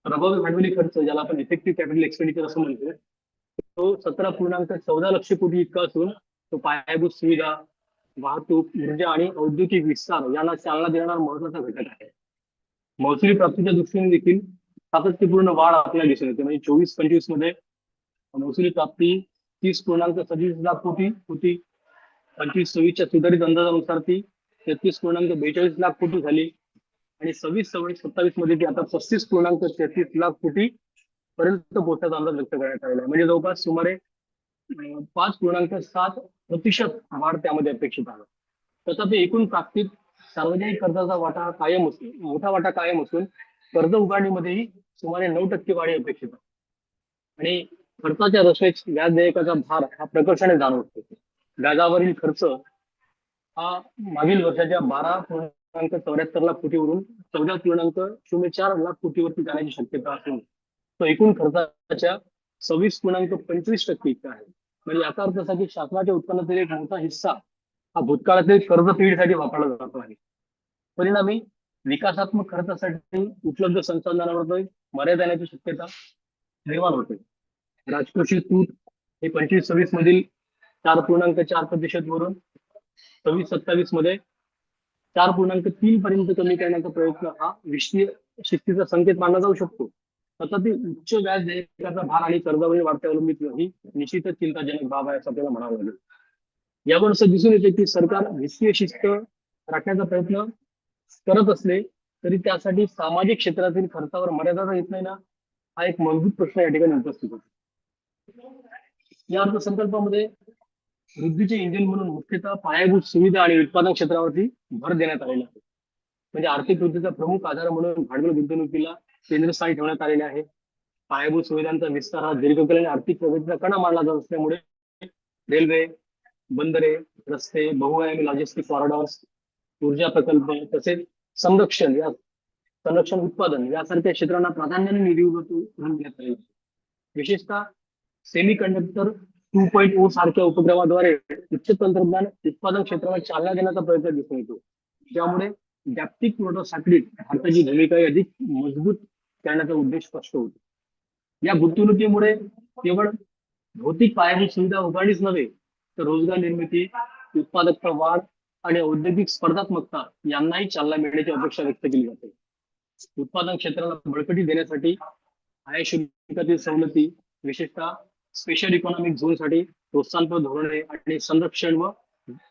[SPEAKER 3] प्रभावी भांडवली खर्च, ज्याला आपण इफेक्टिव्ह कॅपिटल एक्सपेंडिचर असं म्हणतो, तो 17.14 लक्ष कोटी इतका असून तो पायाभूत सुविधा, वाहतूक, ऊर्जा आणि औद्योगिक विस्तार यांना चालना देणारा महत्वाचा घटक आहे. महसुली प्राप्तीच्या दृष्टीने देखील सातत्यपूर्ण वाढ आपल्याला दिसून येते. म्हणजे 24-25 मध्ये महसुली प्राप्ती 30.27 लाख कोटी होती. 25-26च्या सुधारित अंदाजानुसार ती 33.42 लाख कोटी झाली आणि 26-27 मध्ये ती आता 35.33 लाख कोटी पर्यंत पोहोचण्याचा अंदाज व्यक्त करण्यात आलेला आहे. म्हणजे जवळपास सुमारे 5.7% वाढ त्यामध्ये अपेक्षित आहे. तथापि एकूण प्राप्तीत सार्वजनिक कर्जाचा मोठा वाटा कायम असून कर्ज उभारणीमध्येही सुमारे 9% वाढ अपेक्षित आहे. आणि खर्चाच्या रचनेत व्याज देयकाचा भार हा प्रकर्षाने जाणवतो. व्याजावरील खर्च हा मागील वर्षाच्या 12.74 लाख कोटीवरून 14.04 लाख कोटीवरती जाण्याची शक्यता असून तो एकूण खर्चाच्या 26.25% इतका आहे. म्हणजे याचा अर्थ असा की शासनाच्या उत्पन्नातील एक मोठा हिस्सा हा भूतकाळातील कर्ज फेडीसाठी वापरला जातो आहे. परिणामी विकासात्मक खर्चासाठी उपलब्ध संसाधनांवर मर्यादा येण्याची शक्यता निर्माण होते. राजकोषीय तूट हे 25-26 मधील 4.4% वरून 26-27 मध्ये 4.3 पर्यंत कमी करण्याचा प्रयत्न हा विश्वास शिस्तीचा संकेत मानला जाऊ शकतो. तथापि उच्च व्याज देयकाचा भार आणि कर्जावरील वाढत्या अवलंबित ही निश्चितच चिंताजनक बाब आहे असं आपल्याला म्हणावं लागेल. यावर असं दिसून येते की सरकार वित्तीय शिस्त राखण्याचा प्रयत्न करत असले तरी त्यासाठी सामाजिक क्षेत्रातील खर्चावर मर्यादा येत नाही ना, हा एक मूलभूत प्रश्न या ठिकाणी उपस्थित होतो. या अर्थसंकल्पामध्ये वृद्धीचे इंजिन म्हणून मुख्यतः पायाभूत सुविधा आणि उत्पादन क्षेत्रावरती भर देण्यात आलेला आहे. म्हणजे आर्थिक वृद्धीचा प्रमुख आधार म्हणून भांडवल गुंतवणुकीला केंद्रस्थानी ठेवण्यात आलेले आहे. पायाभूत सुविधांचा विस्तार हा दीर्घकालीन आर्थिक प्रगतीचा कणा मानला जात असल्यामुळे रेल्वे, बंदरे, रस्ते, बहुआयामी लॉजिस्टिक कॉरिडॉर्स, ऊर्जा प्रकल्प तसेच संरक्षण उत्पादन यासारख्या क्षेत्रांना प्राधान्याने निधी करून देण्यात आले. विशेषतः सेमी कंडक्टर 2.0 सारख्या उपक्रमाद्वारे उच्च तंत्रज्ञान उत्पादन क्षेत्राला चालना देण्याचा प्रयत्न दिसून येतो. त्यामुळे जागतिक पुरवठा साखळीत भारताची भूमिका अधिक मजबूत करण्याचा उद्देश स्पष्ट होतो. या गुंतवणुकीमुळे केवळ भौतिक पायाभूत सुविधा उभारणीच नव्हे तर रोजगार निर्मिती, उत्पादकता वाढ आणि औद्योगिक स्पर्धात्मकता यांनाही चालना मिळण्याची अपेक्षा व्यक्त केली जाते. उत्पादन क्षेत्राला बळकटी देण्यासाठी आयात शुल्कातील सवलती, विशेषतः स्पेशल इकॉनॉमिक झोनसाठी प्रोत्साहनपर धोरणे आणि संरक्षण व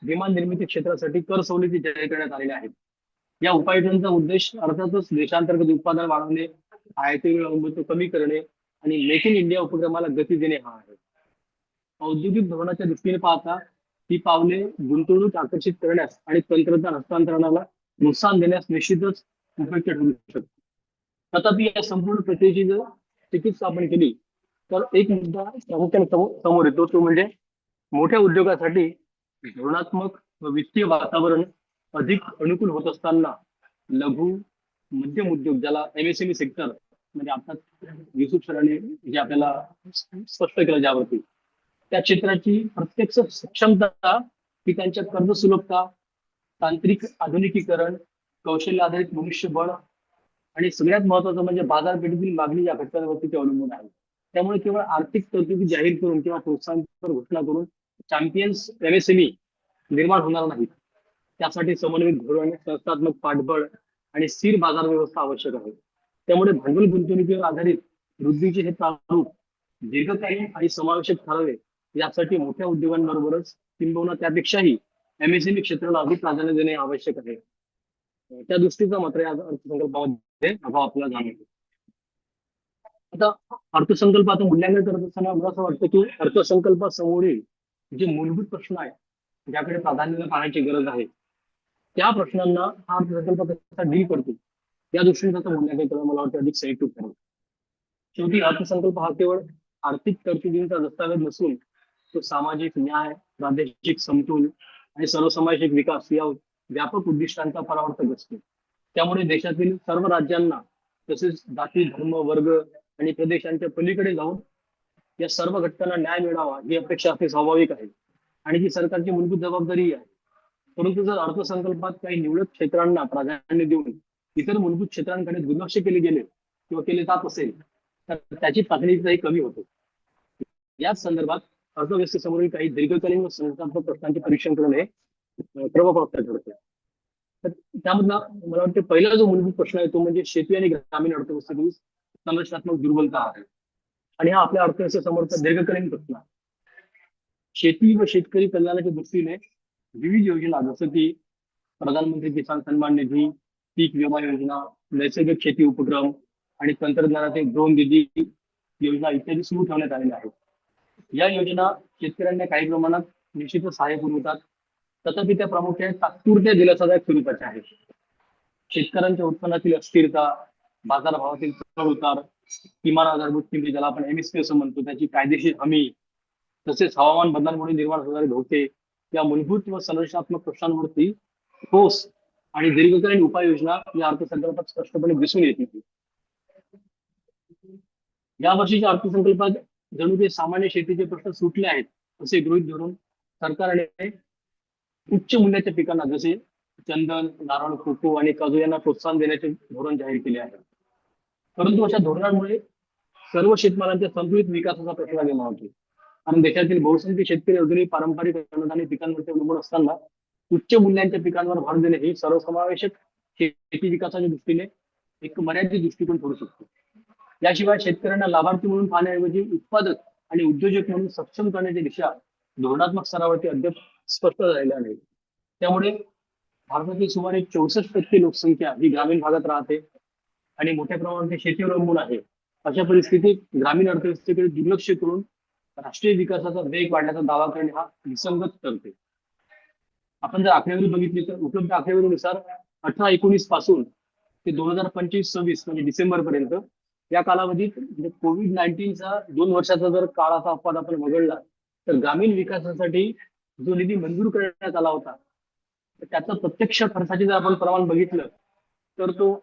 [SPEAKER 3] विमान निर्मिती क्षेत्रासाठी कर सवलती जाहीर करण्यात आलेल्या आहेत. या उपाययोजनांचा उद्देश अर्थातच देशांतर्गत उत्पादन वाढवणे, आयातीवर अवलंबित्व कमी करणे आणि मेक इन इंडिया उपक्रमाला गती देणे हा आहे. औद्योगिक धोरणाच्या दृष्टीने पाहता ही पावले गुंतवणूक आकर्षित करण्यास आणि तंत्रज्ञान हस्तांतरणाला प्रोत्साहन देण्यास निश्चितच उपयुक्त ठरू शकते. तथापि या संपूर्ण प्रक्रियेची जर चिकित्सा आपण केली तर एक मुद्दा प्रामुख्याने समोर येतो, तो म्हणजे मोठ्या उद्योगासाठी धोरणात्मक व वित्तीय वातावरण अधिक अनुकूल होत असताना लघु मध्यम उद्योग, ज्याला MSME सेक्टर म्हणजे आता युसुफ सरांनी जे आपल्याला स्पष्ट केलं ज्यावरती, त्या क्षेत्राची प्रत्यक्ष सक्षमता ही त्यांच्या कर्ज सुलभता, तांत्रिक आधुनिकीकरण, कौशल्य आधारित मनुष्यबळ आणि सगळ्यात महत्वाचं म्हणजे बाजारपेठेतील मागणी या घटकांवरती ते अवलंबून आहे. त्यामुळे केवळ आर्थिक तरतुदी जाहीर करून किंवा प्रोत्साहन घोषणा करून चॅम्पियन्स MSME निर्माण होणार नाहीत. त्यासाठी समन्वित धोरण, संस्थात्मक पाठबळ आणि स्थिर बाजार व्यवस्था आवश्यक आहे. त्यामुळे भांडवल गुंतवणुकीवर आधारित वृद्धीचे हे प्रारूप दीर्घकालीन आणि समावेशक ठरावे यासाठी मोठ्या उद्योगांबरोबरच किंबहुना त्यापेक्षाही MSME क्षेत्राला अधिक प्राधान्य देणे आवश्यक आहे. त्या दृष्टीचा मात्र या अर्थसंकल्पामध्ये अभाव आपल्याला जाणवतो. आता अर्थसंकल्पाचं मूल्यांकन करत असताना मला असं वाटतं की अर्थसंकल्पासमोरील जे मूलभूत प्रश्न आहेत, ज्याकडे प्राधान्याने पाहण्याची गरज आहे, त्या प्रश्नांना हा अर्थसंकल्प कसा डील करतो या दृष्टीने त्याचं मूल्यांकन करणं मला वाटतं अधिक संयुक्त ठरेल. शेवटी अर्थसंकल्प हा केवळ आर्थिक तरतुदींचा दस्तावेज नसून तो सामाजिक न्याय, प्रादेशिक समतोल आणि सर्वसमावेशक विकास या व्यापक उद्दिष्टांचा परावर्तक असतो. त्यामुळे देशातील सर्व राज्यांना तसेच जाती, धर्म, वर्ग आणि प्रदेशांच्या पलीकडे जाऊन या सर्व घटकांना न्याय मिळावा ही अपेक्षा असणे स्वाभाविक आहे आणि ती सरकारची मूलभूत जबाबदारी आहे. परंतु जर अर्थसंकल्पात काही निवडक क्षेत्रांना प्राधान्य देऊन इतर मूलभूत क्षेत्रांकडे दुर्लक्ष केले गेले किंवा केले जात असेल तर त्याची प्राधान्यताही कमी होते. याच संदर्भात अर्थव्यवस्थेसमोरील काही दीर्घकालीन व संस्थात्मक प्रश्नांचे परीक्षण करणे प्रभावप्रद ठरते. तर त्यामधला मला वाटतं पहिला जो मूलभूत प्रश्न आहे तो म्हणजे शेती आणि ग्रामीण अर्थव्यवस्थेतील संरचनात्मक दुर्बलता आहे आणि हा आपल्या अर्थव्यवस्थेसमोरचा दीर्घकालीन प्रश्न आहे. शेती व शेतकरी कल्याणाच्या दृष्टीने विविध योजना जसं की प्रधानमंत्री किसान सन्मान निधी, पीक विमा योजना, नैसर्गिक शेती उपक्रम आणि तंत्रज्ञानाचे ड्रोन निधी योजना इत्यादी सुरू ठेवण्यात आलेल्या आहेत. या योजना शेतकऱ्यांना काही प्रमाणात निश्चितच सहाय्य पुरवतात, तथापि त्या प्रामुख्याने तात्पुरत्या दिलासादायक स्वरूपाच्या आहेत. शेतकऱ्यांच्या उत्पन्नातील अस्थिरता, बाजारभावातील चढ उतार, किमान आधारभूत किमती ज्याला आपण MSP असं म्हणतो त्याची कायदेशीर हमी, तसेच हवामान बदलांमुळे निर्माण होणारे धोके या मूलभूत व संरचनात्मक प्रश्नांवरती ठोस आणि दीर्घकालीन उपाययोजना या अर्थसंकल्पात स्पष्टपणे दिसून येतील. या वर्षीच्या अर्थसंकल्पात जणू काही सामान्य शेतीचे प्रश्न सुटले आहेत असे गृहीत धरून सरकारने उच्च मूल्याच्या पिकांना जसे चंदन, नारळ, कोको आणि काजू यांना प्रोत्साहन देण्याचे धोरण जाहीर केले आहे. परंतु अशा धोरणांमुळे सर्व शेतमालांच्या संतुलित विकासाचा प्रश्न निर्माण होतो. कारण देशातील बहुसंख्य शेतकरी अजूनही पारंपरिक अन्नधान्य पिकांवरती अवलंबून असताना उच्च मूल्यांच्या पिकांवर भर देणे ही सर्वसमावेशक शेती विकासाच्या दृष्टीने एक मर्यादित दृष्टिकोन ठरू शकतो. याशिवाय शेतकऱ्यांना लाभार्थी म्हणून पाहण्याऐवजी उत्पादक आणि उद्योजक म्हणून सक्षम करण्याची दिशा धोरणात्मक स्तरावरती अद्याप स्पष्ट झालेल्या नाही. त्यामुळे भारतातील सुमारे 64% लोकसंख्या ही ग्रामीण भागात राहते आणि मोठ्या प्रमाणात ते शेतीवर अवलंबून आहे. अशा परिस्थितीत ग्रामीण अर्थव्यवस्थेकडे दुर्लक्ष करून राष्ट्रीय विकासाचा वेग वाढण्याचा दावा करणे हा विसंगत ठरते. आपण जर आकडेवारी बघितली तर उपलब्ध आकडेवारीनुसार 18-19 पासून ते 2025-26 म्हणजे डिसेंबर पर्यंत या कालावधीत कोविड-19चा 2 वर्षाचा जर काळाचा अपवाद आपण वगळला तर ग्रामीण विकासासाठी जो निधी मंजूर करण्यात आला होता तर त्याचा प्रत्यक्ष खर्चाचे जर आपण प्रमाण बघितलं तर तो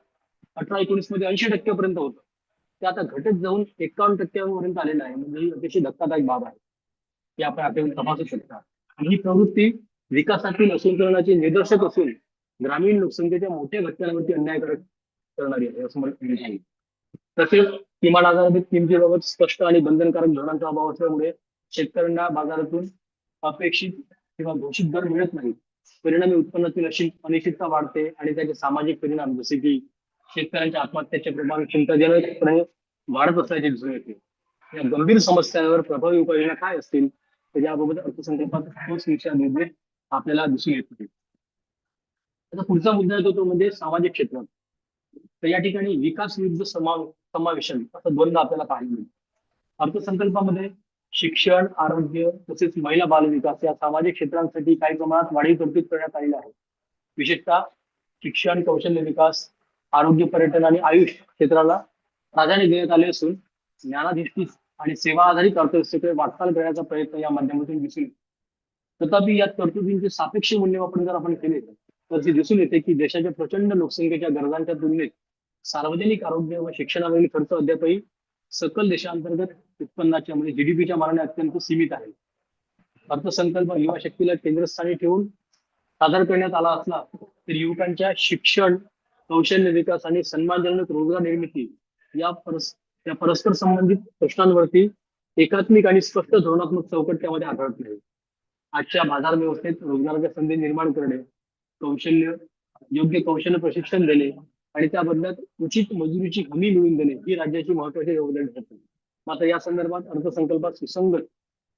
[SPEAKER 3] 18-19 मध्ये 80% होतं. ते आता घटत जाऊन 51% पर्यंत आलेला आहे. म्हणजे ही अतिशय धक्कादायक बाब आहे. ही आपण आकडेवारी तपासू शकता. आणि ही प्रवृत्ती विकासातील असंतुलनाचे निदर्शक असून ग्रामीण लोकसंख्येच्या मोठ्या घटकांवरती अन्याय करणारी आहे असं मला सांगितलं. तसेच किमान आधारभूत किमतीबाबत स्पष्ट आणि बंधनकारक धोरणांचा अभाव असल्यामुळे शेतकऱ्यांना बाजारातून अपेक्षित किंवा घोषित दर मिळत नाही. परिणामी उत्पन्नातील अनिश्चितता वाढते आणि त्याचे सामाजिक परिणाम जसे की शेतकऱ्यांच्या आत्महत्याचे प्रमाण चिंताजनकपणे वाढत असल्याचे दिसून येते. या गंभीर समस्यांवर प्रभावी उपाययोजना काय असतील तर याबाबत अर्थसंकल्पात ठोस निर्देश आपल्याला दिसून येत नाही. आता पुढचा मुद्दा येतो तो म्हणजे सामाजिक क्षेत्रात. तर या ठिकाणी विकास विरुद्ध समावेशन असं द्वंद्व आपल्याला पाहायला मिळतं. अर्थसंकल्पामध्ये शिक्षण, आरोग्य तसेच महिला बालविकास या सामाजिक क्षेत्रांसाठी काही प्रमाणात वाढीव तरतूद करण्यात आलेली आहे. विशेषतः शिक्षण, कौशल्य विकास, आरोग्य, पर्यटन आणि आयुष क्षेत्राला प्राधान्य देण्यात आले असून ज्ञानाधिष्ठित आणि सेवा आधारित अर्थव्यवस्थेकडे वाटचाल करण्याचा प्रयत्न या माध्यमातून दिसून येतो. तथापि या तरतुदींचे सापेक्ष मूल्यमापन जर आपण केले तर ते दिसून येते की देशाच्या प्रचंड लोकसंख्येच्या गरजांच्या तुलनेत सार्वजनिक आरोग्य व शिक्षणावरील खर्च अद्यापही सकल देशांतर्गत उत्पन्नाच्या म्हणजे जीडीपीच्या मानाने अत्यंत सीमित आहे. अर्थसंकल्प युवा शक्तीला केंद्रस्थानी ठेवून सादर करण्यात आला असला तर युवकांच्या शिक्षण, कौशल्य विकास आणि सन्मानजनक रोजगार निर्मिती या परस्पर संबंधित प्रश्नांवरती एकात्मिक आणि स्पष्ट धोरणात्मक चौकट त्यामध्ये आढळत नाही. आजच्या बाजार व्यवस्थेत रोजगाराच्या संधी निर्माण करणे, योग्य कौशल्य प्रशिक्षण देणे आणि त्या बदल्यात उचित मजुरीची हमी मिळवून देणे ही राज्याची महत्वाची जबाबदारी ठरते. मात्र या संदर्भात अर्थसंकल्पात सुसंगत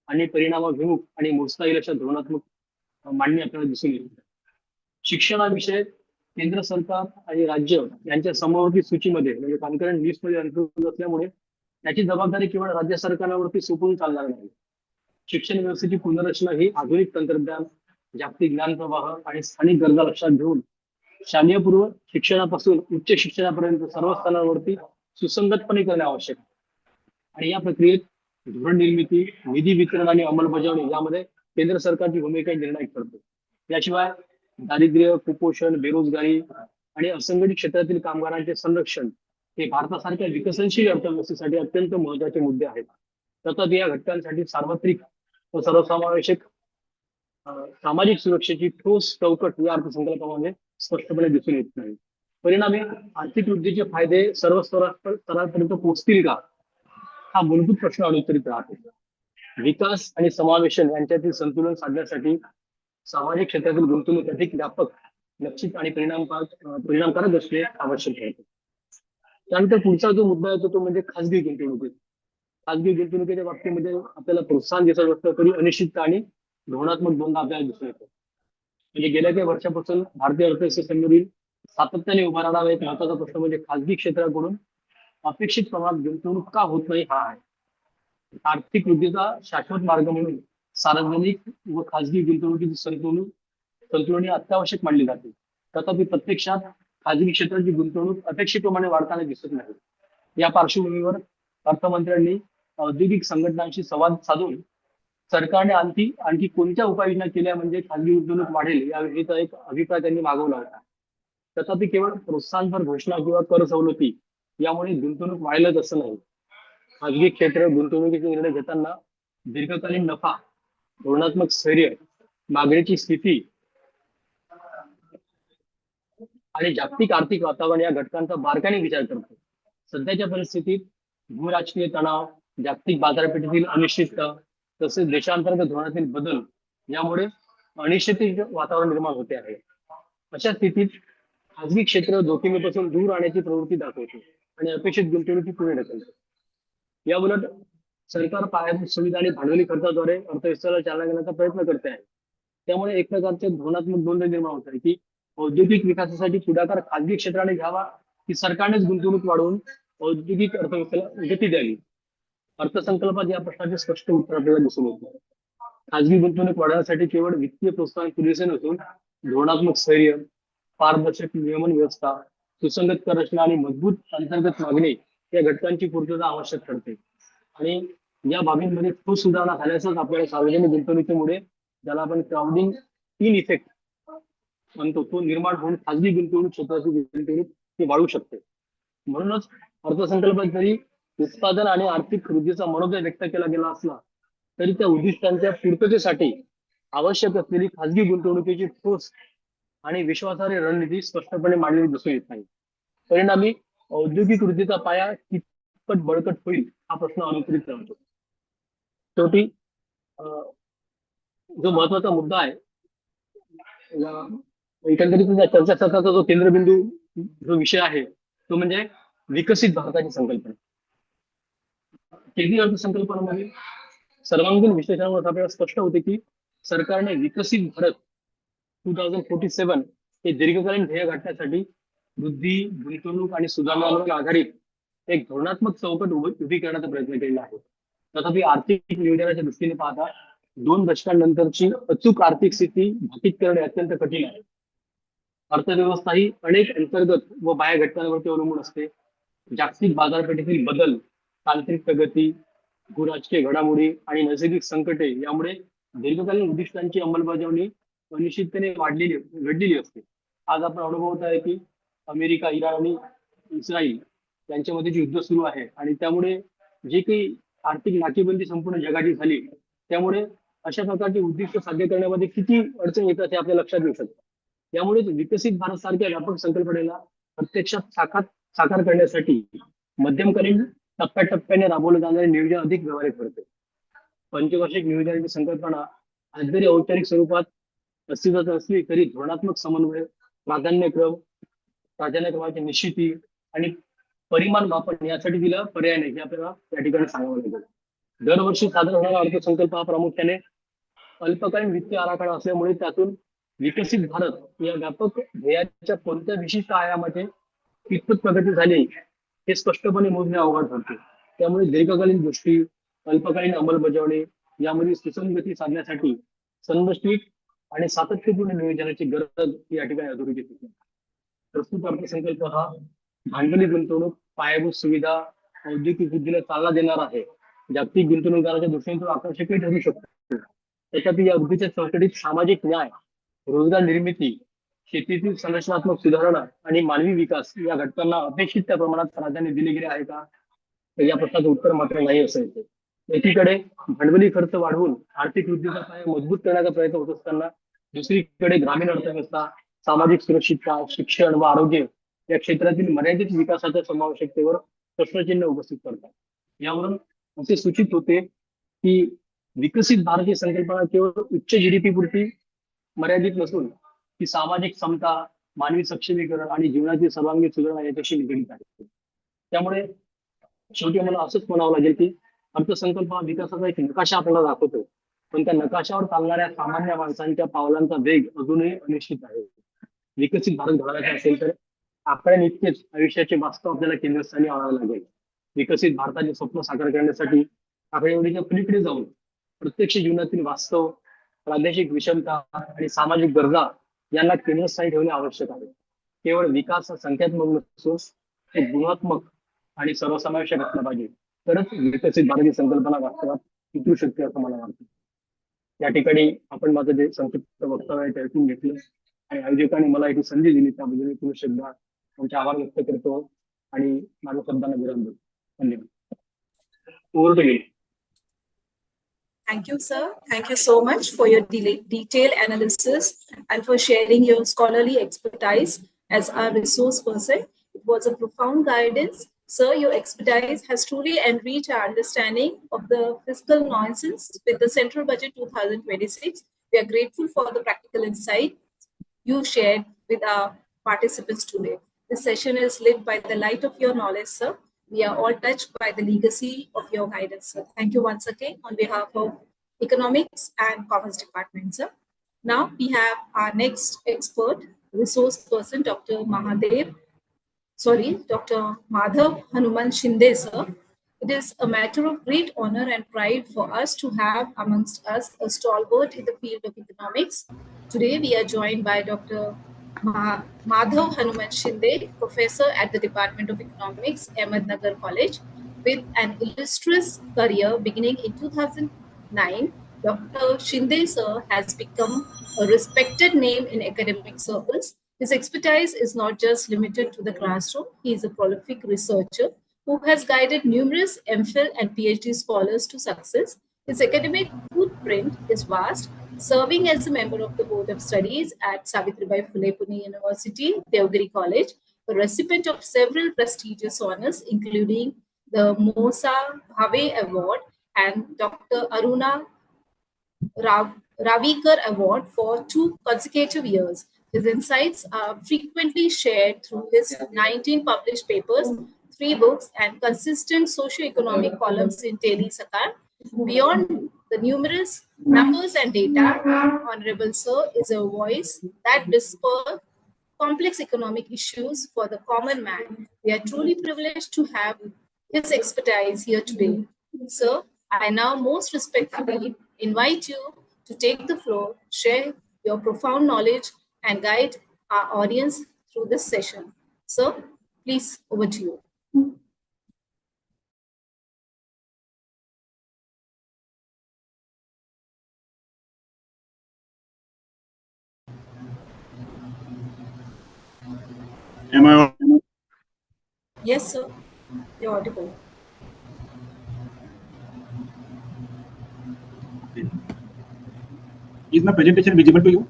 [SPEAKER 3] आणि परिणामाभिमुख आणि मोजता येईल अशा धोरणात्मक मांडणी आपल्याला दिसून येते. शिक्षणाविषयी केंद्र सरकार आणि राज्य यांच्या समवर्ती सूचीमध्ये म्हणजे कॉन्करंट लिस्टमध्ये अंतर्भूत असल्यामुळे त्याची जबाबदारी केवळ राज्य सरकारावरती सोपवून चालणार नाही. शिक्षण व्यवस्थेची पुनर्रचना ही आधुनिक तंत्रज्ञान, जागतिक ज्ञान प्रवाह आणि स्थानिक गरजा लक्षात घेऊन शालेयपूर्व शिक्षणापासून उच्च शिक्षणापर्यंत सर्व स्तरांवरती सुसंगतपणे करणे आवश्यक आहे. आणि या प्रक्रियेत धोरण निर्मिती, निधी वितरण आणि अंमलबजावणी यामध्ये केंद्र सरकारची भूमिका निर्णायक ठरते. याशिवाय दारिद्र्य, कुपोषण, बेरोजगारी आणि असंघटित क्षेत्रातील कामगारांचे संरक्षण हे भारतासारख्या विकसनशील अर्थव्यवस्थेसाठी अत्यंत महत्वाचे मुद्दे आहेत. तथापि या घटकांसाठी सार्वत्रिक व सर्वसमावेशक सामाजिक सुरक्षेची ठोस चौकट या अर्थसंकल्पामध्ये स्पष्टपणे दिसून येत नाही. परिणामी आर्थिक वृद्धीचे फायदे सर्व स्तरांपर्यंत पोहोचतील का हा मूलभूत प्रश्न अनुत्तरित राहतो. विकास आणि समावेशन यांच्यातील संतुलन साधण्यासाठी सामाजिक क्षेत्रातील गुंतवणूक अधिक व्यापक, लक्षित आणि परिणामकारक असणे आवश्यक आहे. त्यानंतर पुढचा जो मुद्दा येतो तो म्हणजे खासगी गुंतवणुकी. खासगी गुंतवणुकीच्या बाबतीमध्ये आपल्याला प्रोत्साहन दिसत असलं तरी अनिश्चितता आणि धोरणात्मक द्वंद्व आपल्याला दिसून येतो. म्हणजे गेल्या काही वर्षापासून भारतीय अर्थव्यवस्थेसमोरील सातत्याने उभा राहणारा एक महत्वाचा प्रश्न म्हणजे खासगी क्षेत्राकडून अपेक्षित प्रमाणात गुंतवणूक का होत नाही हा आहे. आर्थिक वृद्धीचा शाश्वत मार्ग म्हणून सार्वजनिक व खासगी गुंतवणुकीची संतुलन ही अत्यावश्यक मानली जाते. तथापि प्रत्यक्षात खासगी क्षेत्राची गुंतवणूक अपेक्षेप्रमाणे वाढताना दिसत नाही. या पार्श्वभूमीवर अर्थमंत्र्यांनी औद्योगिक संघटनांशी संवाद साधून सरकारने आणखी कोणत्या उपाययोजना केल्या म्हणजे खासगी गुंतवणूक वाढेल याविषयीचा एक अभिप्राय त्यांनी मागवला होता. तथापि केवळ प्रोत्साहनपर घोषणा किंवा कर सवलती यामुळे गुंतवणूक वाढेलच असं नाही. खासगी क्षेत्र गुंतवणुकीचे निर्णय घेताना दीर्घकालीन नफा, धोरणात्मक स्थैर्य, मागणीची स्थिती आणि जागतिक आर्थिक वातावरण या घटकांचा बारकाईने विचार करतो. सध्याच्या परिस्थितीत भूराजकीय तणाव, जागतिक बाजारपेठेतील अनिश्चितता तसेच देशांतर्गत धोरणातील बदल यामुळे अनिश्चित वातावरण निर्माण होते आहे. अशा स्थितीत खासगी क्षेत्र जोखमीपासून दूर राहण्याची प्रवृत्ती दाखवते आणि अपेक्षित गुंतवणुकी पुढे ढकलते. या उलट सरकार पायाभूत सुविधा आणि भांडवली खर्चाद्वारे अर्थव्यवस्थेला चालना देण्याचा प्रयत्न करते आहे. त्यामुळे एक प्रकारचे धोरणात्मक द्वंद्व निर्माण होत आहे की औद्योगिक विकासासाठी पुढाकार खाजगी क्षेत्राने घ्यावा की सरकारनेच गुंतवणूक वाढवून औद्योगिक अर्थव्यवस्थेला गती द्यावी? अर्थसंकल्पात या प्रश्नाचे स्पष्ट उत्तर आपल्याला दिसून येत नाही. खाजगी गुंतवणूक वाढवण्यासाठी केवळ वित्तीय प्रोत्साहन पुरेसे नसून धोरणात्मक स्थैर्य, पारदर्शक नियमन व्यवस्था, सुसंगत कर रचना आणि मजबूत अंतर्गत मागणी या घटकांची पूर्तता आवश्यक ठरते. आणि या बाबींमध्ये ठोस सुधारणा झाल्यासच आपल्याला सार्वजनिक गुंतवणुकीमुळे ज्याला आपण क्राउडिंग इन इफेक्ट म्हणतो तो निर्माण होऊन खाजगी गुंतवणूक क्षेत्राची गुंतवणूक ती वाढू शकते. म्हणूनच अर्थसंकल्पात जरी उत्पादन आणि आर्थिक वृद्धीचा मनोदय व्यक्त केला गेला असला तरी त्या उद्दिष्टांच्या पूर्ततेसाठी आवश्यक असलेली खाजगी गुंतवणुकीची ठोस आणि विश्वासार्ह रणनीती स्पष्टपणे मांडलेली दिसून येत नाही. परिणामी औद्योगिक वृद्धीचा पाया कितपत बळकट होईल हा प्रश्न अनुत्तरित राहतो. शेवटी जो महत्वाचा मुद्दा आहे एकंदरीत चर्चासत्राचा जो केंद्रबिंदू जो विषय आहे तो म्हणजे विकसित भारताची संकल्पना. केंद्रीय अर्थसंकल्पनामध्ये सर्वांगीण विश्लेषणावर आपल्याला स्पष्ट होते की सरकारने विकसित भारत 2047 हे दीर्घकालीन ध्येय गाठण्यासाठी वृद्धी, गुंतवणूक आणि सुधारणांवर आधारित एक धोरणात्मक चौकट उभी करण्याचा प्रयत्न केलेला आहे. तथापि आर्थिक नियोजनाच्या दृष्टीने पाहता 2 दशकांनंतरची अचूक आर्थिक स्थिती भाकीत करणे अत्यंत कठीण आहे. अर्थव्यवस्था ही अनेक अंतर्गत व बाह्य घटकांवरती अवलंबून असते. जागतिक बाजारपेठेतील बदल, तांत्रिक प्रगती, भूराजकीय घडामोडी आणि नैसर्गिक संकटे यामुळे दीर्घकालीन उद्दिष्टांची अंमलबजावणी अनिश्चितपणे घडलेली असते. आज आपण अनुभवत आहे की अमेरिका, इराण आणि इस्रायल यांच्यामध्ये जे युद्ध सुरू आहे आणि त्यामुळे जे काही आर्थिक नाकेबंदी संपूर्ण जगाची झाली त्यामुळे अशा प्रकारचे उद्दिष्ट साध्य करण्यामध्ये किती अडचण येतात हे आपल्या लक्षात येऊ शकतं. यामुळे विकसित भारत सारख्या व्यापक संकल्पनेला प्रत्यक्षात साकार करण्यासाठी मध्यमकालीन टप्प्याटप्प्याने राबवलं जाणारे नियोजन अधिक व्यवहारिक ठरते. पंचवार्षिक नियोजनाची संकल्पना आज जरी औपचारिक स्वरूपात अस्तित्वात असली तरी धोरणात्मक समन्वय, प्राधान्यक्रमाची निश्चिती आणि परिमाण मापन यासाठी तिला पर्याय नाही हे आपल्याला या ठिकाणी सांगावं लागेल. दरवर्षी सादर होणारा अर्थसंकल्प हा प्रामुख्याने अल्पकालीन वित्तीय आराखडा असल्यामुळे त्यातून विकसित भारत या व्यापक ध्येयाच्या कोणत्या विशिष्ट आयामाचे कितपत प्रगती झाली हे स्पष्टपणे मोजणे अवघड ठरते. त्यामुळे दीर्घकालीन दृष्टी, अल्पकालीन अंमलबजावणी यामध्ये सुसंगती साधण्यासाठी संघटित आणि सातत्यपूर्ण नियोजनाची गरज या ठिकाणी अधोरेखित होते. प्रस्तुत अर्थसंकल्प हा भांडवली गुंतवणूक, पायाभूत सुविधा, औद्योगिक वृद्धीला चालना देणार आहे. जागतिक गुंतवणूकदाराच्या दृष्टीने तो आकर्षकही ठरू शकतो. त्याच्यात या वृद्धीच्या चौकटीत सामाजिक न्याय, रोजगार निर्मिती, शेतीतील संरचनात्मक सुधारणा आणि मानवी विकास या घटकांना अपेक्षित त्या प्रमाणात प्राधान्य दिले गेले आहे का तर या प्रश्नाचं उत्तर मात्र नाही असं येते. एकीकडे भांडवली खर्च वाढवून आर्थिक वृद्धीचा पाया मजबूत करण्याचा प्रयत्न होत असताना दुसरीकडे ग्रामीण अर्थव्यवस्था, सामाजिक सुरक्षितता, शिक्षण व आरोग्य या क्षेत्रातील मर्यादित विकासाच्या समावेशकतेवर प्रश्नचिन्ह उपस्थित करतात. यावरून असे सूचित होते की विकसित भारतीय संकल्पना केवळ उच्च जीडीपी पुरती मर्यादित नसून ती सामाजिक समता, मानवी सक्षमीकरण आणि जीवनाची सर्वांगीण सुधारणा याच्याशी निगडीत आहे. त्यामुळे शेवटी मला असंच म्हणावं लागेल की अर्थसंकल्प हा विकासाचा एक नकाशा आपल्याला दाखवतो, पण त्या नकाशावर चालणाऱ्या सामान्य माणसांच्या पावलांचा वेग अजूनही अनिश्चित आहे. विकसित भारत घडवायचा असेल तर आकड्यांइतकेच आयुष्याचे वास्तव आपल्याला केंद्रस्थानी आणावं लागेल. विकसित भारताचे स्वप्न साकार करण्यासाठी आकडेवारीच्या पलीकडे जाऊन प्रत्यक्ष जीवनातील वास्तव, प्रादेशिक विषमता आणि सामाजिक गरजा यांना केंद्रस्थानी ठेवणे आवश्यक आहे. केवळ विकास हा संख्यात्मक नसून तो गुणात्मक आणि सर्वसमावेशक असला पाहिजे, तरच विकसित भारतीय संकल्पना वास्तवात उतरू शकते असं मला वाटतं. या ठिकाणी आपण माझं जे संक्षिप्त वक्तव्य आहे ते ऐकून घेतलं आणि आयोजकांनी मला एक संधी दिली त्याबद्दल मी पुन्हा एकदा आमचे आभार व्यक्त करतो आणि माझ्या शब्दांना विराम देतो. धन्यवाद. Over to you.
[SPEAKER 1] Thank you, sir. Thank you so much for your detailed analysis and for sharing your scholarly expertise as our resource person. It was a profound guidance. Sir, your expertise has truly enriched our understanding of the fiscal nuances with the Central Budget 2026. We are grateful for the practical insight you shared with our participants today. This session is lit by the light of your knowledge, sir. We are all touched by the legacy of your guidance, sir. Thank you once again on behalf of Economics and Commerce Department, sir. Now we have our next expert, resource person, Dr. Dr. Madhav Hanuman Shinde, sir. It is a matter of great honor and pride for us to have amongst us a stalwart in the field of economics. Today, we are joined by Dr. Madhav Hanuman Shinde, professor at the Department of Economics, Ahmednagar College, with an illustrious career beginning in 2009. Dr. Shinde, sir, has become a respected name in academic circles. His expertise is not just limited to the classroom. He is a prolific researcher who has guided numerous MPhil and PhD scholars to success. His academic footprint is vast, serving as a member of the Board of Studies at Savitribai Phule Pune University, Devgiri College, a recipient of several prestigious honors, including the Mosa Bhave Award and Dr. Aruna Ravikar Award for 2 consecutive years. His insights are frequently shared through his 19 published papers, 3 books, and consistent socio-economic columns in Daily Sakar. Beyond the numerous numbers and data, Honorable Sir is a voice that whispers complex economic issues for the common man. We are truly privileged to have his expertise here today. Sir, I now most respectfully invite you to take the floor, share your profound knowledge, and guide our audience through this session. Sir, please, over to you.
[SPEAKER 5] Am I audible?
[SPEAKER 1] Yes, sir. You're audible.
[SPEAKER 5] Is my presentation visible to you?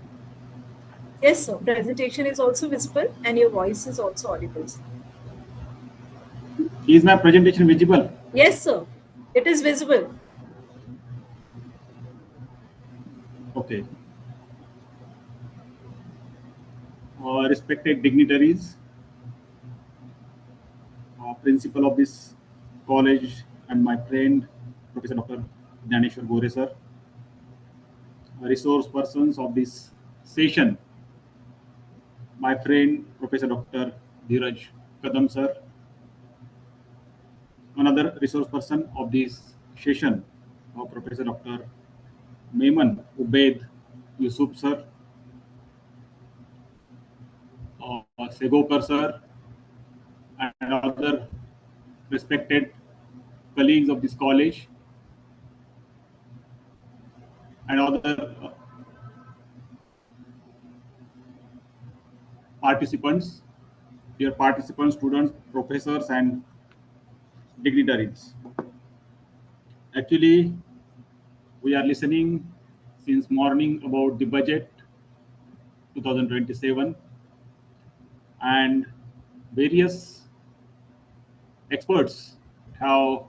[SPEAKER 1] Yes, sir. Presentation is also visible and your voice is also audible.
[SPEAKER 5] Is my presentation visible?
[SPEAKER 1] Yes, sir. It is visible.
[SPEAKER 5] Okay. Respected dignitaries, principal of this college and my friend, Professor Dr. Dhaneshwar Gore sir, resource persons of this session, my friend, Professor Dr. Dheeraj Kadam sir, another resource person of this session, Professor Dr. Mehman Ubaid Yusuf sir, Segokar sir, and other respected colleagues of this college and other participants, dear participants, students, professors, and dignitaries. Actually, we are listening since morning about the budget 2027 and various experts have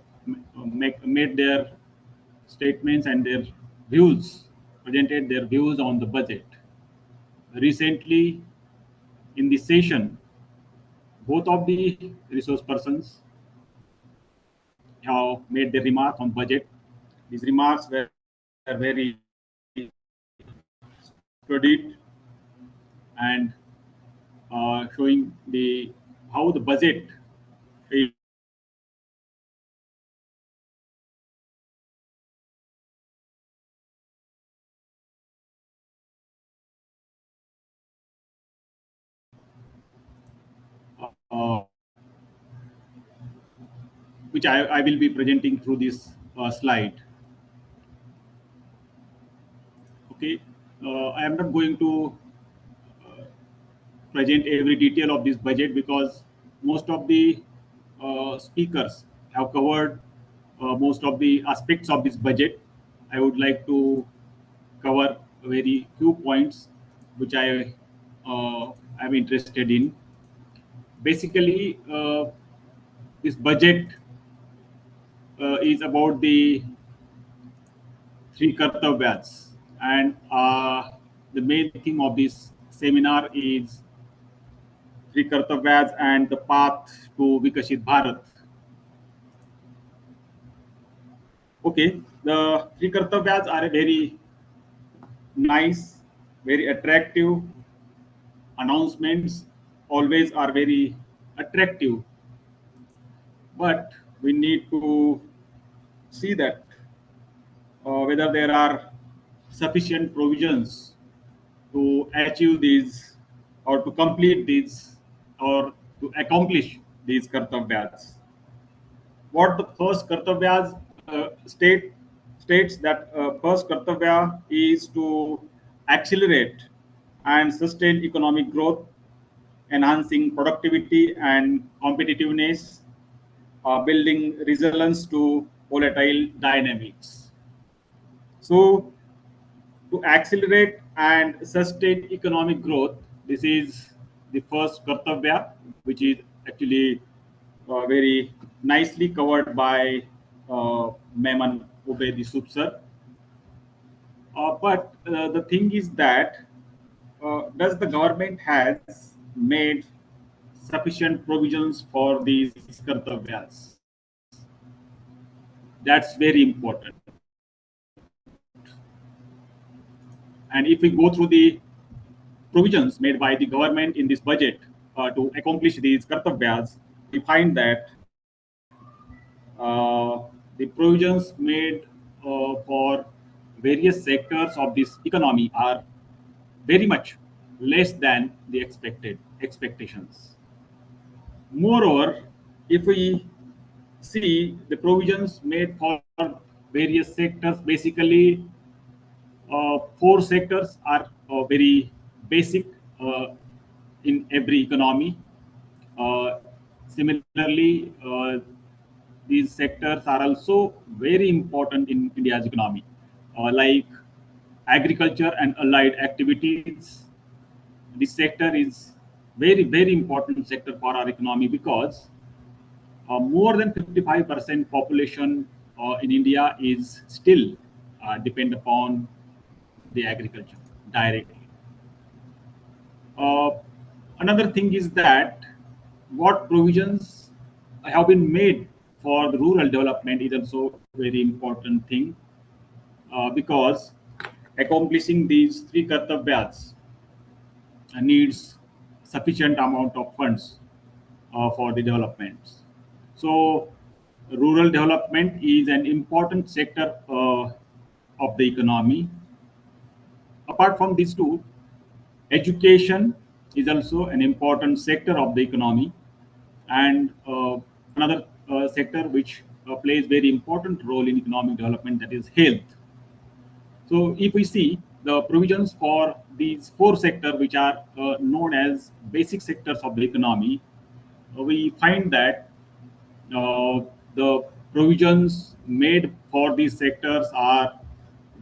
[SPEAKER 5] made their statements and their views, presented their views on the budget. Recently, in this session, both of the resource persons have made their remarks on budget. These remarks were very studied and showing how the budget is which I will be presenting through this slide. Okay, I am not going to present every detail of this budget because most of the speakers have covered most of the aspects of this budget. I would like to cover very few points which I am interested in. Basically, this budget is about the 3 Kartavyas, and the main theme of this seminar is 3 Kartavyas and the path to Vikasit Bharat. Okay, the 3 Kartavyas are a very nice, very attractive, announcements always are very attractive, but we need to see that whether there are sufficient provisions to achieve these or to complete these or to accomplish these kartavyas. What the first kartavyas states that first kartavya is to accelerate and sustain economic growth, enhancing productivity and competitiveness, building resilience to volatile dynamics. So, to accelerate and sustain economic growth, this is the first kartavya, which is actually very nicely covered by Mehman Ubedi Subsar. But the thing is that does the government has made sufficient provisions for these kartavyas? That's very important. And if we go through the provisions made by the government in this budget to accomplish these kartavyas, we find that the provisions made for various sectors of this economy are very much less than the expectations. Moreover, if we see the provisions made for various sectors, basically four sectors are very basic in every economy. Similarly, these sectors are also very important in India's economy, like agriculture and allied activities. This sector is very important sector for our economy because more than 55% population in India is still depend upon the agriculture directly. Another thing is that what provisions have been made for the rural development is also a very important thing because accomplishing these three kartavyas needs sufficient amount of funds for the developments. So rural development is an important sector of the economy. Apart from these two, education is also an important sector of the economy, and another sector which plays very important role in economic development, that is health. So if we see the provisions for these four sectors, which are known as basic sectors of the economy, we find that the provisions made for these sectors are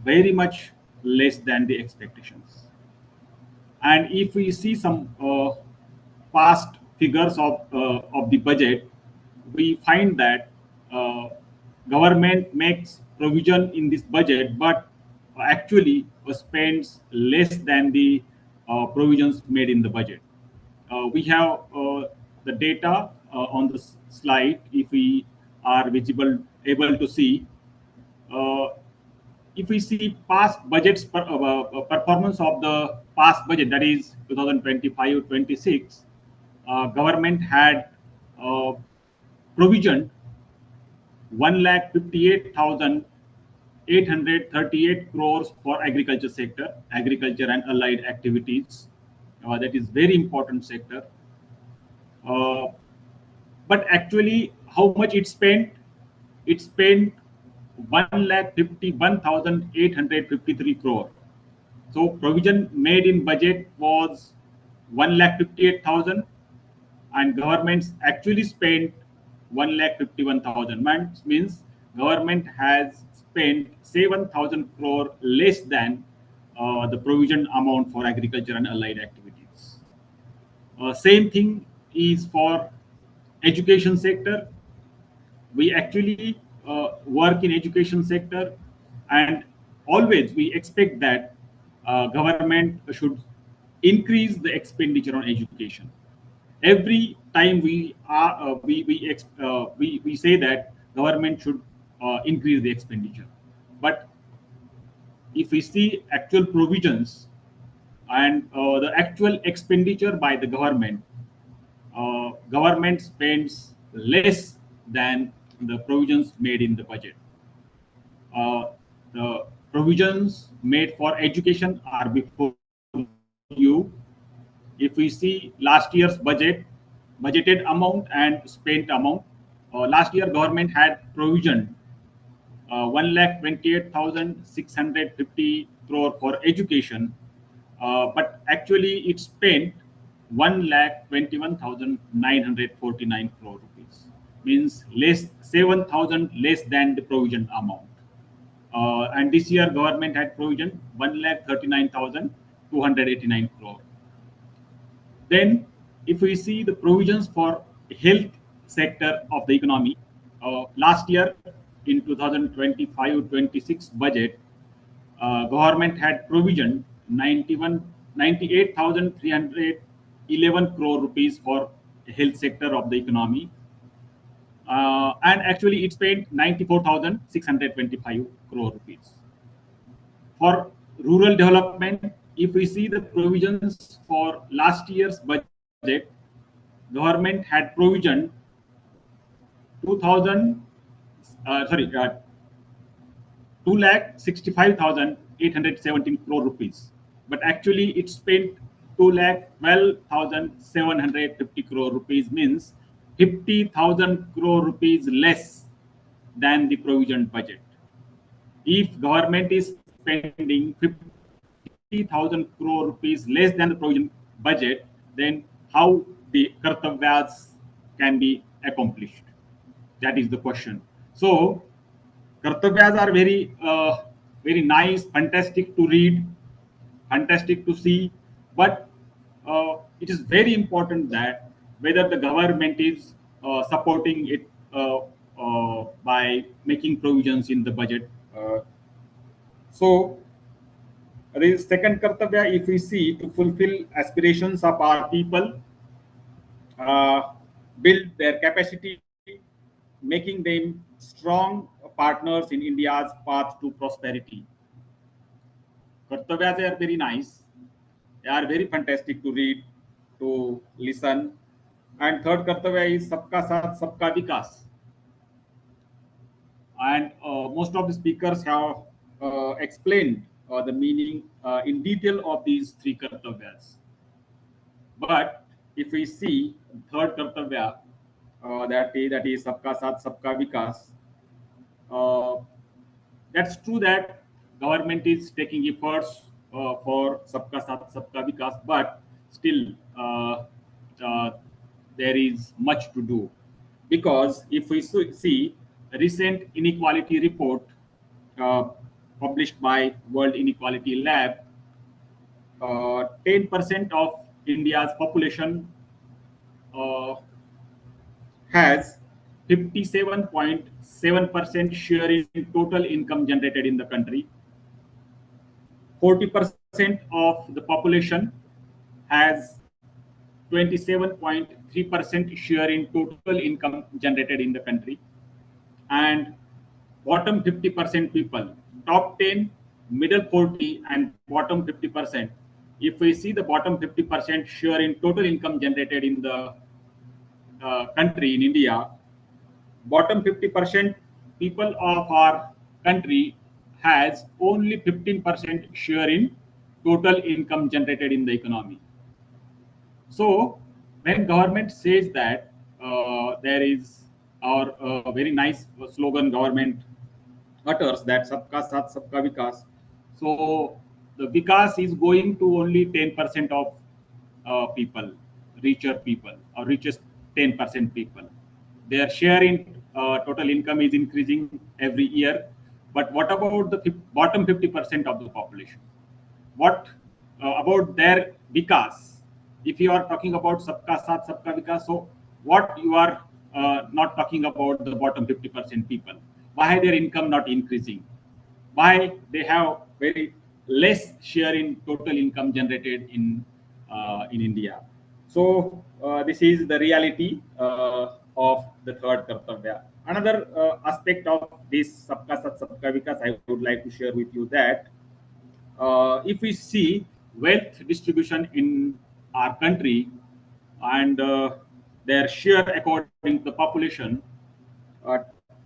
[SPEAKER 5] very much less than the expectations. And if we see some past figures of the budget, we find that government makes provision in this budget, but actually spends less than the provisions made in the budget. We have the data on the slide. If we are able to see, uh, if we see past budgets performance of the past budget, that is 2025-26, government had provisioned 1,58,838 crores for agriculture sector, agriculture and allied activities. That is very important sector. But actually, how much it spent? It spent 1,51,853 crore. So provision made in budget was 1,58,000, and governments actually spent 1,51,000. Means government has spent 7,000 crore less than the provision amount for agriculture and allied activities. Same thing is for education sector. We actually work in education sector, and always we expect that government should increase the expenditure on education. Every time we say that government should increase the expenditure, but if we see actual provisions, and the actual expenditure by the government. Government spends less than the provisions made in the budget. The provisions made for education are before you. If we see last year's budgeted amount and spent amount, last year government had provisioned 1,28,650 crore for education, but actually it spent 1,21,949 crore rupees, means less 7,000 less than the provision amount. And this year government had provision 1,39,289 crore. Then if we see the provisions for health sector of the economy, last year in 2025-26 budget, government had provision 98,311 crore rupees for health sector of the economy. And actually it spent 94,625 crore rupees. For rural development, if we see the provisions for last year's budget, government had provisioned 2,65,817 crore rupees, but actually it spent 2,12,750 crore rupees, means 50,000 crore rupees less than the provisioned budget. If government is spending 50,000 crore rupees less than the provision budget, then how the Kartavyas can be accomplished? That is the question. So Kartavyas are very very nice, fantastic to read, fantastic to see, but it is very important that whether the government is supporting it by making provisions in the budget. So the second Kartavya, if we see, to fulfill aspirations of our people, build their capacity, making them strong partners in India's path to prosperity. Kartavyas are very nice. They are very fantastic to read, to listen. And third Kartavya is Sabka Saath, Sabka Vikas. And most of the speakers have explained the meaning in detail of these three Kartavyas. But if we see third Kartavya, that is Sabka Saath, Sabka Vikas, that's true that government is taking efforts for Sabka Saath, Sabka Vikas, but still there is much to do. Because if we see a recent inequality report published by World Inequality Lab, 10% of India's population has 57.7% share in total income generated in the country. 40% of the population has 27.3% share in total income generated in the country. And bottom 50% people, top 10, middle 40, and bottom 50%. If we see the bottom 50% share in total income generated in the country, in India, bottom 50% people of our country has only 15% share in total income generated in the economy. So when government says that there is our very nice slogan government utters, that Sabka Saath, Sabka Vikas. So the Vikas is going to only 10% of people, richer people, or richest 10% people. Their share in total income is increasing every year. But what about the bottom 50% of the population? What about their Vikas? If you are talking about Sabka Saath, Sabka Vikas, so what you are not talking about the bottom 50% people? Why their income not increasing? Why they have very less share in total income generated in India? So this is the reality of the third Kartavya. Another aspect of this Sabka Saath, Sabka Vikas I would like to share with you that if we see wealth distribution in our country and their share according to the population,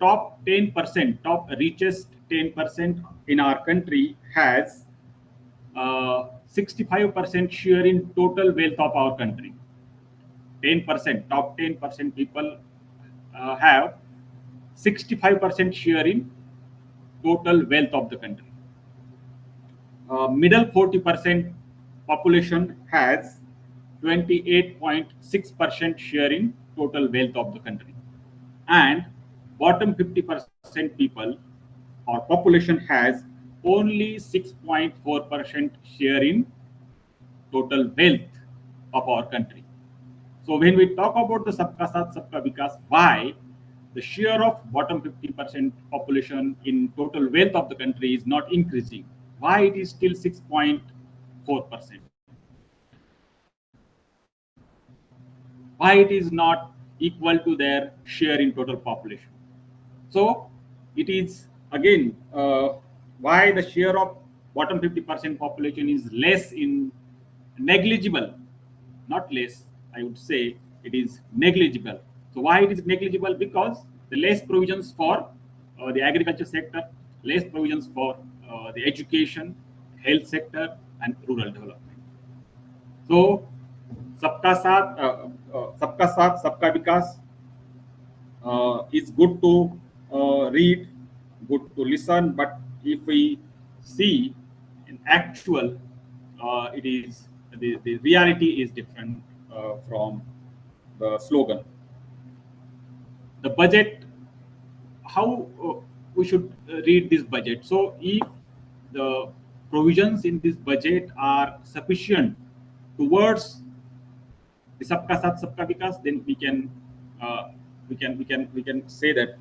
[SPEAKER 5] top 10%, top richest 10% in our country has 65% share in total wealth of our country. 10%, top 10% people have 65% share in total wealth of the country. Middle 40% population has 28.6% share in total wealth of the country. And bottom 50% people or population has only 6.4% share in total wealth of our country. So when we talk about the Sabka Saath Sabka Vikas, why the share of bottom 50% population in total wealth of the country is not increasing? Why it is still 6.4%? Why it is not equal to their share in total population? So it is again why the share of bottom 50% population is less in negligible, not less, I would say it is negligible. So why it is negligible? Because the less provisions for the agriculture sector, less provisions for the education, health sector and rural development. So Sabka Saath Sabka Vikas is good to read, good to listen, but if we see in actual, it is the reality is different from the slogan. The budget, how we should read this budget. So if the provisions in this budget are sufficient towards the Sabka Saath Sabka Vikas, then we can say that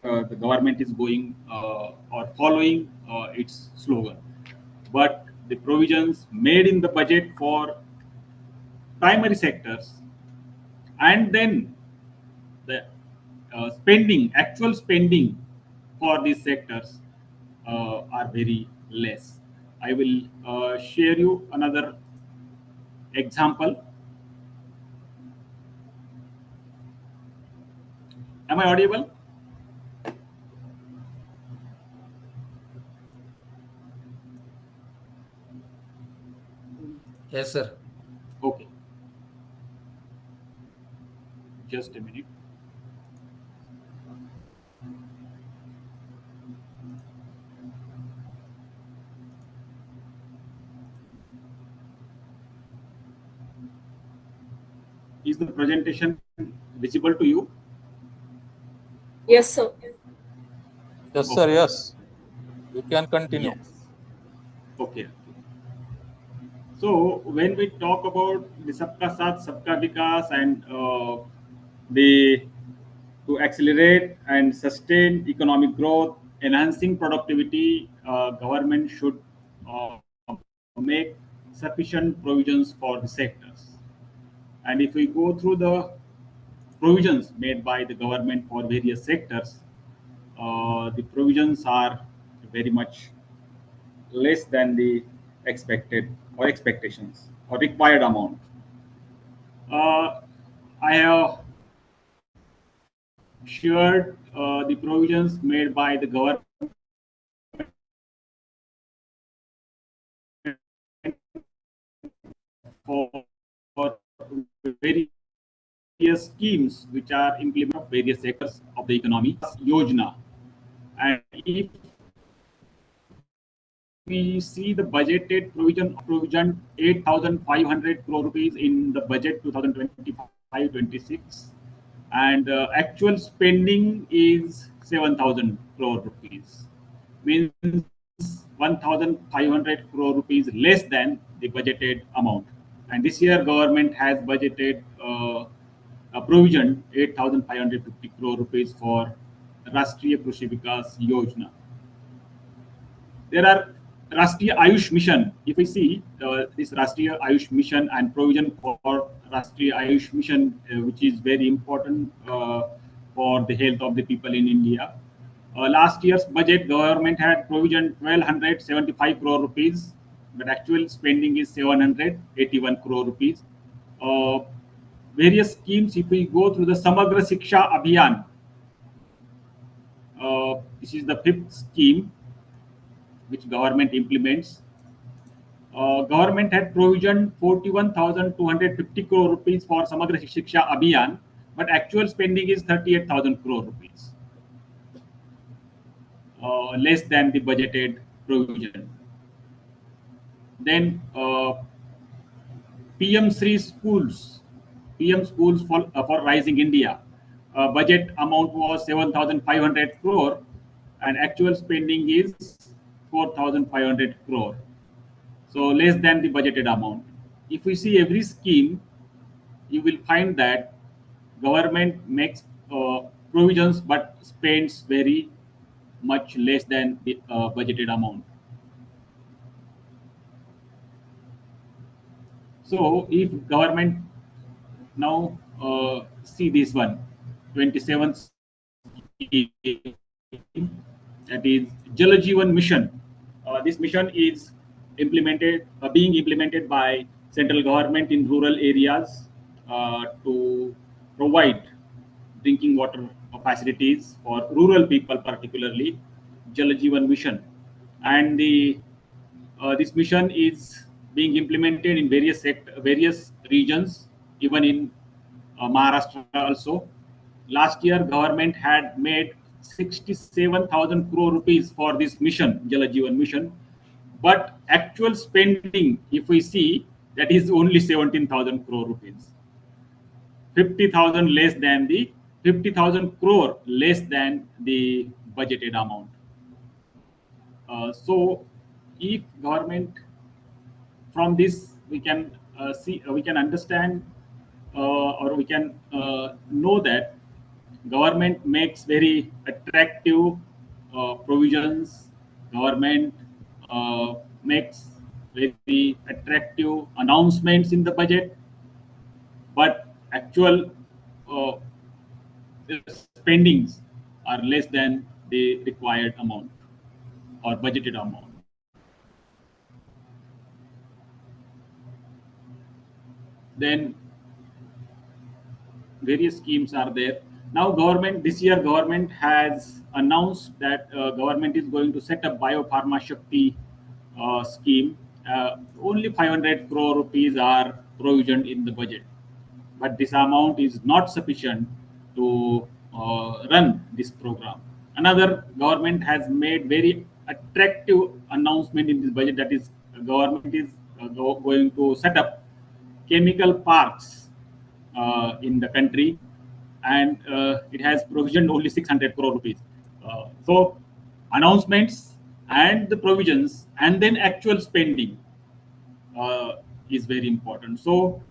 [SPEAKER 5] the government is going or following its slogan. But the provisions made in the budget for primary sectors and then the actual spending for these sectors are very less. I will share you another example. Am I audible?
[SPEAKER 7] Yes, sir.
[SPEAKER 5] Okay. Just a minute. Is the presentation visible to you?
[SPEAKER 1] Yes, sir.
[SPEAKER 8] Yes, sir. Yes. You can continue.
[SPEAKER 5] Yes. Okay. So when we talk about the Sabka Saath Sabka Vikas and to accelerate and sustain economic growth, enhancing productivity, government should make sufficient provisions for the sectors. And if we go through the provisions made by the government for various sectors, the provisions are very much less than the expected or expectations or required amount. I have shared the provisions made by the government for various schemes which are implemented of various sectors of the economy. Yojana, and if we see the budgeted provision 8,500 crore rupees in the budget 2025-26, and actual spending is 7,000 crore rupees, means 1,500 crore rupees less than the budgeted amount. And this year government has budgeted a provision 8,550 crore rupees for Rashtriya Krishi Vikas Yojana. There are Rashtriya Ayush Mission. If we see this Rashtriya Ayush Mission and provision for Rashtriya Ayush Mission, which is very important for the health of the people in India. Last year's budget, government had provision 1,275 crore rupees but actual spending is 781 crore rupees. Various schemes, if we go through the Samagra Shiksha Abhiyan, this is the 5th scheme which government implements. Government had provisioned 41,250 crore rupees for Samagra Shiksha Abhiyan, but actual spending is 38,000 crore rupees, less than the budgeted provision. Then PM schools for Rising India. Budget amount was 7,500 crore and actual spending is 4,500 crore. So less than the budgeted amount. If we see every scheme, you will find that government makes provisions but spends very much less than the budgeted amount. So if government now see this one, 27th scheme, that is Jal Jeevan Mission. This mission is being implemented by central government in rural areas to provide drinking water facilities for rural people, particularly Jal Jeevan Mission. And this mission is being implemented in various regions, even in Maharashtra also. Last year, government had made 67,000 crore rupees for this mission, Jal Jeevan Mission. But actual spending, if we see, that is only 17,000 crore rupees. 50,000 crore less than the budgeted amount. So if government, from this we can we can understand or we can know that government makes very attractive provisions. Government makes very attractive announcements in the budget, but actual spendings are less than the required amount or budgeted amount. Then various schemes are there. Now this year government has announced that government is going to set up Biopharma Shakti scheme. Only 500 crore rupees are provisioned in the budget, but this amount is not sufficient to run this program. Another, government has made very attractive announcement in this budget, that is government is going to set up chemical parks in the country, and it has provisioned only 600 crore rupees. So announcements and the provisions and then actual spending is very important. So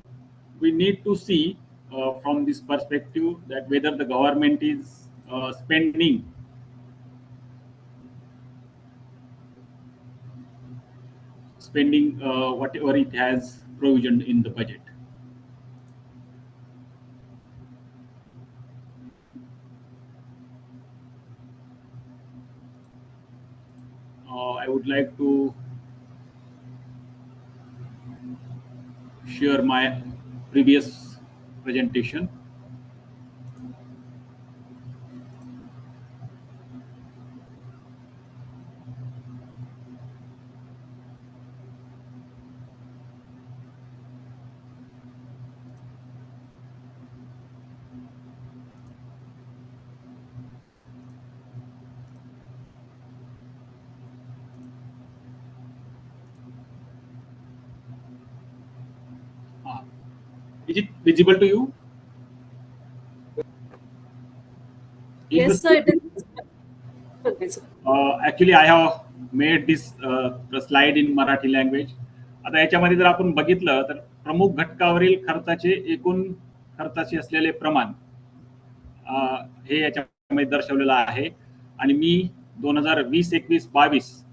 [SPEAKER 5] we need to see from this perspective that whether the government is spending whatever it has provisioned in the budget. I would like to share my previous presentation. Is it visible to you?
[SPEAKER 1] Yes, sir. It is.
[SPEAKER 5] Actually, I have made this slide in Marathi language. आता याच्यामध्ये जर आपण बघितलं तर प्रमुख घटकावरील खर्चाचे एकूण खर्चाचे असलेले प्रमाण हे याच्यामध्ये दर्शवलेलं आहे. आणि मी 2020-21-22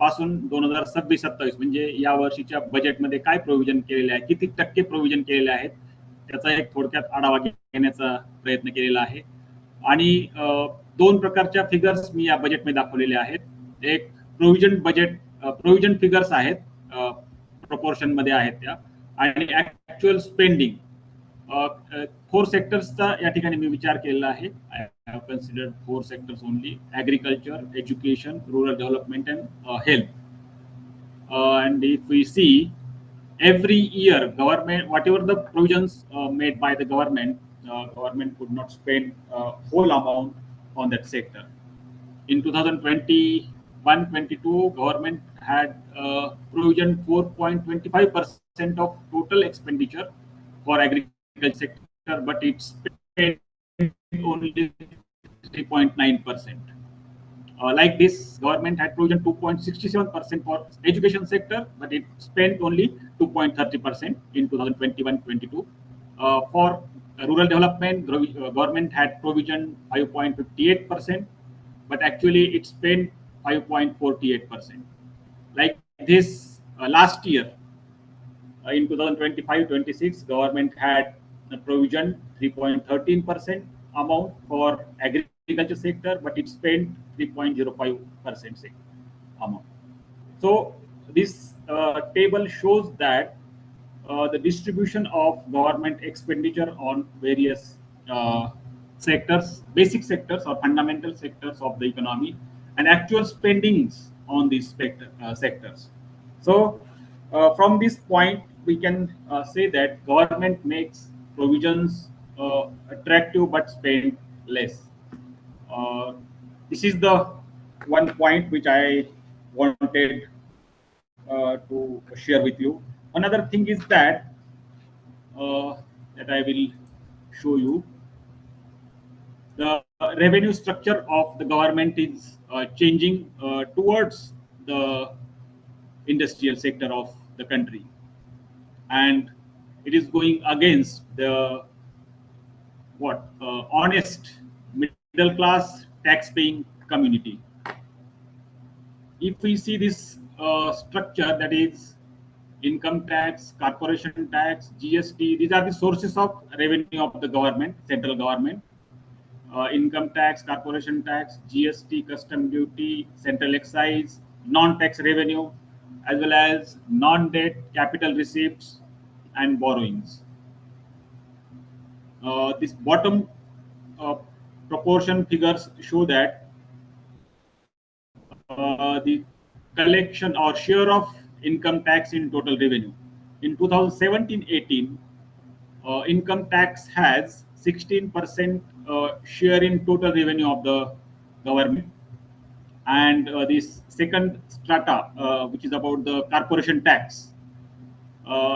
[SPEAKER 5] पासून 2026-27 म्हणजे या वर्षीच्या बजेटमध्ये काय प्रोव्हिजन केलेले आहे, किती टक्के प्रोव्हिजन केलेले आहेत, त्याचा एक थोडक्यात आढावा घेण्याचा प्रयत्न केलेला आहे. आणि दोन प्रकारच्या फिगर्स मी या बजेटमध्ये दाखवलेले आहेत. एक प्रोव्हिजन फिगर्स आहेत प्रपोर्शन मध्ये आहेत त्या. आणि ऍक्च्युअल स्पेंडिंग 4 सेक्टर्सचा या ठिकाणी मी विचार केलेला आहे. I have considered 4 sectors only: agriculture, education, rural development and health. And if we see, every year government, whatever the provisions made by the government, government could not spend whole amount on that sector. In 2021-22, government had provision 4.25% of total expenditure for agriculture sector, but it spent only 3.9%. Like this, government had provision 2.67% for education sector, but it spent only 2.30% in 2021-22. For rural development, government had provision 5.58%, but actually it spent 5.48%. Like this, last year, in 2025-26, government had the provision 3.13% amount for agriculture sector, but it spent 3.05% amount. So this table shows that the distribution of government expenditure on various sectors, basic sectors or fundamental sectors of the economy, and actual spendings on these sectors. So from this point, we can say that government makes provisions attractive but spend less. This is the one point which I wanted to share with you. Another thing is that I will show you. The revenue structure of the government is changing towards the industrial sector of the country, and it is going against the honest middle class tax paying community. If we see this structure, that is income tax, corporation tax, GST, these are the sources of revenue of the government, central government. Income tax, corporation tax, GST, custom duty, central excise, non-tax revenue, as well as non-debt capital receipts and borrowings. This bottom proportion figures show that the collection or share of income tax in total revenue. In 2017-18, income tax has 16% share in total revenue of the government. And this second strata, which is about the corporation tax,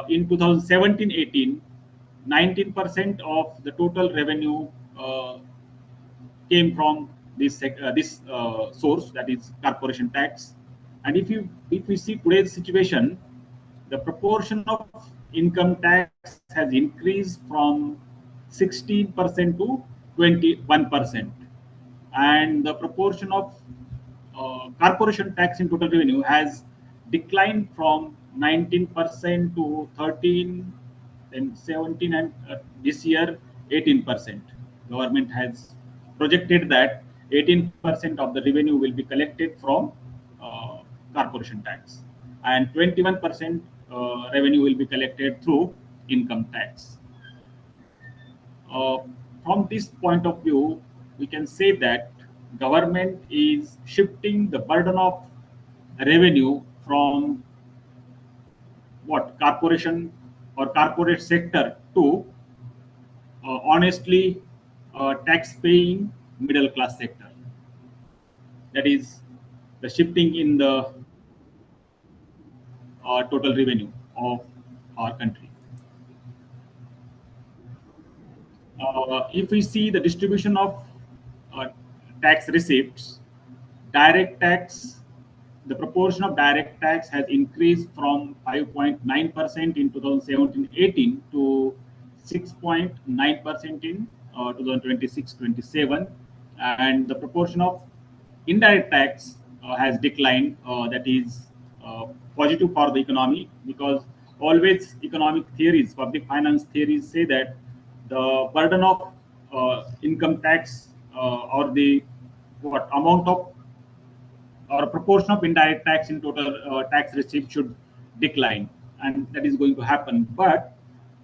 [SPEAKER 5] in 2017-18, 19% of the total revenue came from this source, that is corporation tax. And if we see today's situation, the proportion of income tax has increased from 16% to 21%, and the proportion of corporation tax in total revenue has declined from 19% to 13, then 17, and this year 18%. Government has projected that 18% of the revenue will be collected from corporation tax, and 21% revenue will be collected through income tax. From this point of view, we can say that government is shifting the burden of revenue from corporation or corporate sector to honestly tax-paying middle class sector. That is the shifting in the total revenue of our country. If we see the distribution of tax receipts, direct tax, the proportion of direct tax has increased from 5.9% in 2017-18 to 6.9% in 2026-27, and the proportion of indirect tax has declined. That is positive for the economy, because always economic theories, public finance theories say that the burden of income tax or the amount of or proportion of indirect tax in total tax receipt should decline, and that is going to happen. But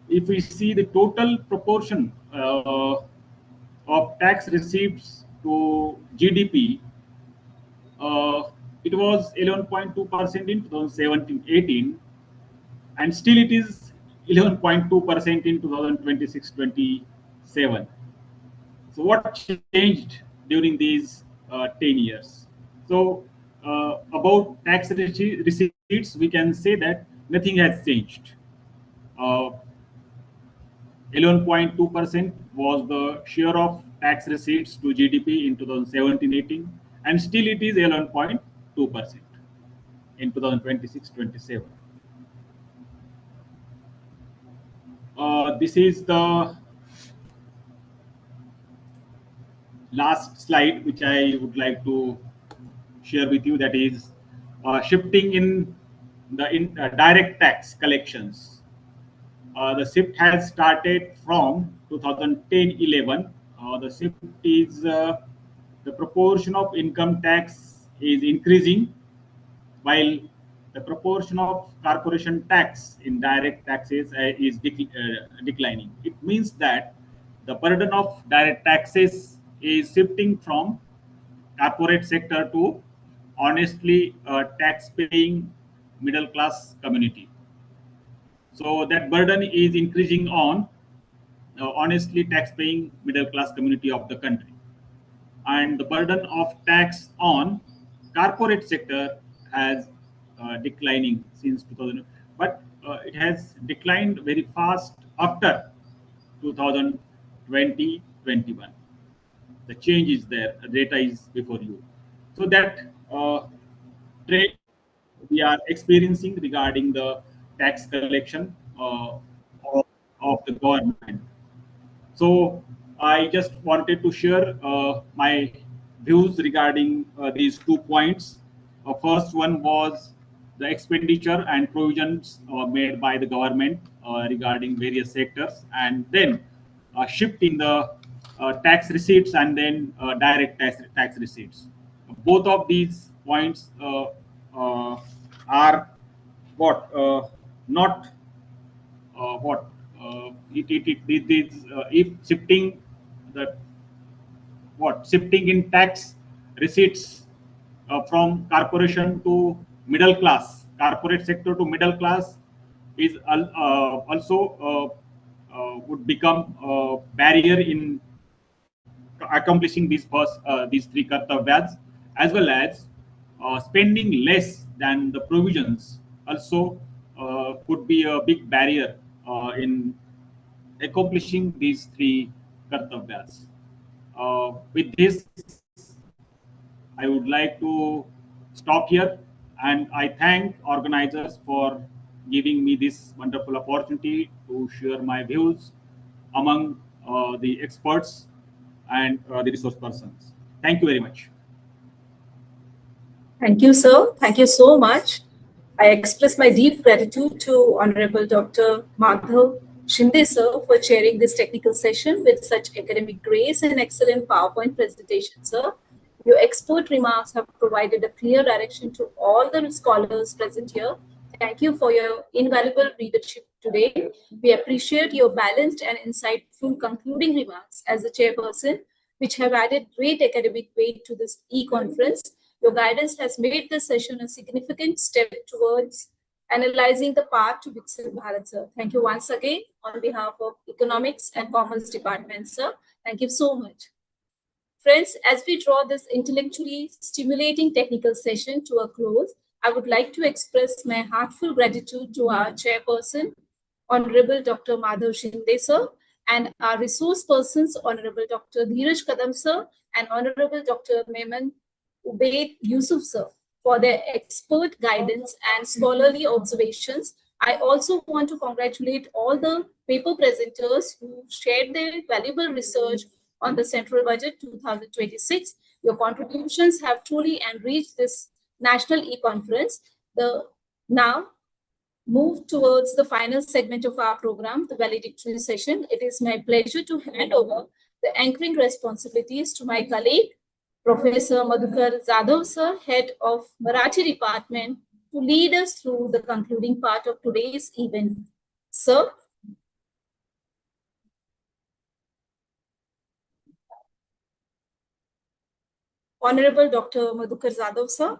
[SPEAKER 5] if we see the total proportion of tax receipts to GDP, it was 11.2% in 2017-18, and still it is 11.2% in 2026-27. So what changed during these 10 years? So about tax receipts, we can say that nothing has changed. 11.2% was the share of tax receipts to GDP in 2017-18, and still it is 11.2% in 2026-27. This is the last slide which I would like to share with you, that is shifting in the direct tax collections. The shift has started from 2010-11. The shift is the proportion of income tax is increasing, while the proportion of corporation tax in direct taxes is declining. It means that the burden of direct taxes is shifting from corporate sector to honestly tax-paying middle class community. So that burden is increasing on honestly tax-paying middle class community of the country, and the burden of tax on corporate sector has declining since 2000, but it has declined very fast after 2020-21. The change is there, the data is before you. So that trend we are experiencing regarding the tax collection of the government. So I just wanted to share my views regarding these 2 points. First one was the expenditure and provisions made by the government regarding various sectors, and then shift in the tax receipts and then direct tax receipts. Both of these points are what not what it is if shifting the shifting in tax receipts from corporation to middle class, corporate sector to middle class, is also would become a barrier in accomplishing these 3 kartavyas, as well as spending less than the provisions also could be a big barrier in accomplishing these 3 kartavyas. With this, I would like to stop here, and I thank organizers for giving me this wonderful opportunity to share my views among the experts and the resource persons. Thank you very much.
[SPEAKER 1] Thank you, sir. Thank you so much. I express my deep gratitude to Honorable Dr. Madhav Shinde, sir, for chairing this technical session with such academic grace and excellent PowerPoint presentation, sir. Your expert remarks have provided a clear direction to all the scholars present here. Thank you for your invaluable leadership today. We appreciate your balanced and insightful concluding remarks as the chairperson, which have added great academic weight to this e-conference. Your guidance has made this session a significant step towards analyzing the path to Vikasit Bharat, sir. Thank you once again on behalf of Economics and Commerce Department, sir. Thank you so much. Friends, as we draw this intellectually stimulating technical session to a close, I would like to express my heartfelt gratitude to our chairperson, Honorable Dr. Madhav Shinde, sir, and our resource persons, Honorable Dr. Dheeraj Kadam, sir, and Honorable Dr. Mehman Ubaid Yusuf, sir, for their expert guidance and scholarly observations. I also want to congratulate all the paper presenters who shared their valuable research on the Central Budget 2026. Your contributions have truly enriched this national e-conference. Now, move towards the final segment of our program, the valedictory session. It is my pleasure to hand over the anchoring responsibilities to my colleague, Professor Madhukar Jadhav, sir, Head of Marathi Department to lead us through the concluding part of today's event. Sir. Honorable Dr. Madhukar Jadhav, sir.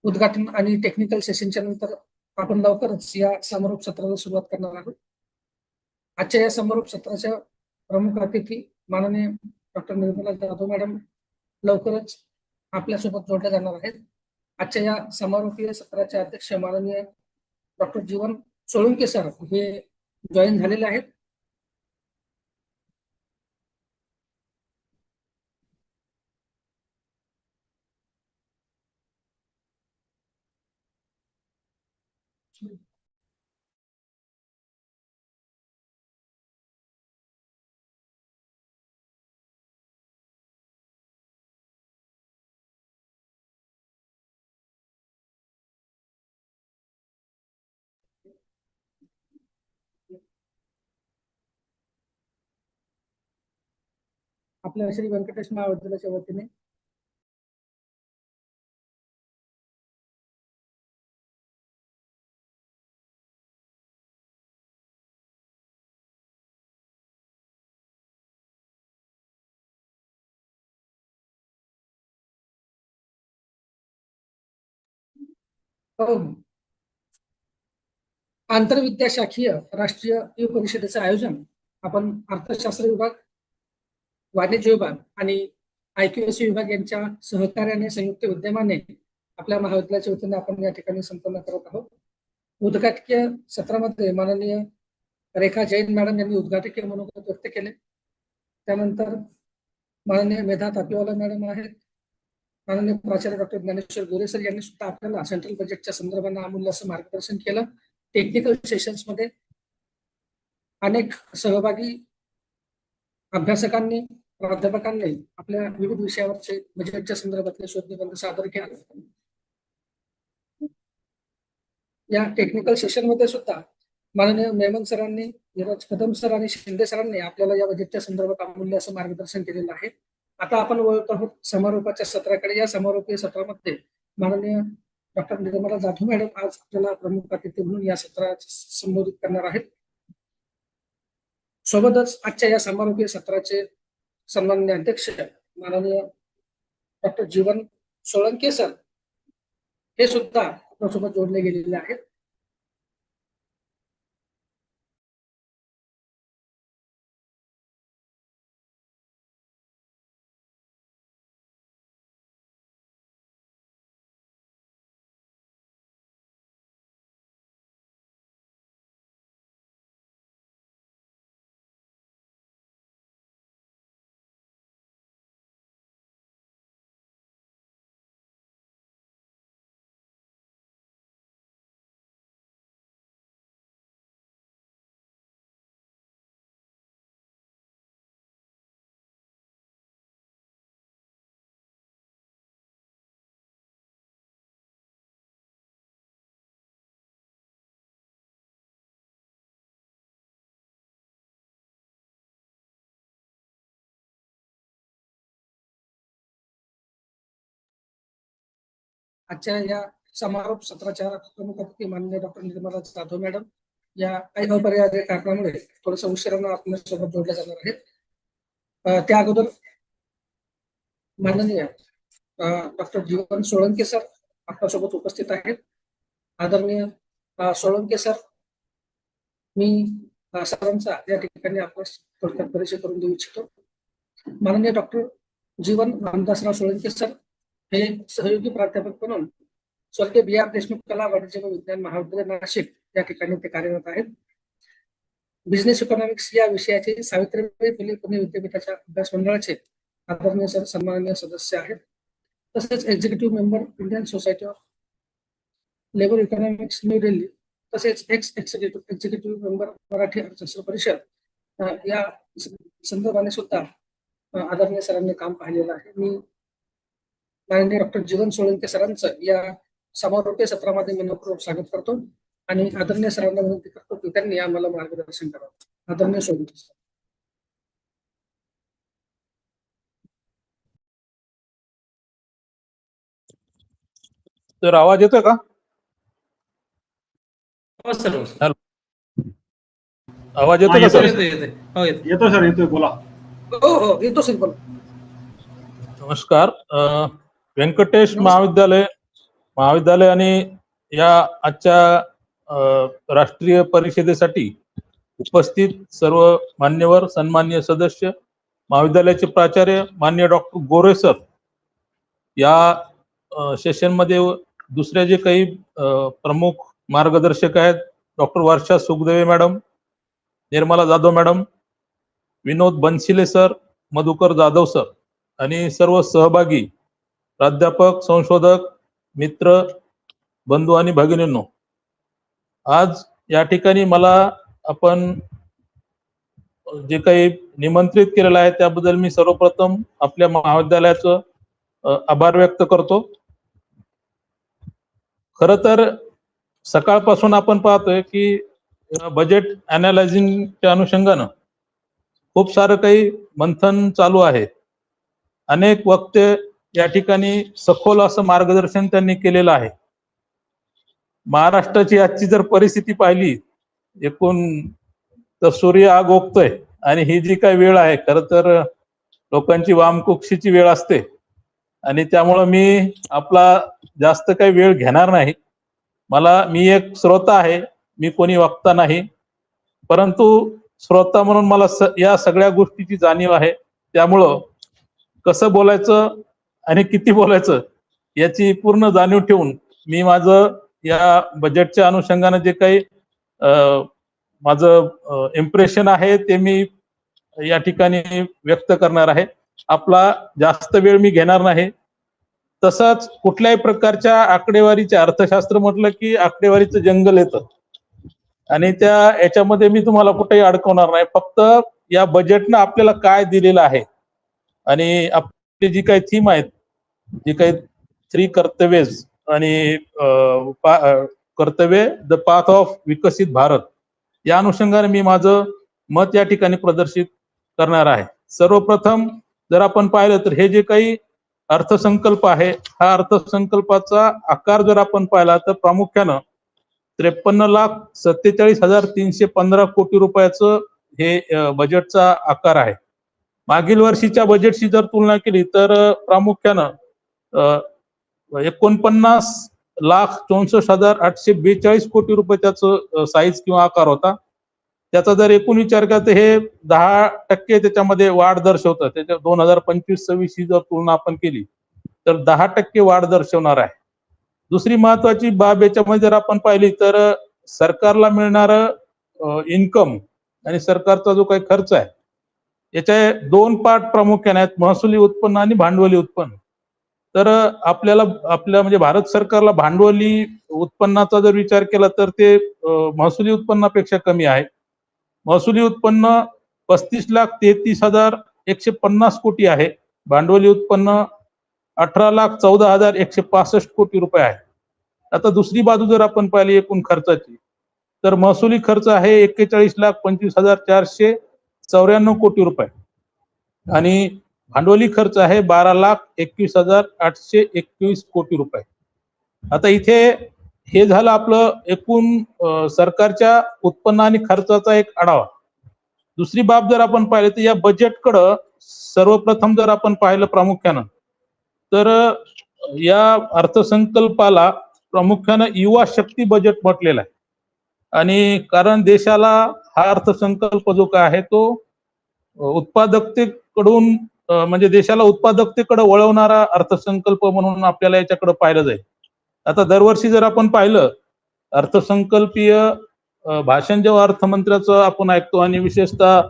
[SPEAKER 9] उद्घाटन आणि technical सेशनच्या नंतर आपण लवकरच या समारोप सत्राला सुरुवात करणार आहोत. आजच्या या समारोप सत्राच्या प्रमुख अतिथी माननीय डॉक्टर निर्मला जाधव मॅडम लवकरच आपल्यासोबत जोडल्या जाणार आहेत. आजच्या या समारोपीय सत्राचे अध्यक्ष माननीय डॉक्टर जीवन सोळंके सर हे जॉईन झालेले आहेत. आपल्या श्री व्यंकटेश महाविद्यालयाच्या वतीने आंतरविद्याशाखीय राष्ट्रीय युव परिषदेचे आयोजन आपण अर्थशास्त्र विभाग, वाणिज्य विभाग आणि IQAC विभाग यांच्या सहकार्याने संयुक्त विद्यमाने आपल्या महाविद्यालयाच्या वतीने आपण या ठिकाणी संपन्न करत आहोत. उद्घाटकीय सत्रामध्ये माननीय रेखा जैन मॅडम यांनी उद्घाटकीय मनोगत व्यक्त केले. त्यानंतर माननीय मेधा तापीवाला मॅडम आहेत, माननीय प्राचार्य डॉक्टर ज्ञानेश्वर गोरे सर यांनी सुद्धा आपल्याला सेंट्रल बजेटच्या संदर्भाने अमूल्य असं मार्गदर्शन केलं. टेक्निकल सेशन्स मध्ये अनेक सहभागी अभ्यासकांनी, प्राध्यापकांनी आपल्या विविध विषयावरचे बजेटच्या संदर्भातले शोध निबंध सादर केले. या टेक्निकल सेशन मध्ये सुद्धा माननीय मेमन सरांनी, नीरज कदम सर आणि शिंदे सरांनी आपल्याला या बजेटच्या संदर्भात अमूल्य असं मार्गदर्शन केलेलं आहे. आता आपण वळत आहोत समारोपाच्या सत्राकडे. या समारोपीय सत्रामध्ये माननीय डॉक्टर निर्मला जाधव मॅडम आज आपल्याला प्रमुख अतिथी म्हणून या सत्रात संबोधित करणार आहेत. सोबतच आजच्या या समारोपीय सत्राचे सन्माननीय अध्यक्ष माननीय डॉक्टर जीवन सोळंके सर हे सुद्धा आपल्यासोबत जोडले गेलेले आहेत. आजच्या या समारोप सत्राच्या प्रमुख अतिथी माननीय डॉक्टर निर्मला जाधव मॅडम या काही अपरिहार्य कारणामुळे थोडस उशिरानं आपल्यासोबत जोडल्या जाणार आहेत. त्या अगोदर माननीय डॉक्टर जीवन सोळंके सर आपल्यासोबत उपस्थित आहेत. आदरणीय सोळंके सर, मी सरांचा या ठिकाणी आपल्यास थोडक्यात परिचय करून देऊ इच्छितो. माननीय डॉक्टर जीवन रामदासराव सोळंके सर हे सहयोगी प्राध्यापक म्हणून स्वर्गीय B.R. देशमुख कला वाणिज्य व विज्ञान महाविद्यालय नाशिक या ठिकाणी ते कार्यरत आहेत. बिझनेस इकॉनॉमिक्स या विषयाचे सावित्रीबाई फुले पुणे विद्यापीठाच्या अभ्यास मंडळाचे आदरणीय सर सन्माननीय सदस्य आहेत. तसेच executive member Indian society of labour economics new Delhi, तसेच एक्झिक्युटिव्ह मेंबर मराठी अर्थशास्त्र परिषद या संदर्भाने सुद्धा आदरणीय सरांनी काम पाहिलेलं आहे. मी माननीय डॉक्टर जीवन सोळंके सरांचं या समारोपीय सत्रामध्ये मनपूर्वक स्वागत करतो आणि आदरणीय सरांना विनंती करतो की त्यांनी आम्हाला मार्गदर्शन करावं. आदरणीय सोळंके सर.
[SPEAKER 8] तर आवाज येतोय का?
[SPEAKER 7] सर
[SPEAKER 8] आवाज येतोय का सर?
[SPEAKER 5] येतो सर, येतोय, बोला.
[SPEAKER 9] हो येतो सर, बोला.
[SPEAKER 8] नमस्कार. व्यंकटेश महाविद्यालय आणि या आजच्या राष्ट्रीय परिषदेसाठी उपस्थित सर्व मान्यवर, सन्मान्य सदस्य, महाविद्यालयाचे प्राचार्य मान्य डॉक्टर गोरे सर, या सेशन मध्ये दुसरे जे काही प्रमुख मार्गदर्शक आहेत, doctor Varsha Sukhdeve madam, Nirmala Jadhav madam, Vinod Bansile sir, Madhukar Jadhav sir आणि सर्व सहभागी प्राध्यापक, संशोधक, मित्र, बंधू आणि भगिनींनो, आज या ठिकाणी मला आपण जे काही निमंत्रित केलेलं आहे त्याबद्दल मी सर्वप्रथम आपल्या महाविद्यालयाचं आभार व्यक्त करतो. खरं तर सकाळपासून आपण पाहतोय की बजेट अनालायझिंगच्या अनुषंगानं खूप सारं काही मंथन चालू आहे. अनेक वक्ते या ठिकाणी सखोल असं मार्गदर्शन त्यांनी केलेलं आहे. महाराष्ट्राची आजची जर परिस्थिती पाहिली एकूण तर सूर्य आग ओकतोय आणि ही जी काही वेळ आहे खरं तर लोकांची वामकुक्षीची वेळ असते आणि त्यामुळं मी आपला जास्त काही वेळ घेणार नाही. मी एक श्रोता आहे, मी कोणी वक्ता नाही, परंतु श्रोता म्हणून मला या सगळ्या गोष्टीची जाणीव आहे. त्यामुळं कसं बोलायचं आणि किती बोलायचं याची पूर्ण जाणीव ठेवून मी माझं या बजेटच्या अनुषंगाने जे काही माझं इम्प्रेशन आहे ते मी या ठिकाणी व्यक्त करणार आहे. आपला जास्त वेळ मी घेणार नाही. तसंच कुठल्याही प्रकारच्या आकडेवारीचे, अर्थशास्त्र म्हटलं की आकडेवारीचं जंगल येतं आणि याच्यामध्ये मी तुम्हाला कुठेही अडकवणार नाही. फक्त या बजेटनं आपल्याला काय दिलेलं आहे आणि आपली जी काही थीम आहेत, जी काही 3 कर्तव्यज आणि कर्तव्य the path of Viksit Bharat, या अनुषंगाने मी माझं मत या ठिकाणी प्रदर्शित करणार आहे. सर्वप्रथम जर आपण पाहिलं तर हे जे काही अर्थसंकल्प आहे, हा अर्थसंकल्पाचा आकार जर आपण पाहिला तर प्रामुख्यानं 53,47,315 कोटी रुपयाचं हे बजेटचा आकार आहे. मागील वर्षीच्या बजेटशी जर तुलना केली तर प्रामुख्यानं 49,64,842 कोटी रुपये त्याचं साईज किंवा आकार होता. त्याचा जर एकूण विचार केला तर हे 10% त्याच्यामध्ये वाढ दर्शवतं. त्याच्या 2025-26 ही जर तुलना आपण केली तर 10% वाढ दर्शवणार आहे. दुसरी महत्वाची बाब याच्यामध्ये जर आपण पाहिली तर सरकारला मिळणारं इन्कम आणि सरकारचा जो काही खर्च आहे, याचे 2 पार्ट प्रामुख्याने आहेत, महसुली उत्पन्न आणि भांडवली उत्पन्न. तर आपल्या म्हणजे भारत सरकारला भांडवली उत्पन्नाचा जर विचार केला तर ते महसुली उत्पन्नापेक्षा कमी आहे. महसुली उत्पन्न 35,33,150 कोटी आहे. भांडवली उत्पन्न 18,14,165 कोटी रुपये आहे. आता दुसरी बाजू जर आपण पाहिली एकूण खर्चाची तर महसुली खर्च आहे 41,25,494 कोटी रुपये आणि भांडवली खर्च आहे 12,21,821 कोटी रुपये. आता इथे हे झालं आपलं एकूण सरकारच्या उत्पन्न आणि खर्चाचा एक आढावा. दुसरी बाब जर आपण पाहिली तर या बजेटकडं सर्वप्रथम जर आपण पाहिलं प्रामुख्यानं तर या अर्थसंकल्पाला प्रामुख्यानं युवा शक्ती बजेट म्हटलेलं आहे आणि कारण देशाला हा अर्थसंकल्प जो काय आहे तो उत्पादकतेकडून म्हणजे देशाला उत्पादकतेकडे वळवणारा अर्थसंकल्प म्हणून आपल्याला याच्याकडे पाहिलं जाईल. आता दरवर्षी जर आपण पाहिलं अर्थसंकल्पीय भाषण जेव्हा अर्थमंत्र्याचं आपण ऐकतो आणि विशेषतः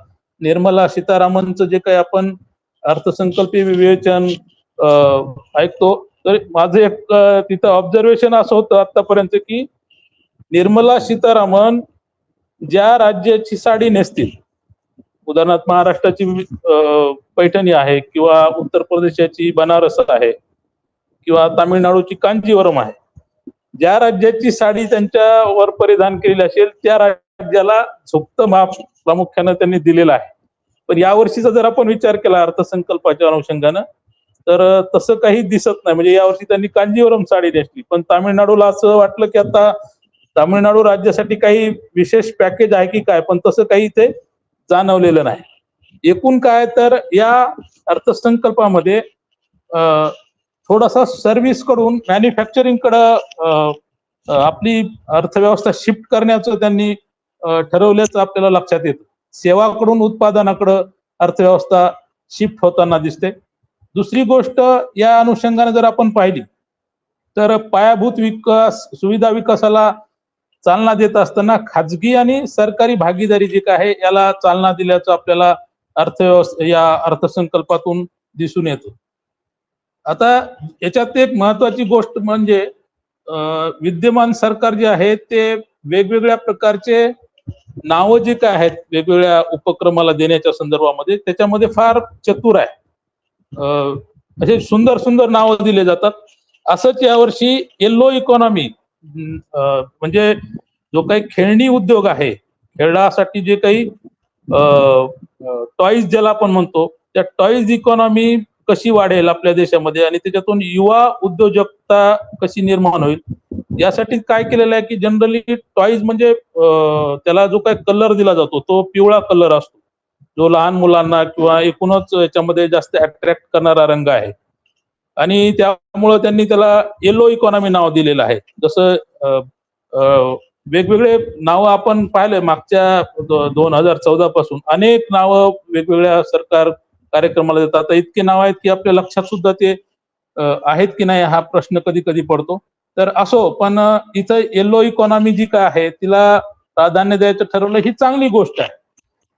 [SPEAKER 8] निर्मला सीतारामनचं जे काही आपण अर्थसंकल्पीय विवेचन ऐकतो तर माझं एक तिथं ऑब्झर्वेशन असं होतं आतापर्यंत की निर्मला सीतारामन ज्या राज्याची साडी नेसतील, उदाहरणार्थ महाराष्ट्राची पैठणी आहे किंवा उत्तर प्रदेशाची बनारस आहे किंवा तामिळनाडूची कांजीवरम आहे, ज्या राज्याची साडी त्यांच्यावर परिधान केलेली असेल त्या राज्याला झुकतं माप प्रामुख्यानं त्यांनी दिलेलं आहे. पण यावर्षीचा जर आपण विचार केला अर्थसंकल्पाच्या अनुषंगानं तर तसं काही दिसत नाही. म्हणजे यावर्षी त्यांनी कांजीवरम साडी नेसली, पण तामिळनाडूला असं वाटलं की आता तामिळनाडू राज्यासाठी काही विशेष पॅकेज आहे की काय, पण तसं काही ते जाणवलेलं नाही. एकूण काय तर या अर्थसंकल्पामध्ये थोडासा सर्व्हिस कडून मॅन्युफॅक्चरिंग कडं आपली अर्थव्यवस्था शिफ्ट करण्याचं त्यांनी ठरवल्याचं आपल्याला लक्षात येतं. सेवाकडून उत्पादनाकडं अर्थव्यवस्था शिफ्ट होताना दिसते. दुसरी गोष्ट या अनुषंगाने जर आपण पाहिली तर पायाभूत विकास सुविधा विकासाला चालना देत असताना खाजगी आणि सरकारी भागीदारी जी काय आहे याला चालना दिल्याचं आपल्याला अर्थव्यवस्था या अर्थसंकल्पातून दिसून येतं. आता याच्यात एक महत्वाची गोष्ट म्हणजे विद्यमान सरकार जे आहे ते वेगवेगळ्या प्रकारचे नावं जे काय आहेत वेगवेगळ्या उपक्रमाला देण्याच्या संदर्भामध्ये त्याच्यामध्ये फार चतुर आहे. असे सुंदर सुंदर नावं दिले जातात. असंच यावर्षी येलो इकॉनॉमी म्हणजे जो काही खेळणी उद्योग आहे, खेळासाठी जे काही टॉईज ज्याला आपण म्हणतो त्या टॉईज इकॉनॉमी कशी वाढेल आपल्या देशामध्ये आणि त्याच्यातून युवा उद्योजकता कशी निर्माण होईल यासाठी काय केलेलं आहे की जनरली टॉईज म्हणजे त्याला जो काही कलर दिला जातो तो पिवळा कलर असतो, जो लहान मुलांना किंवा एकूणच याच्यामध्ये जास्त अट्रॅक्ट करणारा रंग आहे आणि त्यामुळं त्यांनी त्याला येलो इकॉनॉमी नाव दिलेलं आहे. जसं वेगवेगळे नावं आपण पाहिले मागच्या 2014 पासून अनेक नावं वेगवेगळ्या सरकार कार्यक्रमाला देतात. आता इतके नाव आहेत की आपल्या लक्षात सुद्धा ते आहेत की नाही हा प्रश्न कधी कधी पडतो. तर असो, पण इथं येलो इकॉनॉमी जी काय आहे तिला प्राधान्य द्यायचं ठरवलं ही चांगली गोष्ट आहे.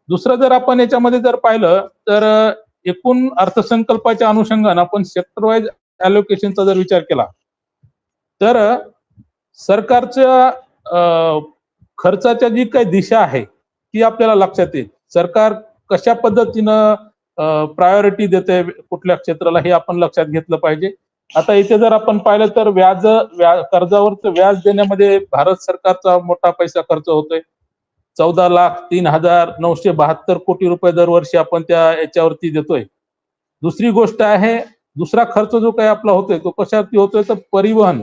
[SPEAKER 8] दुसरं जर आपण याच्यामध्ये जर पाहिलं तर एकूण अर्थसंकल्पाच्या अनुषंगाने आपण सेक्टर वाईज अलोकेशनचा जर विचार केला तर सरकारच्या खर्चाच्या जी काही दिशा आहे ती आपल्याला लक्षात येईल. सरकार कशा पद्धतीनं प्रायोरिटी देते कुठल्या क्षेत्राला हे आपण लक्षात घेतलं पाहिजे. आता इथे जर आपण पाहिलं तर कर्जावरचं व्याज देण्यामध्ये भारत सरकारचा मोठा पैसा खर्च होतोय. 14,03,972 कोटी रुपये दरवर्षी आपण त्या याच्यावरती देतोय. दुसरी गोष्ट आहे, दुसरा खर्च जो काही आपला होतोय तो कशावरती होतोय तर परिवहन,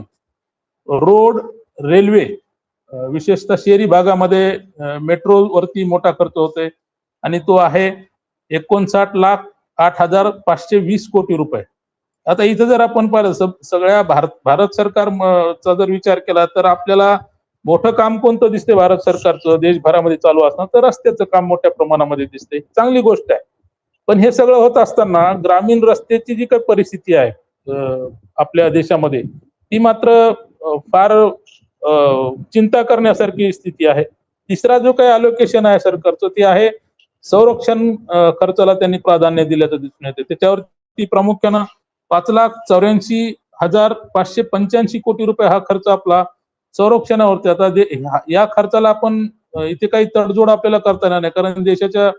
[SPEAKER 8] रोड, रेल्वे, विशेषतः शहरी भागामध्ये मेट्रो वरती मोठा खर्च होतोय आणि तो आहे 59,08,520 कोटी रुपये. आता इथं जर आपण पाहिलं सगळ्या भारत सरकारचा जर विचार केला तर आपल्याला मोठं काम कोणतं दिसते भारत सरकारचं देशभरामध्ये चालू असणं तर रस्त्याचं काम मोठ्या प्रमाणामध्ये दिसते. चांगली गोष्ट आहे. पण हे सगळं होत असताना ग्रामीण रस्त्याची जी काही परिस्थिती आहे आपल्या देशामध्ये ती मात्र फार चिंता करण्यासारखी स्थिती आहे. तिसरा जो काही अलोकेशन आहे सरकारचं ते आहे संरक्षण खर्चाला त्यांनी प्राधान्य दिल्याचं दिसून येते. त्याच्यावरती प्रामुख्यानं 5,84,585 कोटी रुपये हा खर्च आपला संरक्षणावरती. आता या खर्चाला आपण इथे काही तडजोड आपल्याला करता येणार नाही कारण देशाच्या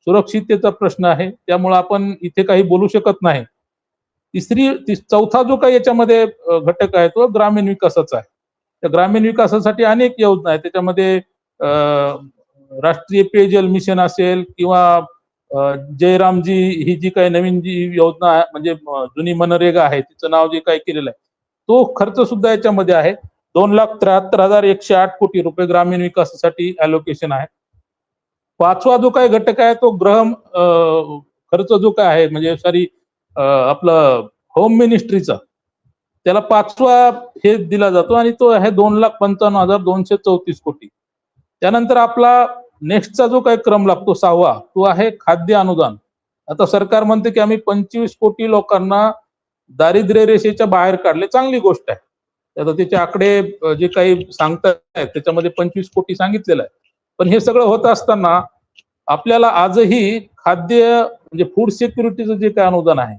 [SPEAKER 8] सुरक्षिततेचा प्रश्न आहे, त्यामुळे आपण इथे काही बोलू शकत नाही. चौथा जो काही याच्यामध्ये घटक आहे तो ग्रामीण विकासाचा आहे. त्या ग्रामीण विकासासाठी अनेक योजना आहेत. त्याच्यामध्ये राष्ट्रीय पेयजल मिशन असेल किंवा जयरामजी ही जी काही नवीन जी योजना आहे म्हणजे जुनी मनरेगा आहे तिचं नाव जे काही केलेलं आहे तो खर्च सुद्धा याच्यामध्ये आहे. 2,73,108 कोटी रुपये ग्रामीण विकासासाठी अलोकेशन आहे. पाचवा जो काही घटक आहे तो खर्च जो काय आहे म्हणजे आपलं होम मिनिस्ट्रीचा त्याला पाचवा हे दिला जातो आणि तो आहे 2,55,234 कोटी. त्यानंतर आपला नेक्स्टचा जो काही क्रम लागतो सहावा तो आहे खाद्य अनुदान. आता सरकार म्हणते की आम्ही 25 कोटी लोकांना दारिद्र्य रेषेच्या बाहेर काढले, चांगली गोष्ट आहे. आता त्याचे आकडे जे काही सांगतात त्याच्यामध्ये 25 कोटी सांगितलेलं आहे. पण हे सगळं होत असताना आपल्याला आजही खाद्य म्हणजे फूड सिक्युरिटीचं जे काही अनुदान आहे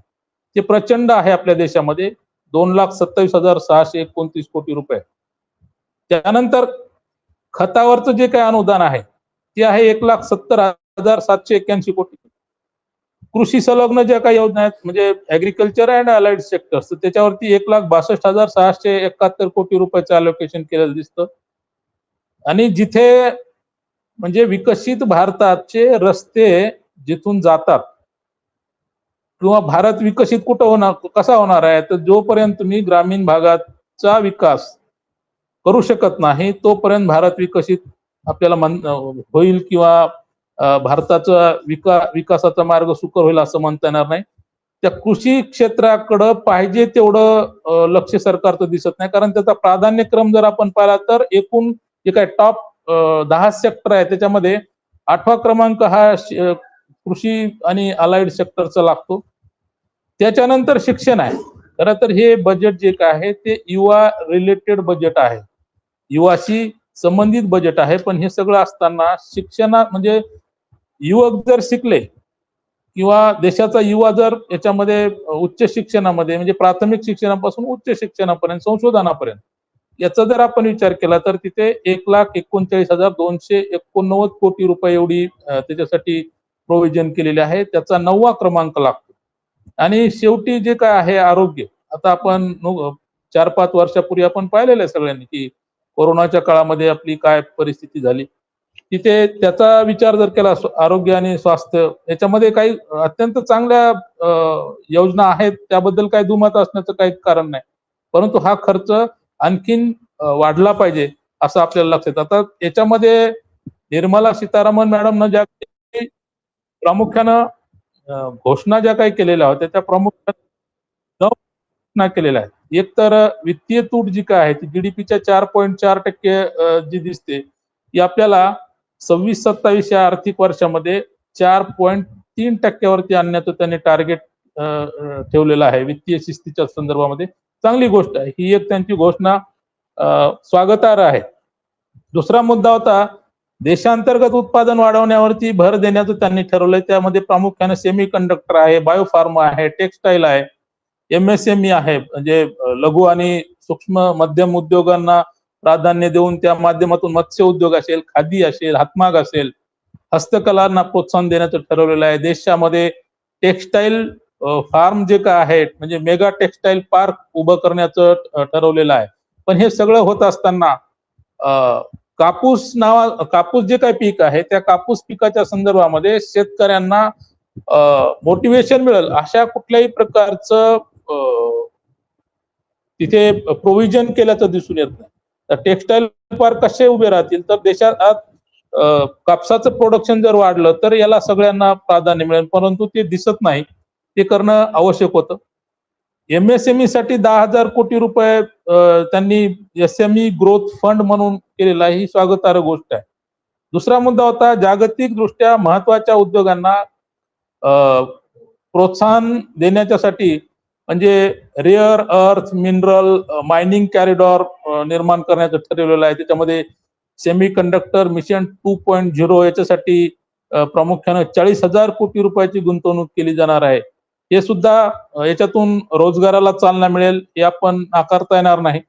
[SPEAKER 8] ते प्रचंड आहे आपल्या देशामध्ये 2,27,629 कोटी रुपये. त्यानंतर खतावरचं जे काही अनुदान आहे ते आहे 1,70,781 कोटी. कृषी संलग्न ज्या काही योजना आहेत म्हणजे ऍग्रिकल्चर अँड अलाइड सेक्टर्स त्याच्यावरती 1,62,671 कोटी रुपयाचं अलोकेशन केलेलं दिसतं. आणि जिथे म्हणजे विकसित भारताचे रस्ते जिथून जातात किंवा भारत विकसित कुठं होणार कसा होणार आहे तर जोपर्यंत तुम्ही ग्रामीण भागाचा विकास करू शकत नाही तोपर्यंत भारत विकसित आपल्याला होईल किंवा भारताचा विकासाचा मार्ग सुकर होईल असं म्हणता येणार नाही. त्या कृषी क्षेत्राकडं पाहिजे तेवढं लक्ष सरकारचं दिसत नाही कारण त्याचा प्राधान्यक्रम जर आपण पाहिला तर एकूण जे काय टॉप 10 सेक्टर आहे त्याच्यामध्ये 8वा क्रमांक हा कृषी आणि अलाइड सेक्टरचा लागतो. त्याच्यानंतर शिक्षण आहे. खरं तर हे बजेट जे काय आहे ते युवा रिलेटेड बजेट आहे, युवाशी संबंधित बजेट आहे. पण हे सगळं असताना शिक्षणात म्हणजे युवक जर शिकले किंवा देशाचा युवा जर याच्यामध्ये उच्च शिक्षणामध्ये म्हणजे प्राथमिक शिक्षणापासून उच्च शिक्षणापर्यंत संशोधनापर्यंत याचा जर आपण विचार केला तर तिथे 1,39,289 कोटी रुपये एवढी त्याच्यासाठी प्रोव्हिजन केलेले आहे. त्याचा 9वा क्रमांक लागतो. आणि शेवटी जे काय आहे आरोग्य, आता आपण 4-5 वर्षापूर्वी आपण पाहिलेलं आहे सगळ्यांनी की कोरोनाच्या काळामध्ये आपली काय परिस्थिती झाली. तिथे त्याचा विचार जर केला आरोग्य आणि स्वास्थ्य याच्यामध्ये काही अत्यंत चांगल्या योजना आहेत त्याबद्दल काही दुमत असण्याचं काही कारण नाही. परंतु हा खर्च आणखीन वाढला पाहिजे असं आपल्याला लक्षात. आता याच्यामध्ये निर्मला सीतारामन मॅडमनं ज्या प्रामुख्यानं घोषणा ज्या काही केलेल्या होत्या त्या प्रामुख्याने 9 घोषणा केलेल्या आहेत. एक तर वित्तीय तूट जी काय आहे ती जीडीपीच्या 4.4% जी दिसते ती आपल्याला 26-27 या आर्थिक वर्षामध्ये 4.3% आणण्याचं त्यांनी टार्गेट ठेवलेलं आहे वित्तीय शिस्तीच्या संदर्भामध्ये. चांगली गोष्ट आहे ही, एक त्यांची घोषणा स्वागतार्ह आहे. दुसरा मुद्दा होता देशांतर्गत उत्पादन वाढवण्यावरती भर देण्याचं त्यांनी ठरवलंय. त्यामध्ये प्रामुख्याने सेमी कंडक्टर आहे, बायोफार्मा आहे, टेक्सटाईल आहे. MSME आहे, म्हणजे लघु आणि सूक्ष्म मध्यम उद्योगांना प्राधान्य देऊन त्या माध्यमातून मत्स्य उद्योग असेल, खादी असेल, हातमाग असेल, हस्तकलांना प्रोत्साहन देण्याचं ठरवलेलं आहे. देशामध्ये टेक्सटाईल फार्म जे काय आहेत, म्हणजे मेगा टेक्सटाईल पार्क उभं करण्याचं ठरवलेलं आहे. पण हे सगळं होत असताना कापूस जे काही पीक आहे त्या कापूस पिकाच्या संदर्भामध्ये शेतकऱ्यांना मोटिवेशन मिळेल अशा कुठल्याही प्रकारचं तिथे प्रोव्हिजन केल्याचं दिसून येत नाही. तर टेक्सटाईल पार्क कसे उभे राहतील, तर देशात कापसाचं प्रोडक्शन जर वाढलं तर याला सगळ्यांना प्राधान्य मिळेल, परंतु ते दिसत नाही. ते करणं आवश्यक होतं. MSME साठी 10,000 कोटी रुपये त्यांनी SME ग्रोथ फंड म्हणून केलेला आहे, ही स्वागतार्ह गोष्ट आहे. दुसरा मुद्दा होता जागतिक दृष्ट्या महत्वाच्या उद्योगांना प्रोत्साहन देण्याच्यासाठी, म्हणजे rare earth mineral mining corridor निर्माण करण्याचं ठरवलेलं आहे. त्याच्यामध्ये सेमी कंडक्टर मिशन 2.0 याच्यासाठी प्रामुख्याने 40,000 कोटी रुपयाची गुंतवणूक केली जाणार आहे. हे सुद्धा याच्यातून रोजगाराला चालना मिळेल, हे आपण नाकारता येणार नाही.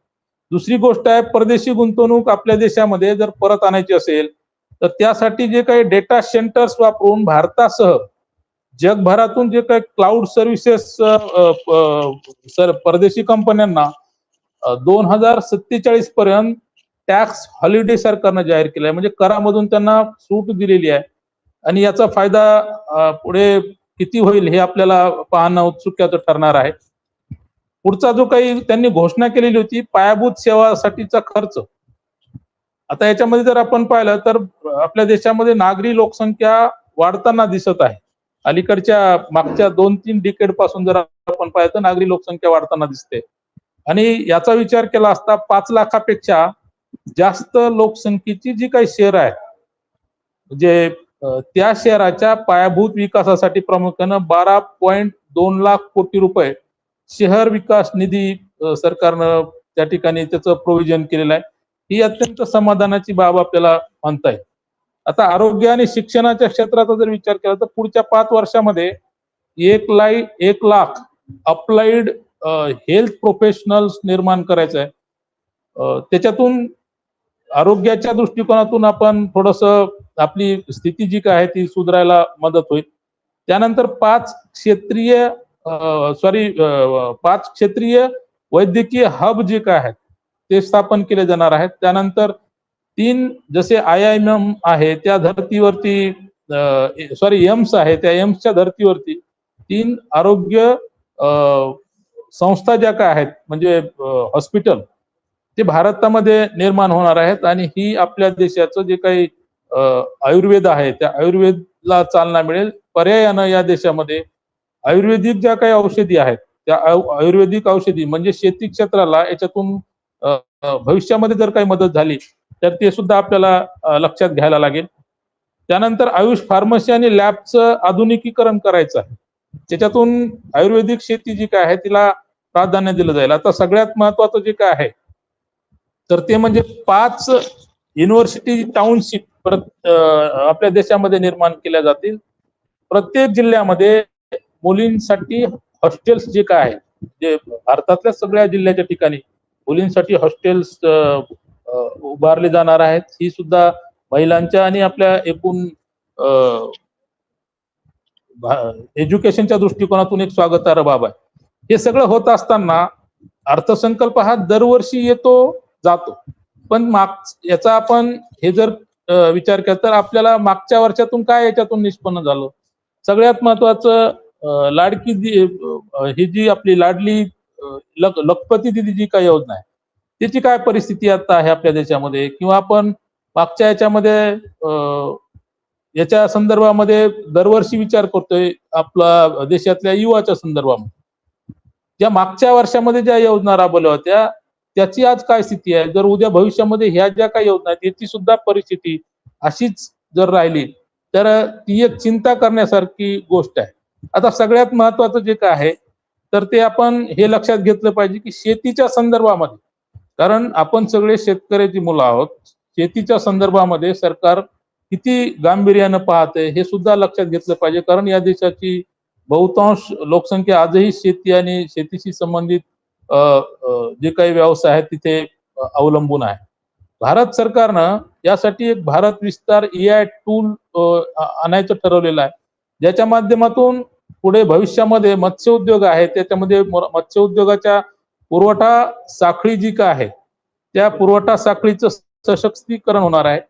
[SPEAKER 8] दुसरी गोष्ट आहे, परदेशी गुंतवणूक आपल्या देशामध्ये जर परत आणायची असेल तर त्यासाठी जे काही डेटा सेंटर्स वापरून भारतासह जगभरातून जे काही क्लाउड सर्व्हिसेस परदेशी कंपन्यांना 2047 पर्यंत टॅक्स हॉलिडे सरकारनं जाहीर केलाय, म्हणजे करामधून त्यांना सूट दिलेली आहे. आणि याचा फायदा पुढे किती होईल हे आपल्याला पाहणं उत्सुक्याचं ठरणार आहे. पुढचा जो काही त्यांनी घोषणा केलेली होती पायाभूत सेवासाठीचा खर्च, आता याच्यामध्ये जर आपण पाहिलं तर आपल्या देशामध्ये नागरी लोकसंख्या वाढताना दिसत आहे. अलीकडच्या मागच्या 2-3 डिकेड पासून जर आपण पाहिलं तर नागरी लोकसंख्या वाढताना दिसते. आणि याचा विचार केला असता 5 लाखापेक्षा जास्त लोकसंख्येची जी काही शहर आहेत, म्हणजे त्या शहराच्या पायाभूत विकासासाठी प्रामुख्यानं 12.2 लाख कोटी रुपये शहर विकास निधी सरकारनं त्या ठिकाणी त्याचं प्रोव्हिजन केलेलं आहे. ही अत्यंत समाधानाची बाब आपल्याला म्हणता येईल. आता आरोग्य आणि शिक्षणाच्या क्षेत्राचा जर विचार केला तर पुढच्या 5 वर्षामध्ये 1 लाख अप्लाइड हेल्थ प्रोफेशनल्स निर्माण करायचं आहे. त्याच्यातून आरोग्याच्या दृष्टिकोनातून आपण थोडस आपली स्थिती जी काय आहे ती सुधारायला मदत होईल. त्यानंतर 5 क्षेत्रीय वैद्यकीय हब जे काय आहेत ते स्थापन केले जाणार आहेत. त्यानंतर 3 जसे IIM आहे त्या धर्तीवरती एम्स आहे त्या एम्सच्या धर्तीवरती 3 आरोग्य संस्था ज्या काय आहेत म्हणजे हॉस्पिटल ते भारतामध्ये निर्माण होणार आहेत. आणि ही आपल्या देशाचं जे काही आयुर्वेद आहे त्या आयुर्वेदला चालना मिळेल. पर्यायानं या देशामध्ये आयुर्वेदिक ज्या काही औषधी आहेत त्या आयुर्वेदिक औषधी म्हणजे शेती क्षेत्राला याच्यातून भविष्यामध्ये जर काही मदत झाली तर ते सुद्धा आपल्याला लक्षात घ्यायला लागेल. त्यानंतर आयुष फार्मसी आणि लॅबचं आधुनिकीकरण करायचं आहे. त्याच्यातून आयुर्वेदिक शेती जी काय आहे तिला प्राधान्य दिलं जाईल. आता सगळ्यात महत्वाचं जे काय आहे तर ते म्हणजे 5 युनिव्हर्सिटी टाउनशिप आपल्या देशामध्ये निर्माण केल्या जातील. प्रत्येक जिल्ह्यामध्ये मुलींसाठी हॉस्टेल्स जे काय आहे जे भारतातल्या सगळ्या जिल्ह्याच्या ठिकाणी मुलींसाठी हॉस्टेल्स उभारले जाणार आहेत. ही सुद्धा महिलांच्या आणि आपल्या एकूण एज्युकेशनच्या दृष्टिकोनातून एक स्वागतार्ह बाब आहे. हे सगळं होत असताना अर्थसंकल्प हा दरवर्षी येतो जातो, पण याचा आपण हे जर विचार केला तर आपल्याला मागच्या वर्षातून काय याच्यातून निष्पन्न झालं. सगळ्यात महत्वाचं लाडकी ही जी आपली लाडली लखपती दिदी जी काही योजना आहे त्याची काय परिस्थिती आता आहे आपल्या देशामध्ये, किंवा आपण मागच्या याच्यामध्ये याच्या संदर्भामध्ये दरवर्षी विचार करतोय आपला देशातल्या युवाच्या संदर्भामध्ये. ज्या मागच्या वर्षामध्ये ज्या योजना राबवल्या होत्या त्याची आज काय स्थिती आहे, जर उद्या भविष्यामध्ये ह्या ज्या काही योजना आहेत याची सुद्धा परिस्थिती अशीच जर राहिली तर ती एक चिंता करण्यासारखी गोष्ट आहे. आता सगळ्यात महत्वाचं जे काय आहे तर ते आपण हे लक्षात घेतलं पाहिजे की शेतीच्या संदर्भामध्ये, कारण आपण सगळे शेतकऱ्याची मुलं आहोत, शेतीच्या संदर्भामध्ये सरकार किती गांभीर्यानं पाहते हे सुद्धा लक्षात घेतलं पाहिजे. कारण या देशाची बहुतांश लोकसंख्या आजही शेती आणि शेतीशी संबंधित जे काही व्यवसाय आहेत तिथे अवलंबून आहे. भारत सरकारनं यासाठी एक भारत विस्तार AI टूल आणायचं ठरवलेलं आहे, ज्याच्या माध्यमातून पुढे भविष्यामध्ये मत्स्यउद्योग आहे त्याच्यामध्ये मत्स्यउद्योगाच्या पुरवठा साखळी जी काय आहे त्या पुरवठा साखळीचं सशक्तीकरण होणार आहे.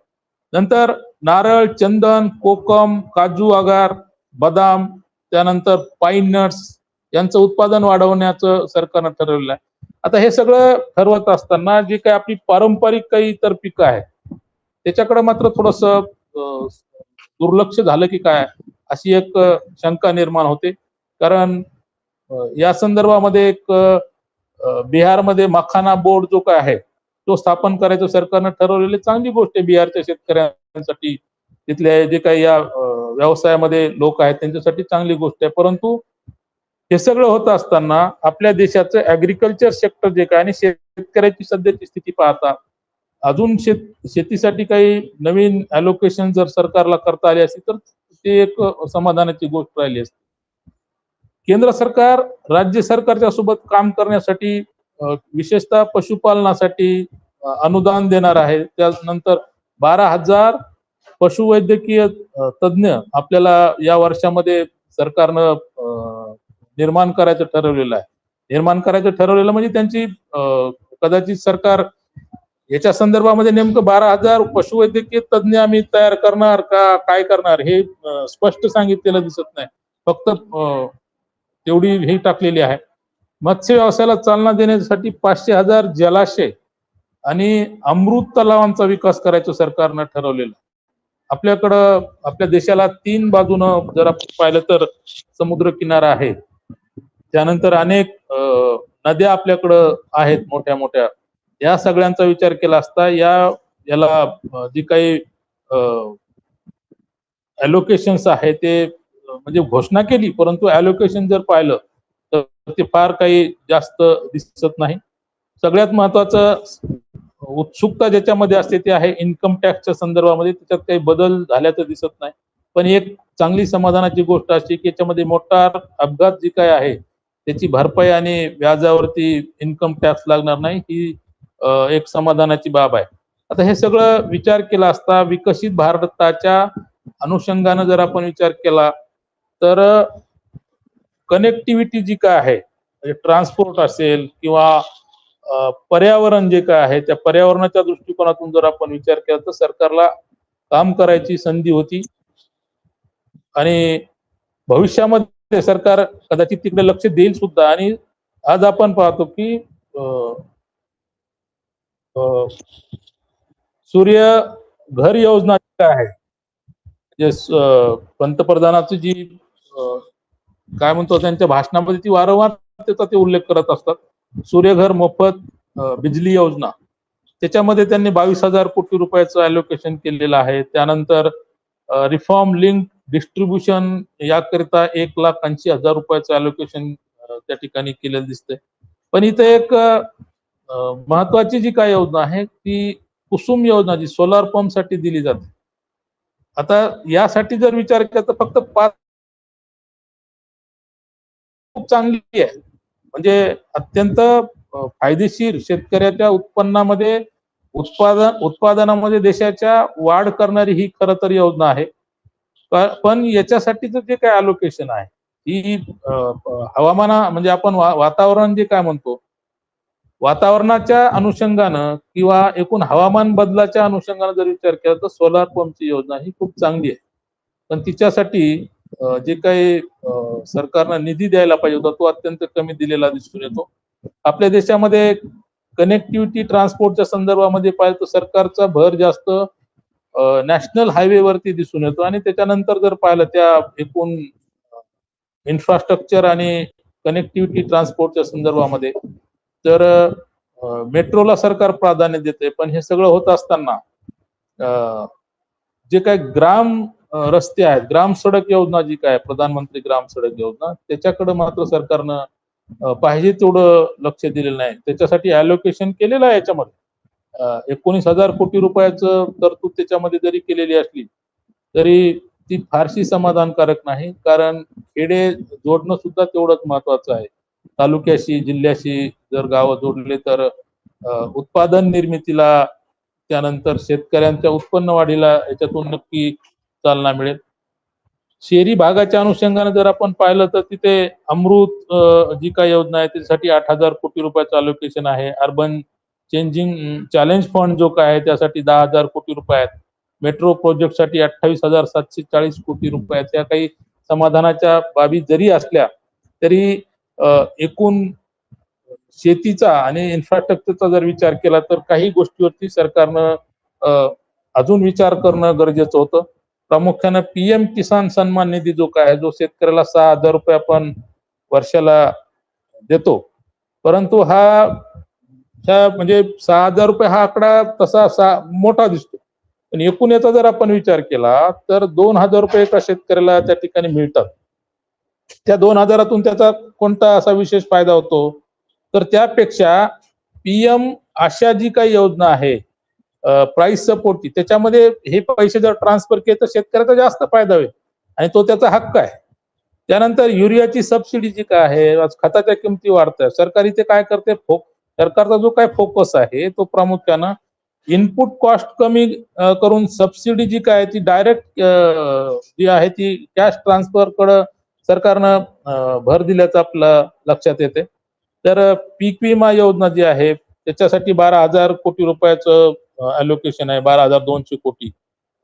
[SPEAKER 8] नंतर नारळ, चंदन, कोकम, काजू आगार, बदाम, त्यानंतर पाईन नट्स यांचं उत्पादन वाढवण्याचं सरकारनं ठरवलेलं आहे. आता हे सगळं ठरवत असताना जी काही आपली पारंपरिक काही इतर पिकं आहेत त्याच्याकडे मात्र थोडस दुर्लक्ष झालं की काय अशी एक शंका निर्माण होते. कारण या संदर्भामध्ये एक बिहारमध्ये मखाना बोर्ड जो काय आहे तो स्थापन करायचं सरकारनं ठरवलेली चांगली गोष्ट आहे बिहारच्या शेतकऱ्यांसाठी, तिथले जे काही या व्यवसायामध्ये लोक आहेत त्यांच्यासाठी चांगली गोष्ट आहे. परंतु हे सगळं होत असताना आपल्या देशाचं ऍग्रिकल्चर सेक्टर जे काय आणि शेतकऱ्याची सध्याची स्थिती पाहता अजून शेतीसाठी काही नवीन अलोकेशन जर सरकारला करता आली असती तर ते एक समाधानाची गोष्ट राहिली असती. केंद्र सरकार राज्य सरकारच्या सोबत काम करण्यासाठी विशेषतः पशुपालनासाठी अनुदान देणार आहे. त्यानंतर 12,000 पशुवैद्यकीय तज्ञ आपल्याला या वर्षामध्ये सरकारनं निर्माण करायचं ठरवलेलं आहे. निर्माण करायचं ठरवलेलं म्हणजे त्यांची कदाचित सरकार याच्या संदर्भामध्ये नेमकं 12,000 पशुवैद्यकीय तज्ञ आम्ही तयार करणार का काय करणार हे स्पष्ट सांगितलेलं दिसत नाही. फक्त तेवढी ही टाकलेली आहे. मत्स्य व्यवसायाला चालना देण्यासाठी 500,000 जलाशय आणि अमृत तलावांचा विकास करायचं सरकारनं ठरवलेलं. आपल्याकडं आपल्या देशाला 3 बाजूनं जर आपण पाहिलं तर समुद्र किनारा आहे, त्यानंतर अनेक नद्या आपल्याकडं आहेत मोठ्या मोठ्या. या सगळ्यांचा विचार केला असता याला जी काही अलोकेशन्स आहे ते म्हणजे घोषणा केली परंतु अलोकेशन जर पाहिलं तर ते फार काही जास्त दिसत नाही. सगळ्यात महत्वाचं उत्सुकता ज्याच्यामध्ये असते ते आहे इन्कम टॅक्सच्या संदर्भामध्ये, त्याच्यात काही बदल झाल्याचं दिसत नाही. पण एक चांगली समाधानाची गोष्ट अशी की याच्यामध्ये मोटार अपघात जी काय आहे त्याची भरपाई आणि व्याजावरती इन्कम टॅक्स लागणार नाही ही एक समाधानाची बाब आहे. आता हे सगळं विचार केला असता विकसित भारताच्या अनुषंगानं जर आपण विचार केला तर कनेक्टिव्हिटी जी काय आहे म्हणजे ट्रान्सपोर्ट असेल किंवा पर्यावरण जे काय आहे त्या पर्यावरणाच्या दृष्टिकोनातून जर आपण विचार केला तर सरकारला काम करायची संधी होती आणि भविष्यामध्ये सरकार कदाचित तिकडे लक्ष देईल सुद्धा. आणि आज आपण पाहतो की सूर्य घर योजना काय आहे जे पंतप्रधानाची जी काय म्हणतो त्यांच्या भाषणामध्ये ती वारंवार त्याचा ते उल्लेख करत असतात. सूर्यघर मोफत बिजली योजना त्याच्यामध्ये त्यांनी 22,000 कोटी रुपयाचं अलोकेशन केलेलं आहे. त्यानंतर रिफॉर्म लिंक डिस्ट्रीब्युशन याकरिता 1,80,000 रुपयाचं अलोकेशन त्या ठिकाणी केलेलं दिसतंय. पण इथे एक महत्वाची जी काय योजना आहे ती कुसुम योजना जी सोलार पंप साठी दिली जाते. आता यासाठी जर विचार केला तर फक्त 5 खूप चांगली आहे म्हणजे अत्यंत फायदेशीर शेतकऱ्याच्या उत्पादनामध्ये देशाच्या वाढ करणारी ही खरं तर योजना आहे. पण याच्यासाठीच जे काय अलोकेशन आहे ही हवामाना म्हणजे आपण वातावरण जे काय म्हणतो वातावरणाच्या अनुषंगानं किंवा एकूण हवामान बदलाच्या अनुषंगानं जर विचार केला तर सोलार पंपची योजना ही खूप चांगली आहे. पण तिच्यासाठी जे काही सरकारनं निधी द्यायला पाहिजे होता तो अत्यंत कमी दिलेला दिसून येतो. आपल्या देशामध्ये कनेक्टिव्हिटी ट्रान्सपोर्टच्या संदर्भामध्ये पाहिलं तर सरकारचा भर जास्त नॅशनल हायवे वरती दिसून येतो आणि त्याच्यानंतर जर पाहिलं त्या एकूण इन्फ्रास्ट्रक्चर आणि कनेक्टिव्हिटी ट्रान्सपोर्टच्या संदर्भामध्ये तर मेट्रोला सरकार प्राधान्य देते. पण हे सगळं होत असताना जे काय ग्राम रस्ते आहेत ग्राम सडक योजना जी काय प्रधानमंत्री ग्राम सडक योजना त्याच्याकडे मात्र सरकारनं पाहिजे तेवढं लक्ष दिलेलं नाही. त्याच्यासाठी अलोकेशन केलेलं आहे याच्यामध्ये 19,000 कोटी रुपयाचं तरतूद त्याच्यामध्ये जरी केलेली असली तरी ती फारशी समाधानकारक नाही, कारण खेडे जोडणं सुद्धा तेवढंच महत्वाचं आहे. तालुक्याशी जिल्ह्याशी जर गावं जोडले तर उत्पादन निर्मितीला, त्यानंतर शेतकऱ्यांच्या उत्पन्न वाढीला याच्यातून नक्की चालना मिळेल. शहरी भागाच्या अनुषंगाने जर आपण पाहिलं तर तिथे अमृत जी काही योजना आहे त्यासाठी 8,000 कोटी रुपयाचं अलोकेशन आहे. अर्बन चेंजिंग चॅलेंज फंड जो काय आहे त्यासाठी 10,000 कोटी रुपये आहेत. मेट्रो प्रोजेक्टसाठी 28,740 कोटी रुपये आहेत. त्या काही समाधानाच्या बाबी जरी असल्या तरी एकूण शेतीचा आणि इन्फ्रास्ट्रक्चरचा जर विचार केला तर काही गोष्टीवरती सरकारनं अजून विचार करणं गरजेचं होतं. प्रामुख्यानं PM किसान सन्मान निधी जो काय आहे, जो शेतकऱ्याला 6,000 रुपये आपण वर्षाला देतो, परंतु हा म्हणजे 6,000 रुपये हा आकडा तसा मोठा दिसतो, पण एकूण याचा जर आपण विचार केला तर 2,000 रुपये एका शेतकऱ्याला त्या ठिकाणी मिळतात. त्या 2,000तून त्याचा कोणता असा विशेष फायदा होतो? तर त्यापेक्षा PM अशा जी काही योजना आहे प्राइस सपोर्टची, त्याच्यामध्ये हे पैसे जर ट्रान्सफर केले तर शेतकऱ्याचा जास्त फायदा होईल आणि तो त्याचा हक्क आहे. त्यानंतर युरियाची सबसिडी जी काय आहे, खताच्या किमती वाढतात, सरकार इथे काय करते, सरकारचा जो काय फोकस आहे तो प्रामुख्यानं इनपुट कॉस्ट कमी करून सबसिडी जी काय ती डायरेक्ट जी आहे ती कॅश ट्रान्सफर कडे सरकारनं भर दिल्याचं आपलं लक्षात येते. तर पीक विमा योजना जी आहे त्याच्यासाठी 12,000 कोटी रुपयाचं अलोकेशन आहे, 12,200 कोटी.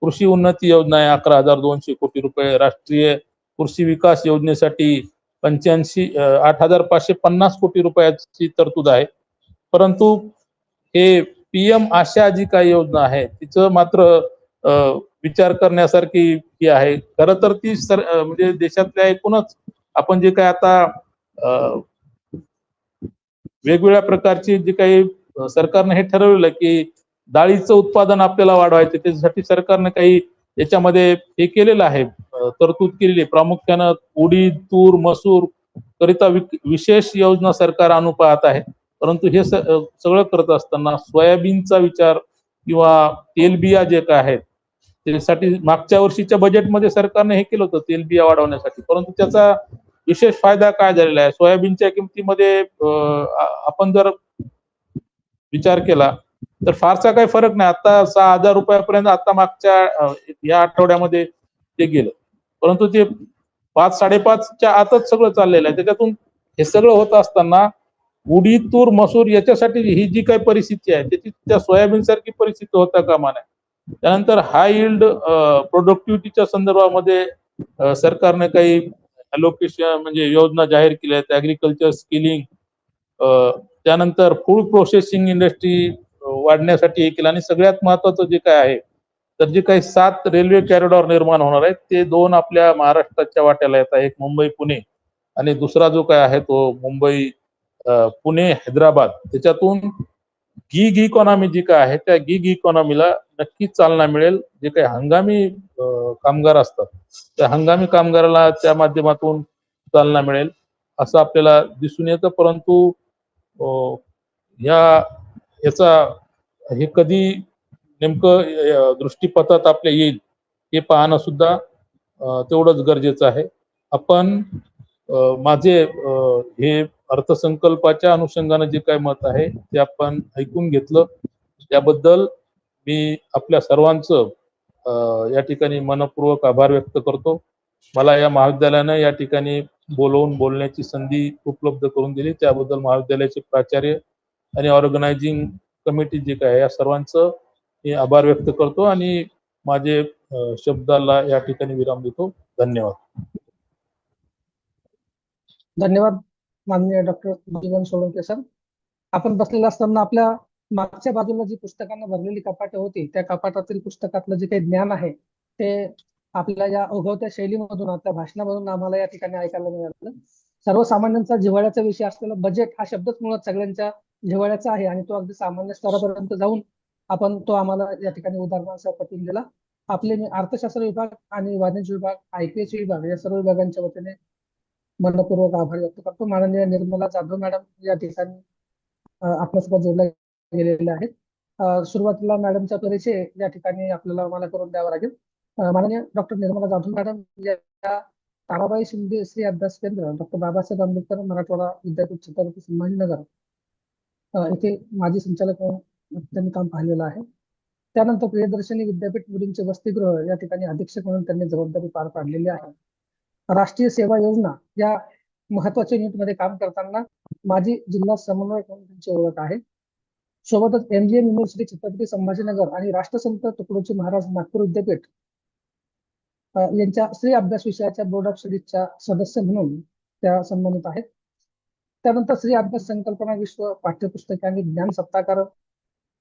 [SPEAKER 8] कृषी उन्नती योजना आहे 11,200 कोटी रुपये. राष्ट्रीय कृषी विकास योजनेसाठी 8,550 कोटी रुपयाची तरतूद आहे. परंतु हे PM आशा जी काही योजना आहे तिचं मात्र विचार करण्यासारखी ही आहे. खरं तर ती म्हणजे देशातल्या एकूणच आपण जे काय आता वेगवेगळ्या प्रकारची जी काही सरकारने हे ठरवलं की डाळीचं उत्पादन आपल्याला वाढवायचं, त्याच्यासाठी सरकारने काही याच्यामध्ये हे केलेलं आहे, तरतूद केलेली आहे. प्रामुख्यानं उडीद, तूर, मसूर करिता विशेष योजना सरकार आणू पाहत आहे. परंतु हे सगळं करत असताना सोयाबीनचा विचार किंवा तेलबिया जे काय आहेत त्यासाठी मागच्या वर्षीच्या बजेटमध्ये सरकारने हे केलं होतं तेलबिया वाढवण्यासाठी, परंतु त्याचा विशेष फायदा काय झालेला आहे? सोयाबीनच्या किमतीमध्ये आपण जर विचार केला तर फारसा काही फरक नाही. आता 6,000 रुपयापर्यंत आता मागच्या या आठवड्यामध्ये ते गेलं, परंतु ते 5-5.5च्या आतच सगळं चाललेलं आहे. त्याच्यातून हे सगळं होत असताना उडीद, तूर, मसूर याच्यासाठी ही जी काही परिस्थिती आहे त्याची त्या सोयाबीन सारखी परिस्थिती होता कामा नये. त्यानंतर हाय यील्ड प्रोडक्टिव्हिटीच्या संदर्भामध्ये सरकारने काही अलोकेशन म्हणजे योजना जाहीर केल्या आहेत. ऍग्रिकल्चर स्किलिंग, त्यानंतर फूड प्रोसेसिंग इंडस्ट्री वाढण्यासाठी हे केलं आणि सगळ्यात महत्वाचं जे काय आहे तर जे काही 7 रेल्वे कॉरिडॉर निर्माण होणार आहेत ते 2 आपल्या महाराष्ट्राच्या वाट्याला येत आहे, एक मुंबई पुणे आणि दुसरा जो काय आहे तो मुंबई पुणे हैदराबाद. त्याच्यातून गिग इकॉनॉमी जी काय आहे त्या गिग इकॉनॉमीला नक्कीच चालना मिळेल. जे काही हंगामी कामगार असतात त्या हंगामी कामगाराला त्या माध्यमातून चालना मिळेल असं आपल्याला दिसून येतं. परंतु याचा हे कधी नेमकं दृष्टीपथात आपल्या येईल हे पाहणं सुद्धा तेवढंच गरजेचं आहे. आपण माझे हे अर्थसंकल्पाच्या अनुषंगाने जे काय मत आहे ते आपण ऐकून घेतलं, त्याबद्दल मी आपल्या सर्वांचं या ठिकाणी मनपूर्वक आभार व्यक्त करतो. मला या महाविद्यालयानं या ठिकाणी बोलवून बोलण्याची संधी उपलब्ध करून दिली, त्याबद्दल महाविद्यालयाचे प्राचार्य आणि ऑर्गनायझिंग कमिटी जे काय या सर्वांचं मी आभार व्यक्त करतो आणि माझे शब्दाला या ठिकाणी विराम देतो. धन्यवाद.
[SPEAKER 9] धन्यवाद माननीय डॉक्टर जीवन सोळंके सर. आपण बसलेला असताना आपल्या मागच्या बाजूला जी पुस्तकांना भरलेली कपाटं होती त्या कपाटातील पुस्तकातलं जे काही ज्ञान आहे ते आपल्या या ओघवत्या शैलीमधून आपल्या भाषणामधून आम्हाला या ठिकाणी ऐकायला मिळालं. सर्वसामान्यांचा जिव्हाळ्याचा विषय असलेला बजेट हा शब्दच मुळात सगळ्यांच्या जिव्हाळ्याचा आहे आणि तो अगदी सामान्य स्तरापर्यंत जाऊन आपण तो आम्हाला या ठिकाणी उदाहरणासह पटवून दिला. आपले अर्थशास्त्र विभाग आणि वाणिज्य विभाग, IQAC विभाग या सर्व विभागांच्या वतीने मनपूर्वक आभार व्यक्त करतो. माननीय निर्मला जाधव मॅडम या ठिकाणी आपल्यासोबत जोडल्या गेलेल्या आहेत. सुरुवातीला मॅडमचा परिचय या ठिकाणी आपल्याला मला करून द्यावा लागेल. माननीय डॉक्टर निर्मला जाधव मॅडम या ताराबाई शिंदे श्री अभ्यास केंद्र डॉक्टर बाबासाहेब आंबेडकर मराठवाडा विद्यापीठ छत्रपती संभाजीनगर इथे माजी संचालक म्हणून त्यांनी काम पाहिलेलं आहे. त्यानंतर प्रियदर्शनी विद्यापीठ मुलींचे वसतिगृह या ठिकाणी अधीक्षक म्हणून त्यांनी जबाबदारी पार पाडलेली आहे. राष्ट्रीय सेवा योजना या महत्वाच्या युनिटमध्ये काम करताना माजी जिल्हा समन्वयक म्हणून त्यांची ओळख आहे. सोबतच MGM युनिव्हर्सिटी छत्रपती संभाजीनगर आणि राष्ट्रसंत तुकडोजी महाराज नागपूर विद्यापीठ यांच्या श्री अभ्यास विषयाच्या बोर्ड ऑफ स्टडीजच्या सदस्य म्हणून त्या संबंधित आहेत. त्यानंतर श्री अभ्यास संकल्पना विश्व पाठ्यपुस्तके आणि ज्ञान सत्ताकार,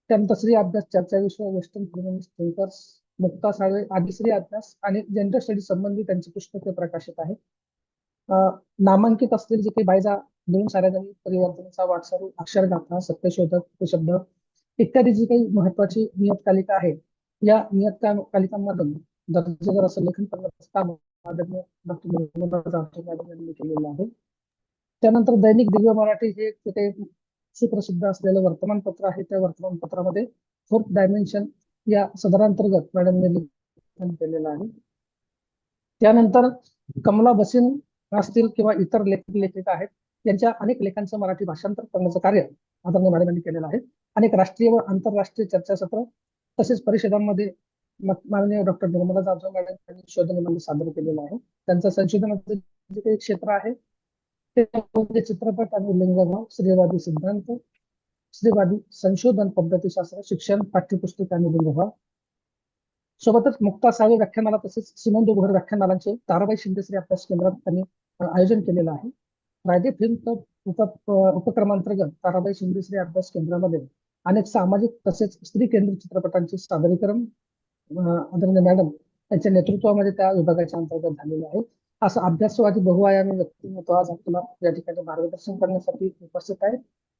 [SPEAKER 9] त्यानंतर श्री अभ्यास चर्चा विश्व वेस्टर्न फेमिनिस्ट थिंकर्स, मुक्ता साळवे आदी श्री अभ्यास आणि जेंडर स्टडी संबंधी त्यांची पुस्तके प्रकाशित आहेत. नामांकित असलेली जे काही बायजा दोन साऱ्याजणी परिवर्तनाचा वाटचाल अक्षरगाथा सत्यशोधक शब्द इत्यादी जी काही महत्वाची नियतकालिका आहे, या नियतकालिकांमधून दर्जेदार असं लेखन करण्याचं काम आदरणीय डॉक्टर निर्मला जाधव मॅडम यांनी केलेलं आहे. त्यानंतर दैनिक दिव्य मराठी हे ते सुप्रसिद्ध असलेलं वर्तमानपत्र आहे. त्या वर्तमानपत्रामध्ये फोर्थ डायमेन्शन या सदरांतर्गत मॅडमने लेखन केलेलं आहे. त्यानंतर कमला बसिन असतील किंवा इतर लेखक लेखिका आहेत, यांच्या अनेक लेखांचं मराठी भाषांतर करण्याचं कार्य आदरणीय मॅडम यांनी केलेलं आहे. अनेक राष्ट्रीय व आंतरराष्ट्रीय चर्चासत्र तसेच परिषदांमध्ये माननीय डॉक्टर निर्मला जाधव मॅडम यांनी शोधनिबंध सादर केलेला आहे. त्यांचं संशोधनाचं जे काही क्षेत्र आहे ते चित्रपट आणि लिंगभाव, स्त्रीवादी सिद्धांत, स्त्रीवादी संशोधन पद्धतीशास्त्र, शिक्षण, पाठ्यपुस्तक आणि लिंगभाव. सोबतच मुक्ता साळवे व्याख्यानमाला तसेच सिमोन दे बोव्हर व्याख्यानमालांचे ताराबाई शिंदे श्री अभ्यास केंद्रात त्यांनी आयोजन केलेलं आहे. रायडे फिल्म उपक्रमांतर्गत ताराबाई शिंदे श्री अभ्यास केंद्रामध्ये अनेक सामाजिक तसेच स्त्री केंद्रित चित्रपटांचे सादरीकरण आदरणीय मॅडम यांच्या नेतृत्वामध्ये त्या विभागाच्या अंतर्गत झालेलं आहे. असं अभ्यासवादी बहुआयामी व्यक्तिमत्व आज आपल्याला या ठिकाणी मार्गदर्शन करण्यासाठी उपस्थित आहे.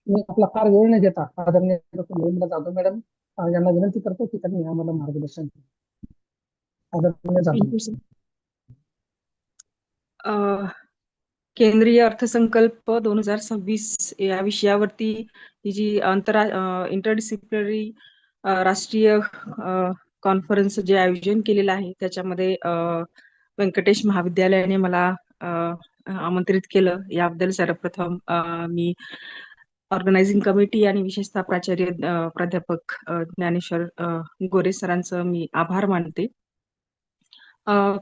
[SPEAKER 9] मी आपला फार वेळ न घेता आदरणीय डॉक्टर निर्मला जाधव मॅडम यांना विनंती करतो की त्यांनी आम्हाला मार्गदर्शन केलं.
[SPEAKER 2] केंद्रीय अर्थसंकल्प 2026 या विषयावरती ही जी इंटरडिसिप्लिनरी राष्ट्रीय कॉन्फरन्स जे आयोजन केलेलं आहे, त्याच्यामध्ये व्यंकटेश महाविद्यालयाने मला आमंत्रित केलं. याबद्दल सर्वप्रथम मी ऑर्गनायझिंग कमिटी आणि विशेषतः प्राचार्य प्राध्यापक ज्ञानेश्वर गोरे सरांचं मी आभार मानते.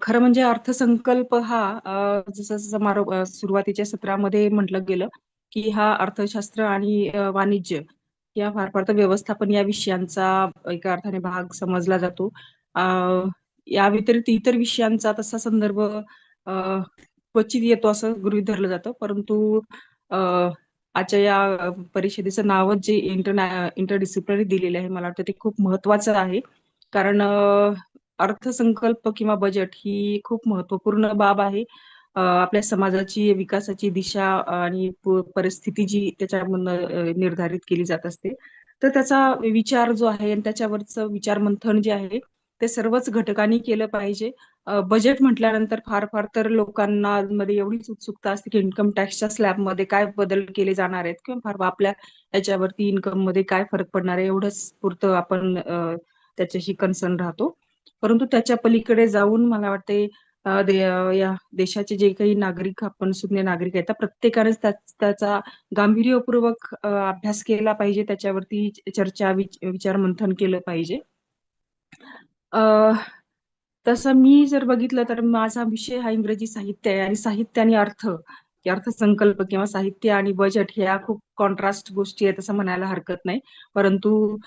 [SPEAKER 2] खरं म्हणजे अर्थसंकल्प हा जसं सुरुवातीच्या सत्रामध्ये म्हटलं गेलं की हा अर्थशास्त्र आणि वाणिज्य या फार व्यवस्थापन या विषयांचा एका अर्थाने भाग समजला जातो. या व्यतिरिक्त इतर विषयांचा तसा संदर्भ क्वचित येतो असं गृहीत धरलं जातं. परंतु आजच्या या परिषदेचं नावच जे इंटरडिसिप्लिनरी दिलेलं आहे, मला वाटतं ते खूप महत्वाचं आहे. कारण अर्थसंकल्प किंवा बजेट ही खूप महत्वपूर्ण बाब आहे. आपल्या समाजाची विकासाची दिशा आणि परिस्थिती जी त्याच्यामधून निर्धारित केली जात असते, तर त्याचा विचार जो आहे आणि त्याच्यावरचं विचार मंथन जे आहे ते सर्वच घटकांनी केलं पाहिजे. बजेट म्हटल्यानंतर फार तर लोकांना मध्ये एवढीच उत्सुकता असते की इन्कम टॅक्सच्या स्लॅबमध्ये काय बदल केले जाणार आहेत किंवा फार आपल्या याच्यावरती इन्कम मध्ये काय फरक पडणार आहे एवढंच पुरतं आपण त्याच्याशी कन्सर्न राहतो. परंतु त्याच्या पलीकडे जाऊन मला वाटते या देशाचे जे काही नागरिक आपण सुज्ञ नागरिक आहेत, त्या प्रत्येकानेच त्याचा गांभीर्यपूर्वक अभ्यास केला पाहिजे. त्याच्यावरती चर्चा विचार मंथन केलं पाहिजे. तसं मी जर बघितलं तर माझा विषय हा इंग्रजी साहित्य आहे आणि साहित्य आणि अर्थसंकल्प किंवा साहित्य आणि बजेट ह्या खूप कॉन्ट्रास्ट गोष्टी आहेत असं म्हणायला हरकत नाही. परंतु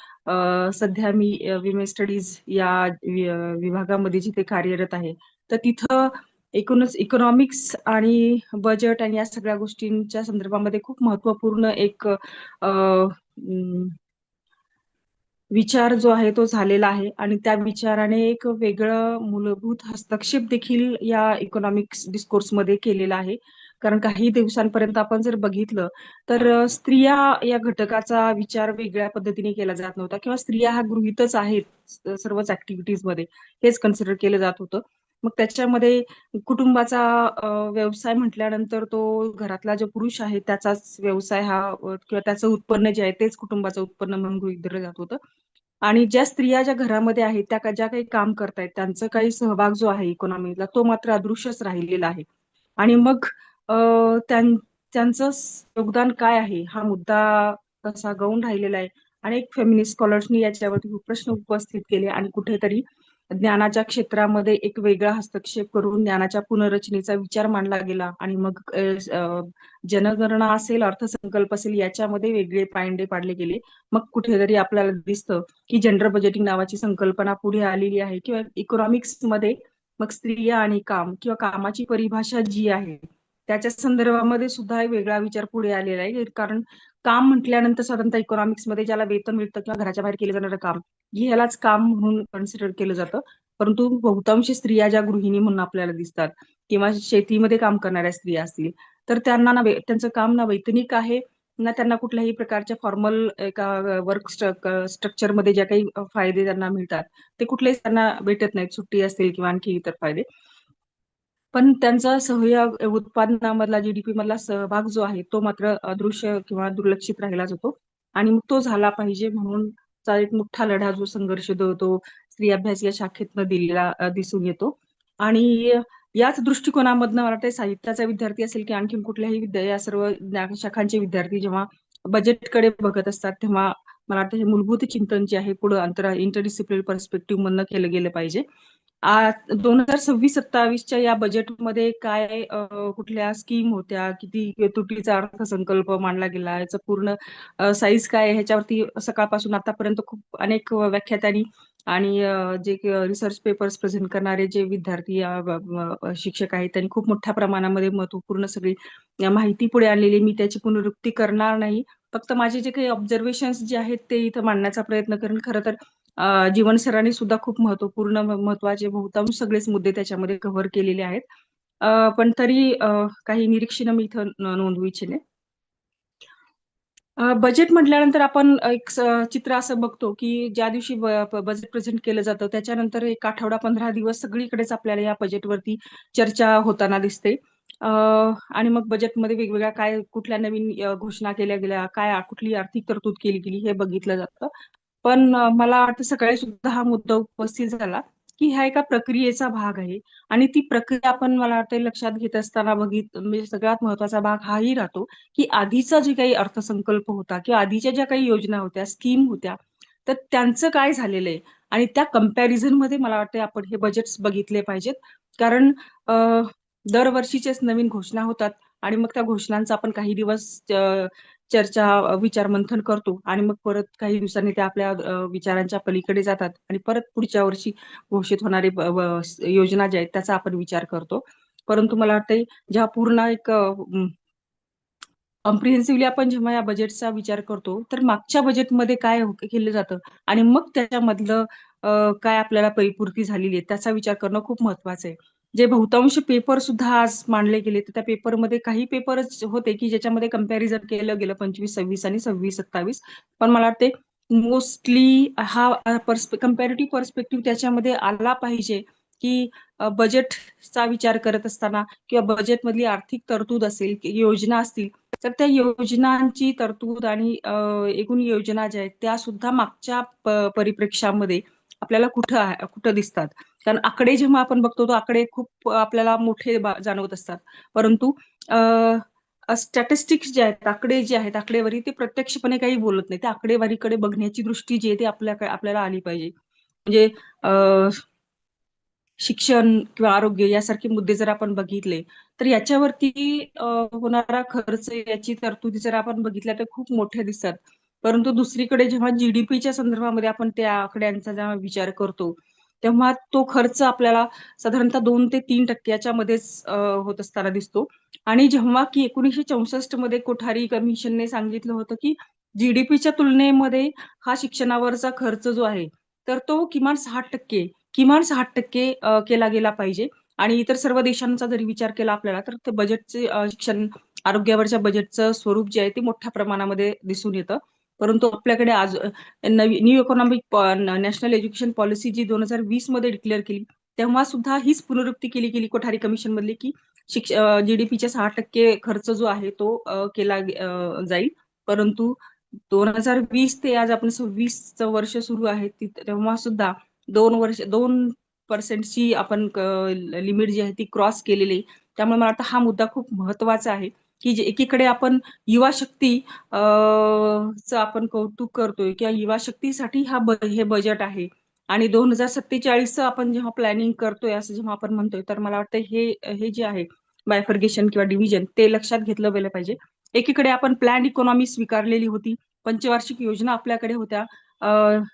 [SPEAKER 2] सध्या मी विमेन स्टडीज या विभागामध्ये जिथे कार्यरत आहे, तर तिथं एकूणच इकॉनॉमिक्स आणि बजेट आणि या सगळ्या गोष्टींच्या संदर्भामध्ये खूप महत्वपूर्ण एक विचार जो आहे तो झालेला आहे आणि त्या विचाराने एक वेगळं मूलभूत हस्तक्षेप देखील या इकॉनॉमिक्स डिस्कोर्समध्ये केलेला आहे. कारण काही दिवसांपर्यंत आपण जर बघितलं तर स्त्रिया या घटकाचा विचार वेगळ्या पद्धतीने केला जात नव्हता किंवा स्त्रिया हा गृहीतच आहेत सर्वच ऍक्टिव्हिटीजमध्ये, हेच कन्सिडर केलं जात होतं. मग त्याच्यामध्ये कुटुंबाचा व्यवसाय म्हटल्यानंतर तो घरातला जो पुरुष आहे त्याचाच व्यवसाय हा किंवा त्याचं उत्पन्न जे आहे तेच कुटुंबाचं उत्पन्न म्हणून गृहीत धरलं जात होतं. आणि ज्या स्त्रिया ज्या घरामध्ये आहेत त्या ज्या काही काम करतायत त्यांचा काही सहभाग जो आहे इकॉनॉमीला तो मात्र अदृश्यच राहिलेला आहे. आणि मग त्यांचं योगदान काय आहे हा मुद्दा तसा गौण राहिलेला आहे. अनेक फेमिनिस्ट स्कॉलर्सनी याच्यावरती खूप प्रश्न उपस्थित केले आणि कुठेतरी ज्ञानाच्या क्षेत्रामध्ये एक वेगळा हस्तक्षेप करून ज्ञानाच्या पुनर्रचनेचा विचार मांडला गेला आणि मग जनगणना असेल अर्थसंकल्प असेल याच्यामध्ये वेगळे पायंडे पाडले गेले. मग कुठेतरी आपल्याला दिसतं की जेंडर बजेटिंग नावाची संकल्पना पुढे आलेली आहे किंवा इकॉनॉमिक्स मध्ये मग स्त्रिया आणि काम किंवा कामाची परिभाषा जी आहे त्याच्या संदर्भामध्ये सुद्धा एक वेगळा विचार पुढे आलेला आहे. कारण काम म्हटल्यानंतर साधारणतः इकॉनॉमिक्स मध्ये ज्याला वेतन मिळतं किंवा घराच्या बाहेर केलं जाणारं काम ह्यालाच काम म्हणून कन्सिडर केलं जातं. परंतु बहुतांश स्त्रिया ज्या गृहिणी म्हणून आपल्याला दिसतात किंवा शेतीमध्ये काम करणाऱ्या स्त्रिया असतील तर त्यांना ना त्यांचं काम ना वैतनिक आहे ना त्यांना कुठल्याही प्रकारच्या फॉर्मल एका वर्क स्ट्रक्चर मध्ये ज्या काही फायदे त्यांना मिळतात ते कुठलेच त्यांना भेटत नाहीत, सुट्टी असतील किंवा आणखी इतर फायदे. पण त्यांचा सहयोग उत्पादनामधला जीडीपी मधला सहभाग जो आहे तो मात्र अदृश्य किंवा दुर्लक्षित राहिला जातो. आणि मग तो झाला पाहिजे म्हणून एक मोठा लढा जो संघर्ष तो स्त्री अभ्यास या शाखेतनं दिलेला दिसून येतो. आणि याच दृष्टिकोनामधनं मला वाटतं साहित्याचा विद्यार्थी असेल की आणखी कुठल्याही या सर्व शाखांचे विद्यार्थी जेव्हा बजेटकडे बघत असतात तेव्हा मला वाटतं हे मूलभूत चिंतन जे आहे पुढे इंटरडिसिप्लिनरी पर्स्पेक्टिव्ह मधनं केलं गेलं पाहिजे. 2026-27च्या या बजेटमध्ये काय कुठल्या स्कीम होत्या, किती तुटीचा अर्थसंकल्प मांडला गेला, याचं पूर्ण साईज काय ह्याच्यावरती सकाळपासून आतापर्यंत खूप अनेक व्याख्यातांनी आणि जे रिसर्च पेपर्स प्रेझेंट करणारे जे विद्यार्थी शिक्षक आहेत त्यांनी खूप मोठ्या प्रमाणामध्ये महत्वपूर्ण सगळी माहिती पुढे आणलेली. मी त्याची पुनरुक्ती करणार नाही, फक्त माझे जे काही ऑब्झर्वेशन्स जे आहेत ते इथं मांडण्याचा प्रयत्न करेन. खरं तर जीवन सरांनी सुद्धा खूप महत्वाचे बहुतांश सगळेच मुद्दे त्याच्यामध्ये कव्हर केलेले आहेत. पण तरी काही निरीक्षण मी इथं नोंदवू इच्छिते. बजेट म्हटल्यानंतर आपण एक चित्र असं बघतो की ज्या दिवशी बजेट प्रेझेंट केलं जातं त्याच्यानंतर एक आठवडा 15 दिवस सगळीकडेच आपल्याला या बजेटवरती चर्चा होताना दिसते. आणि मग बजेटमध्ये वेगवेगळ्या काय कुठल्या नवीन घोषणा केल्या गेल्या, काय कुठली आर्थिक तरतूद केली गेली हे बघितलं जातं. पण मला वाटतं सकाळी सुद्धा हा मुद्दा उपस्थित झाला की हा एका प्रक्रियेचा भाग आहे आणि ती प्रक्रिया आपण मला वाटतं लक्षात घेत असताना म्हणजे सगळ्यात महत्वाचा भाग हाही राहतो की आधीचा जे काही अर्थसंकल्प होता किंवा आधीच्या ज्या काही योजना होत्या, स्कीम होत्या, तर त्यांचं काय झालेलं आहे आणि त्या कंपॅरिझन मध्ये मला वाटतं आपण हे बजेट्स बघितले पाहिजेत. कारण दरवर्षीचेच नवीन घोषणा होतात आणि मग त्या घोषणांचा आपण काही दिवस चर्चा विचार मंथन करतो आणि मग परत काही दिवसांनी त्या आपल्या विचारांच्या पलीकडे जातात आणि परत पुढच्या वर्षी घोषित होणारे योजना ज्या आहेत त्याचा आपण विचार करतो. परंतु मला वाटतं जेव्हा पूर्ण एक कॉम्प्रिहेन्सिव्हली आपण जेव्हा या बजेटचा विचार करतो तर मागच्या बजेटमध्ये काय केलं जातं आणि मग त्याच्यामधलं काय आपल्याला परिपूर्ती झालेली आहे त्याचा विचार करणं खूप महत्वाचं आहे. जे बहुतांश पेपर सुद्धा आज मांडले गेले तर त्या पेपरमध्ये काही पेपरच होते की ज्याच्यामध्ये कंपॅरिझन केलं गेलं 25-26 आणि 26-27. पण मला वाटते मोस्टली हा कंपॅरेटिव्ह पर्स्पेक्टिव्ह त्याच्यामध्ये आला पाहिजे की बजेटचा विचार करत असताना किंवा बजेटमधली आर्थिक तरतूद असेल, योजना असतील तर त्या योजनांची तरतूद आणि एकूण योजना ज्या आहेत त्या सुद्धा मागच्या परिप्रेक्ष्यामध्ये आपल्याला कुठं दिसतात. कारण आकडे जेव्हा आपण बघतो तो आकडे खूप आपल्याला मोठे जाणवत असतात, परंतु स्टॅटिस्टिक्स जे आहेत, आकडे जे आहेत, आकडेवारी ते प्रत्यक्षपणे काही बोलत नाही. त्या आकडेवारीकडे बघण्याची दृष्टी जी आहे ती आपल्याला आली पाहिजे. म्हणजे शिक्षण किंवा आरोग्य यासारखे मुद्दे जर आपण बघितले तर याच्यावरती होणारा खर्च याची तरतुदी जर आपण बघितल्या तर खूप मोठ्या दिसतात. परंतु दुसरीकडे जेव्हा जीडीपीच्या संदर्भामध्ये आपण त्या आकड्यांचा जेव्हा विचार करतो तेव्हा तो खर्च आपल्याला साधारणतः 2 ते 3% मध्येच होत असताना दिसतो. आणि जेव्हा की 1964 मध्ये कोठारी कमिशनने सांगितलं होतं की जीडीपीच्या तुलनेमध्ये हा शिक्षणावरचा खर्च जो आहे तर तो किमान 6% केला गेला पाहिजे. आणि इतर सर्व देशांचा जरी विचार केला आपल्याला तर ते बजेटचे शिक्षण आरोग्यावरच्या बजेटचं स्वरूप जे आहे ते मोठ्या प्रमाणामध्ये दिसून येतं. परंतु आपल्याकडे आज new economic national education policy जी 2020 मध्ये डिक्लेअर केली तेव्हा सुद्धा हीच पुनरुक्ती केली गेली कोठारी कमिशन मधली की जीडीपीच्या 6% खर्च जो आहे तो केला जाईल. परंतु 2020 ते आज आपण 26चं वर्ष सुरू आहे, तेव्हा सुद्धा 2% आपण लिमिट जी आहे ती क्रॉस केलेली. त्यामुळे मला वाटतं हा मुद्दा खूप महत्वाचा आहे की जे एकीकडे आपण युवा शक्ती चं आपण कौतुक करतोय किंवा युवा शक्तीसाठी हे बजेट आहे आणि 2047चं आपण जेव्हा प्लॅनिंग करतोय असं जेव्हा आपण म्हणतोय, तर मला वाटतं हे जे आहे बायफर्गेशन किंवा डिव्हिजन ते लक्षात घेतलं गेलं पाहिजे. एकीकडे आपण प्लॅन इकॉनॉमी स्वीकारलेली होती, पंचवार्षिक योजना आपल्याकडे होत्या.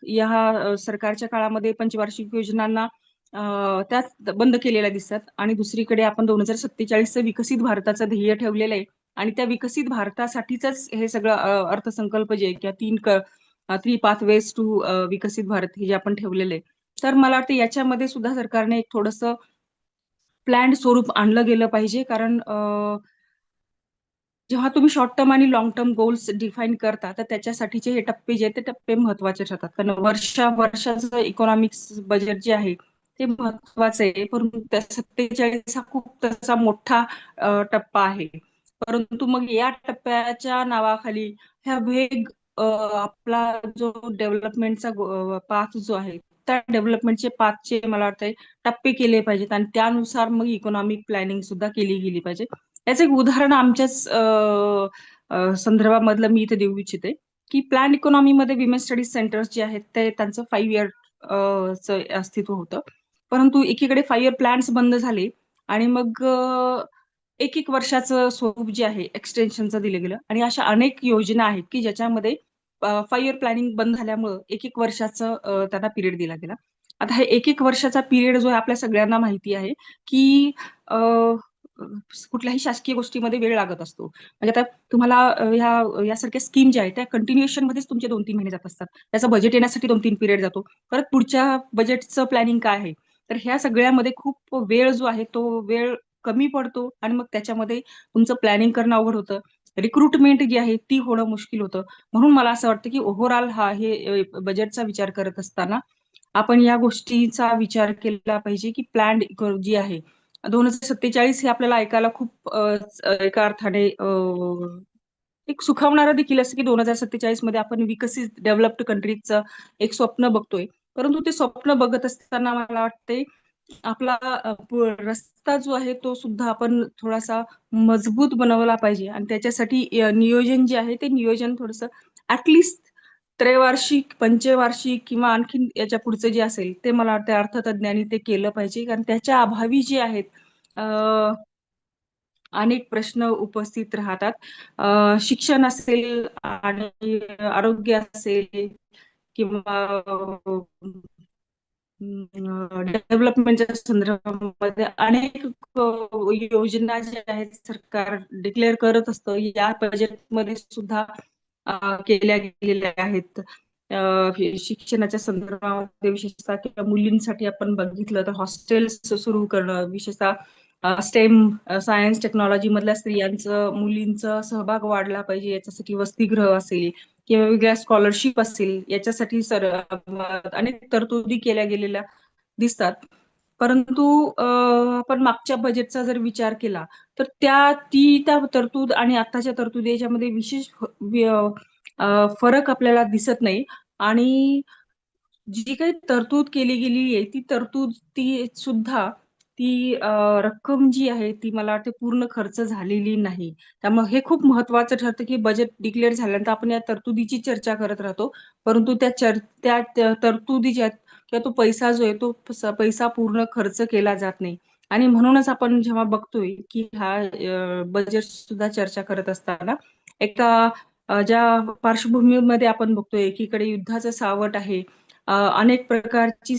[SPEAKER 2] या सरकारच्या काळामध्ये पंचवार्षिक योजनांना त्यात बंद केलेल्या दिसतात आणि दुसरीकडे आपण 2047चं विकसित भारताचं ध्येय ठेवलेलं आहे आणि त्या विकसित भारतासाठीच हे सगळं अर्थसंकल्प जे किंवा 3 पाथवेज टू विकसित भारत हे जे आपण ठेवलेलं आहे. तर मला वाटतं याच्यामध्ये सुद्धा सरकारने एक थोडंसं प्लॅन्ड स्वरूप आणलं गेलं पाहिजे, कारण जेव्हा तुम्ही शॉर्ट टर्म आणि लॉंग टर्म गोल्स डिफाईन करता, तर त्याच्यासाठीचे हे टप्पे जे आहेत ते टप्पे महत्वाचे ठरतात. कारण वर्षाचं इकॉनॉमिक्स बजेट जे आहे ते महत्वाचं आहे, परंतु त्या 47 हा खूप तसा मोठा टप्पा आहे. परंतु मग या टप्प्याच्या नावाखाली ह्या आपला जो डेव्हलपमेंटचा पाथ जो आहे, त्या डेव्हलपमेंटचे पाथचे मला वाटतंय टप्पे केले पाहिजेत आणि त्यानुसार मग इकॉनॉमिक प्लॅनिंग सुद्धा केली गेली पाहिजे. याचं एक उदाहरण आमच्याच संदर्भामधलं मी इथे देऊ इच्छिते की प्लॅन इकॉनॉमीमध्ये विमेन स्टडीज सेंटर्स जे आहेत ते त्यांचं 5 इयर अस्तित्व होतं, परंतु एकीकडे 5 इयर प्लॅन्स बंद झाले आणि मग एक वर्षाचं स्वरूप जे आहे एक्सटेन्शनचं दिलं गेलं आणि अशा अनेक योजना आहेत की ज्याच्यामध्ये 5 इयर प्लॅनिंग बंद झाल्यामुळं एक वर्षाचं त्यांना पिरियड दिला गेला. आता हे एक वर्षाचा पिरियड जो आहे आपल्या सगळ्यांना माहिती आहे की कुठल्याही शासकीय गोष्टीमध्ये वेळ लागत असतो. म्हणजे आता तुम्हाला यासारख्या स्कीम ज्या आहेत त्या कंटिन्युएशन मध्येच तुमचे 2-3 महिने जात असतात. त्याचं बजेट येण्यासाठी 2-3 पिरियड जातो. परत पुढच्या बजेटचं प्लॅनिंग काय आहे, तर ह्या सगळ्यामध्ये खूप वेळ जो आहे तो वेळ कमी पडतो आणि मग त्याच्यामध्ये तुमचं प्लॅनिंग करणं अवघड होतं. रिक्रुटमेंट जी आहे ती होणं मुश्किल होतं. म्हणून मला असं वाटतं की ओव्हरऑल हे बजेटचा विचार करत असताना आपण या गोष्टीचा विचार केला पाहिजे की प्लॅन्ड जी आहे 2047 हे आपल्याला ऐकायला खूप एका अर्थाने एक सुखावणारं देखील असं की 2047 मध्ये आपण विकसित डेव्हलप्ड कंट्रीजचं एक स्वप्न बघतोय. परंतु ते स्वप्न बघत असताना मला वाटते आपला रस्ता जो आहे तो सुद्धा आपण थोडासा मजबूत बनवला पाहिजे आणि त्याच्यासाठी नियोजन जे आहे ते नियोजन थोडंसं ऍटलिस्ट त्रैवार्षिक, पंचवार्षिक किंवा आणखीन याच्या पुढचं जे असेल ते मला वाटतं अर्थतज्ञांनी ते केलं पाहिजे, कारण त्याच्या अभावी जे आहेत अनेक प्रश्न उपस्थित राहतात. शिक्षण असेल आणि आरोग्य असेल किंवा डेव्हलपमेंटच्या संदर्भामध्ये अनेक योजना ज्या आहेत सरकार डिक्लेअर करत असतं, या बजेटमध्ये सुद्धा केल्या गेलेल्या आहेत. शिक्षणाच्या संदर्भामध्ये विशेषतः किंवा मुलींसाठी आपण बघितलं तर हॉस्टेल्स सुरू करणं, विशेषतः स्टेम सायन्स टेक्नॉलॉजी मधल्या स्त्रियांचं मुलींचा सहभाग वाढला पाहिजे याच्यासाठी वसतिगृह असेल किंवा वेगळ्या स्कॉलरशिप असेल याच्यासाठी अनेक तरतुदी केल्या गेलेल्या दिसतात. परंतु आपण मागच्या बजेटचा जर विचार केला तर त्या तरतूद आणि आताच्या तरतुदी याच्यामध्ये विशेष फरक आपल्याला दिसत नाही आणि जी काही तरतूद केली गेली आहे ती तरतूद ती रक्कम जी आहे ती मला वाटते पूर्ण खर्च झालेली नाही. त्यामुळे हे खूप महत्वाचं ठरतं की बजेट डिक्लेअर झाल्यानंतर आपण या तरतुदीची चर्चा करत राहतो, परंतु त्या तरतुदी ज्या किंवा तो पैसा जो आहे तो पैसा पूर्ण खर्च केला जात नाही आणि म्हणूनच आपण जेव्हा बघतोय की हा बजेट सुद्धा चर्चा करत असताना एका ज्या पार्श्वभूमीमध्ये आपण बघतोय एकीकडे युद्धाचं सावट आहे, अनेक प्रकारची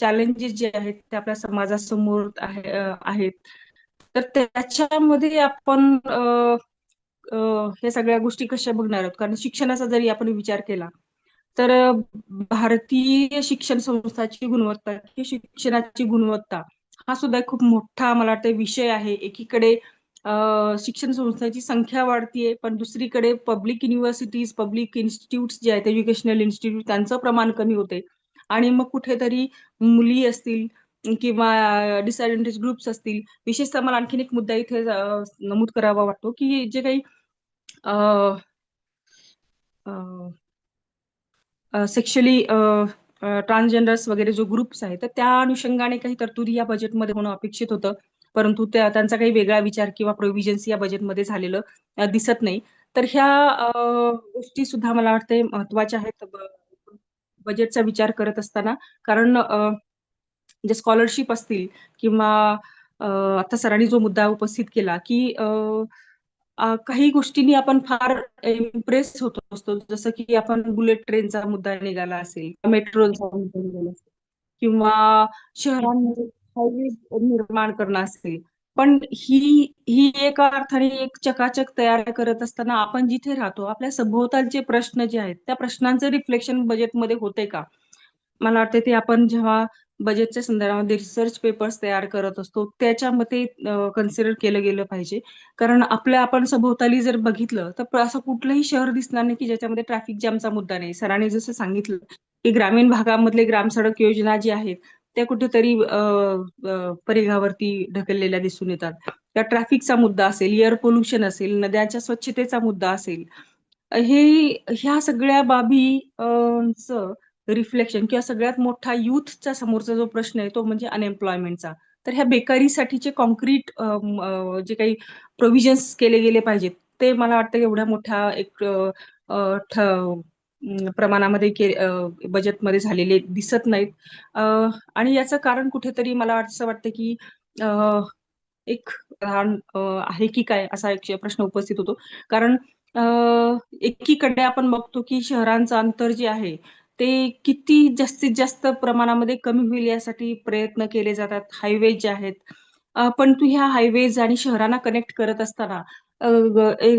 [SPEAKER 2] चॅलेंजेस जे आहेत ते आपल्या समाजासमोर आहेत, तर त्याच्यामध्ये आपण हे सगळ्या गोष्टी कशा बघणार आहोत. कारण शिक्षणाचा जरी आपण विचार केला तर भारतीय शिक्षण संस्थाची गुणवत्ता की शिक्षणाची गुणवत्ता हा सुद्धा खूप मोठा मला वाटतं विषय आहे. एकीकडे शिक्षण संस्थांची संख्या वाढतीये, पण दुसरीकडे पब्लिक युनिव्हर्सिटीज, पब्लिक इन्स्टिट्यूट्स जे आहेत एज्युकेशनल इन्स्टिट्यूट त्यांचं प्रमाण कमी होते आणि मग कुठेतरी मुली असतील किंवा डिसएडव्हान्टेज ग्रुप्स असतील. विशेषतः मला आणखीन एक मुद्दा इथे नमूद करावा वाटतो की जे काही सेक्शुअली ट्रान्सजेंडर्स वगैरे जो ग्रुप्स आहे, तर त्या अनुषंगाने काही तरतुदी या बजेटमध्ये होणं अपेक्षित होतं. परंतु त्यांचा काही वेगळा विचार किंवा प्रोव्हिजन्स या बजेटमध्ये झालेलं दिसत नाही. तर ह्या गोष्टी सुद्धा मला वाटते महत्त्वाच्या आहेत बजेटचा विचार करत असताना. कारण जे स्कॉलरशिप असतील किंवा आता सरांनी जो मुद्दा उपस्थित केला की काही गोष्टींनी आपण फार इम्प्रेस होत असतो, जसं की आपण बुलेट ट्रेनचा मुद्दा निघाला असेल, मेट्रोचा मुद्दा निघाला असेल किंवा शहरांमध्ये हायवे निर्माण करणं असेल. पण ही एका अर्थाने एक चकाचक तयार करत असताना आपण जिथे राहतो आपल्या सभोवतालचे प्रश्न जे आहेत त्या प्रश्नांचं रिफ्लेक्शन बजेटमध्ये होते का? मला वाटतं ते आपण जेव्हा बजेटच्या संदर्भामध्ये रिसर्च पेपर्स तयार करत असतो त्याच्यामध्ये कन्सिडर केलं गेलं पाहिजे. कारण आपण सभोवताली जर बघितलं तर असं कुठलंही शहर दिसणार नाही की ज्याच्यामध्ये ट्रॅफिक जॅमचा मुद्दा नाही. सरांनी जसं सांगितलं की ग्रामीण भागामधले ग्रामसडक योजना जी आहेत त्या कुठेतरी परिघावरती ढकललेल्या दिसून येतात. त्या ट्रॅफिकचा मुद्दा असेल, एअर पोल्युशन असेल, नद्यांच्या स्वच्छतेचा मुद्दा असेल, ह्या सगळ्या बाबी रिफ्लेक्शन किंवा सगळ्यात मोठा युथच्या समोरचा जो प्रश्न आहे तो म्हणजे अनएम्प्लॉयमेंटचा. तर ह्या बेकारीसाठीचे कॉन्क्रीट जे काही प्रोव्हिजन्स केले गेले पाहिजेत ते मला वाटतं एवढ्या मोठ्या एक प्रमाणामध्ये बजेटमध्ये झालेले दिसत नाहीत. आणि याचं कारण कुठेतरी मला असं वाटतं की एक लहान आहे की काय असा एक प्रश्न उपस्थित होतो. कारण एकीकडे आपण बघतो की शहरांचं अंतर जे आहे ते किती जास्तीत जास्त प्रमाणामध्ये कमी होईल यासाठी प्रयत्न केले जातात. हायवेज जे आहेत, परंतु ह्या हायवेज आणि शहरांना कनेक्ट करत असताना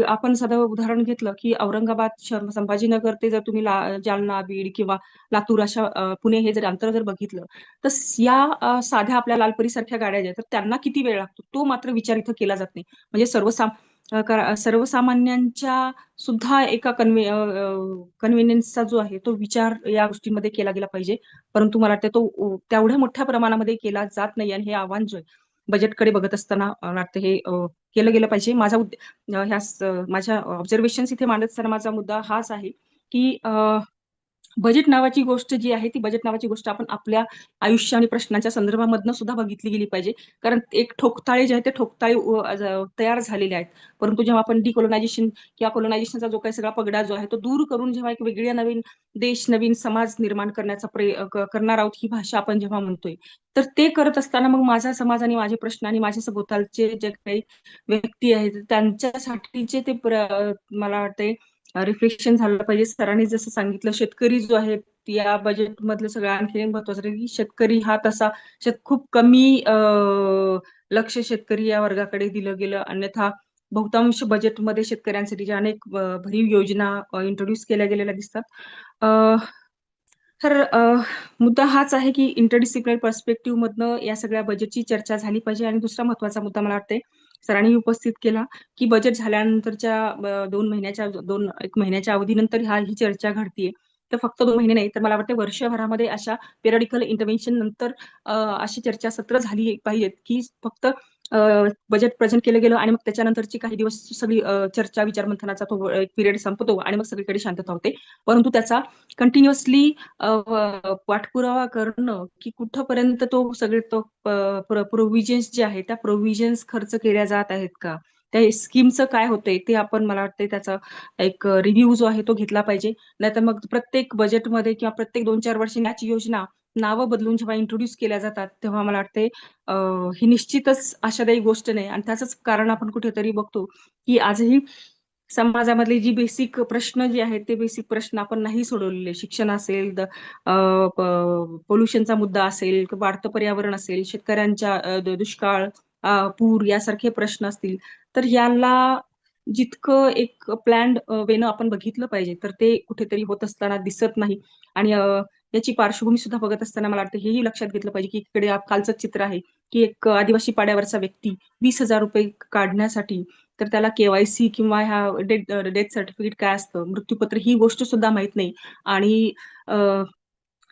[SPEAKER 2] आपण साधं उदाहरण घेतलं की औरंगाबाद शहर, संभाजीनगर ते जर तुम्ही जालना, बीड किंवा लातूर अशा पुणे हे जर अंतर जर बघितलं तर या साध्या आपल्या लालपरीसारख्या गाड्या ज्या आहेत तर त्यांना किती वेळ लागतो तो मात्र विचार इथं केला जात नाही. म्हणजे सर्वसामान्यांच्या सुद्धा एका कन्व्हिनियन्सचा जो आहे तो विचार या गोष्टींमध्ये केला गेला पाहिजे. परंतु मला वाटतं तो तेवढ्या मोठ्या प्रमाणामध्ये केला जात नाही आणि हे आव्हान जो आहे बजेटकडे बघत असताना मला वाटतं हे केलं गेलं पाहिजे. माझ्या ऑब्झर्वेशन्स इथे मांडत असताना माझा मुद्दा हाच आहे की बजेट नावाची गोष्ट जी आहे ती बजेट नावाची गोष्ट आपण आपल्या आयुष्य आणि प्रश्नांच्या संदर्भामधनं सुद्धा बघितली गेली पाहिजे. कारण एक ठोकताळे जे आहे ते ठोकताळे तयार झालेले आहेत. परंतु जेव्हा आपण डिकोलोनायझेशन किंवा कोलोनायझेशनचा जो काही सगळा पगडा जो आहे तो दूर करून जेव्हा एक वेगळ्या नवीन देश, नवीन समाज निर्माण करण्याचा करणार आहोत ही भाषा आपण जेव्हा म्हणतोय तर ते करत असताना मग माझा समाज आणि माझे प्रश्न आणि माझ्या सभोवतालचे जे काही व्यक्ती आहेत त्यांच्यासाठीचे ते मला वाटते रिफ्लेक्शन झालं पाहिजे. सरांनी जसं सांगितलं शेतकरी जो आहे या बजेट मधलं सगळं आणखी महत्वाचं आहे की शेतकरी हा तसा खूप कमी लक्ष शेतकरी या वर्गाकडे दिलं गेलं. अन्यथा बहुतांश बजेटमध्ये शेतकऱ्यांसाठी अनेक भरीव योजना इंट्रोड्यूस केल्या गेलेल्या दिसतात. तर मुद्दा हाच आहे की इंटरडिसिप्लिनरी पर्स्पेक्टिव्ह मधनं या सगळ्या बजेटची चर्चा झाली पाहिजे. आणि दुसरा महत्वाचा मुद्दा मला वाटते सरांनी उपस्थित केला की बजेट झाल्यानंतरच्या 1 महिन्याच्या अवधीनंतर ही चर्चा घडतीये. तर फक्त 2 महिने नाही तर मला वाटतं वर्षभरामध्ये अशा पिरियडिकल इंटरव्हेन्शन नंतर अशी चर्चा सत्र झाली पाहिजेत की फक्त बजेट प्रेझेंट केलं गेलं आणि मग त्याच्यानंतरची काही दिवस सगळी चर्चा विचारमंथनाचा तो एक पिरियड संपतो आणि मग सगळीकडे शांतता होते. परंतु त्याचा कंटिन्युअसली पाठपुरावा करणं की कुठपर्यंत तो सगळे तो प्रोव्हिजन्स जे आहे त्या प्रोव्हिजन्स खर्च केल्या जात आहेत का, त्या स्कीमचं काय होतंय ते आपण मला वाटतंय त्याचा एक रिव्ह्यू जो आहे तो घेतला पाहिजे. नाहीतर मग प्रत्येक बजेटमध्ये किंवा प्रत्येक 2-4 वर्षी याची योजना नावं बदलून जेव्हा इंट्रोड्यूस केल्या जातात तेव्हा मला वाटते ही निश्चितच आशादायी गोष्ट नाही. आणि त्याचंच कारण आपण कुठेतरी बघतो की आजही समाजामधले जी बेसिक प्रश्न जे आहेत ते बेसिक प्रश्न आपण नाही सोडवलेले. शिक्षण असेल, पोल्युशनचा मुद्दा असेल, वाढतं पर्यावरण असेल, शेतकऱ्यांच्या दुष्काळ, पूर यासारखे प्रश्न असतील तर याला जितकं एक प्लॅन्ड वेनं आपण बघितलं पाहिजे तर ते कुठेतरी होत असताना दिसत नाही. आणि याची पार्श्वभूमी सुद्धा बघत असताना मला वाटतं हेही लक्षात घेतलं पाहिजे की इकडे कालचं चित्र आहे की एक आदिवासी पाड्यावरचा व्यक्ती 20,000 रुपये काढण्यासाठी तर त्याला केवायसी किंवा ह्या डेथ सर्टिफिकेट काय असतं, मृत्यूपत्र ही गोष्ट सुद्धा माहित नाही. आणि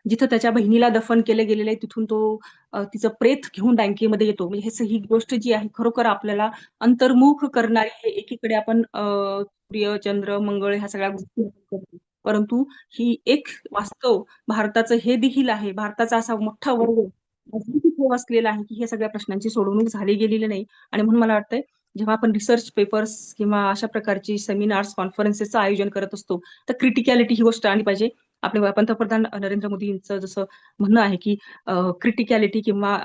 [SPEAKER 10] जिथं त्याच्या बहिणीला दफन केलं गेलेलं आहे तिथून तो तिचं प्रेत घेऊन बँकेमध्ये येतो. म्हणजे ही गोष्ट जी आहे खरोखर आपल्याला अंतर्मुख करणारी आहे. एकीकडे आपण सूर्य, चंद्र, मंगळ ह्या सगळ्या गोष्टी करतो, परंतु ही एक वास्तव भारताचं हे देखील आहे. भारताचा असा मोठा वर्ग अजूनही असलेला आहे की हे सगळ्या प्रश्नांची सोडवणूक झाली गेलेली नाही. आणि म्हणून मला वाटतंय जेव्हा आपण रिसर्च पेपर्स किंवा अशा प्रकारची सेमिनार्स कॉन्फरन्सेसचं आयोजन करत असतो तर क्रिटिकॅलिटी ही गोष्ट आली पाहिजे. आपले पंतप्रधान नरेंद्र मोदींचं जसं म्हणणं आहे की क्रिटिकॅलिटी किंवा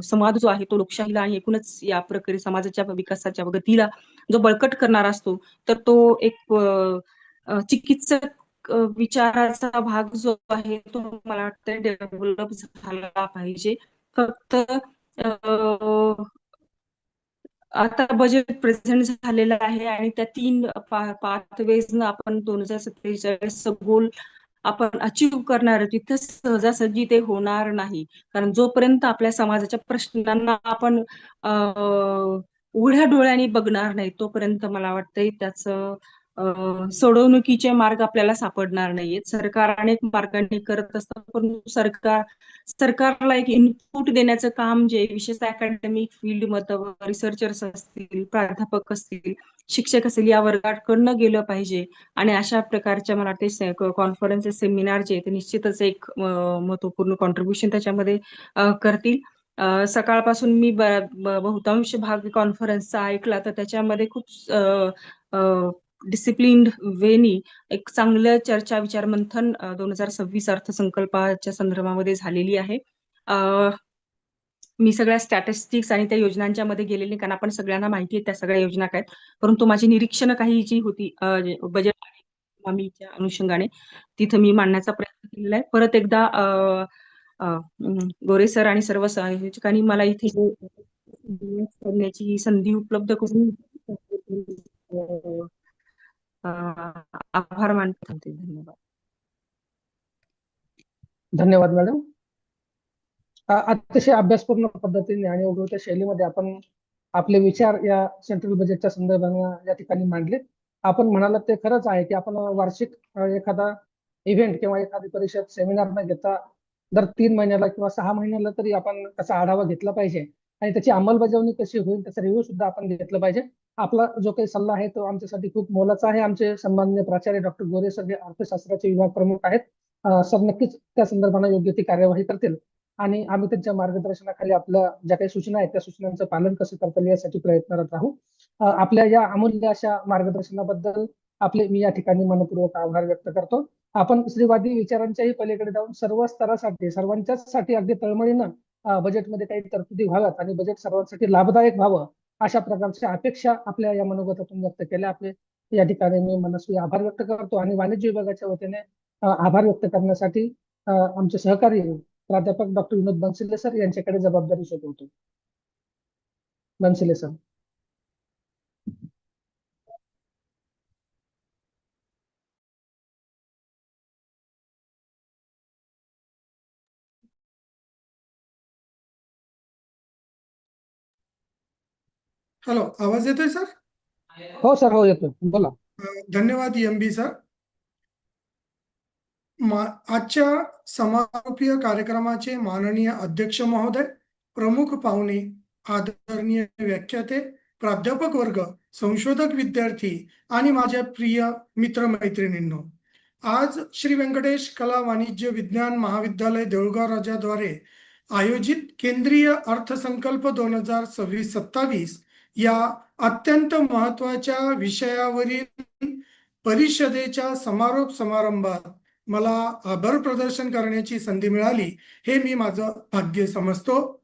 [SPEAKER 10] संवाद जो आहे तो लोकशाहीला आणि एकूणच या प्रकारे समाजाच्या विकासाच्या गतीला जो बळकट करणारा असतो तर तो एक चिकित्सक विचाराचा भाग जो आहे तो मला वाटतं डेव्हलप झाला पाहिजे. फक्त आता बजेट प्रेझेंट झालेलं आहे आणि त्या 3 पाथवेजनं आपण 2047 गोल आपण अचीव्ह करणार तिथं सहजासहजी ते होणार नाही. कारण जोपर्यंत आपल्या समाजाच्या प्रश्नांना आपण उघड्या डोळ्यांनी बघणार नाही तोपर्यंत मला वाटतंय त्याचं सोडवणुकीचे मार्ग आपल्याला सापडणार नाहीयेत. सरकार अनेक मार्गांनी करत असतं परंतु सरकारला एक इनपुट देण्याचं काम जे विशेषतः अकॅडमिक फील्डमध्ये रिसर्चर्स असतील, प्राध्यापक असतील, शिक्षक असतील या वर्गाकडनं गेलं पाहिजे. आणि अशा प्रकारच्या मला वाटते कॉन्फरन्सेस सेमिनार जे ते निश्चितच एक महत्वपूर्ण कॉन्ट्रीब्युशन त्याच्यामध्ये करतील. सकाळपासून मी बहुतांश भाग कॉन्फरन्सचा ऐकला तर त्याच्यामध्ये खूप डिसिप्लिन्ड वेनी एक चांगलं चर्चा विचार मंथन 2026 अर्थसंकल्पाच्या संदर्भामध्ये झालेली आहे. मी सगळ्या स्टॅटिस्टिक्स आणि त्या योजनांच्या मध्ये गेलेली कारण आपण सगळ्यांना माहिती आहे त्या सगळ्या योजना काय, परंतु माझी निरीक्षण काही जी होती बजेट मीच्या अनुषंगाने तिथं मी मांडण्याचा प्रयत्न केलेला आहे. परत एकदा गोरे सर आणि सर्व सहयोजकांनी मला इथे करण्याची संधी उपलब्ध करून आभार मानते. धन्यवाद.
[SPEAKER 9] धन्यवाद मॅडम. अतिशय अभ्यासपूर्ण पद्धतीने आणि उगवत्या शैलीमध्ये आपण आपले विचार या सेंट्रल बजेटच्या संदर्भाने या ठिकाणी मांडले. आपण म्हणालात ते खरंच आहे की आपण वार्षिक एखादा इव्हेंट किंवा एखादी परिषद सेमिनार न घेता दर 3 महिन्याला किंवा 6 महिन्याला तरी आपण त्याचा आढावा घेतला पाहिजे आणि त्याची अंमलबजावणी कशी होईल त्याचा रिव्ह्यू सुद्धा आपण घेतला पाहिजे. आपला जो काही सल्ला आहे तो आमच्यासाठी खूप मोलाचा आहे. आमचे सन्माननीय प्राचार्य डॉक्टर गोरे सर हे अर्थशास्त्राचे विभाग प्रमुख आहेत. सर नक्कीच त्या संदर्भाने योग्य ती कार्यवाही करतील आणि आम्ही त्यांच्या मार्गदर्शनाखाली आपल्या ज्या काही सूचना आहेत त्या सूचनांचं पालन कसं करता येईल यासाठी प्रयत्नरत राहू. आपल्या या अमूल्य अशा मार्गदर्शनाबद्दल मी या ठिकाणी मनपूर्वक आभार व्यक्त करतो. आपण स्त्रीवादी विचारांच्याही पलीकडे जाऊन सर्व स्तरासाठी सर्वांच्यासाठी अगदी तळमळीनं बजेटमध्ये काही तरतुदी व्हाव्यात आणि बजेट सर्वांसाठी लाभदायक व्हावं अशा प्रकारच्या अपेक्षा आपल्या या मनोगतातून व्यक्त केल्या. आपले या ठिकाणी मी मनस्वी आभार व्यक्त करतो आणि वाणिज्य विभागाच्या वतीने आभार व्यक्त करण्यासाठी आमचे सहकारी प्राध्यापक डॉक्टर विनोद बनसिले सर यांच्याकडे जबाबदारी सोपवतो. बनसिले सर.
[SPEAKER 13] हॅलो, आवाज येतोय सर?
[SPEAKER 9] हो सर, हो येतोय, बोला.
[SPEAKER 13] धन्यवाद एमबी सर. आजच्या समारोपीय कार्यक्रमाचे माननीय अध्यक्ष महोदय, प्रमुख पाहुणे, आदरणीय व्याख्याते, प्राध्यापक वर्ग, संशोधक विद्यार्थी आणि माझ्या प्रिय मित्रमैत्रिणींनो, आज श्री व्यंकटेश कला वाणिज्य विज्ञान महाविद्यालय देऊळगाव राजाद्वारे आयोजित केंद्रीय अर्थसंकल्प 2026-27 या अत्यंत महत्वाच्या विषयावरील परिषदेच्या समारोप समारंभात मला आभार प्रदर्शन करण्याची संधी मिळाली हे मी माझं भाग्य समजतो.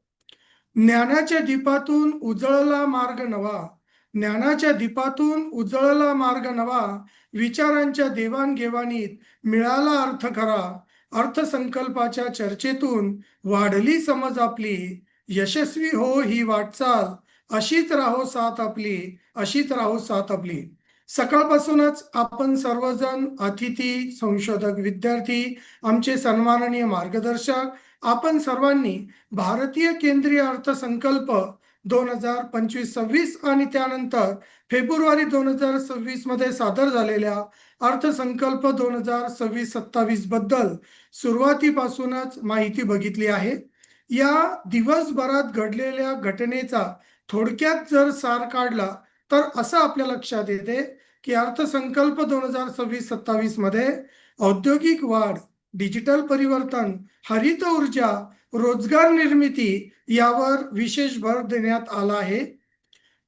[SPEAKER 13] ज्ञानाच्या दीपातून उजळला मार्ग नवा, ज्ञानाच्या दीपातून उजळला मार्ग नवा, विचारांच्या देवाणघेवाणीत मिळाला अर्थ खरा, अर्थसंकल्पाच्या चर्चेतून वाढली समज आपली, यशस्वी हो ही वाटचाल, अशीच राहो साथ आपली, अशीच राहो साथ आपली. सकाळपासूनच आपण सर्वजण अतिथी, संशोधक, विद्यार्थी, आमचे सन्माननीय मार्गदर्शक, आपण सर्वांनी भारतीय केंद्रीय अर्थसंकल्प 2025-26 आणि त्यानंतर फेब्रुवारी 2026 मध्ये सादर झालेल्या अर्थसंकल्प 2026-27 बद्दल सुरुवातीपासूनच माहिती बघितली आहे. या दिवसभरात घडलेल्या घटनेचा थोडक्यात जर सार काढला तर असं आपल्या लक्षात येते की अर्थसंकल्प 2026-27 मध्ये औद्योगिक वाढ, डिजिटल परिवर्तन, हरित ऊर्जा, रोजगार निर्मिती यावर विशेष भर देण्यात आला आहे.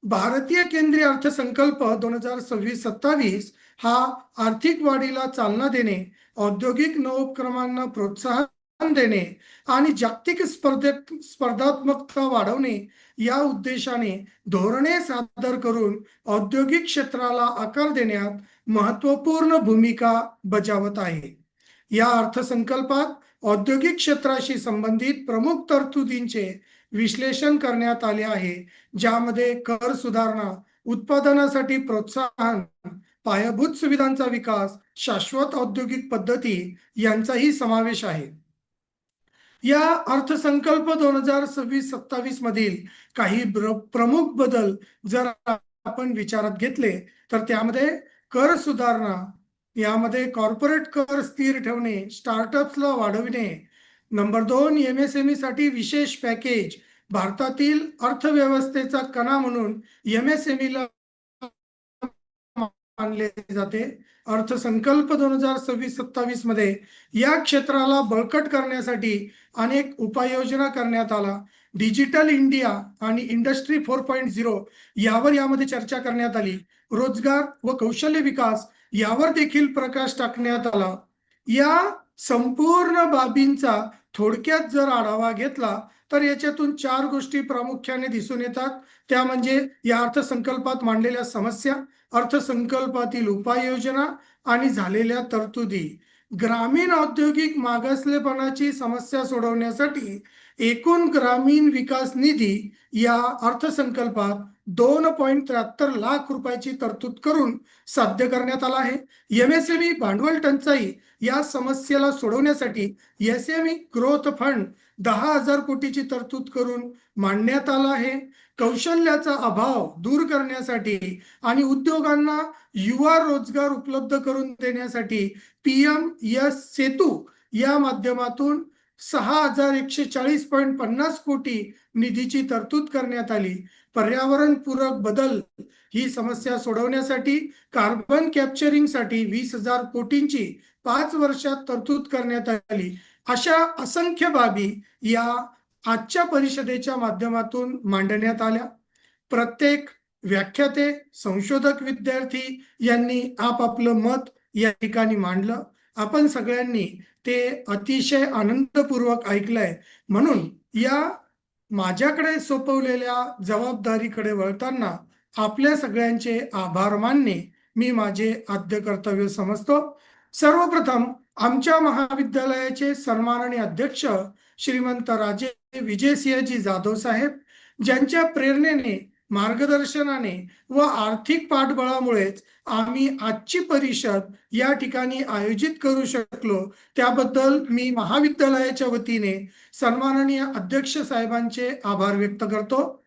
[SPEAKER 13] भारतीय केंद्रीय अर्थसंकल्प 2026-27 हा आर्थिक वाढीला चालना देणे, औद्योगिक नवोपक्रमांना प्रोत्साहन देणे आणि जागतिक स्पर्धात्मकता वाढवणे या उद्देशाने धोरणे सादर करून औद्योगिक क्षेत्राला आकार देण्यात महत्त्वपूर्ण भूमिका बजावत आहे. या अर्थसंकल्पात औद्योगिक क्षेत्राशी संबंधित प्रमुख तरतुदींचे विश्लेषण करण्यात आले आहे, ज्यामध्ये कर सुधारणा, उत्पादनासाठी प्रोत्साहन, पायाभूत सुविधांचा विकास, शाश्वत औद्योगिक पद्धती यांचाही समावेश आहे. या अर्थसंकल्प 2026-27 मधील काही प्रमुख बदल जर आपण विचारात घेतले तर त्यामध्ये कर सुधारणा, यामध्ये कॉर्पोरेट कर स्थिर ठेवणे, स्टार्टअप्सला वाढविणे. नंबर 2, MSME साठी विशेष पॅकेज. भारतातील अर्थव्यवस्थेचा कणा म्हणून MSMEला मानले जाते. अर्थसंकल्प 2026-27 मध्ये या क्षेत्राला बळकट करण्यासाठी अनेक उपाययोजना करण्यात आला. डिजिटल इंडिया आणि इंडस्ट्री 4.0 यावर यामध्ये चर्चा करण्यात आली. रोजगार व कौशल्य विकास यावर देखील प्रकाश टाकण्यात आला. या संपूर्ण बाबींचा थोडक्यात जर आढावा घेतला तर याच्यातून 4 गोष्टी प्रामुख्याने दिसून येतात. त्या म्हणजे या अर्थसंकल्पात मांडलेल्या समस्या, अर्थसंकल्पातील उपाययोजना आणि झालेल्या तरतुदी. ग्रामीण औद्योगिक मागासलेपणाची समस्या सोडवण्यासाठी एकूण ग्रामीण विकास निधी या अर्थसंकल्पात 2.73 लाख रुपयाची तरतूद करून साध्य करण्यात आला आहे. MSME भांडवल टंचाई या समस्येला सोडवण्यासाठी SME ग्रोथ फंड 10,000 कोटीची तरतूद करून मांडण्यात आला आहे. कौशल्याचा अभाव दूर करण्यासाठी आणि उद्योगांना युवा रोजगार उपलब्ध करून देण्यासाठी PM-YES सेतू या माध्यमातून 6,140.50 कोटी निधीची तरतूद करण्यात आली. पर्यावरण पूरक बदल ही समस्या सोडवण्यासाठी कार्बन कॅप्चरिंगसाठी 20,000 कोटींची 5 वर्षात तरतूद करण्यात आली. अशा असंख्य बाबी या आजच्या परिषदेच्या माध्यमातून मांडण्यात आल्या. प्रत्येक व्याख्याते, संशोधक, विद्यार्थी यांनी आपापलं मत या ठिकाणी मांडलं. आपण सगळ्यांनी ते अतिशय आनंदपूर्वक ऐकलंय. म्हणून या माझ्याकडे सोपवलेल्या जबाबदारीकडे वळताना आपल्या सगळ्यांचे आभार मानणे मी माझे आद्य कर्तव्य समजतो. सर्वप्रथम आमच्या महाविद्यालयाचे सन्माननीय अध्यक्ष श्रीमंत राजे विजयसिंहजी जाधव साहेब, ज्यांच्या प्रेरणेने, मार्गदर्शनाने व आर्थिक पाठबळामुळेच आम्ही आजची परिषद या ठिकाणी आयोजित करू शकलो, त्याबद्दल मी महाविद्यालयाच्या वतीने सन्माननीय अध्यक्ष साहेबांचे आभार व्यक्त करतो.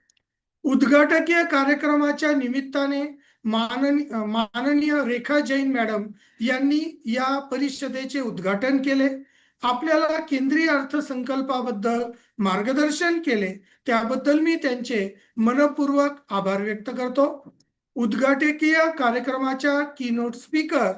[SPEAKER 13] उद्घाटकीय कार्यक्रमाच्या निमित्ताने माननीय रेखा जैन मॅडम यांनी या परिषदेचे उद्घाटन केले. आपल्याला केंद्रीय अर्थसंकल्पाबद्दल मार्गदर्शन केले, त्याबद्दल मी त्यांचे मनपूर्वक आभार व्यक्त करतो. उद्घाटकीय कार्यक्रमाच्या कीनोट स्पीकर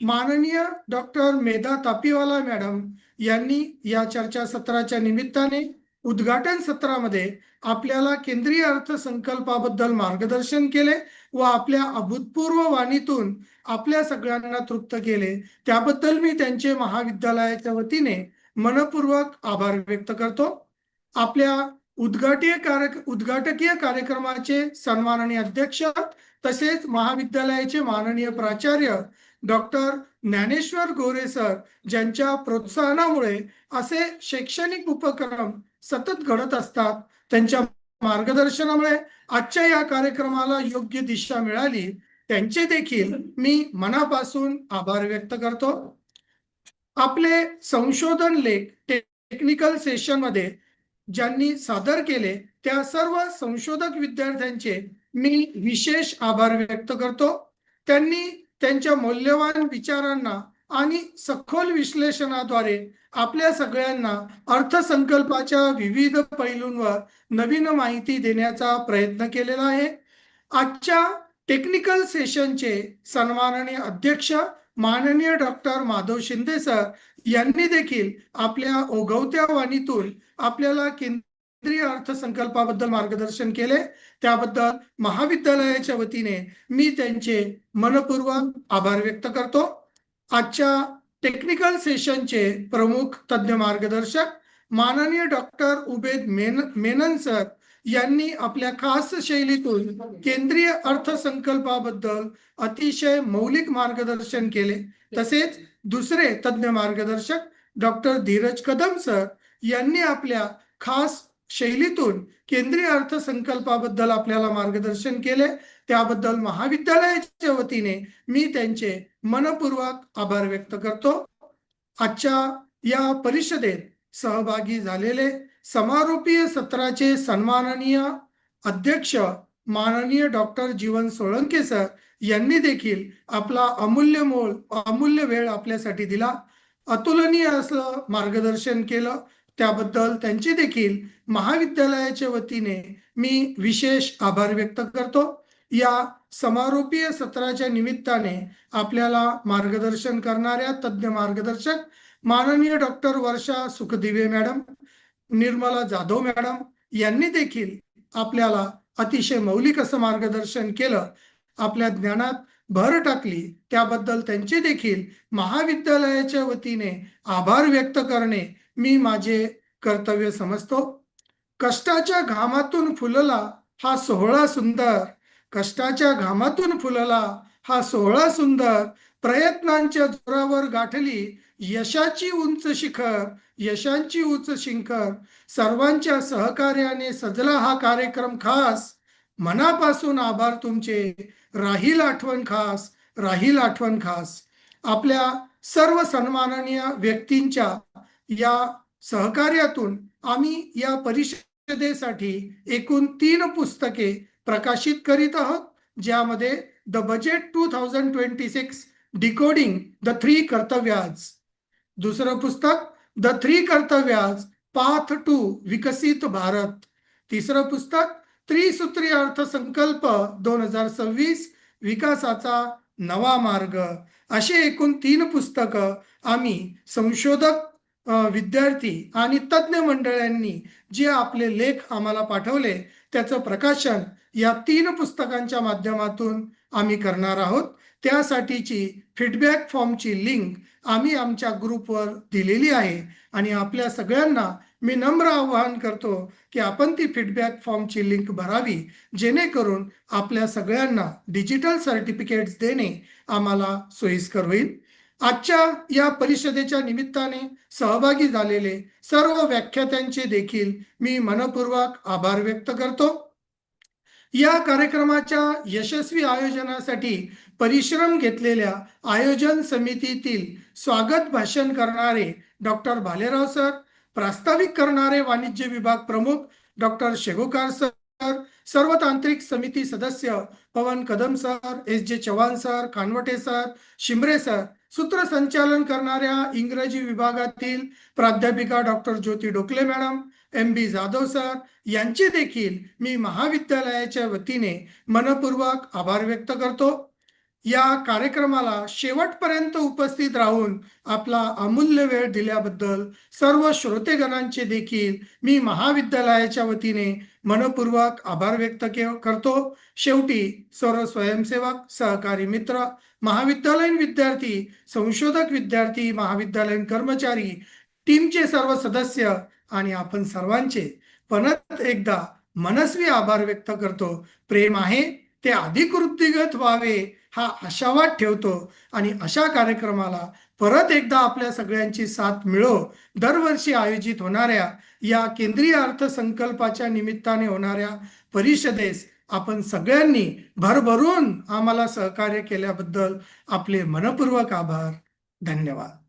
[SPEAKER 13] माननीय डॉक्टर मेधा तापीवाला मॅडम यांनी या चर्चासत्राच्या निमित्ताने उद्घाटन सत्रामध्ये आपल्याला केंद्रीय अर्थसंकल्पाबद्दल मार्गदर्शन केले व आपल्या अभूतपूर्व वाणीतून आपल्या सगळ्यांना तृप्त केले, त्याबद्दल मी त्यांचे महाविद्यालयाच्या वतीने मनपूर्वक आभार व्यक्त करतो. आपल्या उद्घाटकीय कार्यक्रमाचे सन्माननीय अध्यक्ष तसेच महाविद्यालयाचे माननीय प्राचार्य डॉक्टर ज्ञानेश्वर गोरे सर, ज्यांच्या प्रोत्साहनामुळे असे शैक्षणिक उपक्रम सतत घडत असतात, त्यांच्या मार्गदर्शनामुळे आजच्या या कार्यक्रमाला योग्य दिशा मिळाली, त्यांचे देखील मी मनापासून आभार व्यक्त करतो. आपले संशोधन लेख टेक्निकल सेशन मध्ये ज्यांनी सादर केले त्या सर्व संशोधक विद्यार्थ्यांचे मी विशेष आभार व्यक्त करतो. त्यांनी त्यांच्या मौल्यवान विचारांना आणि सखोल विश्लेषणाद्वारे आपल्या सगळ्यांना अर्थसंकल्पाच्या विविध पैलूंवर नवीन माहिती देण्याचा प्रयत्न केलेला आहे. आजच्या टेक्निकल सेशनचे सन्माननीय अध्यक्ष माननीय डॉक्टर माधव शिंदे सर यांनी देखील आपल्या ओघवत्या वाणीतून आपल्याला केंद्रीय अर्थसंकल्पाबद्दल मार्गदर्शन केले. त्याबद्दल महाविद्यालयाच्या वतीने मी त्यांचे मनपूर्वक आभार व्यक्त करतो. आजच्या टेक्निकल सेशनचे प्रमुख तज्ञ मार्गदर्शक माननीय डॉक्टर उबेद मेनन सर यांनी आपल्या खास शैलीतून केंद्रीय अर्थसंकल्पाबद्दल अतिशय मौलिक मार्गदर्शन केले. तसेच दुसरे तज्ञ मार्गदर्शक डॉक्टर धीरज कदम सर यांनी आपल्या खास शैलीतून केंद्रीय अर्थसंकल्पाबद्दल आपल्याला मार्गदर्शन केले. त्याबद्दल महाविद्यालयाच्या वतीने मी त्यांचे मनपूर्वक आभार व्यक्त करतो. आजच्या या परिषदेत सहभागी झालेले समारोपीय सत्राचे सन्माननीय अध्यक्ष माननीय डॉक्टर जीवन सोळंके सर यांनी देखील आपला अमूल्य वेळ आपल्यासाठी दिला. अतुलनीय असं मार्गदर्शन केलं. त्याबद्दल त्यांचे देखील महाविद्यालयाच्या वतीने मी विशेष आभार व्यक्त करतो. या समारोपीय सत्राच्या निमित्ताने आपल्याला मार्गदर्शन करणाऱ्या तज्ञ मार्गदर्शक माननीय डॉक्टर वर्षा सुखदिवे मॅडम, निर्मला जाधव मॅडम यांनी देखील आपल्याला अतिशय मौलिक असं मार्गदर्शन केलं. आपल्या ज्ञानात भर टाकली. त्याबद्दल त्यांचे देखील महाविद्यालयाच्या वतीने आभार व्यक्त करणे मी माझे कर्तव्य समजतो. कष्टाच्या घामातून फुलला हा सोहळा सुंदर, कष्टाच्या घामातून फुलला हा सोहळा सुंदर, प्रयत्नांच्या जोरावर गाठली यशाची उंच शिखर, यशांची उंच शिखर, सर्वांच्या सहकार्याने सजला हा कार्यक्रम खास, मनापासून आभार तुमचे, राहील आठवण खास, राहील आठवण खास. आपल्या सर्व सन्माननीय व्यक्तींच्या या सहकार्यातून आम्ही या परिषदेसाठी एकूण 3 पुस्तके प्रकाशित करीत आहोत, ज्यामध्ये द बजेट 2026 डिकोडिंग द 3 कर्तव्याज, दुसरं पुस्तक द 3 कर्तव्याज पाथ टू विकसित भारत, तिसरं पुस्तक त्रिसूत्री अर्थसंकल्प 2026 विकासाचा नवा मार्ग. असे एकूण 3 पुस्तकं आम्ही संशोधक विद्यार्थी आणि तज्ञ मंडळांनी जे आपले लेख आम्हाला पाठवले त्याचं प्रकाशन या 3 पुस्तकांच्या माध्यमातून आम्ही करणार आहोत. त्यासाठीची फीडबॅक फॉर्मची लिंक आम्ही आमच्या ग्रुपवर दिलेली आहे आणि आपल्या सगळ्यांना मी नम्र आवाहन करतो की आपण ती फीडबॅक फॉर्मची लिंक भरावी, जेणेकरून आपल्या सगळ्यांना डिजिटल सर्टिफिकेट्स देणे आम्हाला सोयीस्कर होईल. आजच्या या परिषदेच्या निमित्ताने सहभागी झालेले सर्व व्याख्यात्यांचे देखील मी मनपूर्वक आभार व्यक्त करतो. या कार्यक्रमाच्या यशस्वी आयोजनासाठी परिश्रम घेतलेल्या आयोजन समितीतील स्वागत भाषण करणारे डॉक्टर भालेराव सर, प्रास्ताविक करणारे वाणिज्य विभाग प्रमुख डॉक्टर शेगोकार सर, सर्व तांत्रिक समिती सदस्य Pawan Kadam sir, S J. Chavan sir, Kanawate sir, Shimre sir, सूत्रसंचालन करणाऱ्या इंग्रजी विभागातील प्राध्यापिका doctor Jyoti Dokle madam, M B. Jadhav sir यांचे देखील मी महाविद्यालयाच्या वतीने मनपूर्वक आभार व्यक्त करतो. या कार्यक्रमाला शेवटपर्यंत उपस्थित राहून आपला अमूल्य वेळ दिल्याबद्दल सर्व श्रोतेगणांचे देखील मी महाविद्यालयाच्या वतीने मनपूर्वक आभार व्यक्त करतो. शेवटी सर्व स्वयंसेवक, सहकारी मित्र, महाविद्यालयीन विद्यार्थी, संशोधक विद्यार्थी, महाविद्यालयीन कर्मचारी, टीमचे सर्व सदस्य आणि आपण सर्वांचे परत एकदा मनस्वी आभार व्यक्त करतो. प्रेम आहे ते अधिक वृद्धिंगत व्हावे हा आशावाद ठेवतो आणि अशा कार्यक्रमाला परत एकदा आपल्या सगळ्यांची साथ मिळो. दरवर्षी आयोजित होणाऱ्या या केंद्रीय अर्थसंकल्पाच्या निमित्ताने होणाऱ्या परिषदेस आपण सगळ्यांनी भरभरून आम्हाला सहकार्य केल्याबद्दल आपले मनपूर्वक आभार. धन्यवाद.